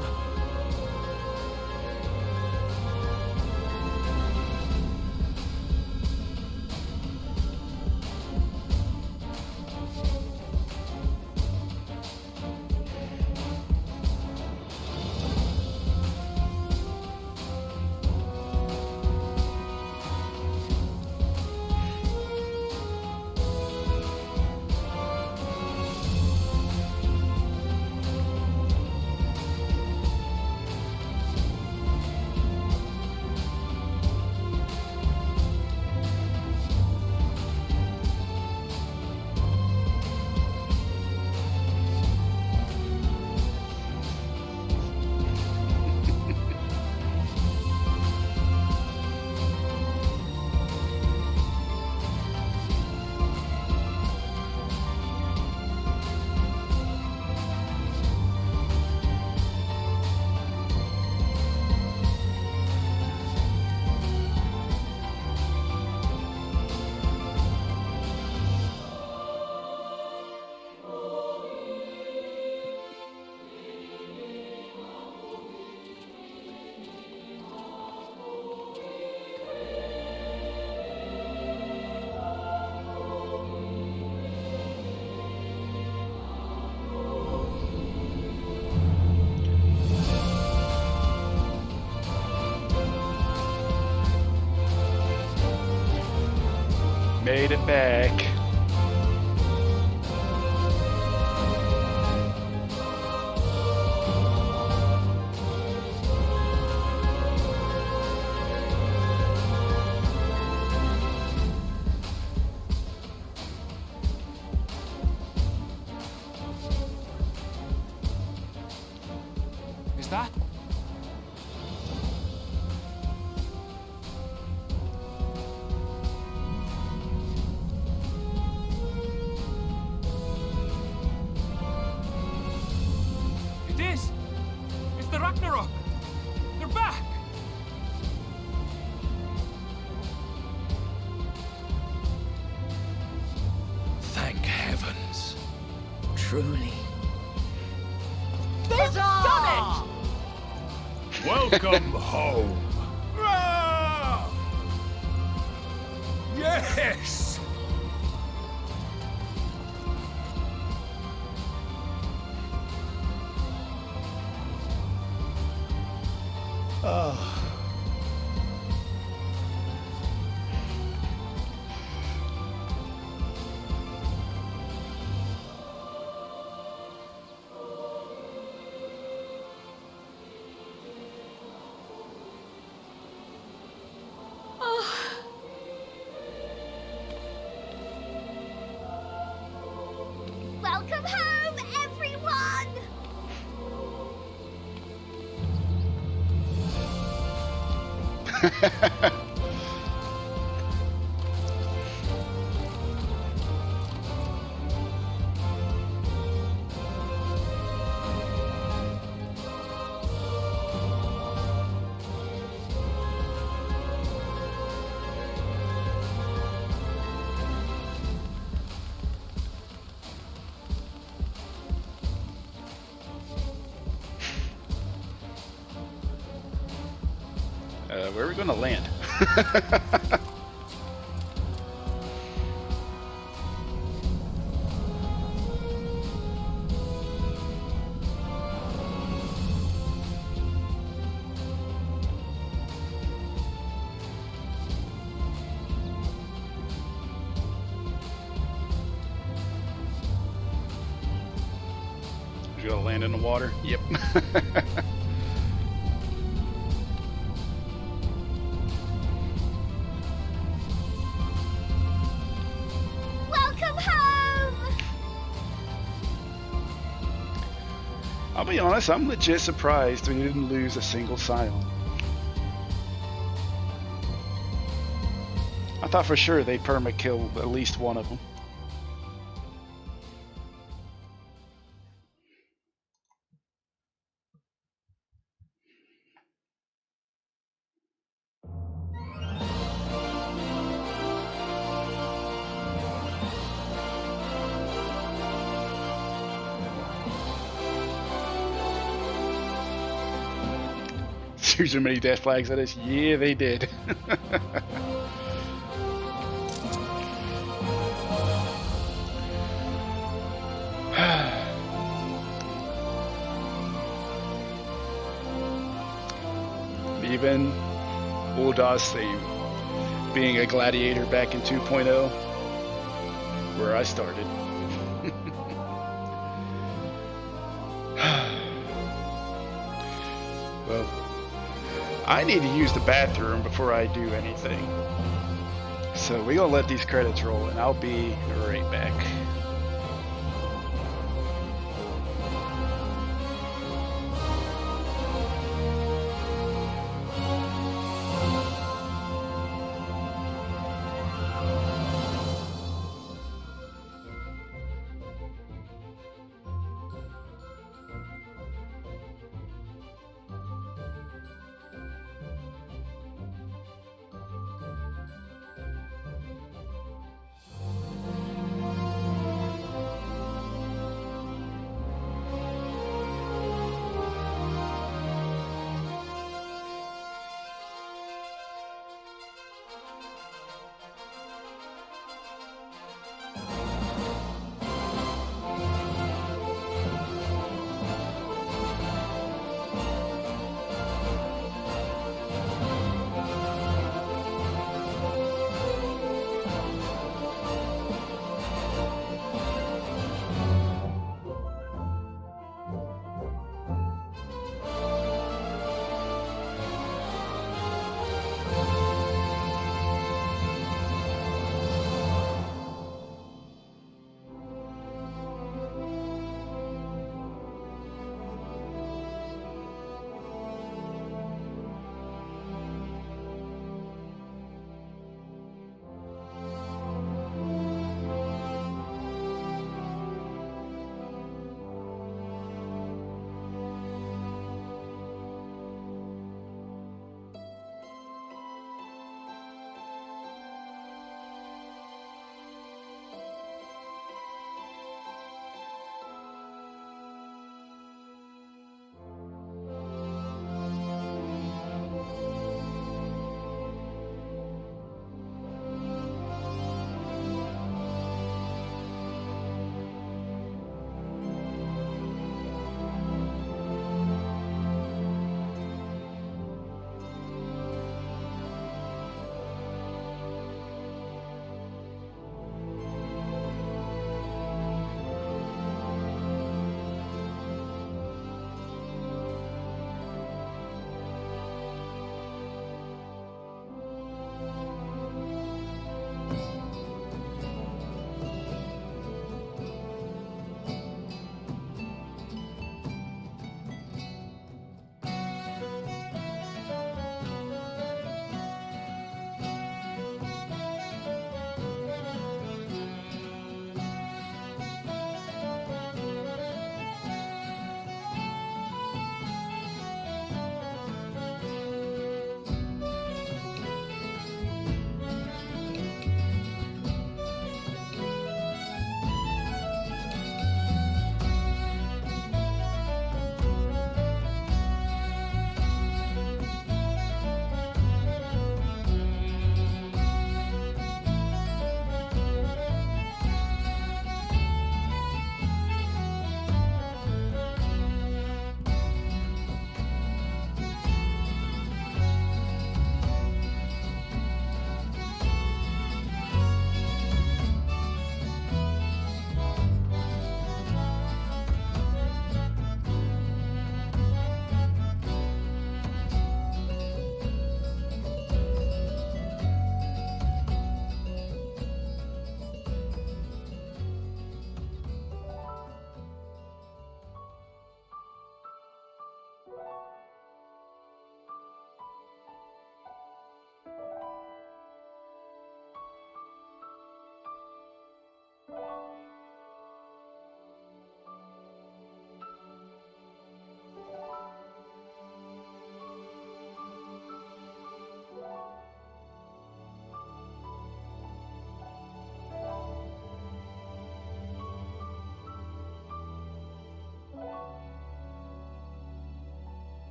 Made it back. Is that? It is! It's the Ragnarok! They're back! Thank heavens. Truly. They've done it! Welcome home. Yes! Ah. Welcome home, everyone! Where are we going to land? We're going to land in the water? Yep. Welcome home! I'll be honest, I'm legit surprised we didn't lose a single Scion. I thought for sure they'd perma-kill at least one of them. Too many death flags at us. Yeah, they did. Even old Odyssey being a gladiator back in 2.0, where I started. Well, I need to use the bathroom before I do anything. So we're gonna let these credits roll and I'll be right back.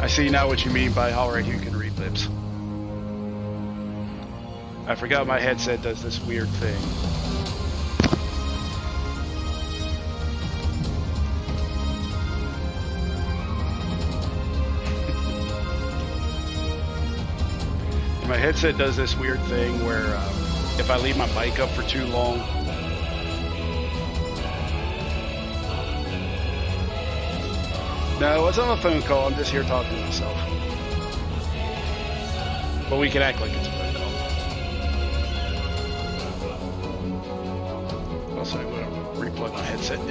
I see now what you mean by how right you can read lips. I forgot my headset does this weird thing. My headset does this weird thing where if I leave my mic up for too long, no, it's on a phone call. I'm just here talking to myself. But we can act like it's a phone call. Also, I'm going to replug my headset in.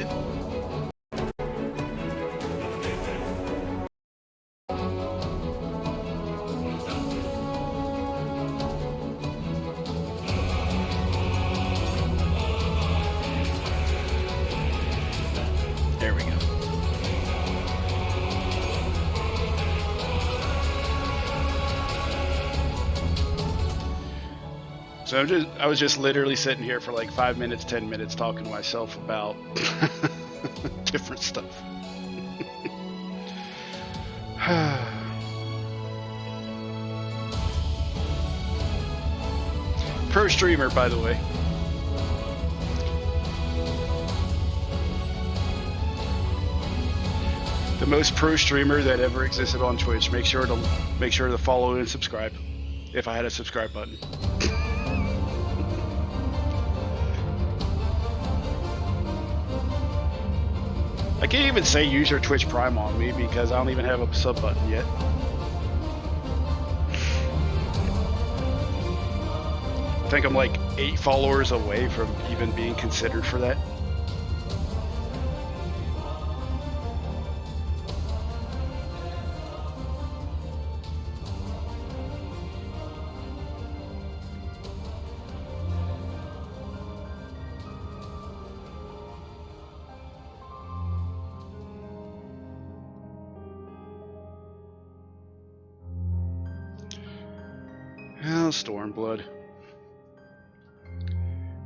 There we go. So I was just literally sitting here for like 5 minutes, 10 minutes talking to myself about different stuff. Pro streamer, by the way. The most pro streamer that ever existed on Twitch. Make sure to follow and subscribe. If I had a subscribe button. I can't even say use your Twitch Prime on me because I don't even have a sub button yet. I think I'm like 8 followers away from even being considered for that. Stormblood.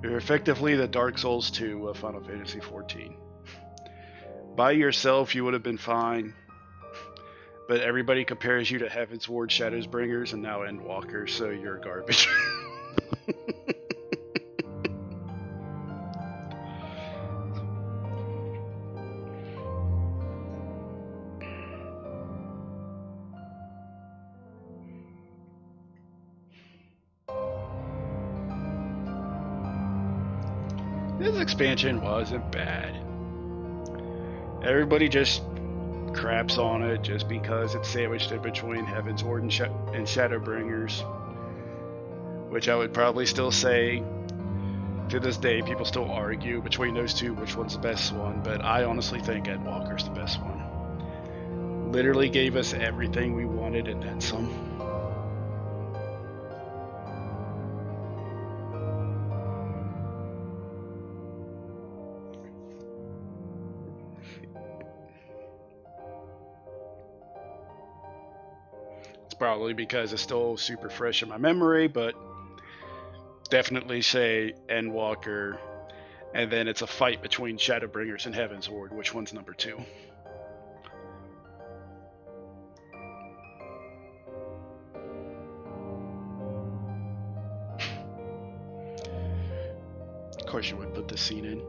You're effectively the Dark Souls 2 of Final Fantasy 14. By yourself, you would have been fine, but everybody compares you to Heaven's Ward, Shadows Bringers, and now Endwalker, so you're garbage. This expansion wasn't bad. Everybody just craps on it just because it's sandwiched in between Heaven's Ward and Shadowbringers, which I would probably still say to this day people still argue between those two which one's the best one, but I honestly think Endwalker's the best one. Literally gave us everything we wanted and then some. Probably because it's still super fresh in my memory, but definitely say Endwalker, and then it's a fight between Shadowbringers and Heaven's Ward. Which one's number 2? Of course you would put the scene in.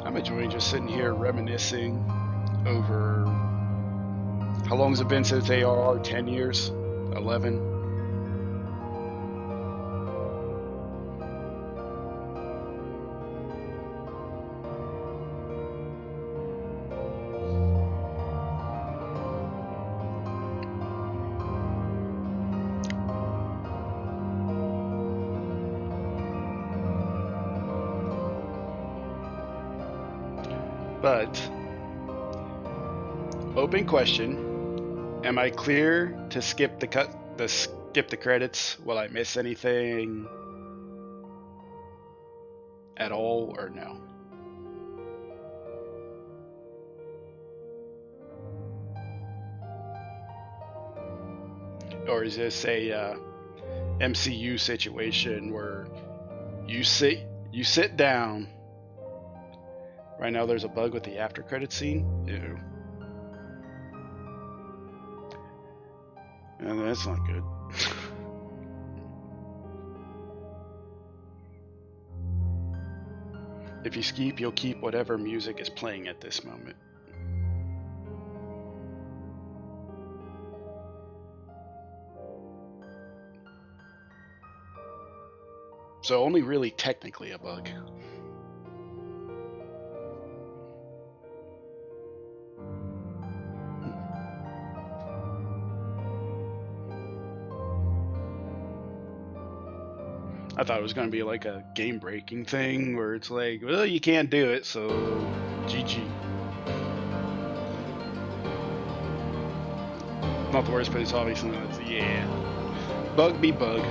I'm enjoying just sitting here reminiscing over how long has it been since ARR? 10 years? 11? But Open question. Am I clear to skip the credits? Will I miss anything at all or no? Or is this a MCU situation where you sit down? Right now there's a bug with the after credit scene. Ew. And that's not good. If you skip, you'll keep whatever music is playing at this moment. So only really technically a bug. I thought it was going to be like a game-breaking thing where it's like, well, you can't do it, so GG. Not the worst, but it's obviously not. Yeah. Bug be bug.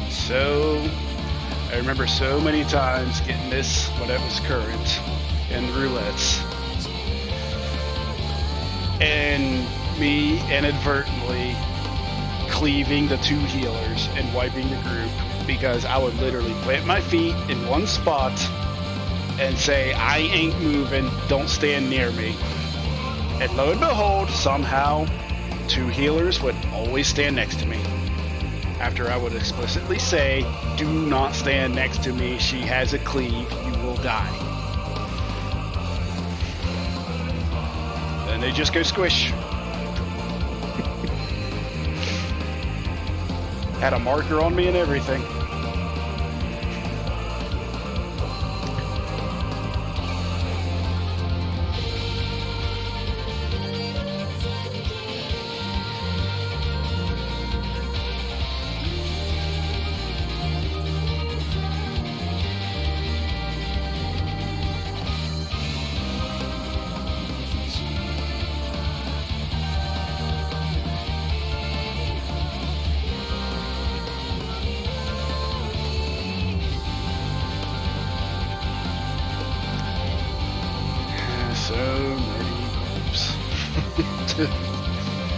So, I remember so many times getting this when it was current in roulettes, and me inadvertently cleaving the two healers and wiping the group because I would literally plant my feet in one spot and say, I ain't moving, don't stand near me. And lo and behold, somehow, two healers would always stand next to me. After I would explicitly say, do not stand next to me, she has a cleave, you will die. Then they just go squish. Had a marker on me and everything.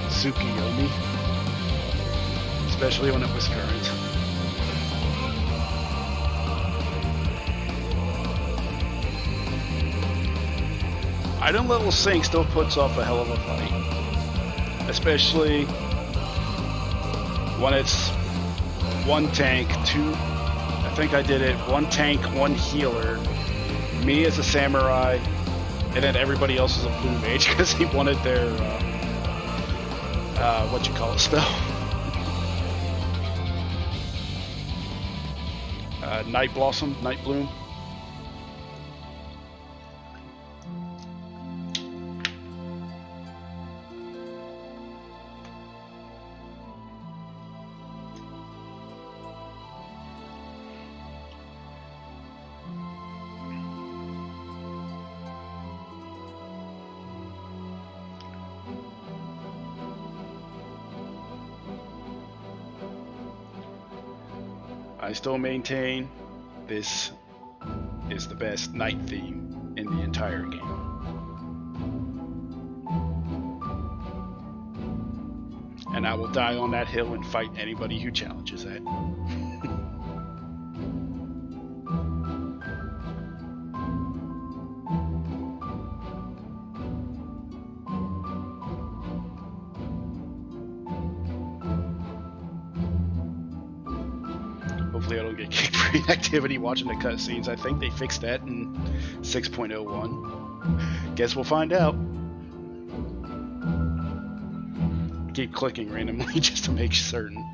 Tsukiyomi, especially when it was current. Item level sync still puts off a hell of a fight, especially when it's one tank, two. I think I did it one tank, one healer, me as a samurai, and then everybody else is a blue mage because he wanted their spell. Night Blossom, Night Bloom. I still maintain this is the best night theme in the entire game. And I will die on that hill and fight anybody who challenges that. Hopefully I don't get kicked for inactivity watching the cutscenes. I think they fixed that in 6.01. Guess we'll find out. Keep clicking randomly just to make certain.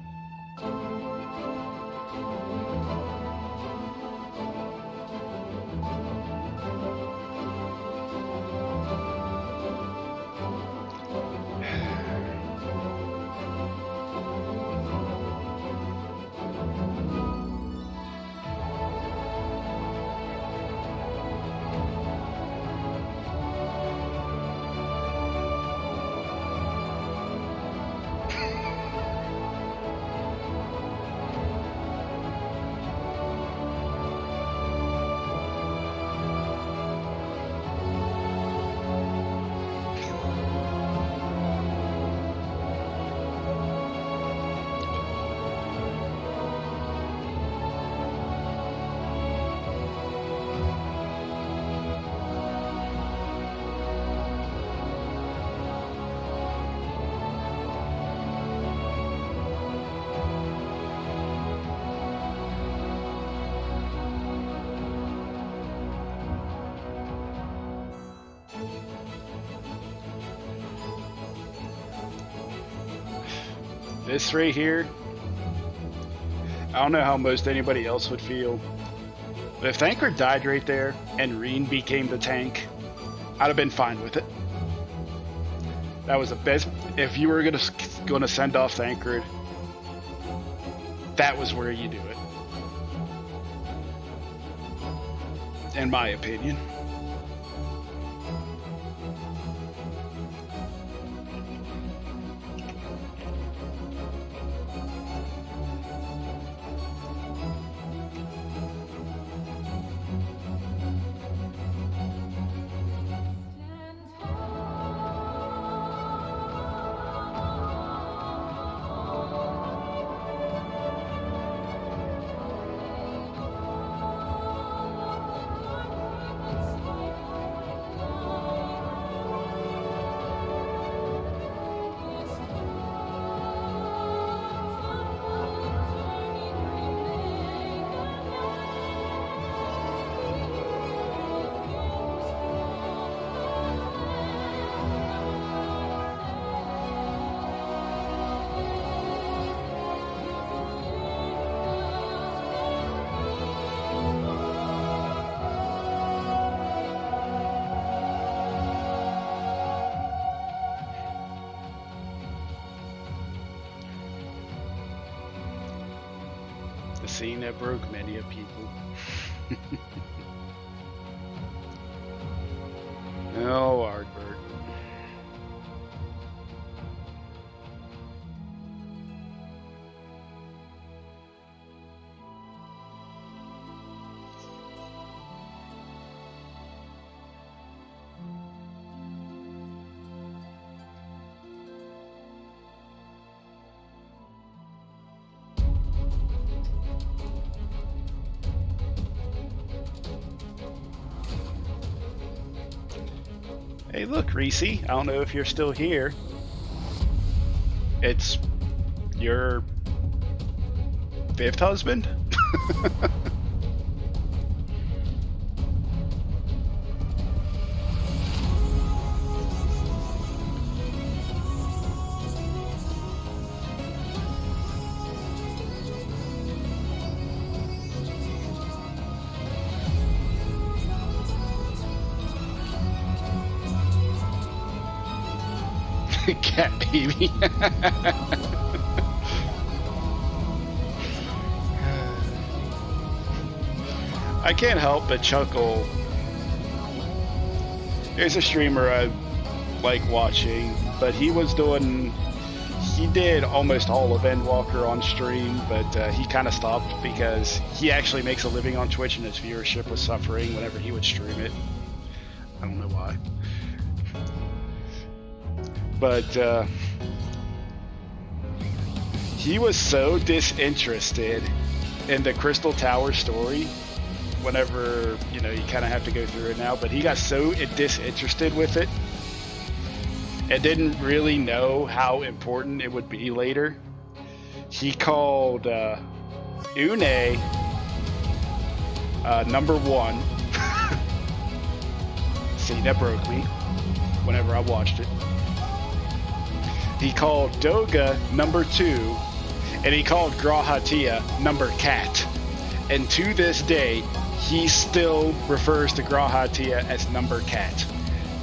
This right here, I don't know how most anybody else would feel, but if Thancred died right there and Reen became the tank, I'd have been fine with it. That was the best. If you were gonna send off Thancred, that was where you do it, in my opinion. The scene that broke many a people. Oh, Ardbert. Hey, look, Reese. I don't know if you're still here. It's your 5th husband? Cat baby. I can't help but chuckle. There's a streamer I like watching, but he did almost all of Endwalker on stream, but he kind of stopped because he actually makes a living on Twitch and his viewership was suffering whenever he would stream it. I don't know why. But he was so disinterested in the Crystal Tower story whenever, you kind of have to go through it now, but he got so disinterested with it and didn't really know how important it would be later. He called Une number 1. See, that broke me whenever I watched it. He called Doga number 2, and he called Grahatia number cat. And to this day, he still refers to Grahatia as number cat.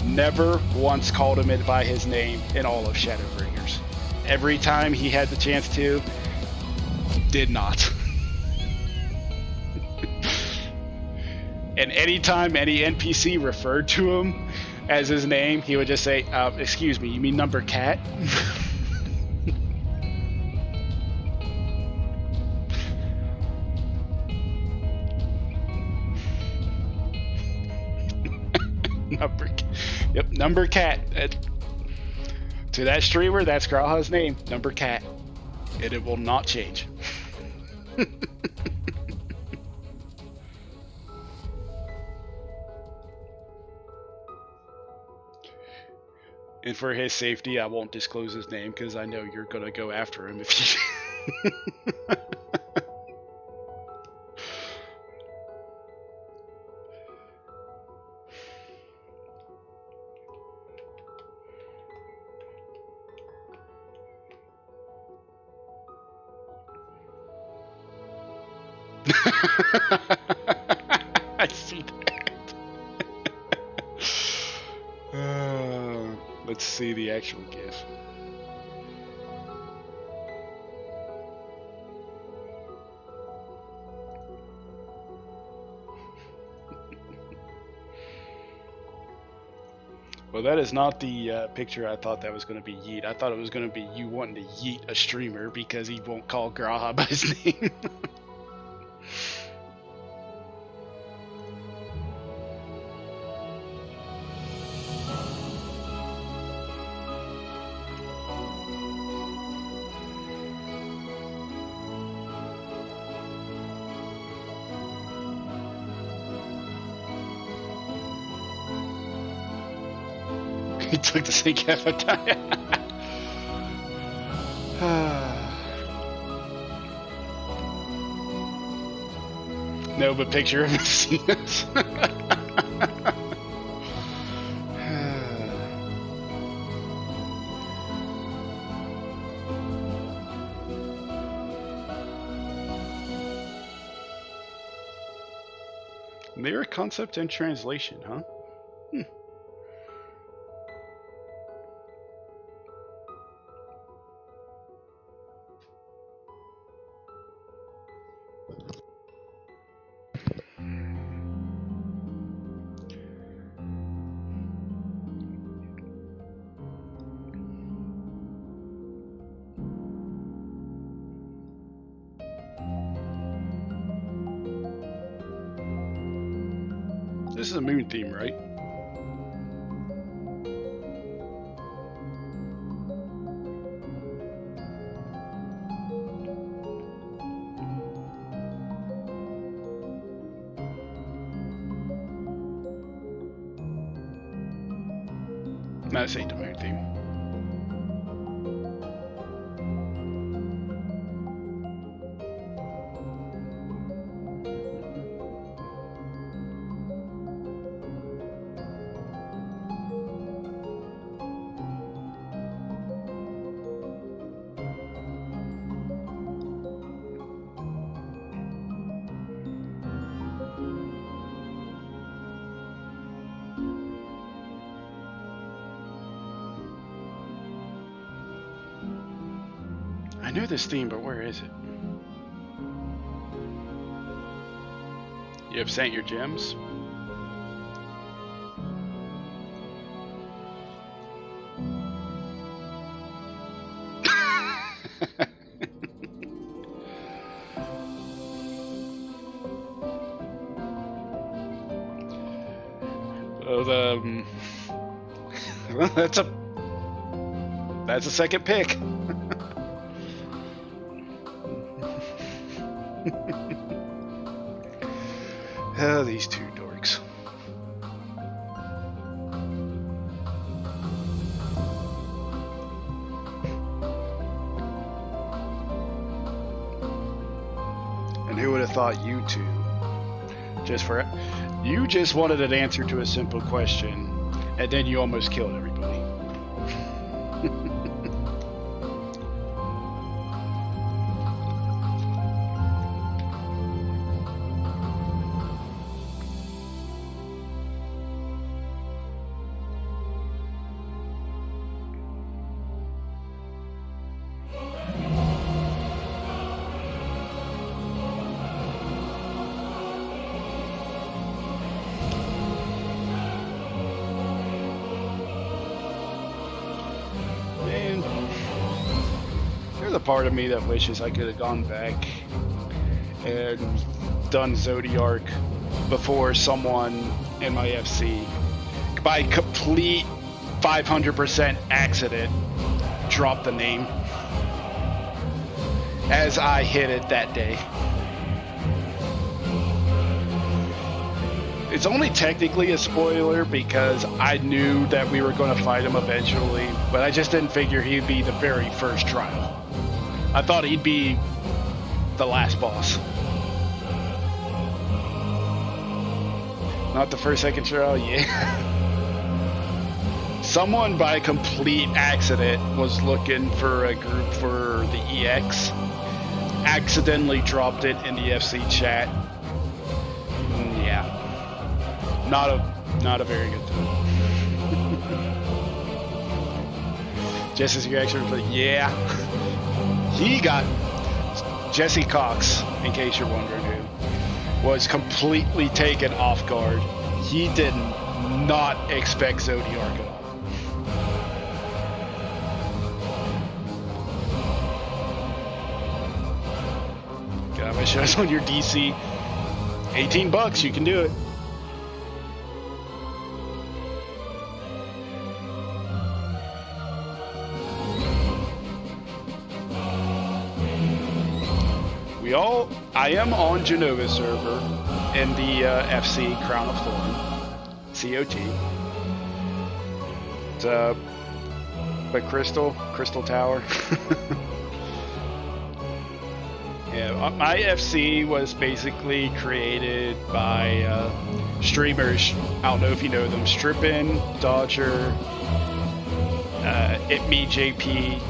Never once called him by his name in all of Shadowbringers. Every time he had the chance to, did not. And anytime any NPC referred to him as his name, he would just say, excuse me, you mean number cat? Number cat. To that streamer, that's Graha's name, number cat. And it will not change. And for his safety, I won't disclose his name because I know you're gonna go after him if you. I see that. Let's see the actual GIF. Well, that is not the picture I thought that was going to be yeet. I thought it was going to be you wanting to yeet a streamer because he won't call Graha by his name. He took the same cafeteria. No, but picture of Messinas. Mirror concept and translation, huh? This is a moon theme, right? No, this ain't the moon theme. I know this theme, but where is it? You have sent your gems? Oh, that's a second pick. Oh, these two dorks. And who would have thought you two, you just wanted an answer to a simple question, and then you almost killed everybody. There's a part of me that wishes I could have gone back and done Zodiark before someone in my FC, by complete 500% accident, dropped the name as I hit it that day. It's only technically a spoiler because I knew that we were going to fight him eventually, but I just didn't figure he'd be the very first trial. I thought he'd be the last boss. Not the first, second trial, yeah. Someone by complete accident was looking for a group for the EX, accidentally dropped it in the FC chat. Yeah, not a very good time. Jesse's reaction was like, yeah. He got Jesse Cox, in case you're wondering who, was completely taken off guard. He did not expect Zodiark at all. Got my shows on your DC. $18, you can do it. I am on Genova's server in the FC Crown of Thorn, COT. It's but Crystal Tower. Yeah, my FC was basically created by streamers. I don't know if you know them. Strippin, Dodger, Me JP.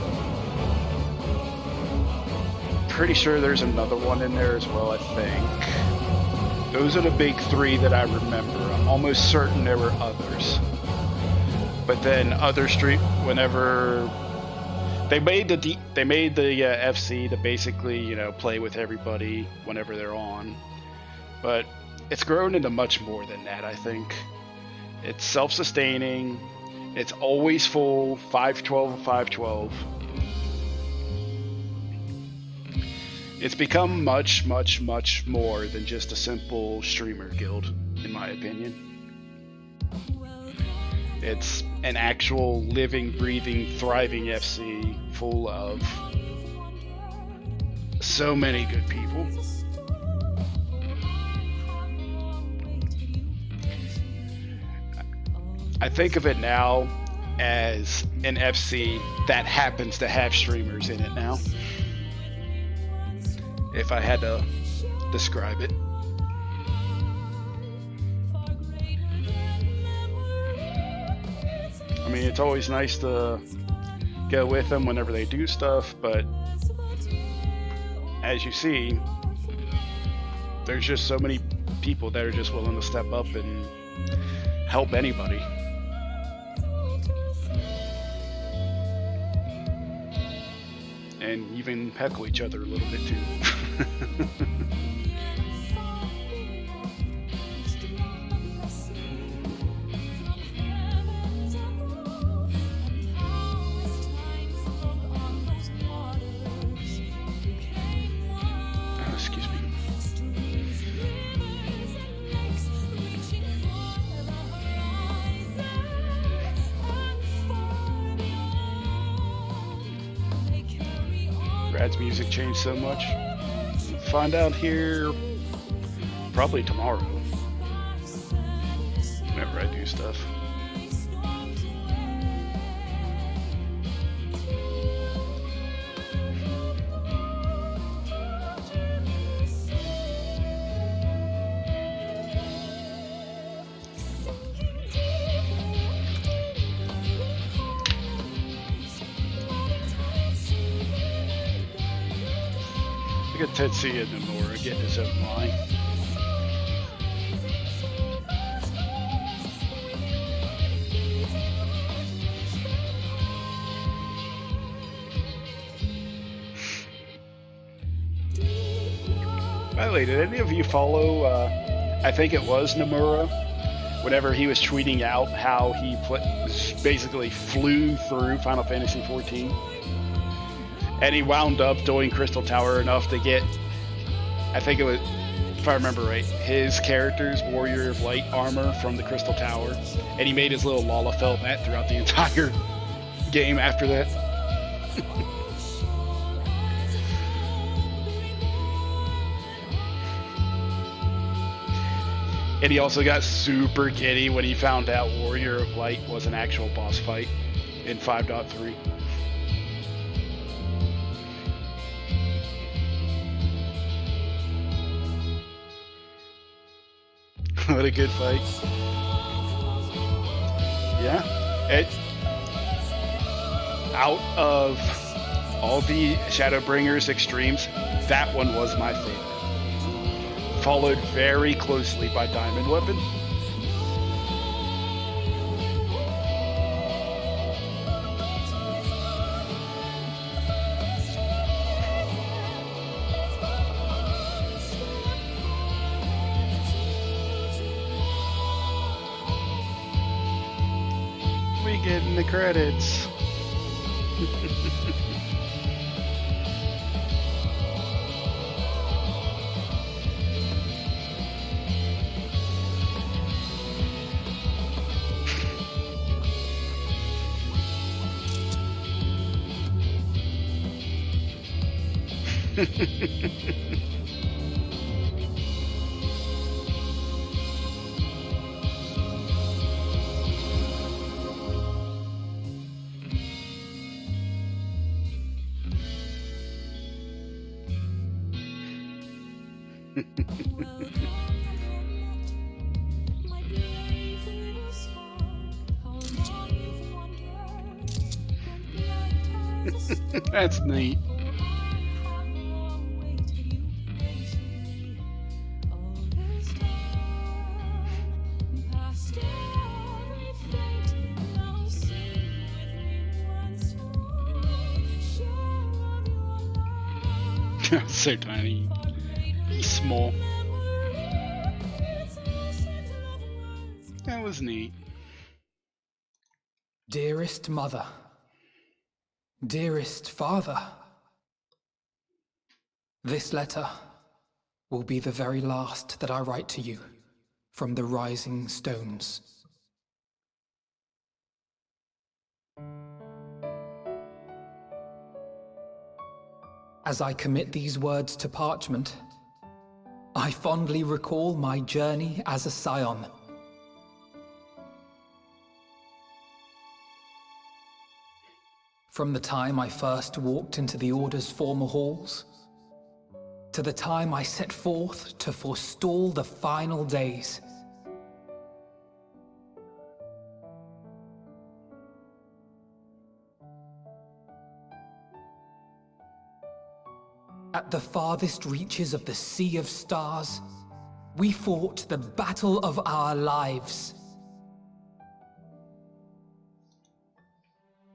Pretty sure there's another one in there as well, I think. Those are the big three that I remember. I'm almost certain there were others. But then other whenever they made the FC to basically, you know, play with everybody whenever they're on. But it's grown into much more than that, I think. It's self-sustaining. It's always full, 512 512. It's become much, much, much more than just a simple streamer guild, in my opinion. It's an actual living, breathing, thriving FC full of so many good people. I think of it now as an FC that happens to have streamers in it now, if I had to describe it. I mean, it's always nice to go with them whenever they do stuff, but as you see, there's just so many people that are just willing to step up and help anybody. And even heckle each other a little bit too. Excuse me. Brad's music changed so much. Find out here probably tomorrow. Whenever I do stuff. Look at Tetsuya Nomura getting his own line. By the way, did any of you follow, I think it was Nomura, whenever he was tweeting out how he basically flew through Final Fantasy XIV? And he wound up doing Crystal Tower enough to get, I think it was, if I remember right, his character's Warrior of Light armor from the Crystal Tower. And he made his little Lalafell that throughout the entire game after that. And he also got super giddy when he found out Warrior of Light was an actual boss fight in 5.3. What a good fight. Yeah, it out of all the Shadowbringers extremes, that one was my favorite. Followed very closely by Diamond Weapon. We get in the credits. That's neat. So tiny. He's small. That was neat. Dearest mother, dearest father, this letter will be the very last that I write to you from the Rising Stones. As I commit these words to parchment, I fondly recall my journey as a scion. From the time I first walked into the Order's former halls, to the time I set forth to forestall the final days. At the farthest reaches of the Sea of Stars, we fought the battle of our lives.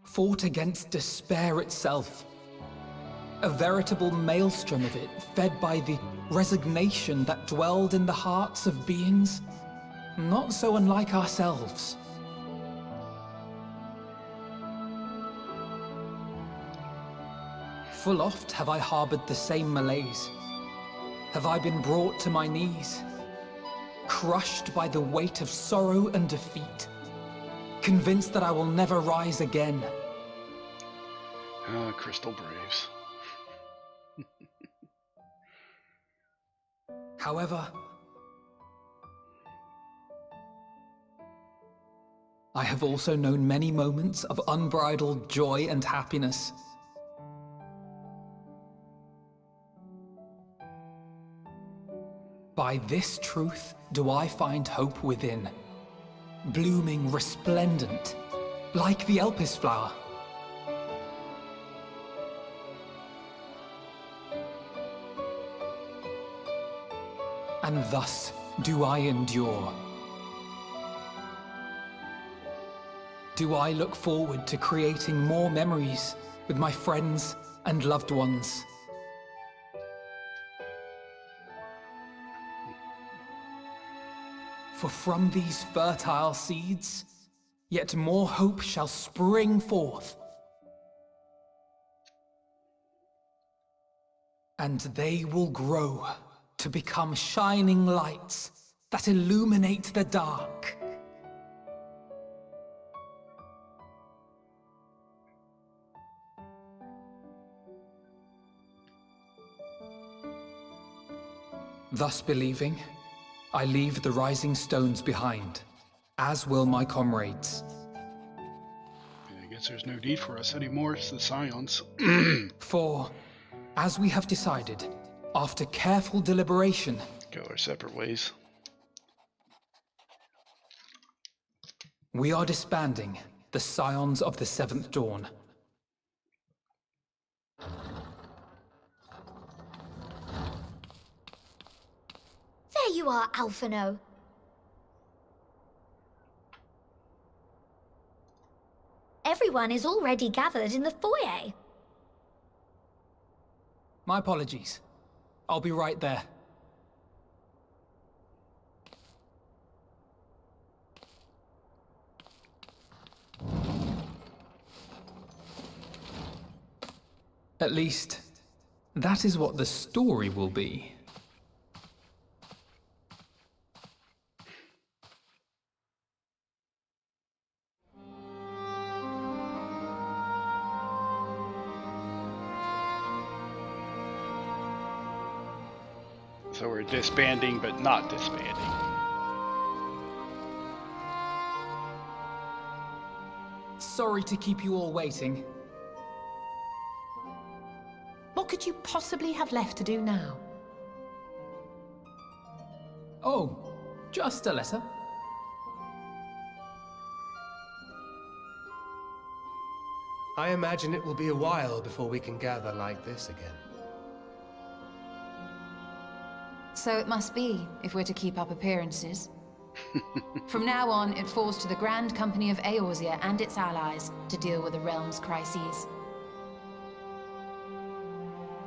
Fought against despair itself. A veritable maelstrom of it, fed by the resignation that dwelled in the hearts of beings not so unlike ourselves. Full oft have I harbored the same malaise. Have I been brought to my knees, crushed by the weight of sorrow and defeat, convinced that I will never rise again. Crystal Braves. However, I have also known many moments of unbridled joy and happiness. By this truth do I find hope within, blooming resplendent, like the Elpis flower. And thus do I endure. Do I look forward to creating more memories with my friends and loved ones. For from these fertile seeds, yet more hope shall spring forth. And they will grow to become shining lights that illuminate the dark. Thus believing, I leave the rising stones behind, as will my comrades. I guess there's no need for us anymore, it's the Scions. For, as we have decided, after careful deliberation, go our separate ways. We are disbanding the Scions of the Seventh Dawn. you are, Alphino. Everyone is already gathered in the foyer. My apologies. I'll be right there. At least, that is what the story will be. So we're disbanding, but not disbanding. Sorry to keep you all waiting. What could you possibly have left to do now? Oh, just a letter. I imagine it will be a while before we can gather like this again. So it must be, if we're to keep up appearances. From now on, it falls to the Grand Company of Eorzea and its allies to deal with the realm's crises.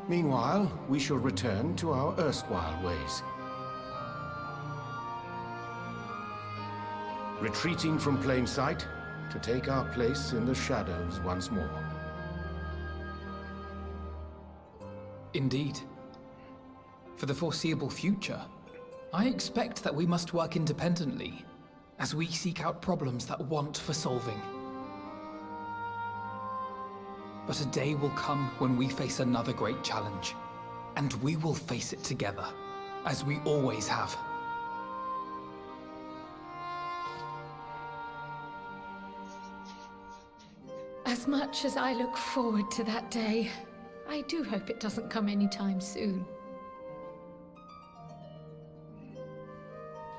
Meanwhile, we shall return to our erstwhile ways. Retreating from plain sight to take our place in the shadows once more. Indeed. For the foreseeable future, I expect that we must work independently, as we seek out problems that want for solving. But a day will come when we face another great challenge, and we will face it together, as we always have. As much as I look forward to that day, I do hope it doesn't come anytime soon.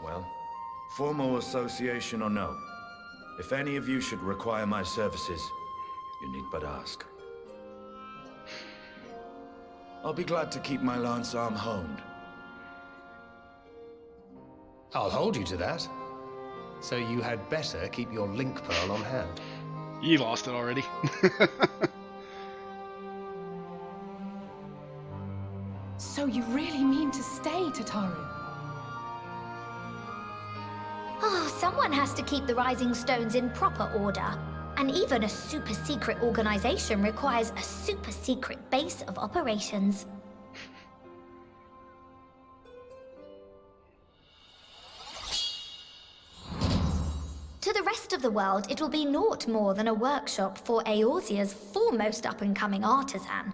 Well, formal association or no, if any of you should require my services, you need but ask. I'll be glad to keep my lance arm honed. I'll hold you to that. So you had better keep your link pearl on hand. You lost it already. So you really mean to stay, Tataru? Oh, someone has to keep the Rising Stones in proper order. And even a super-secret organization requires a super-secret base of operations. To the rest of the world, it will be naught more than a workshop for Eorzea's foremost up-and-coming artisan.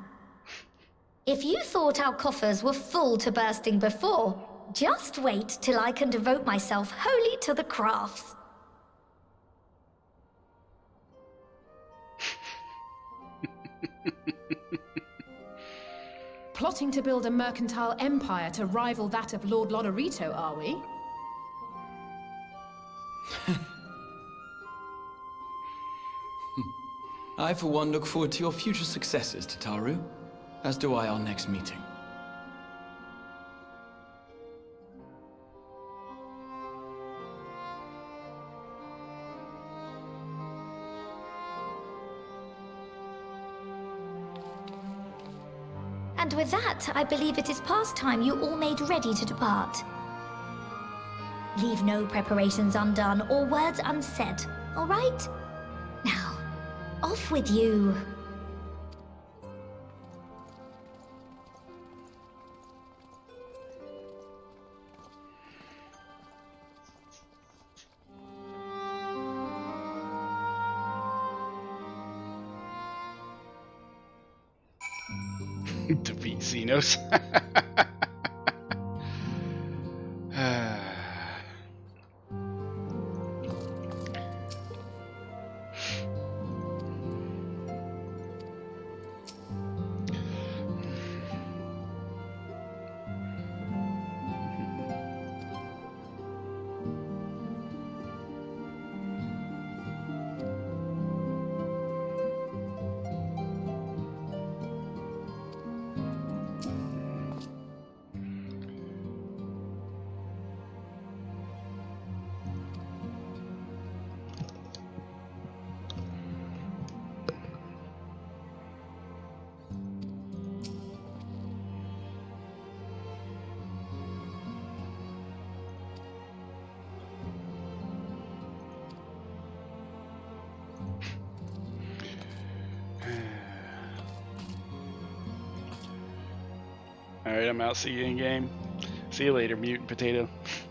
If you thought our coffers were full to bursting before, just wait till I can devote myself wholly to the crafts. Plotting to build a mercantile empire to rival that of Lord Lodorito, are we? I, for one, look forward to your future successes, Tataru, as do I our next meeting. And with that, I believe it is past time you all made ready to depart. Leave no preparations undone or words unsaid, all right? Now, off with you. Defeat Xenos. Alright, I'm out. See you in game. See you later, Mutant Potato.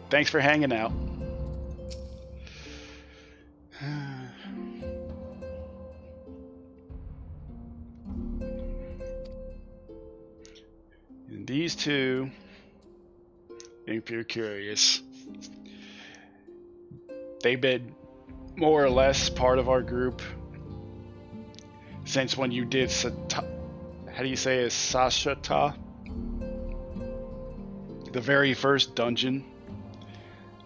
Thanks for hanging out. And these two, if you're curious, they've been more or less part of our group since when you did how do you say it? Sashata? The very first dungeon.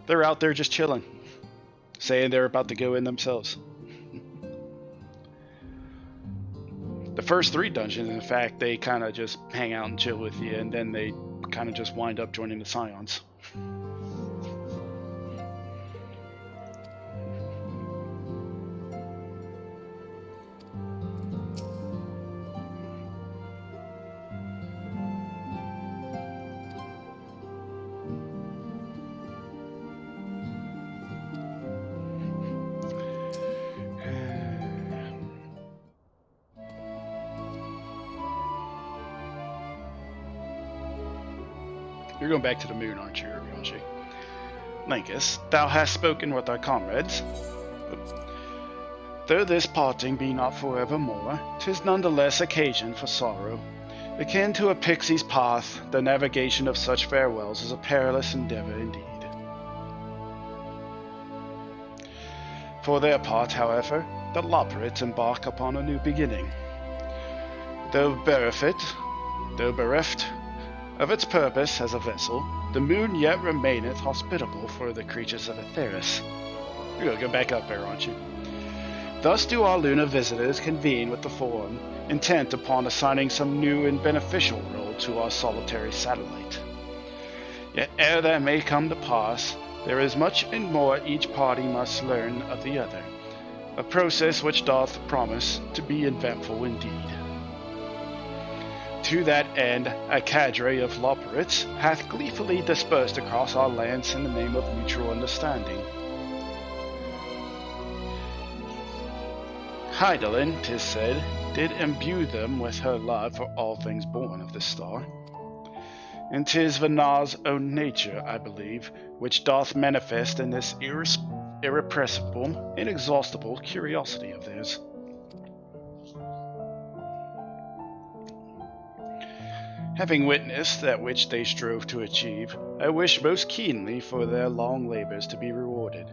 They're out there just chilling, saying they're about to go in themselves. The first 3 dungeons, in fact, they kind of just hang out and chill with you, and then they kind of just wind up joining the Scions. You're going back to the moon, aren't you, Uriashi? Linkus, thou hast spoken with thy comrades. Though this parting be not forevermore, 'tis nonetheless occasion for sorrow. Akin to a pixie's path, the navigation of such farewells is a perilous endeavor indeed. For their part, however, the Loporrits embark upon a new beginning. Though bereft of its purpose as a vessel, the moon yet remaineth hospitable for the creatures of Aetheris. You're gonna go back up there, aren't you? Thus do our lunar visitors convene with the Forum, intent upon assigning some new and beneficial role to our solitary satellite. Yet ere that may come to pass, there is much and more each party must learn of the other, a process which doth promise to be eventful indeed. To that end, a cadre of Loporrits hath gleefully dispersed across our lands in the name of mutual understanding. Hydaelyn, 'tis said, did imbue them with her love for all things born of this star. And 'tis Vanar's own nature, I believe, which doth manifest in this irrepressible, inexhaustible curiosity of theirs. Having witnessed that which they strove to achieve, I wish most keenly for their long labors to be rewarded,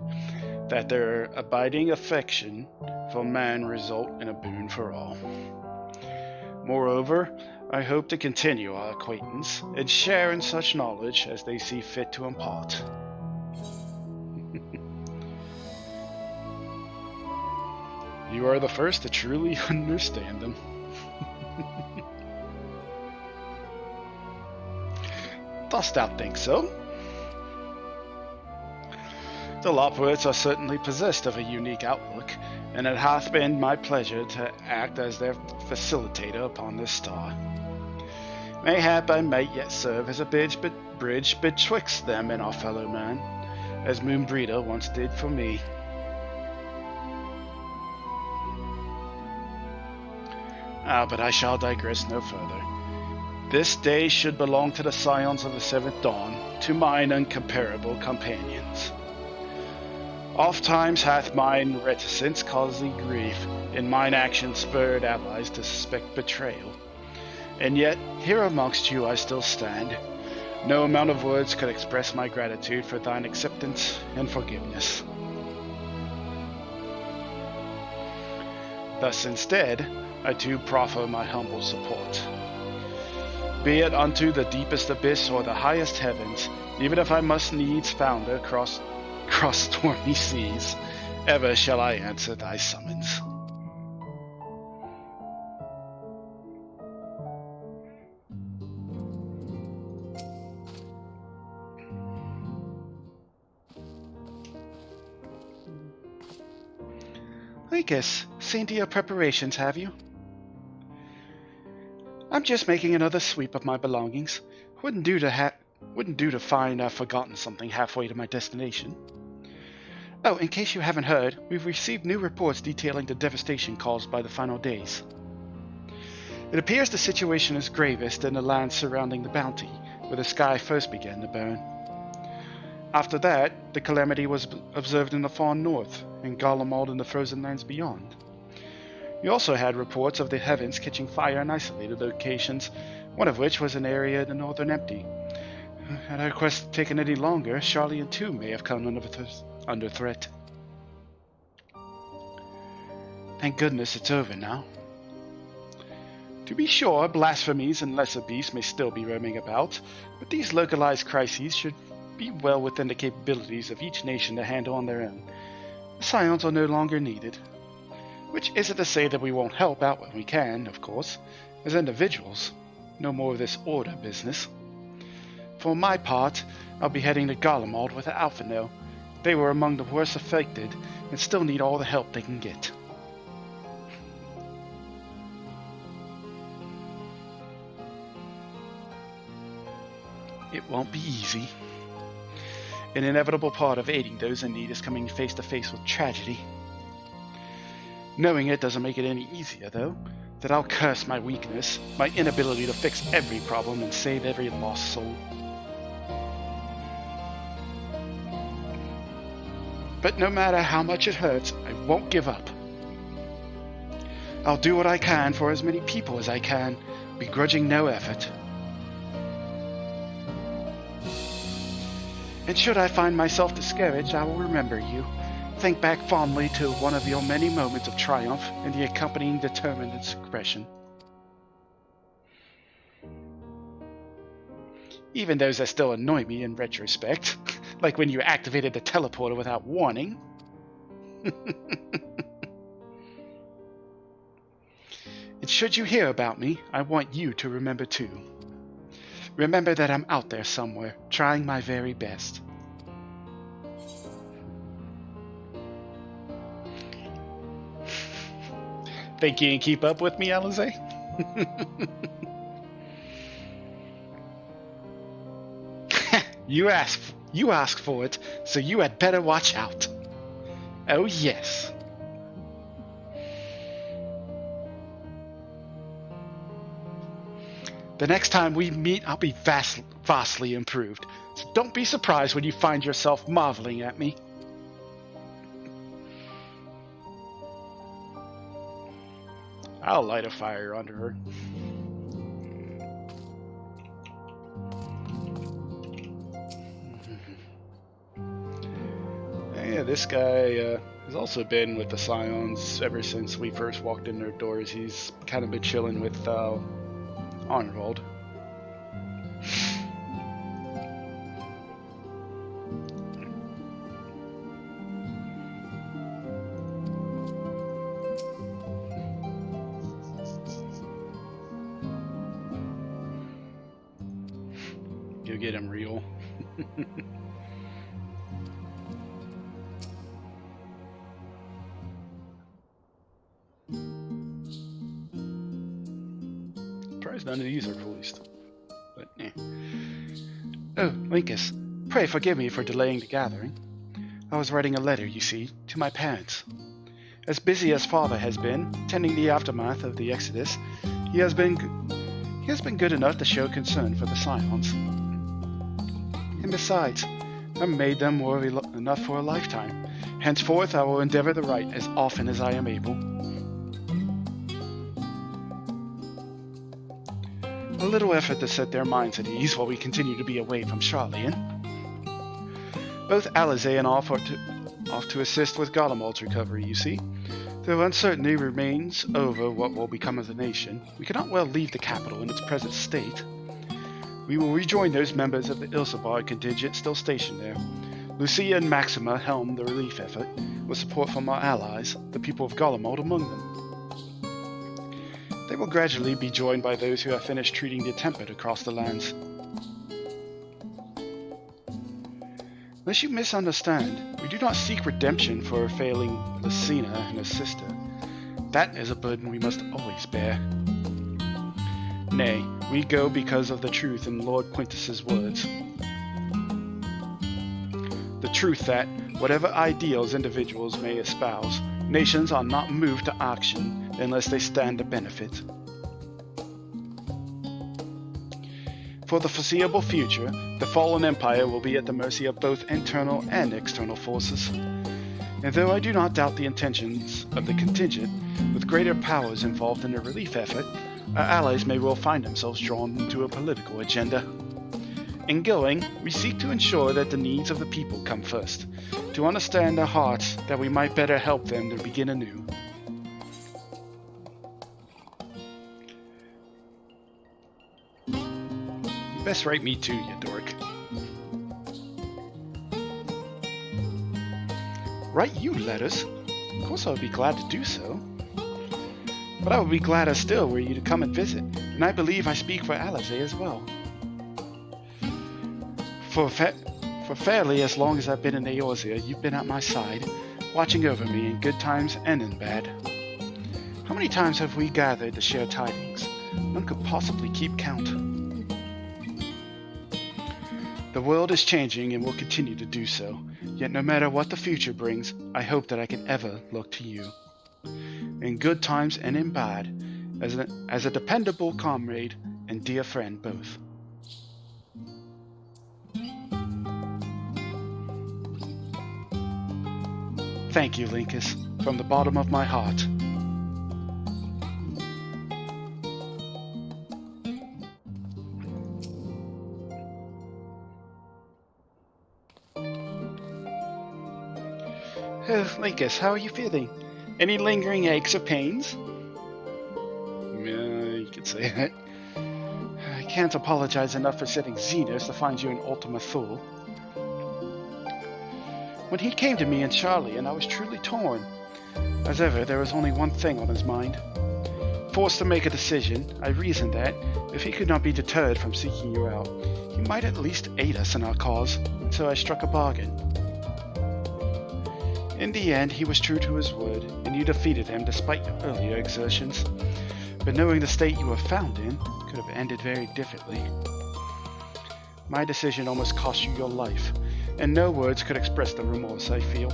that their abiding affection for man result in a boon for all. Moreover, I hope to continue our acquaintance and share in such knowledge as they see fit to impart. You are the first to truly understand them. Dost thou think so? The Loporrits are certainly possessed of a unique outlook, and it hath been my pleasure to act as their facilitator upon this star. Mayhap I might yet serve as a bridge betwixt them and our fellow man, as Moonbreeder once did for me. But I shall digress no further. This day should belong to the Scions of the Seventh Dawn, to mine incomparable companions. Oft times hath mine reticence caused thee grief, and mine action spurred allies to suspect betrayal. And yet, here amongst you I still stand. No amount of words could express my gratitude for thine acceptance and forgiveness. Thus instead, I too proffer my humble support. Be it unto the deepest abyss or the highest heavens, even if I must needs founder cross stormy seas, ever shall I answer thy summons. I guess, seen to your preparations, have you? I'm just making another sweep of my belongings. Wouldn't do to find I've forgotten something halfway to my destination. Oh, in case you haven't heard, we've received new reports detailing the devastation caused by the final days. It appears the situation is gravest in the lands surrounding the bounty, where the sky first began to burn. After that, the calamity was observed in the far north, and Garlemald in the frozen lands beyond. We also had reports of the heavens catching fire in isolated locations, one of which was an area in the northern empty. Had our quest taken any longer, Charlian too may have come under threat. Thank goodness it's over now. To be sure, blasphemies and lesser beasts may still be roaming about, but these localized crises should be well within the capabilities of each nation to handle on their own. The Scions are no longer needed. Which isn't to say that we won't help out when we can, of course, as individuals. No more of this order business. For my part, I'll be heading to Garlemald with the Alpha now. They were among the worst affected, and still need all the help they can get. It won't be easy. An inevitable part of aiding those in need is coming face to face with tragedy. Knowing it doesn't make it any easier, though, that I'll curse my weakness, my inability to fix every problem and save every lost soul. But no matter how much it hurts, I won't give up. I'll do what I can for as many people as I can, begrudging no effort. And should I find myself discouraged, I will remember you. Think back fondly to one of your many moments of triumph and the accompanying determined discretion. Even those that still annoy me in retrospect, like when you activated the teleporter without warning. And should you hear about me, I want you to remember too. Remember that I'm out there somewhere, trying my very best. Think you can keep up with me, Alize? You asked for it, so you had better watch out. Oh yes. The next time we meet, I'll be vastly improved, so don't be surprised when you find yourself marveling at me. I'll light a fire under her. Yeah, this guy has also been with the Scions ever since we first walked in their doors. He's kind of been chilling with Arnold. Go get him real. None of these are released. But, eh. Oh, Linkus, pray forgive me for delaying the gathering. I was writing a letter, you see, to my parents. As busy as Father has been, tending the aftermath of the Exodus, he has been good enough to show concern for the Scions. And besides, I've made them worry enough for a lifetime. Henceforth, I will endeavor to write as often as I am able. A little effort to set their minds at ease while we continue to be away from Charlian. Both Alize and off to assist with Garlemald's recovery, you see. Though uncertainty remains over what will become of the nation, we cannot well leave the capital in its present state. We will rejoin those members of the Ilsabard contingent still stationed there. Lucia and Maxima helm the relief effort, with support from our allies, the people of Garlemald among them. They will gradually be joined by those who have finished treating the Tempered across the lands. Unless you misunderstand, we do not seek redemption for failing Lucina and her sister. That is a burden we must always bear. Nay, we go because of the truth in Lord Quintus's words. The truth that, whatever ideals individuals may espouse, nations are not moved to action unless they stand to benefit. For the foreseeable future, the fallen empire will be at the mercy of both internal and external forces. And though I do not doubt the intentions of the contingent, with greater powers involved in the relief effort, our allies may well find themselves drawn into a political agenda. In going, we seek to ensure that the needs of the people come first, to understand their hearts that we might better help them to begin anew. You best write me too, you dork. Write you letters? Of course I would be glad to do so. But I would be gladder still were you to come and visit, and I believe I speak for Alizé as well. For fairly as long as I've been in Eorzea, you've been at my side, watching over me in good times and in bad. How many times have we gathered to share tidings? None could possibly keep count. The world is changing and will continue to do so, yet no matter what the future brings, I hope that I can ever look to you. In good times and in bad, as a dependable comrade and dear friend both. Thank you, Linkus, from the bottom of my heart. Linkus, how are you feeling? Any lingering aches or pains? Yeah, you could say that. I can't apologize enough for sending Xenos to find you an Ultima Thule. When he came to me in Charlie, and I was truly torn. As ever, there was only one thing on his mind. Forced to make a decision, I reasoned that, if he could not be deterred from seeking you out, he might at least aid us in our cause, and so I struck a bargain. In the end, he was true to his word, and you defeated him despite your earlier exertions. But knowing the state you were found in, could have ended very differently. My decision almost cost you your life, and no words could express the remorse I feel.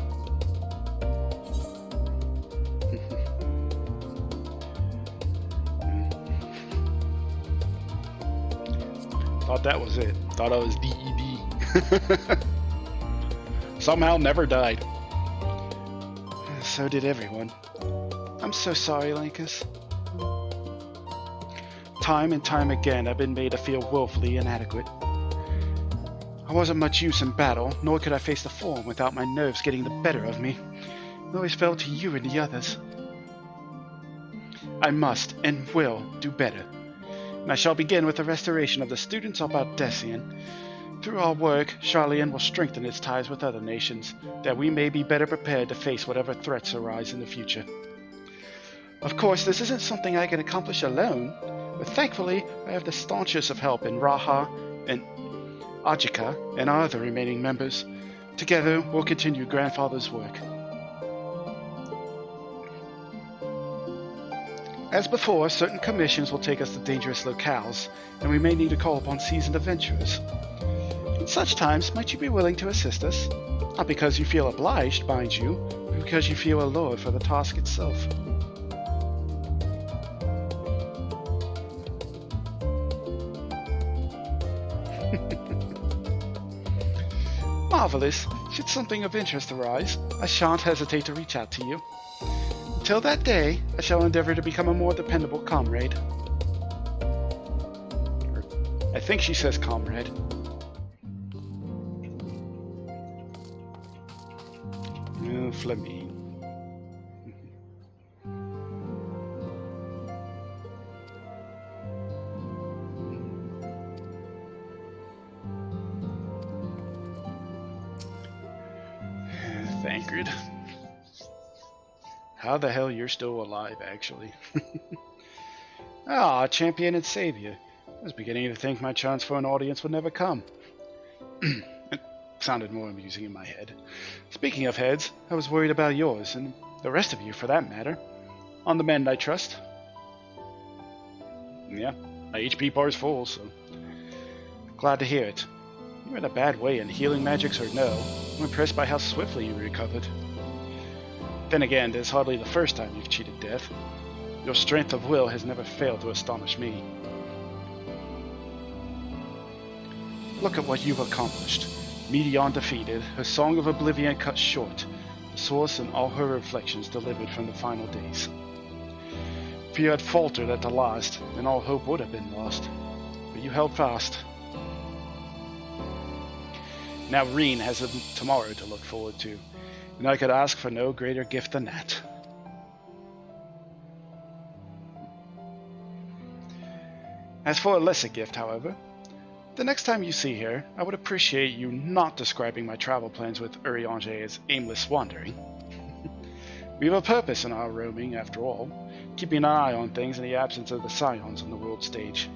Thought that was it. Thought I was DED. Somehow never died. So did everyone. I'm so sorry, Linkus. Time and time again I've been made to feel woefully inadequate. I wasn't much use in battle, nor could I face the form without my nerves getting the better of me. It always fell to you and the others. I must and will do better. And I shall begin with the restoration of the students of Baldessian. Through our work, Charlian will strengthen its ties with other nations, that we may be better prepared to face whatever threats arise in the future. Of course, this isn't something I can accomplish alone, but thankfully I have the staunchest of help in Raha and Ajika and our other remaining members. Together, we'll continue Grandfather's work. As before, certain commissions will take us to dangerous locales, and we may need to call upon seasoned adventurers. In such times, might you be willing to assist us? Not because you feel obliged, mind you, but because you feel allured for the task itself. Marvelous. Should something of interest arise, I shan't hesitate to reach out to you. Until that day, I shall endeavor to become a more dependable comrade. I think she says comrade. Oh, Fleming. Thancred. How the hell you're still alive, actually? Ah, champion and savior. I was beginning to think my chance for an audience would never come. It sounded more amusing in my head. Speaking of heads, I was worried about yours, and the rest of you for that matter. On the mend, I trust. Yeah, my HP bar's full, so... Glad to hear it. You were in a bad way, and healing magics or no, I'm impressed by how swiftly you recovered. Then again, this is hardly the first time you've cheated death. Your strength of will has never failed to astonish me. Look at what you've accomplished. Medion defeated, her Song of Oblivion cut short, the source and all her reflections delivered from the final days. If you had faltered at the last, then all hope would have been lost. But you held fast. Now Reen has a tomorrow to look forward to, and I could ask for no greater gift than that. As for a lesser gift, however, the next time you see her, I would appreciate you not describing my travel plans with Urianger as aimless wandering. We have a purpose in our roaming, after all, keeping an eye on things in the absence of the Scions on the world stage.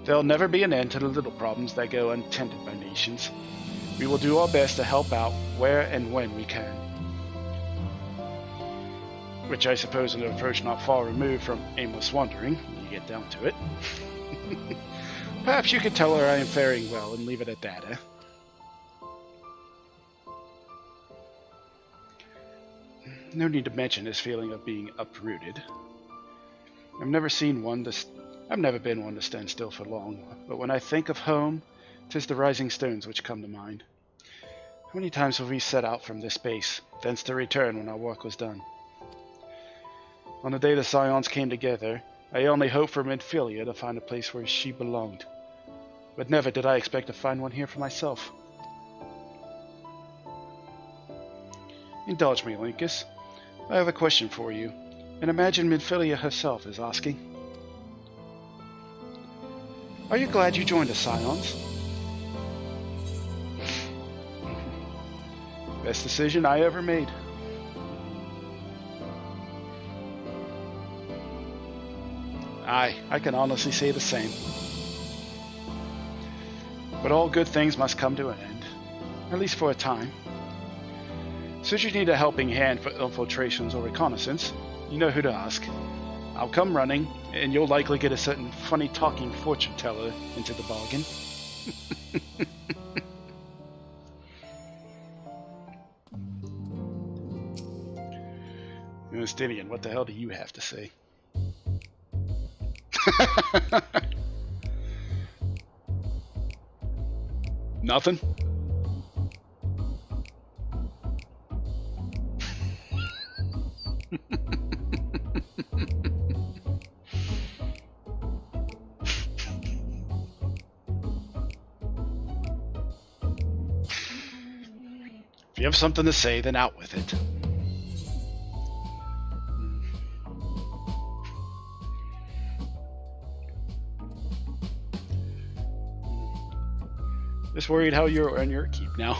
There'll never be an end to the little problems that go untended by nations. We will do our best to help out where and when we can. Which I suppose is an approach not far removed from aimless wandering, when you get down to it. Perhaps you could tell her I am faring well and leave it at that, eh? No need to mention this feeling of being uprooted. I've never been one to stand still for long, but when I think of home, 'tis the rising stones which come to mind. How many times have we set out from this base, thence to return when our work was done? On the day the Scions came together, I only hoped for Minfilia to find a place where she belonged. But never did I expect to find one here for myself. Indulge me, Linkus. I have a question for you, and imagine Minfilia herself is asking. Are you glad you joined the Scions? Best decision I ever made. I can honestly say the same. But all good things must come to an end, at least for a time. Should you need a helping hand for infiltrations or reconnaissance, you know who to ask. I'll come running, and you'll likely get a certain funny-talking fortune teller into the bargain. Justinian, what the hell do you have to say? Nothing? If you have something to say, then out with it. Just worried how you're on your keep now.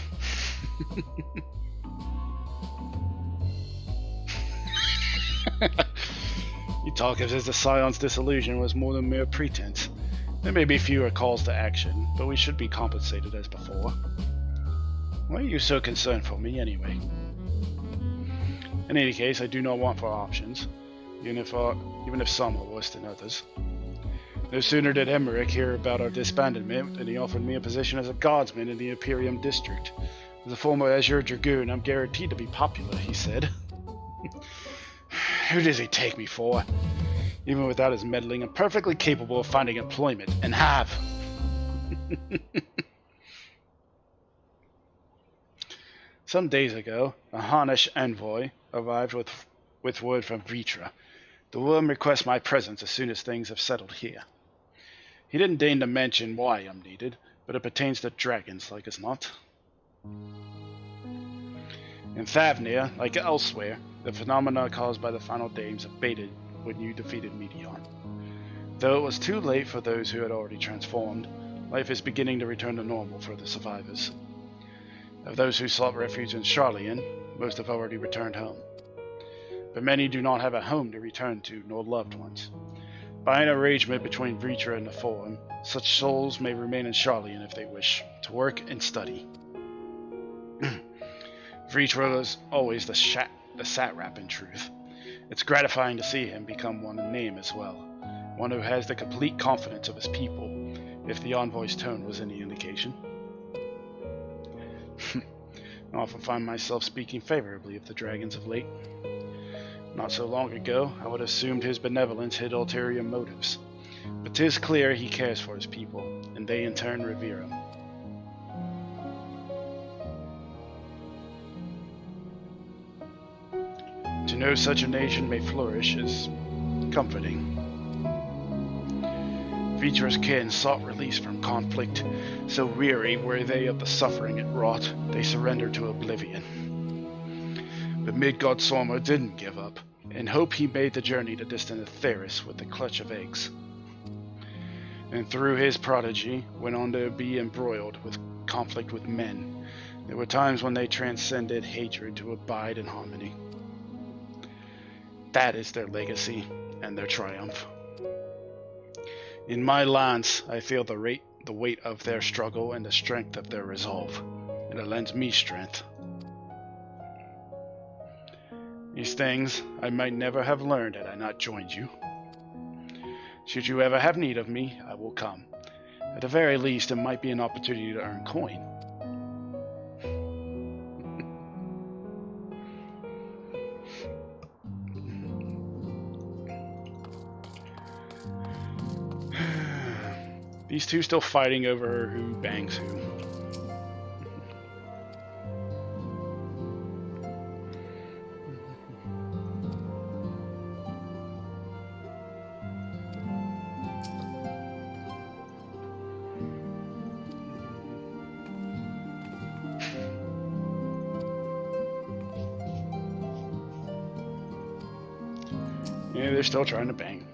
You talk as if the Scion's disillusion was more than mere pretense. There may be fewer calls to action, but we should be compensated as before. Why are you so concerned for me, anyway? In any case, I do not want for options, even if some are worse than others. No sooner did Emmerich hear about our disbandment than he offered me a position as a guardsman in the Imperium district. As a former Azure Dragoon, I'm guaranteed to be popular, he said. Who does he take me for? Even without his meddling, I'm perfectly capable of finding employment, and have. Some days ago, a Hanish envoy arrived with word from Vitra. The worm requests my presence as soon as things have settled here. He didn't deign to mention why I'm needed, but it pertains to dragons, like as not. In Thavnir, like elsewhere, the phenomena caused by the final dames abated when you defeated Medion. Though it was too late for those who had already transformed, life is beginning to return to normal for the survivors. Of those who sought refuge in Charlian, most have already returned home. But many do not have a home to return to, nor loved ones. By an arrangement between Vitra and the Forum, such souls may remain in Charlian if they wish, to work and study. Vitra was always the satrap in truth. It's gratifying to see him become one in name as well, one who has the complete confidence of his people, if the envoy's tone was any indication. I often find myself speaking favorably of the dragons of late. Not so long ago, I would have assumed his benevolence hid ulterior motives. But 'tis clear he cares for his people, and they in turn revere him. know such a nation may flourish is comforting. Vitra's kin sought release from conflict, so weary were they of the suffering it wrought, they surrendered to oblivion. But Midgard Sormo didn't give up. In hope he made the journey to distant Aetheris with the clutch of eggs. And through his prodigy, went on to be embroiled with conflict with men. There were times when they transcended hatred to abide in harmony. That is their legacy and their triumph. In my lance, I feel the weight of their struggle and the strength of their resolve, and it lends me strength. These things I might never have learned had I not joined you. Should you ever have need of me, I will come. At the very least, it might be an opportunity to earn coin. These two still fighting over who bangs who. Yeah, they're still trying to bang.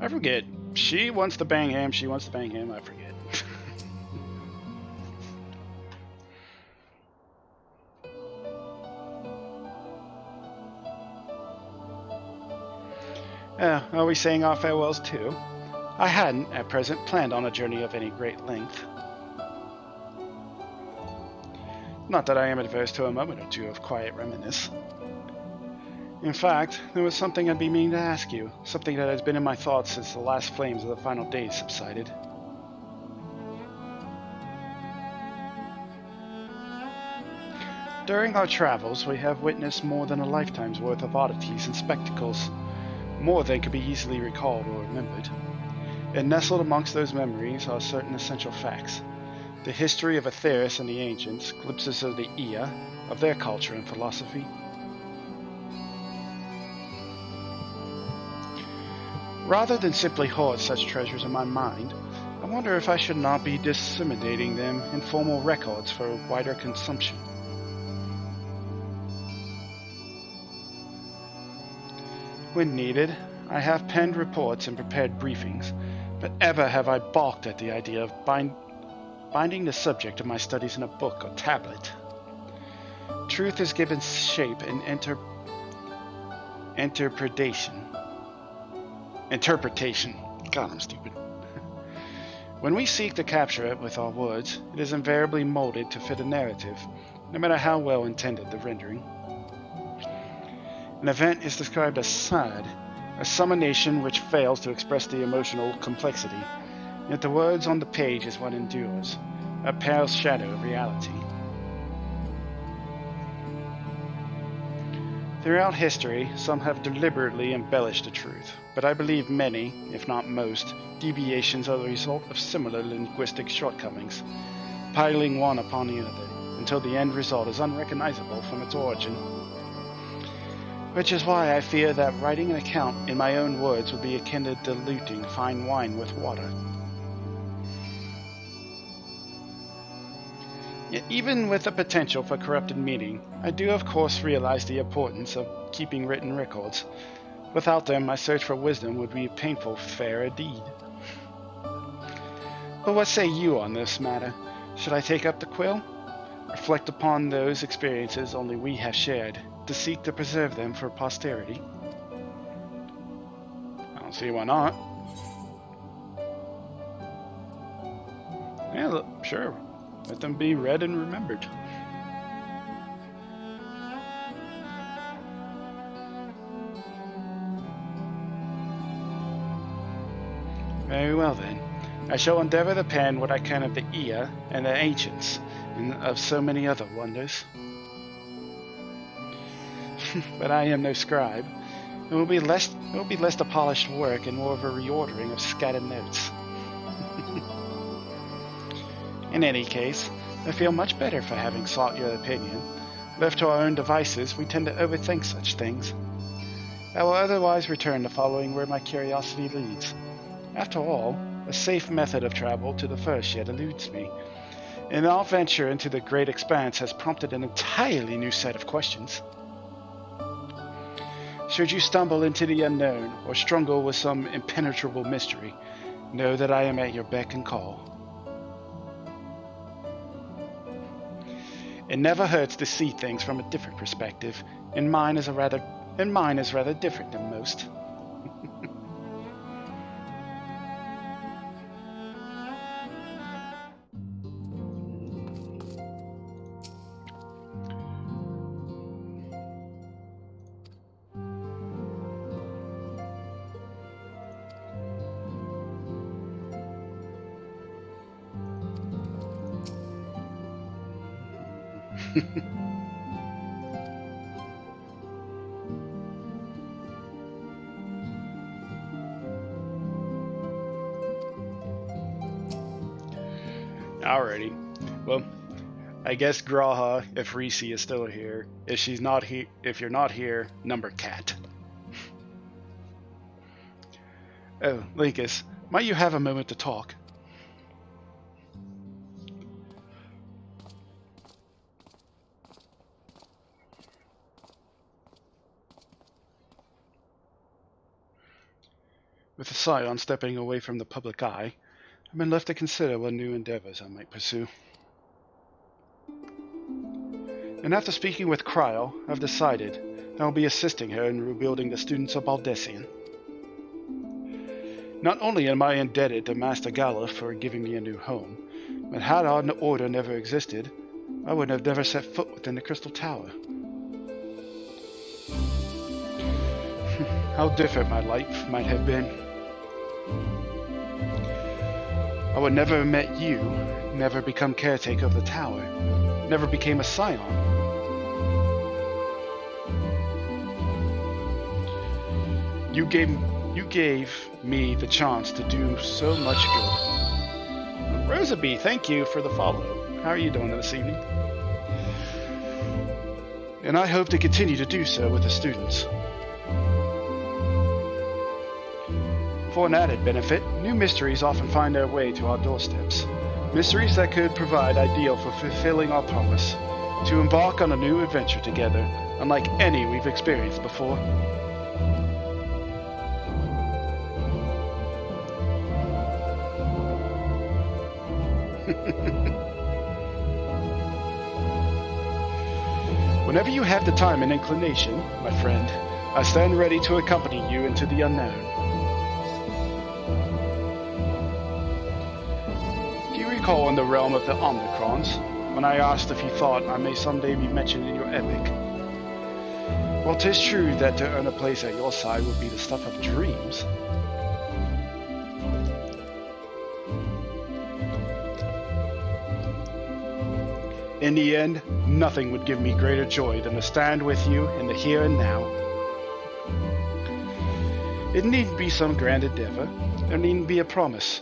I forget. She wants to bang him, she wants to bang him, I forget. Are we saying our farewells too? I hadn't, at present, planned on a journey of any great length. Not that I am adverse to a moment or two of quiet reminiscence. In fact, there was something I'd be meaning to ask you, something that has been in my thoughts since the last flames of the final days subsided. During our travels, we have witnessed more than a lifetime's worth of oddities and spectacles, more than could be easily recalled or remembered. And nestled amongst those memories are certain essential facts. The history of Aetheris and the ancients, glimpses of the Ea, of their culture and philosophy. Rather than simply hoard such treasures in my mind, I wonder if I should not be disseminating them in formal records for wider consumption. When needed, I have penned reports and prepared briefings, but ever have I balked at the idea of binding the subject of my studies in a book or tablet. Truth is given shape and interpretation. God, I'm stupid. When we seek to capture it with our words, it is invariably molded to fit a narrative, no matter how well intended the rendering. An event is described as sad, a summonation which fails to express the emotional complexity, yet the words on the page is what endures, a pale shadow of reality. Throughout history, some have deliberately embellished the truth, but I believe many, if not most, deviations are the result of similar linguistic shortcomings, piling one upon the other, until the end result is unrecognizable from its origin. Which is why I fear that writing an account in my own words would be akin to diluting fine wine with water. Yet even with the potential for corrupted meaning, I do of course realize the importance of keeping written records. Without them, my search for wisdom would be a painful fare indeed. But what say you on this matter? Should I take up the quill? Reflect upon those experiences only we have shared, to seek to preserve them for posterity? I don't see why not. Yeah, sure. Let them be read and remembered. Very well then. I shall endeavor to pen what I can of the Ea and the ancients, and of so many other wonders. But I am no scribe. It will be less the polished work and more of a reordering of scattered notes. In any case, I feel much better for having sought your opinion. Left to our own devices, we tend to overthink such things. I will otherwise return to following where my curiosity leads. After all, a safe method of travel to the first yet eludes me, and our venture into the great expanse has prompted an entirely new set of questions. Should you stumble into the unknown, or struggle with some impenetrable mystery, know that I am at your beck and call. It never hurts to see things from a different perspective, and mine is rather different than most. Alrighty. Well, I guess Graha, if Reese is still here. If she's not here, if you're not here, number cat. Oh, Linkus, might you have a moment to talk? With a sigh on stepping away from the public eye, I've been left to consider what new endeavors I might pursue. And after speaking with Cryle, I've decided I will be assisting her in rebuilding the students of Baldessian. Not only am I indebted to Master Gala for giving me a new home, but had our order never existed, I would have never set foot within the Crystal Tower. How different my life might have been. I would never have met you, never become caretaker of the tower, never became a scion. You gave me the chance to do so much good. Rosabee, thank you for the follow. How are you doing this evening? And I hope to continue to do so with the students. For an added benefit, new mysteries often find their way to our doorsteps. Mysteries that could provide ideal for fulfilling our promise, to embark on a new adventure together, unlike any we've experienced before. Whenever you have the time and inclination, my friend, I stand ready to accompany you into the unknown. Do you recall in the realm of the Omnicrons, when I asked if you thought I may someday be mentioned in your epic? Well, 'tis true that to earn a place at your side would be the stuff of dreams. In the end, nothing would give me greater joy than to stand with you in the here and now. It needn't be some grand endeavor. There needn't be a promise.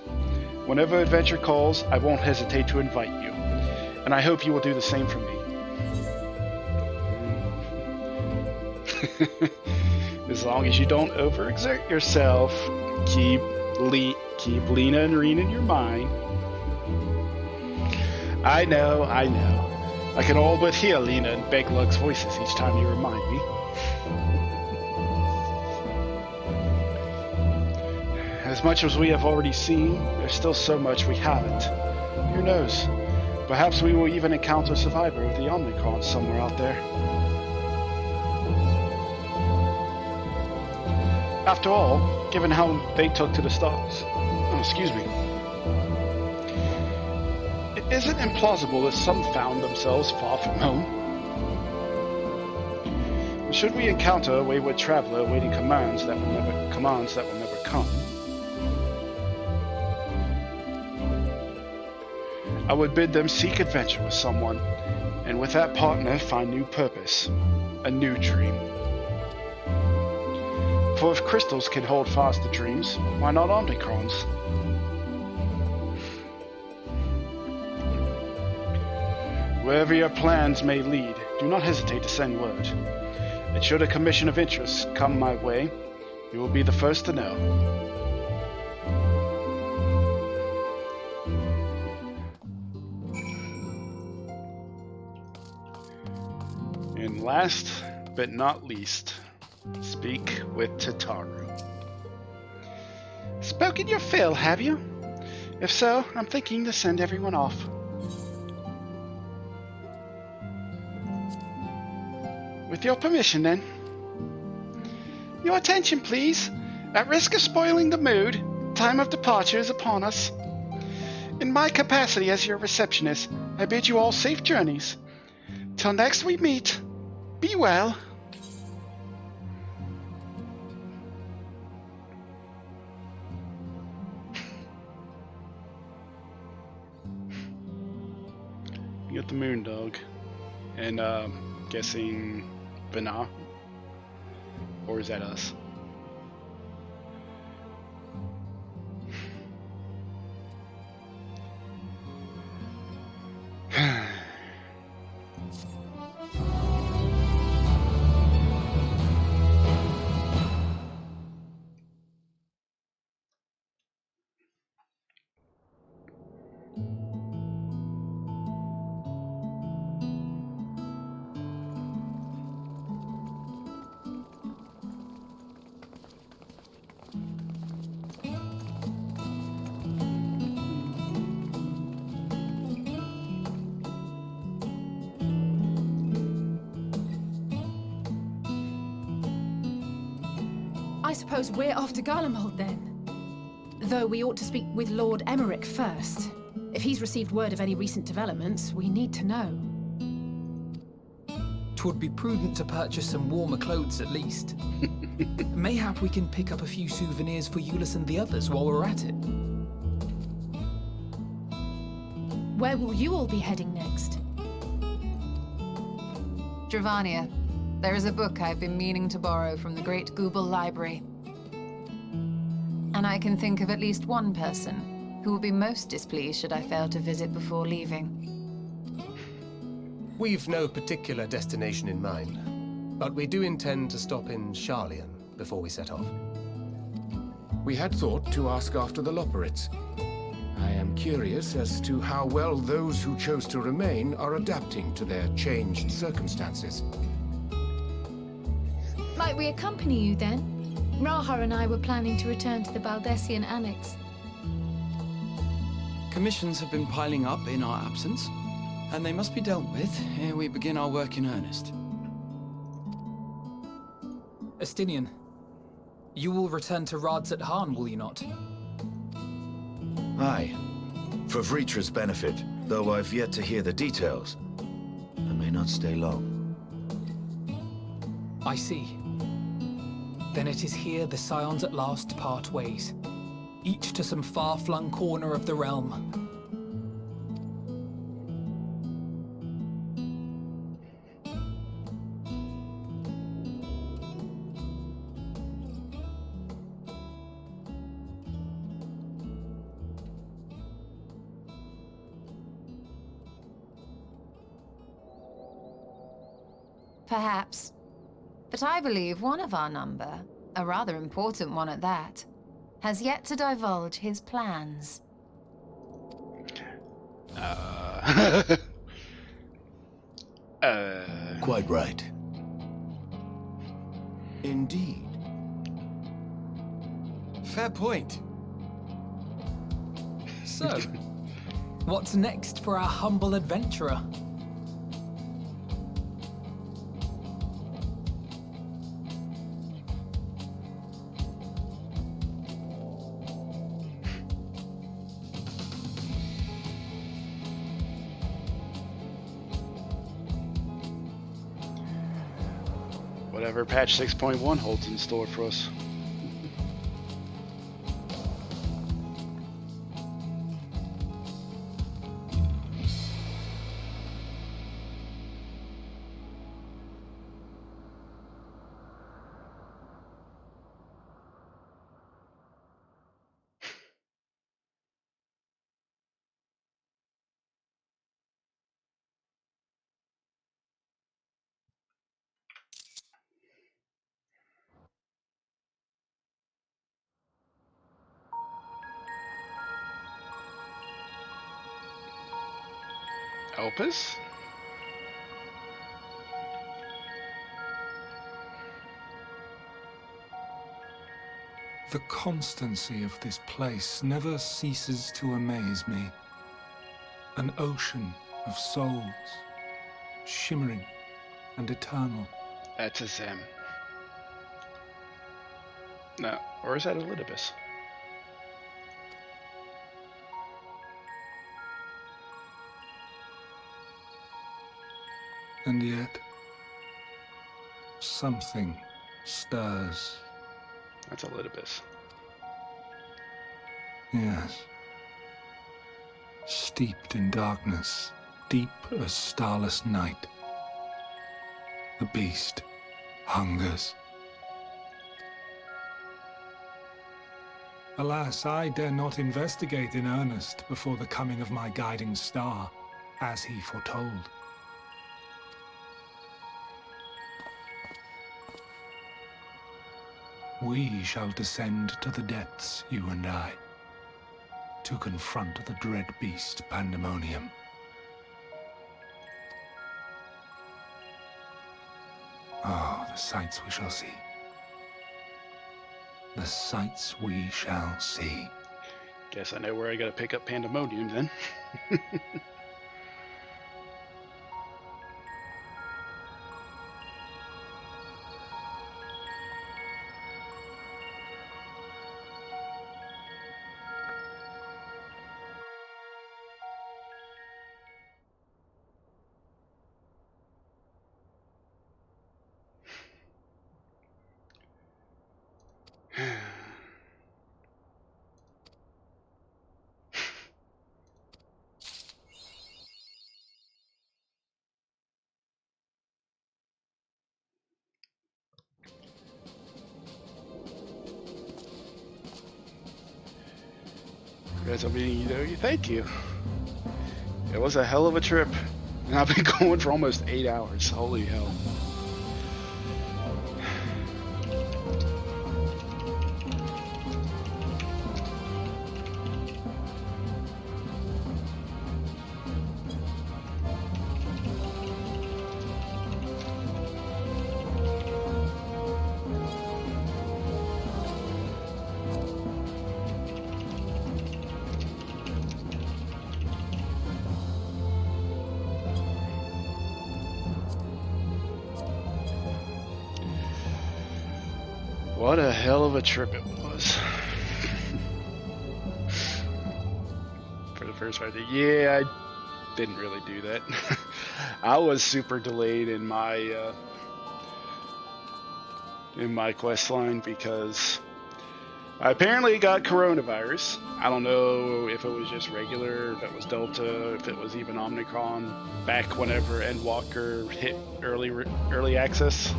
Whenever adventure calls, I won't hesitate to invite you, and I hope you will do the same for me. As long as you don't overexert yourself, keep Lena and Reen in your mind. I know. I can all but hear Lena and Beglug's voices each time you remind me. As much as we have already seen, there's still so much we haven't. Who knows? Perhaps we will even encounter a survivor of the Omnicron somewhere out there. After all, given how they took to the stars. It isn't implausible that some found themselves far from home. Should we encounter a wayward traveler awaiting commands that will never come, I would bid them seek adventure with someone, and with that partner find new purpose, a new dream. For if crystals can hold fast to dreams, why not omnicrons? Wherever your plans may lead, do not hesitate to send word. And should a commission of interest come my way, you will be the first to know. And last but not least, speak with Tataru. Spoken your fill, have you? If so, I'm thinking to send everyone off. With your permission, then. Your attention, please. At risk of spoiling the mood, time of departure is upon us. In my capacity as your receptionist, I bid you all safe journeys. Till next we meet, be well. You got the moon dog. And, guessing Vana? Or is that us? I suppose we're off to Garlemald then. Though we ought to speak with Lord Emmerich first. If he's received word of any recent developments, we need to know. 'Twould be prudent to purchase some warmer clothes at least. Mayhap we can pick up a few souvenirs for Euless and the others while we're at it. Where will you all be heading next? Dravania, there is a book I've been meaning to borrow from the Great Google Library. And I can think of at least one person who will be most displeased should I fail to visit before leaving. We've no particular destination in mind, but we do intend to stop in Sharlayan before we set off. We had thought to ask after the Loporrits. I am curious as to how well those who chose to remain are adapting to their changed circumstances. Might we accompany you then? Raha and I were planning to return to the Baldessian Annex. Commissions have been piling up in our absence, and they must be dealt with ere we begin our work in earnest. Estinian, you will return to Rads at Han, will you not? Aye. For Vritra's benefit, though I've yet to hear the details. I may not stay long. I see. Then it is here the Scions at last part ways, each to some far-flung corner of the realm. Perhaps. But I believe one of our number, a rather important one at that, has yet to divulge his plans. Quite right. Indeed. Fair point. So, what's next for our humble adventurer? Whatever patch 6.1 holds in store for us. Opus? The constancy of this place never ceases to amaze me. An ocean of souls, shimmering and eternal. That's a Zem. No, or is that a Litibus? And yet, something stirs. That's a Litibus. Yes. Steeped in darkness, deep as starless night. The beast hungers. Alas, I dare not investigate in earnest before the coming of my guiding star, as he foretold. We shall descend to the depths, you and I, to confront the dread beast Pandemonium. Oh, the sights we shall see. The sights we shall see. Guess I know where I gotta pick up Pandemonium then. Guys, I mean, thank you. It was a hell of a trip. And I've been going for almost 8 hours. Holy hell. What a hell of a trip it was. For the first part, yeah, I didn't really do that. I was super delayed in my quest line because I apparently got coronavirus. I don't know if it was just regular, if it was Delta, if it was even Omicron. Back whenever Endwalker hit early access.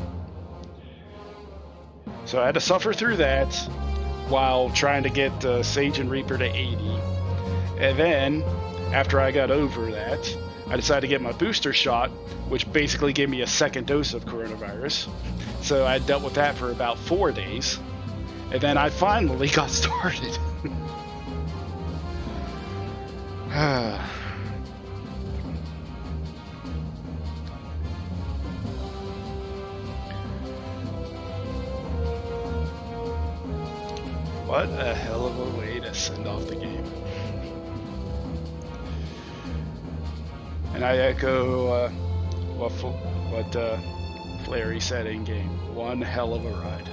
So I had to suffer through that while trying to get Sage and Reaper to 80. And then, after I got over that, I decided to get my booster shot, which basically gave me a second dose of coronavirus. So I dealt with that for about 4 days. And then I finally got started. What a hell of a way to send off the game. And I echo what Flary said in game. One hell of a ride.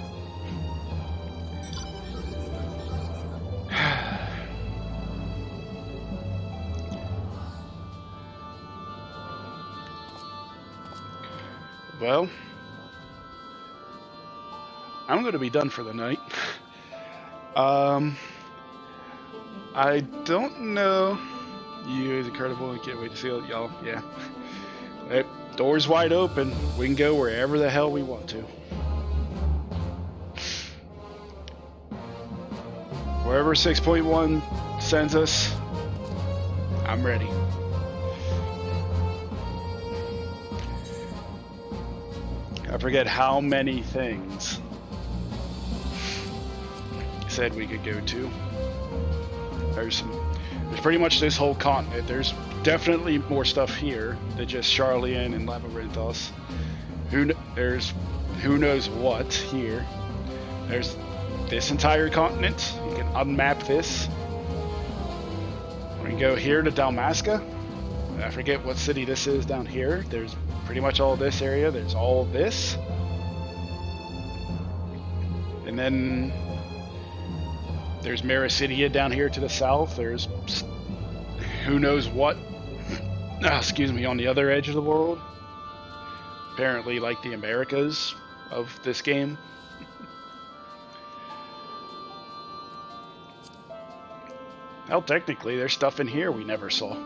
Well, I'm going to be done for the night. I don't know. You is incredible. I can't wait to see it, y'all. Yeah. Hey, door's wide open. We can go wherever the hell we want to. Wherever 6.1 sends us, I'm ready. I forget how many things said we could go to. It's pretty much this whole continent. There's definitely more stuff here than just Charlian and Labyrinthos. There's who knows what here. There's this entire continent. You can unmap this. We can go here to Dalmasca. I forget what city this is down here. There's pretty much all this area. There's all this. And then there's Maricidia down here to the south. There's who knows what, excuse me, on the other edge of the world. Apparently like the Americas of this game. Hell, technically there's stuff in here we never saw.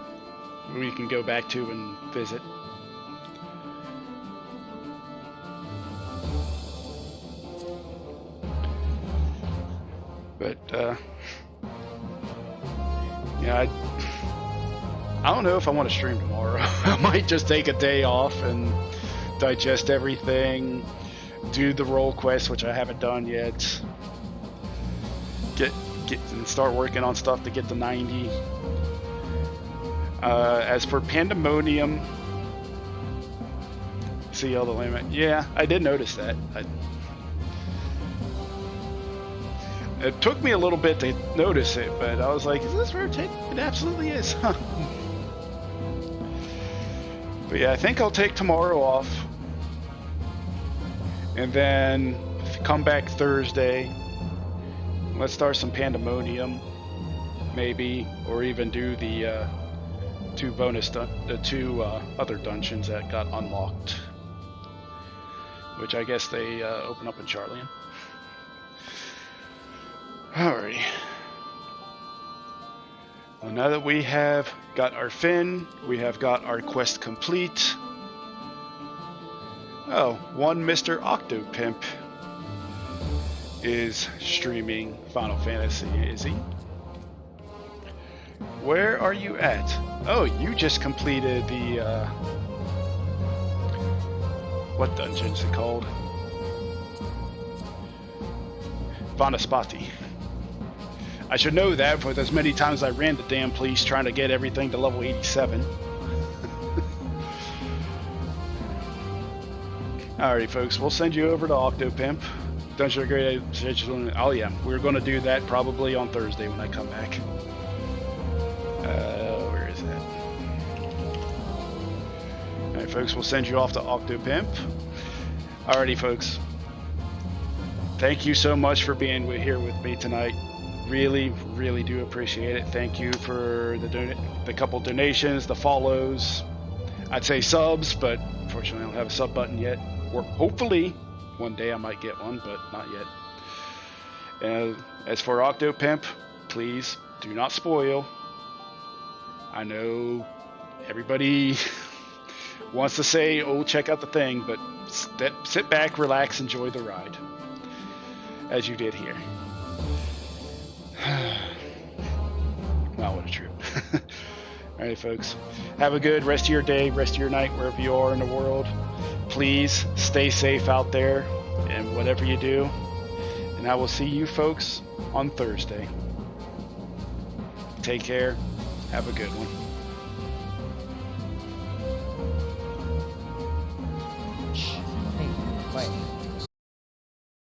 We can go back to and visit. But, yeah, I don't know if I want to stream tomorrow. I might just take a day off and digest everything, do the role quest, which I haven't done yet, get and start working on stuff to get to 90. As for Pandemonium, see all the limit. Yeah, I did notice that. It took me a little bit to notice it, but I was like, is this where it absolutely is, huh? But yeah, I think I'll take tomorrow off. And then come back Thursday. Let's start some Pandemonium, maybe, or even do the two other dungeons that got unlocked, which I guess they open up in Charlian. Alrighty. Well, now that we have got our Finn, we have got our quest complete. Oh, one Mr. Octopimp is streaming Final Fantasy, is he? Where are you at? Oh, you just completed the, what dungeon is it called? Vanaspati. I should know that for as many times I ran the damn place trying to get everything to level 87. Alrighty, folks, we'll send you over to Octopimp. Dungeon of Great. Oh yeah, we're going to do that probably on Thursday when I come back. Where is that? Alright, folks, we'll send you off to Octopimp. Alrighty, folks. Thank you so much for being here with me tonight. Really, really do appreciate it. Thank you for the couple donations, the follows. I'd say subs, but unfortunately I don't have a sub button yet. Or hopefully one day I might get one, but not yet. And as for Octopimp, please do not spoil. I know everybody wants to say, oh, check out the thing, but sit back, relax, enjoy the ride. As you did here. Wow, what a trip. Alright, folks. Have a good rest of your day, rest of your night, wherever you are in the world. Please stay safe out there and whatever you do. And I will see you folks on Thursday. Take care. Have a good one.